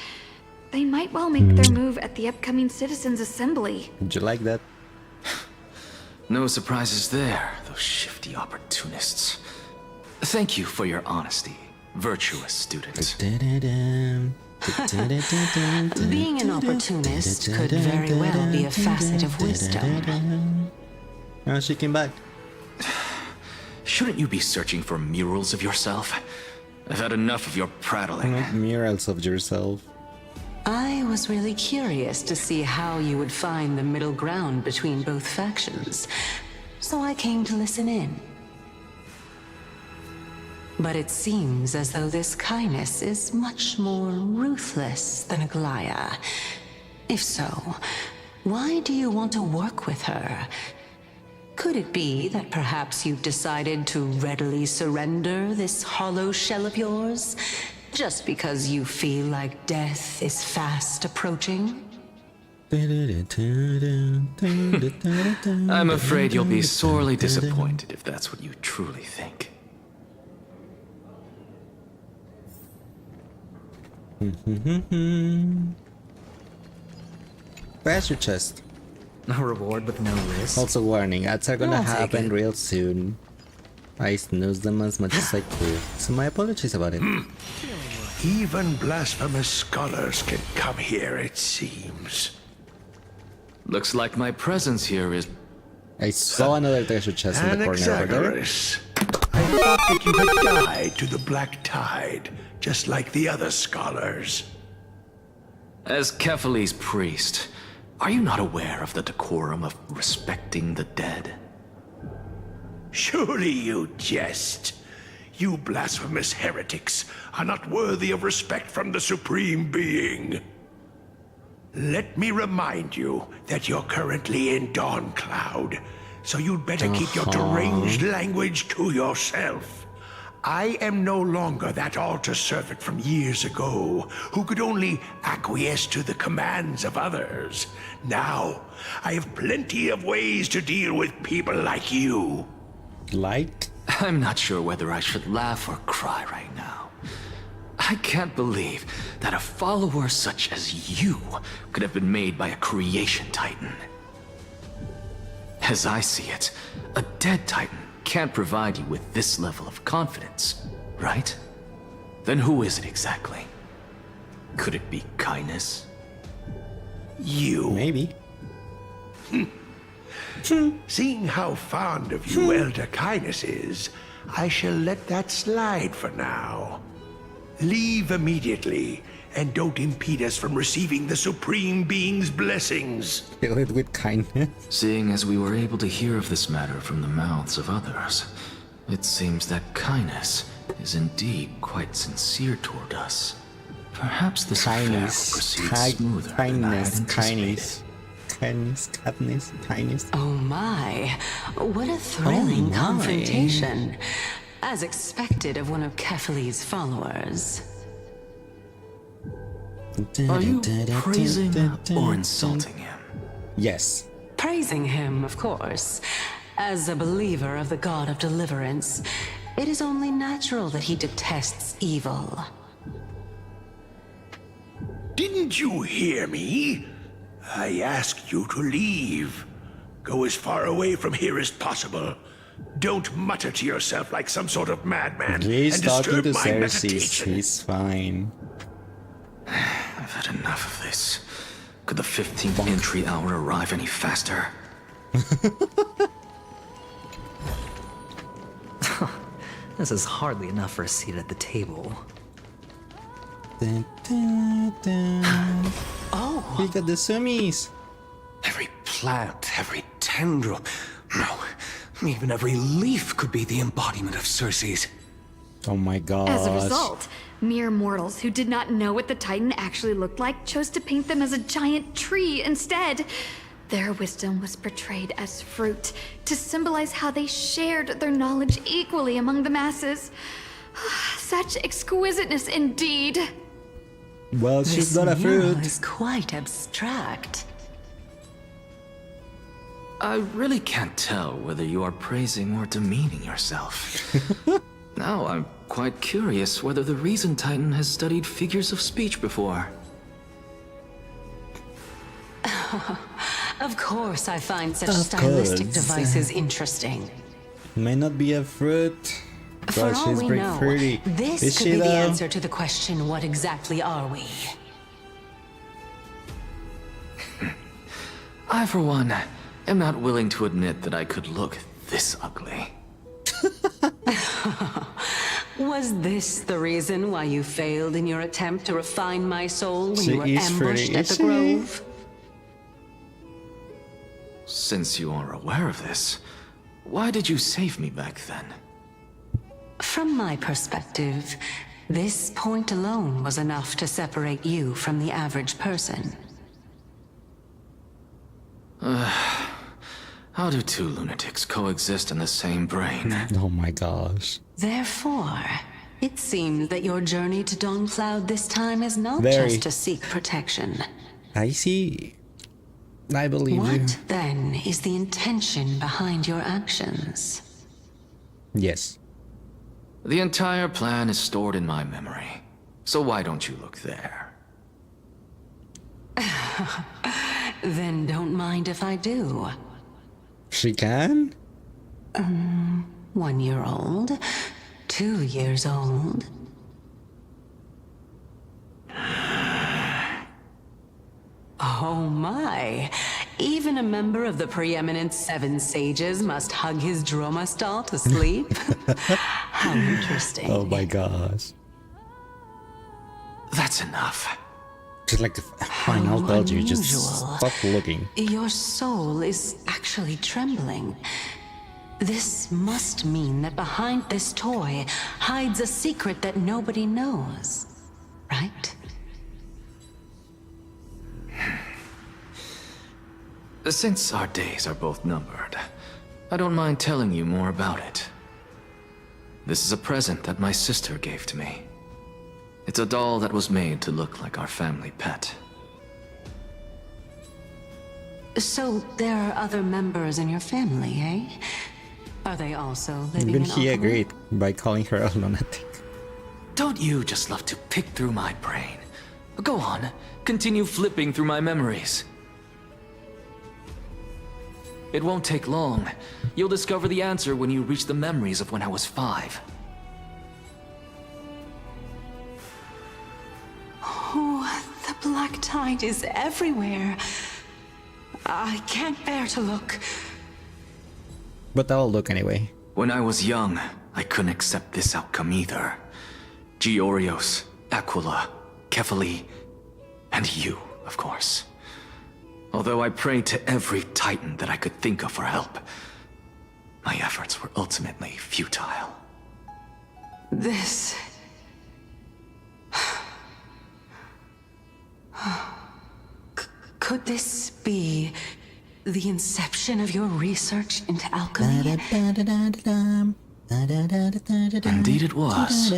Speaker 15: They might well make their move at the upcoming Citizens' Assembly.
Speaker 1: Would you like that?
Speaker 7: No surprises there, those shifty opportunists. Thank you for your honesty, virtuous student.
Speaker 8: Being an opportunist could very well be a facet of wisdom.
Speaker 1: Oh, she came back.
Speaker 7: Shouldn't you be searching for murals of yourself? I've had enough of your prattling.
Speaker 1: Not murals of yourself.
Speaker 8: I was really curious to see how you would find the middle ground between both factions, so I came to listen in. But it seems as though this kindness is much more ruthless than Aglaya. If so, why do you want to work with her? Could it be that perhaps you've decided to readily surrender this hollow shell of yours, just because you feel like death is fast approaching?
Speaker 7: I'm afraid you'll be sorely disappointed if that's what you truly think.
Speaker 1: Where's your chest?
Speaker 3: A reward with no risk.
Speaker 1: Also warning, ads are gonna
Speaker 3: I'll take
Speaker 1: happen
Speaker 3: it.
Speaker 1: real soon. I snooze them as much as I could, so my apologies about it.
Speaker 12: Even blasphemous scholars can come here, it seems.
Speaker 7: Looks like my presence here is...
Speaker 1: I saw another treasure chest in the corner over there.
Speaker 12: Anaxagoras. I thought that you had died to the Black Tide, just like the other scholars.
Speaker 7: As Kephales's priest, are you not aware of the decorum of respecting the dead?
Speaker 12: Surely you jest. You blasphemous heretics are not worthy of respect from the Supreme Being. Let me remind you that you're currently in Dawn Cloud, so you'd better keep your deranged language to yourself. I am no longer that altar servant from years ago, who could only acquiesce to the commands of others. Now, I have plenty of ways to deal with people like you.
Speaker 1: Like?
Speaker 7: I'm not sure whether I should laugh or cry right now. I can't believe that a follower such as you could have been made by a creation titan. As I see it, a dead titan can't provide you with this level of confidence, right? Then who is it exactly? Could it be kindness?
Speaker 12: You.
Speaker 1: Maybe.
Speaker 12: Seeing how fond of you Elder Kindness is, I shall let that slide for now. Leave immediately, and don't impede us from receiving the Supreme Being's blessings.
Speaker 1: Fill it with kindness.
Speaker 7: Seeing as we were able to hear of this matter from the mouths of others, it seems that kindness is indeed quite sincere toward us. Perhaps this affair will proceed smoother than I had anticipated.
Speaker 8: Oh my, what a thrilling confrontation. As expected of one of Kephales's followers.
Speaker 7: Are you praising or insulting him?
Speaker 1: Yes.
Speaker 8: Praising him, of course. As a believer of the God of Deliverance, it is only natural that he detests evil.
Speaker 12: Didn't you hear me? I asked you to leave. Go as far away from here as possible. Don't mutter to yourself like some sort of madman
Speaker 1: He's
Speaker 12: and
Speaker 1: talking
Speaker 12: disturb
Speaker 1: to
Speaker 12: my
Speaker 1: Cersei.
Speaker 12: meditation.
Speaker 1: He's fine.
Speaker 7: I've had enough of this. Could the 15th entry hour arrive any faster?
Speaker 3: This is hardly enough for a seat at the table.
Speaker 8: Oh!
Speaker 1: We got the summies.
Speaker 4: Every plant, every tendril, no, even every leaf could be the embodiment of Circe's.
Speaker 1: Oh my god.
Speaker 15: As a result, mere mortals who did not know what the Titan actually looked like chose to paint them as a giant tree instead. Their wisdom was portrayed as fruit, to symbolize how they shared their knowledge equally among the masses. Such exquisiteness indeed.
Speaker 1: Well, she's
Speaker 8: This
Speaker 1: not a
Speaker 8: mural
Speaker 1: fruit.
Speaker 8: is quite abstract.
Speaker 7: I really can't tell whether you are praising or demeaning yourself. Now I'm quite curious whether the Reason Titan has studied figures of speech before.
Speaker 8: Of course I find such
Speaker 1: Of
Speaker 8: stylistic
Speaker 1: course.
Speaker 8: devices interesting.
Speaker 1: May not be a fruit,
Speaker 8: For
Speaker 1: but
Speaker 8: all
Speaker 1: she's
Speaker 8: we
Speaker 1: very
Speaker 8: know,
Speaker 1: pretty.
Speaker 8: this
Speaker 1: Is
Speaker 8: could
Speaker 1: she
Speaker 8: be the
Speaker 1: though?
Speaker 8: answer to the question, what exactly are we?
Speaker 7: I, for one, am not willing to admit that I could look this ugly.
Speaker 8: Was this the reason why you failed in your attempt to refine my soul when
Speaker 1: She
Speaker 8: you were
Speaker 1: is
Speaker 8: ambushed
Speaker 1: pretty,
Speaker 8: at the
Speaker 1: is she?
Speaker 8: grove?
Speaker 7: Since you are aware of this, why did you save me back then?
Speaker 8: From my perspective, this point alone was enough to separate you from the average person.
Speaker 7: How do two lunatics coexist in the same brain?
Speaker 1: Oh my gosh.
Speaker 8: Therefore, it seems that your journey to Dawn-Cloud this time is not
Speaker 1: Very.
Speaker 8: just to seek protection.
Speaker 1: I see. I believe you.
Speaker 8: What, then, is the intention behind your actions?
Speaker 1: Yes.
Speaker 7: The entire plan is stored in my memory. So why don't you look there?
Speaker 8: Then don't mind if I do.
Speaker 1: She can?
Speaker 8: 1 year old, 2 years old. Oh my! Even a member of the preeminent Seven Sages must hug his Droma stall to sleep? How interesting.
Speaker 1: Oh my gosh.
Speaker 7: That's enough.
Speaker 1: Just like, fine, I'll tell you. Just
Speaker 8: unusual.
Speaker 1: stop looking.
Speaker 8: Your soul is actually trembling. This must mean that behind this toy hides a secret that nobody knows, right?
Speaker 7: Since our days are both numbered, I don't mind telling you more about it. This is a present that my sister gave to me. It's a doll that was made to look like our family pet.
Speaker 8: So there are other members in your family, eh? Are they also living
Speaker 1: Even
Speaker 8: in
Speaker 1: he
Speaker 8: Alchemy?
Speaker 1: agreed by calling her a lunatic.
Speaker 7: Don't you just love to pick through my brain? Go on, continue flipping through my memories. It won't take long. You'll discover the answer when you reach the memories of when I was 5.
Speaker 8: Oh, the black tide is everywhere. I can't bear to look.
Speaker 1: But I'll look anyway.
Speaker 7: When I was young, I couldn't accept this outcome either. Georios, Aquila, Kefali, and you, of course. Although I prayed to every titan that I could think of for help, my efforts were ultimately futile.
Speaker 8: This... Could this be the inception of your research into alchemy?
Speaker 7: Indeed it was.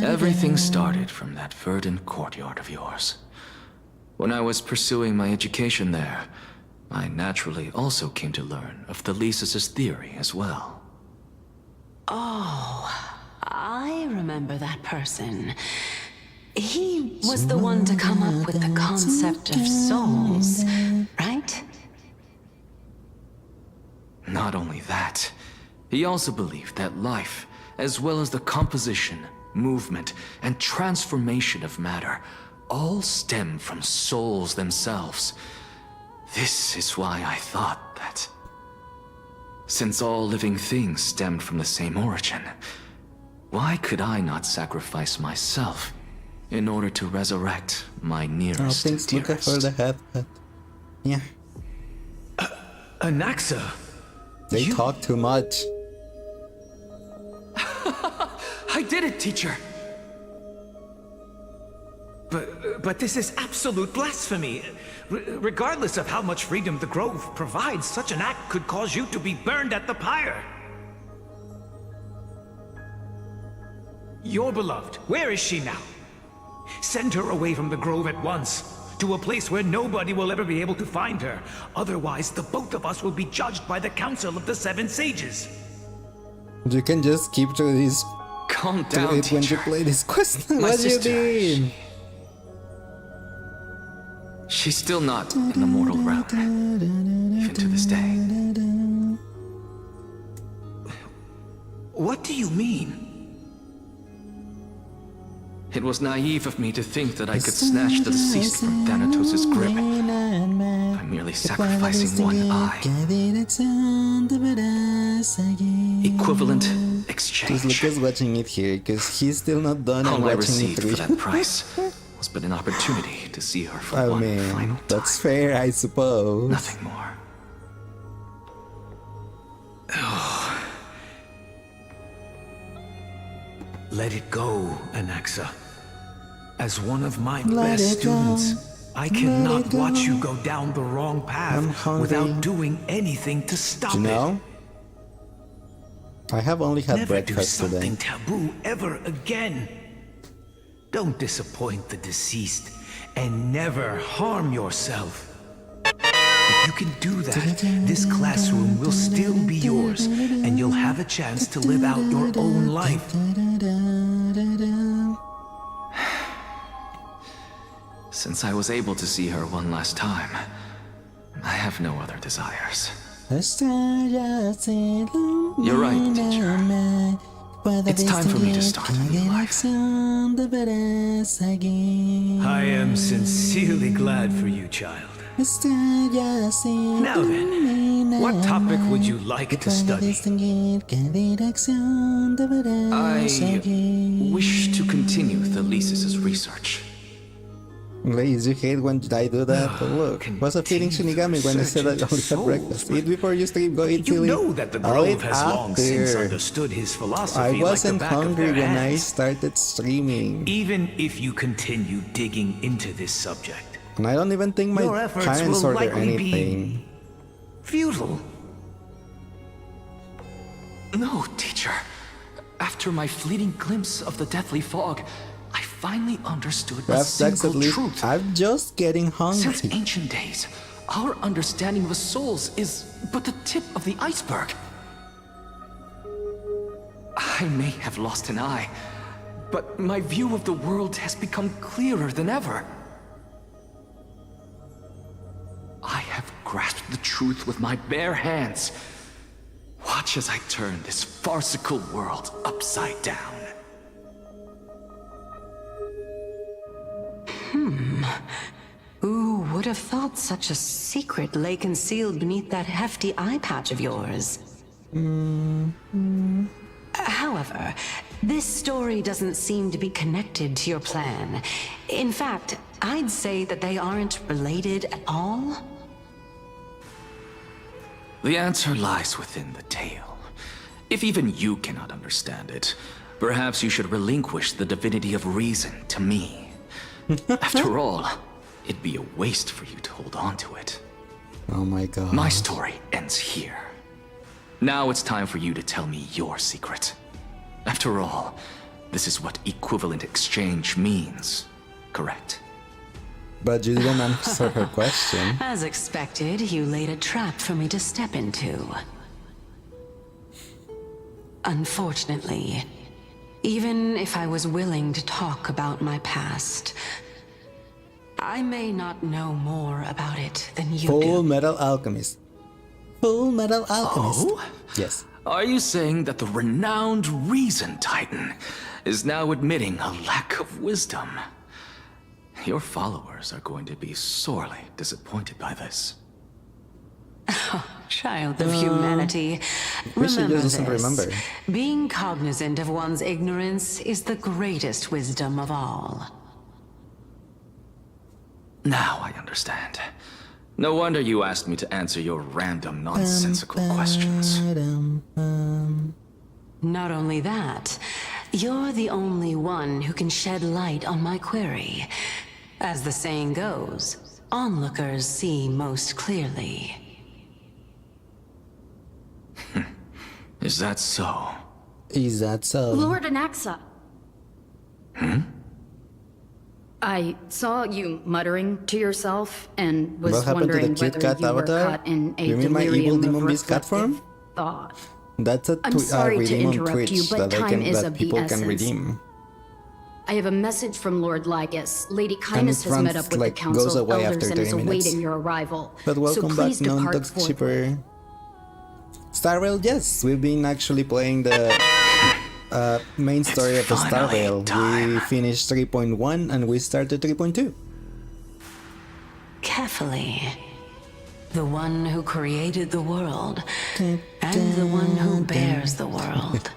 Speaker 7: Everything started from that verdant courtyard of yours. When I was pursuing my education there, I naturally also came to learn of Thelesis' theory as well.
Speaker 8: Oh, I remember that person. He was the one to come up with the concept of souls, right?
Speaker 7: Not only that, he also believed that life, as well as the composition, movement, and transformation of matter, all stem from souls themselves. This is why I thought that, since all living things stemmed from the same origin, why could I not sacrifice myself in order to resurrect my nearest
Speaker 1: Oh, thanks,
Speaker 7: dearest?
Speaker 1: Luca, for the head. Yeah.
Speaker 10: Anaxa?
Speaker 1: They talk too much.
Speaker 10: I did it, teacher! But this is absolute blasphemy. Regardless of how much freedom the Grove provides, such an act could cause you to be burned at the pyre. Your beloved, where is she now? Send her away from the Grove at once, to a place where nobody will ever be able to find her. Otherwise, the both of us will be judged by the Council of the Seven Sages.
Speaker 1: You can just keep to this.
Speaker 7: Calm
Speaker 1: to
Speaker 7: down,
Speaker 1: it when you
Speaker 7: teacher.
Speaker 1: play this quest.
Speaker 7: My
Speaker 1: What do you
Speaker 7: sister,
Speaker 1: mean?
Speaker 7: She's still not in the mortal realm, even to this day.
Speaker 10: What do you mean?
Speaker 7: It was naive of me to think that I could snatch the deceased from Thanatos' grip by merely sacrificing one eye. Equivalent exchange.
Speaker 1: Just Lucas watching it here, because he's still not done.
Speaker 7: All
Speaker 1: and
Speaker 7: I
Speaker 1: watching
Speaker 7: received
Speaker 1: it
Speaker 7: for that price was but an opportunity to see her for
Speaker 1: I
Speaker 7: one
Speaker 1: mean,
Speaker 7: final time.
Speaker 1: that's fair, I suppose.
Speaker 7: Nothing more.
Speaker 10: Let it go, Anaxa. As one of my
Speaker 1: Let
Speaker 10: best
Speaker 1: it go.
Speaker 10: students, I
Speaker 1: Let
Speaker 10: cannot
Speaker 1: it
Speaker 10: watch
Speaker 1: go.
Speaker 10: you go down the wrong
Speaker 1: I'm
Speaker 10: path
Speaker 1: hungry.
Speaker 10: without doing anything to stop
Speaker 1: You know?
Speaker 10: it.
Speaker 1: I have only had
Speaker 10: Never do
Speaker 1: breakfast
Speaker 10: something
Speaker 1: today.
Speaker 10: taboo ever again. Don't disappoint the deceased, and never harm yourself. If you can do that, this classroom will still be yours, and you'll have a chance to live out your own life.
Speaker 7: Since I was able to see her one last time, I have no other desires. You're right, teacher. It's time for me to start a new life.
Speaker 10: I am sincerely glad for you, child. Now then, what topic would you like to study?
Speaker 7: I wish to continue Thalesis' research.
Speaker 1: Lazy, you hate when I do that. Look, what's a feeling Shinigami when I said I only had breakfast? Eat before you sleep, go eat
Speaker 10: You
Speaker 1: silly.
Speaker 10: know that the
Speaker 1: I'll
Speaker 10: Grove
Speaker 1: eat
Speaker 10: has long since
Speaker 1: after.
Speaker 10: understood his philosophy
Speaker 1: I
Speaker 10: like the
Speaker 1: wasn't
Speaker 10: back of
Speaker 1: hungry
Speaker 10: their
Speaker 1: when I
Speaker 10: hands.
Speaker 1: started streaming.
Speaker 10: Even if you continue digging into this subject,
Speaker 1: And I don't even think my
Speaker 10: your efforts
Speaker 1: parents
Speaker 10: will
Speaker 1: ordered
Speaker 10: likely
Speaker 1: anything.
Speaker 10: be futile.
Speaker 7: No, teacher. After my fleeting glimpse of the deathly fog, I finally understood a
Speaker 1: That's at
Speaker 7: single
Speaker 1: least.
Speaker 7: truth.
Speaker 1: I'm just getting hungry.
Speaker 7: Since ancient days, our understanding of the souls is but the tip of the iceberg. I may have lost an eye, but my view of the world has become clearer than ever. I have grasped the truth with my bare hands. Watch as I turn this farcical world upside down.
Speaker 8: Who would have thought such a secret lay concealed beneath that hefty eye patch of yours? However, this story doesn't seem to be connected to your plan. In fact, I'd say that they aren't related at all.
Speaker 7: The answer lies within the tale. If even you cannot understand it, perhaps you should relinquish the divinity of reason to me. After all, it'd be a waste for you to hold on to it.
Speaker 1: Oh my god.
Speaker 7: My story ends here. Now it's time for you to tell me your secret. After all, this is what equivalent exchange means, correct?
Speaker 1: But you didn't answer her question.
Speaker 8: As expected, you laid a trap for me to step into. Unfortunately, even if I was willing to talk about my past, I may not know more about it than you do.
Speaker 1: Full Metal Alchemist. Full Metal Alchemist.
Speaker 7: Oh?
Speaker 1: Yes.
Speaker 7: Are you saying that the renowned Reason Titan is now admitting a lack of wisdom? Your followers are going to be sorely disappointed by this.
Speaker 8: Child of humanity,
Speaker 1: wish she
Speaker 8: remember
Speaker 1: just doesn't
Speaker 8: this.
Speaker 1: remember.
Speaker 8: Being cognizant of one's ignorance is the greatest wisdom of all.
Speaker 7: Now I understand. No wonder you asked me to answer your random nonsensical questions.
Speaker 8: Not only that, you're the only one who can shed light on my query. As the saying goes, onlookers see most clearly.
Speaker 7: Is that so?
Speaker 1: Is that so?
Speaker 21: Lord Anaxa.
Speaker 7: Hmm?
Speaker 21: I saw you muttering to yourself and was
Speaker 1: What happened to the
Speaker 21: wondering
Speaker 1: cute
Speaker 21: whether
Speaker 1: cat
Speaker 21: you were
Speaker 1: avatar?
Speaker 21: caught in a
Speaker 1: You mean my evil
Speaker 21: delirium
Speaker 1: demon
Speaker 21: of
Speaker 1: beast cat
Speaker 21: reflective
Speaker 1: form?
Speaker 21: thought.
Speaker 1: That's a
Speaker 21: I'm sorry to
Speaker 1: redeem on
Speaker 21: interrupt
Speaker 1: Twitch
Speaker 21: you, but
Speaker 1: that
Speaker 21: time is
Speaker 1: that
Speaker 21: of the
Speaker 1: people can
Speaker 21: essence.
Speaker 1: redeem.
Speaker 21: I have a message from Lord Lygus. Lady
Speaker 1: And
Speaker 21: Kindness
Speaker 1: it
Speaker 21: has met
Speaker 1: runs,
Speaker 21: up with
Speaker 1: like,
Speaker 21: the Council
Speaker 1: goes
Speaker 21: of
Speaker 1: away
Speaker 21: Elders
Speaker 1: after
Speaker 21: and is
Speaker 1: 30 minutes.
Speaker 21: awaiting your arrival.
Speaker 1: But welcome
Speaker 21: so
Speaker 1: back,
Speaker 21: please depart
Speaker 1: non-dog
Speaker 21: forthwith.
Speaker 1: shipper. Starvale, yes, we've been actually playing the main story of the Starvale. We finished 3.1 and we started 3.2.
Speaker 8: Carefully. The one who created the world, and the one who bears the world.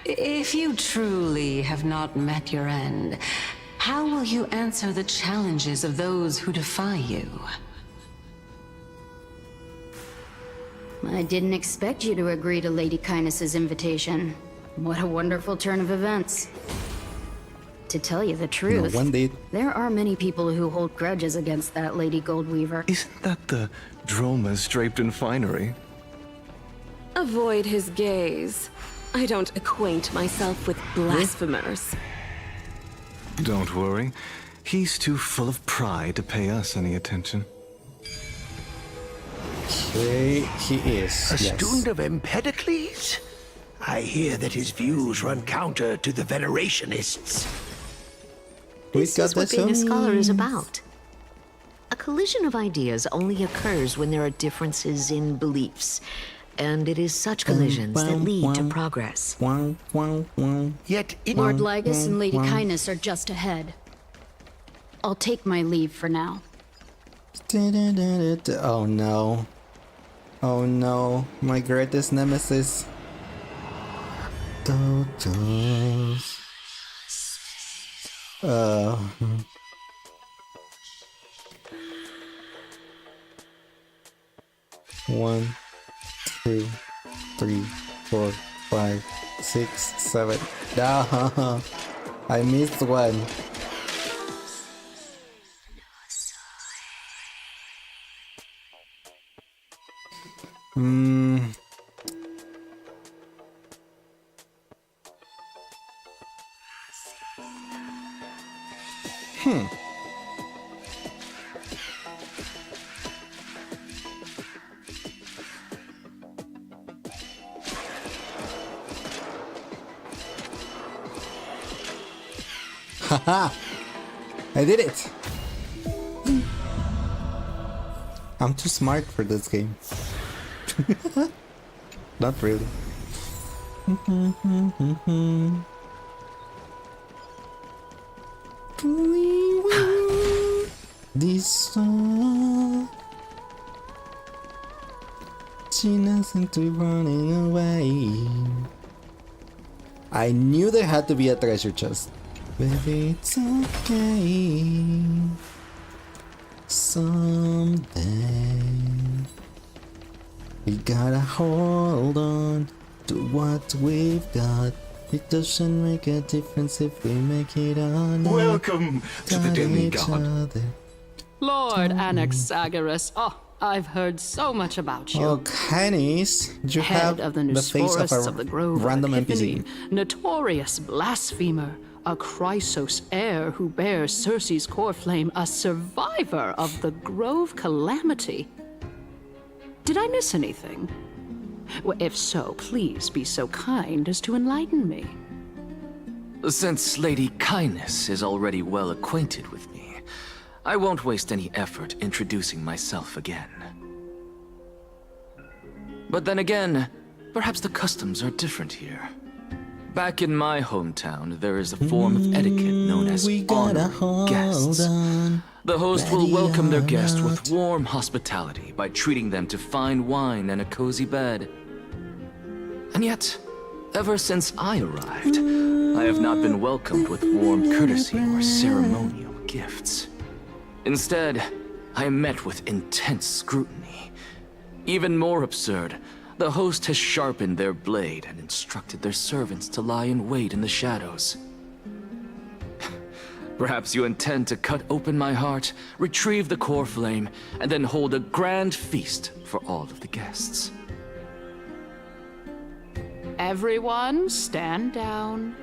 Speaker 8: If you truly have not met your end, how will you answer the challenges of those who defy you?
Speaker 21: I didn't expect you to agree to Lady Kindness's invitation. What a wonderful turn of events. To tell you the truth,
Speaker 1: one did.
Speaker 21: there are many people who hold grudges against that Lady Goldweaver.
Speaker 5: Isn't that the Dromas draped in finery?
Speaker 2: Avoid his gaze. I don't acquaint myself with blasphemers.
Speaker 5: Don't worry. He's too full of pride to pay us any attention.
Speaker 1: He is.
Speaker 22: A
Speaker 1: yes.
Speaker 22: student of Empedocles? I hear that his views run counter to the Venerationists.
Speaker 23: This is what being a scholar is about. A collision of ideas only occurs when there are differences in beliefs. And it is such collisions that lead to progress.
Speaker 22: Yet
Speaker 21: Lord Lygus and Lady Kindness are just ahead. I'll take my leave for now.
Speaker 1: Oh no. Oh no. My greatest nemesis. One, 2, 3, 4, 5, 6, 7. Ah, I missed one. Haha! I did it! I'm too smart for this game. Not really. This song, she doesn't be running away. I knew there had to be a treasure chest. Baby, it's okay. Someday we gotta hold on to what we've got. It doesn't make a difference if we make it or not.
Speaker 11: Welcome to the demigod.
Speaker 24: Lord Anaxagoras. Oh, I've heard so much about you.
Speaker 1: Oh, Canis, you
Speaker 24: Head
Speaker 1: have
Speaker 24: of the
Speaker 1: the face of
Speaker 24: Nusforus
Speaker 1: a
Speaker 24: of the Grove of
Speaker 1: random
Speaker 24: Epiphany,
Speaker 1: NPC.
Speaker 24: notorious blasphemer, a Chrysos heir who bears Circe's core flame, a survivor of the Grove calamity. Did I miss anything? Well, if so, please be so kind as to enlighten me.
Speaker 7: Since Lady Kindness is already well acquainted with me, I won't waste any effort introducing myself again. But then again, perhaps the customs are different here. Back in my hometown, there is a form of etiquette known as honoring guests. The host will welcome their guest with warm hospitality by treating them to fine wine and a cozy bed. And yet, ever since I arrived, I have not been welcomed with warm courtesy or ceremonial gifts. Instead, I am met with intense scrutiny. Even more absurd, the host has sharpened their blade and instructed their servants to lie in wait in the shadows. Perhaps you intend to cut open my heart, retrieve the core flame, and then hold a grand feast for all of the guests.
Speaker 24: Everyone, stand down.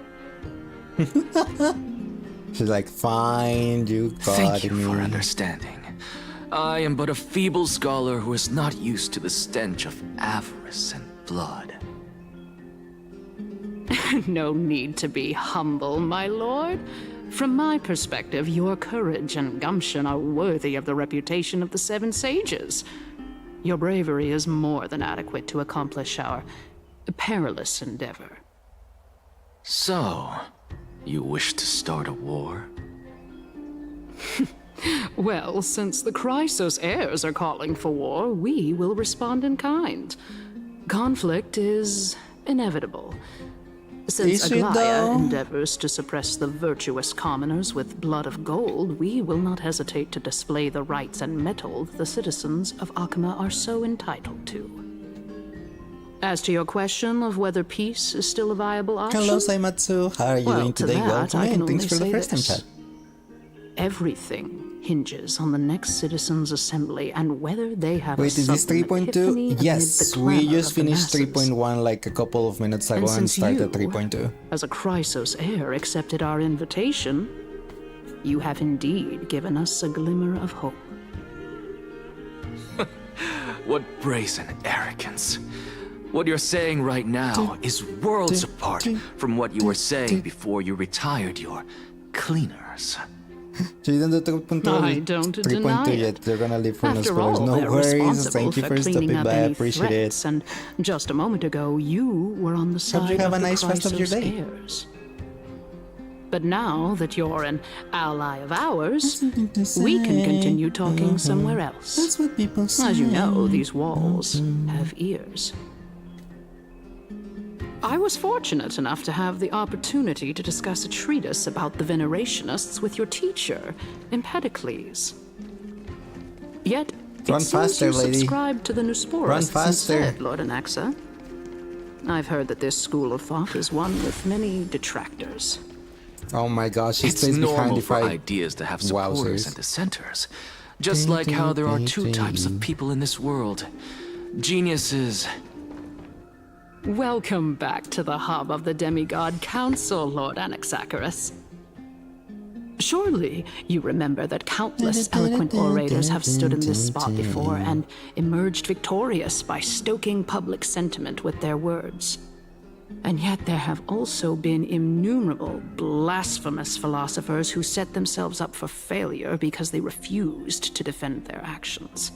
Speaker 1: She's like, fine, you got
Speaker 7: Thank you
Speaker 1: me.
Speaker 7: for understanding. I am but a feeble scholar who is not used to the stench of avarice and blood.
Speaker 24: No need to be humble, my lord. From my perspective, your courage and gumption are worthy of the reputation of the Seven Sages. Your bravery is more than adequate to accomplish our perilous endeavor.
Speaker 7: So, you wish to start a war?
Speaker 24: Well, since the Chrysos heirs are calling for war, we will respond in kind. Conflict is inevitable. Since Aglaya endeavors to suppress the virtuous commoners with blood of gold, we will not hesitate to display the rights and metal the citizens of Akama are so entitled to. As to your question of whether peace is still a viable option...
Speaker 1: Hello, Saimatsu. How are you doing today? Welcome in. Thanks for the first time chat.
Speaker 24: Everything hinges on the next citizens' assembly and whether they have
Speaker 1: Wait, is this 3.2? Yes, we just finished 3.1 like a couple of minutes ago and started 3.2.
Speaker 24: As a Chrysos heir accepted our invitation, you have indeed given us a glimmer of hope.
Speaker 7: What brazen arrogance. What you're saying right now is worlds apart from what you were saying before you retired your cleaners.
Speaker 1: So you don't do 3.2,
Speaker 24: I don't deny
Speaker 1: 3.2 yet. They're gonna leave for no
Speaker 24: After
Speaker 1: spoilers.
Speaker 24: all,
Speaker 1: No
Speaker 24: they're
Speaker 1: worries.
Speaker 24: responsible
Speaker 1: Thank you for
Speaker 24: cleaning
Speaker 1: stopping
Speaker 24: up
Speaker 1: by. I
Speaker 24: any
Speaker 1: appreciate it.
Speaker 24: threats, and just a moment ago, you were on the side
Speaker 1: Hope you have
Speaker 24: of
Speaker 1: a
Speaker 24: the
Speaker 1: nice rest of your
Speaker 24: Chrysos
Speaker 1: day.
Speaker 24: heirs. But now that you're an ally of ours, we can continue talking somewhere else.
Speaker 1: That's what people say.
Speaker 24: As you know, these walls have ears. I was fortunate enough to have the opportunity to discuss a treatise about the Venerationists with your teacher, Empedocles. Yet,
Speaker 1: Run
Speaker 24: it seems
Speaker 1: faster,
Speaker 24: you
Speaker 1: lady.
Speaker 24: subscribe to the
Speaker 1: Run
Speaker 24: Nusporists
Speaker 1: faster.
Speaker 24: instead, Lord Anaxa. I've heard that this school of thought is one with many detractors.
Speaker 1: Oh my gosh, she
Speaker 7: It's
Speaker 1: stays behind
Speaker 7: normal
Speaker 1: the
Speaker 7: for
Speaker 1: fight.
Speaker 7: ideas to have supporters
Speaker 1: Wowzers.
Speaker 7: and dissenters. Just like how there are two types of people in this world. Geniuses.
Speaker 24: Welcome back to the hub of the Demigod Council, Lord Anaxagoras. Surely you remember that countless eloquent orators have stood in this spot before and emerged victorious by stoking public sentiment with their words. And yet there have also been innumerable blasphemous philosophers who set themselves up for failure because they refused to defend their actions.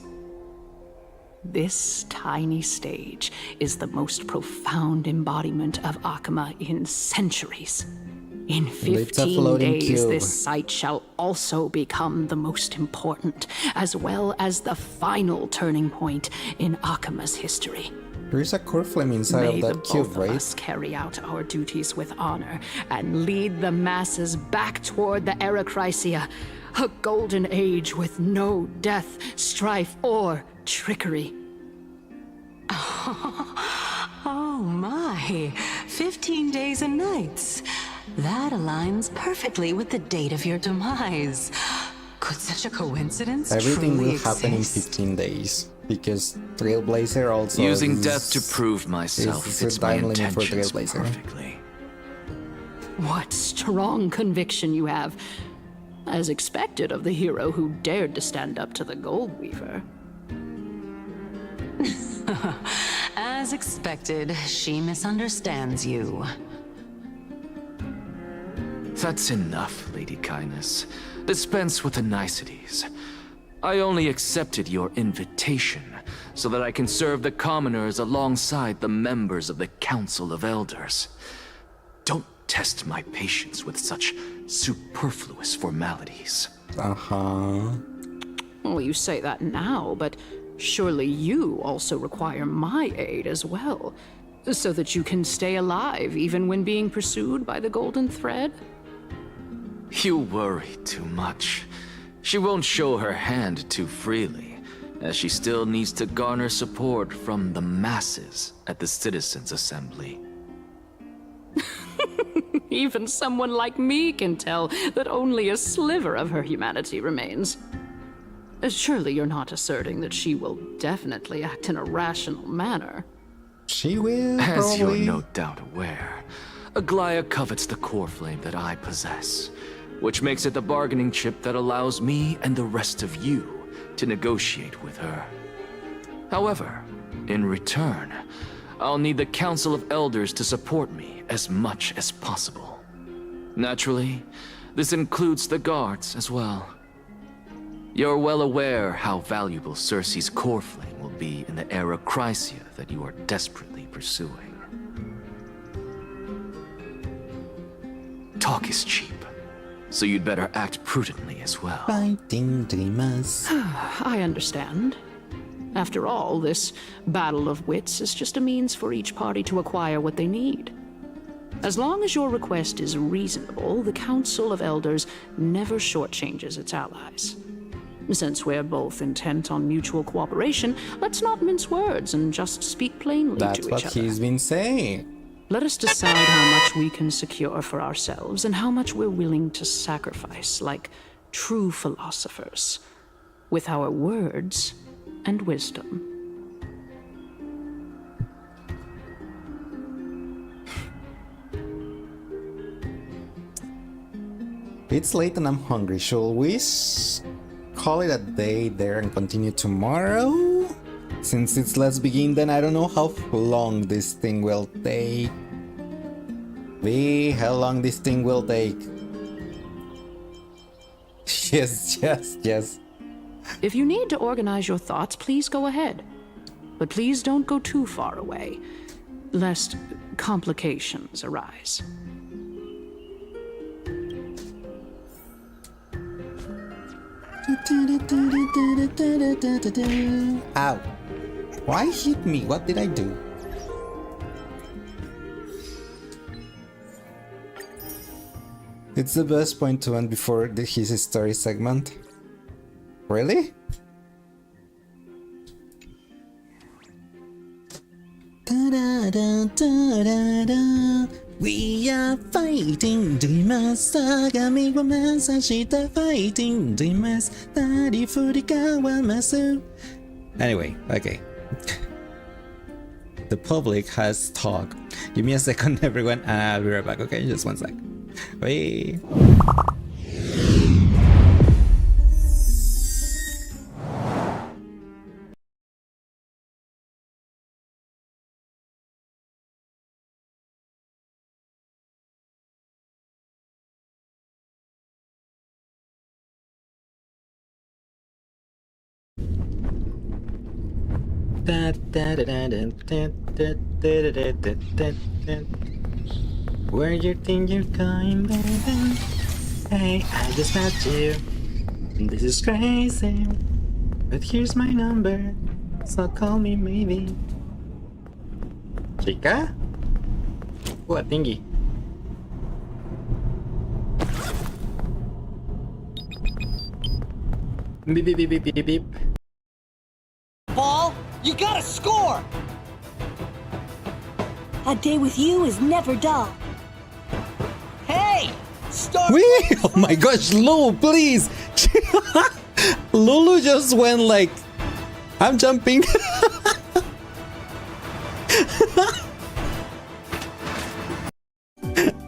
Speaker 24: This tiny stage is the most profound embodiment of Akama in centuries. In 15 days, this site shall also become the most important, as well as the final turning point in Akama's history.
Speaker 1: There's a core flame inside
Speaker 24: May
Speaker 1: of
Speaker 24: the
Speaker 1: that cube,
Speaker 24: both
Speaker 1: right?
Speaker 24: of us carry out our duties with honor and lead the masses back toward the Era Chrysia, a golden age with no death, strife, or trickery.
Speaker 8: Oh my, 15 days and nights. That aligns perfectly with the date of your demise. Could such a coincidence
Speaker 1: Everything
Speaker 8: truly
Speaker 1: will happen in
Speaker 8: exist?
Speaker 1: 15 days. Because Trailblazer also
Speaker 7: Using
Speaker 1: is,
Speaker 7: death to prove myself
Speaker 1: is
Speaker 7: fits
Speaker 1: a
Speaker 7: my
Speaker 1: time limit for
Speaker 7: intentions
Speaker 1: Trailblazer.
Speaker 7: perfectly.
Speaker 24: What strong conviction you have, as expected of the hero who dared to stand up to the Gold Weaver.
Speaker 8: As expected, she misunderstands you.
Speaker 7: That's enough, Lady Kindness. Dispense with the niceties. I only accepted your invitation so that I can serve the commoners alongside the members of the Council of Elders. Don't test my patience with such superfluous formalities.
Speaker 24: Well, you say that now, but surely you also require my aid as well, so that you can stay alive even when being pursued by the Golden Thread?
Speaker 7: You worry too much. She won't show her hand too freely, as she still needs to garner support from the masses at the Citizens' Assembly.
Speaker 24: Even someone like me can tell that only a sliver of her humanity remains. Surely you're not asserting that she will definitely act in a rational manner.
Speaker 1: She will,
Speaker 7: As you're
Speaker 1: probably.
Speaker 7: no doubt aware, Aglaya covets the core flame that I possess, which makes it the bargaining chip that allows me and the rest of you to negotiate with her. However, in return, I'll need the Council of Elders to support me as much as possible. Naturally, this includes the guards as well. You're well aware how valuable Cersei's core flame will be in the era Chrysia that you are desperately pursuing. Talk is cheap, so you'd better act prudently as well.
Speaker 1: Fighting dreamers.
Speaker 24: I understand. After all, this battle of wits is just a means for each party to acquire what they need. As long as your request is reasonable, the Council of Elders never shortchanges its allies. Since we're both intent on mutual cooperation, let's not mince words and just speak plainly
Speaker 1: That's
Speaker 24: to each
Speaker 1: what
Speaker 24: other.
Speaker 1: he's been saying.
Speaker 24: Let us decide how much we can secure for ourselves and how much we're willing to sacrifice, like true philosophers, with our words and wisdom.
Speaker 1: It's late and I'm hungry. Shall we call it a day there and continue tomorrow? Since it's let's begin, then I don't know how long this thing will take. How long this thing will take? Yes.
Speaker 24: If you need to organize your thoughts, please go ahead. But please don't go too far away, lest complications arise.
Speaker 1: Ow. Why hit me? What did I do? It's the best point to end before his story segment. Really? We are fighting dreamers. Sagami wa masashita fighting dreamers. Tari furikawa masu. Anyway, okay. The public has talk. Give me a second, everyone. I'll be right back, okay? Just one sec. Wait. Where you think you're going, baby? Hey, I just met you. This is crazy, but here's my number, so call me maybe. Chica? What thingy? Beep beep beep beep beep beep.
Speaker 9: Paul, you gotta score! A day with you is never dull. Hey! Start!
Speaker 1: Wait! Oh my gosh, Lulu, please! Lulu just went like... I'm jumping.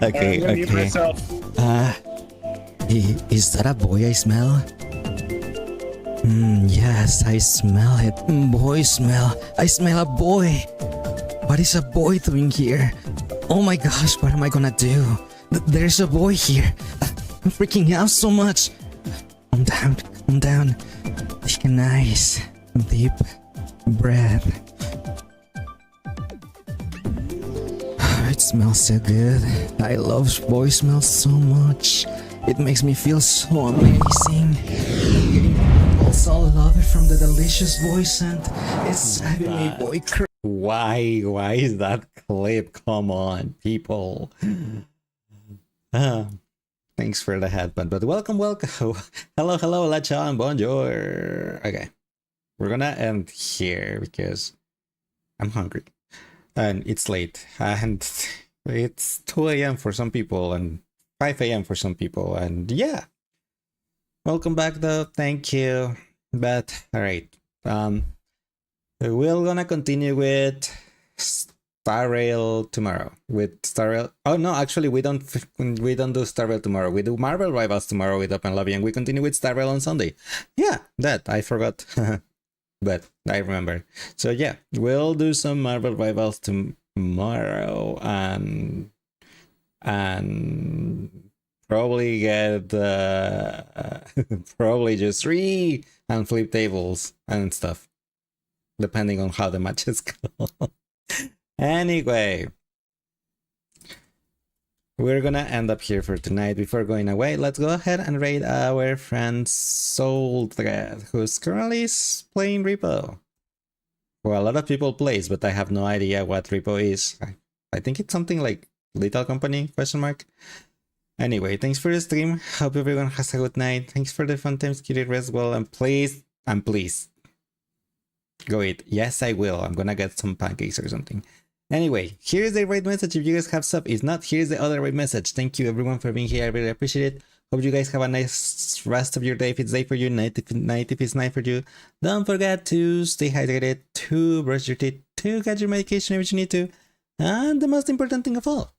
Speaker 1: Okay. Is that a boy I smell? Yes, I smell it. Boy smell. I smell a boy. What is a boy doing here? Oh my gosh, what am I gonna do? There's a boy here. I'm freaking out so much. Calm down. Take a nice, deep breath. It smells so good. I love boy smells so much. It makes me feel so amazing. I'm getting pulse all over from the delicious boy scent. It's driving me boy crazy. Why is that clip? Come on, people. Thanks for the headband, but welcome. Hello, hola, ciao, and bonjour. Okay, we're gonna end here because I'm hungry and it's late and it's 2 a.m. for some people and 5 a.m. for some people, and yeah. Welcome back though, thank you. But alright. We're gonna continue with Star Rail tomorrow. With Star Rail. Oh no, actually we don't do Star Rail tomorrow. We do Marvel Rivals tomorrow with Open Lobby, and we continue with Star Rail on Sunday. Yeah, that I forgot. but I remember. So yeah, we'll do some Marvel Rivals tomorrow, and probably get probably just 3 and flip tables and stuff, depending on how the matches go. Anyway, we're gonna end up here for tonight. Before going away, let's go ahead and raid our friend Soul Thread, who's currently playing Repo. Well, a lot of people plays, but I have no idea what Repo is. I think it's something like Little Company, ? Anyway, thanks for the stream. Hope everyone has a good night. Thanks for the fun times, Kitty, rest well, and please, go eat. Yes, I will. I'm gonna get some pancakes or something. Anyway, here's the right message if you guys have sub. If not, here's the other right message. Thank you everyone for being here. I really appreciate it. Hope you guys have a nice rest of your day if it's day for you, night if it's night for you. Don't forget to stay hydrated, to brush your teeth, to get your medication if you need to. And the most important thing of all,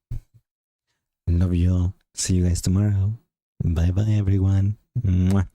Speaker 1: love you all. See you guys tomorrow. Bye bye everyone. Mwah.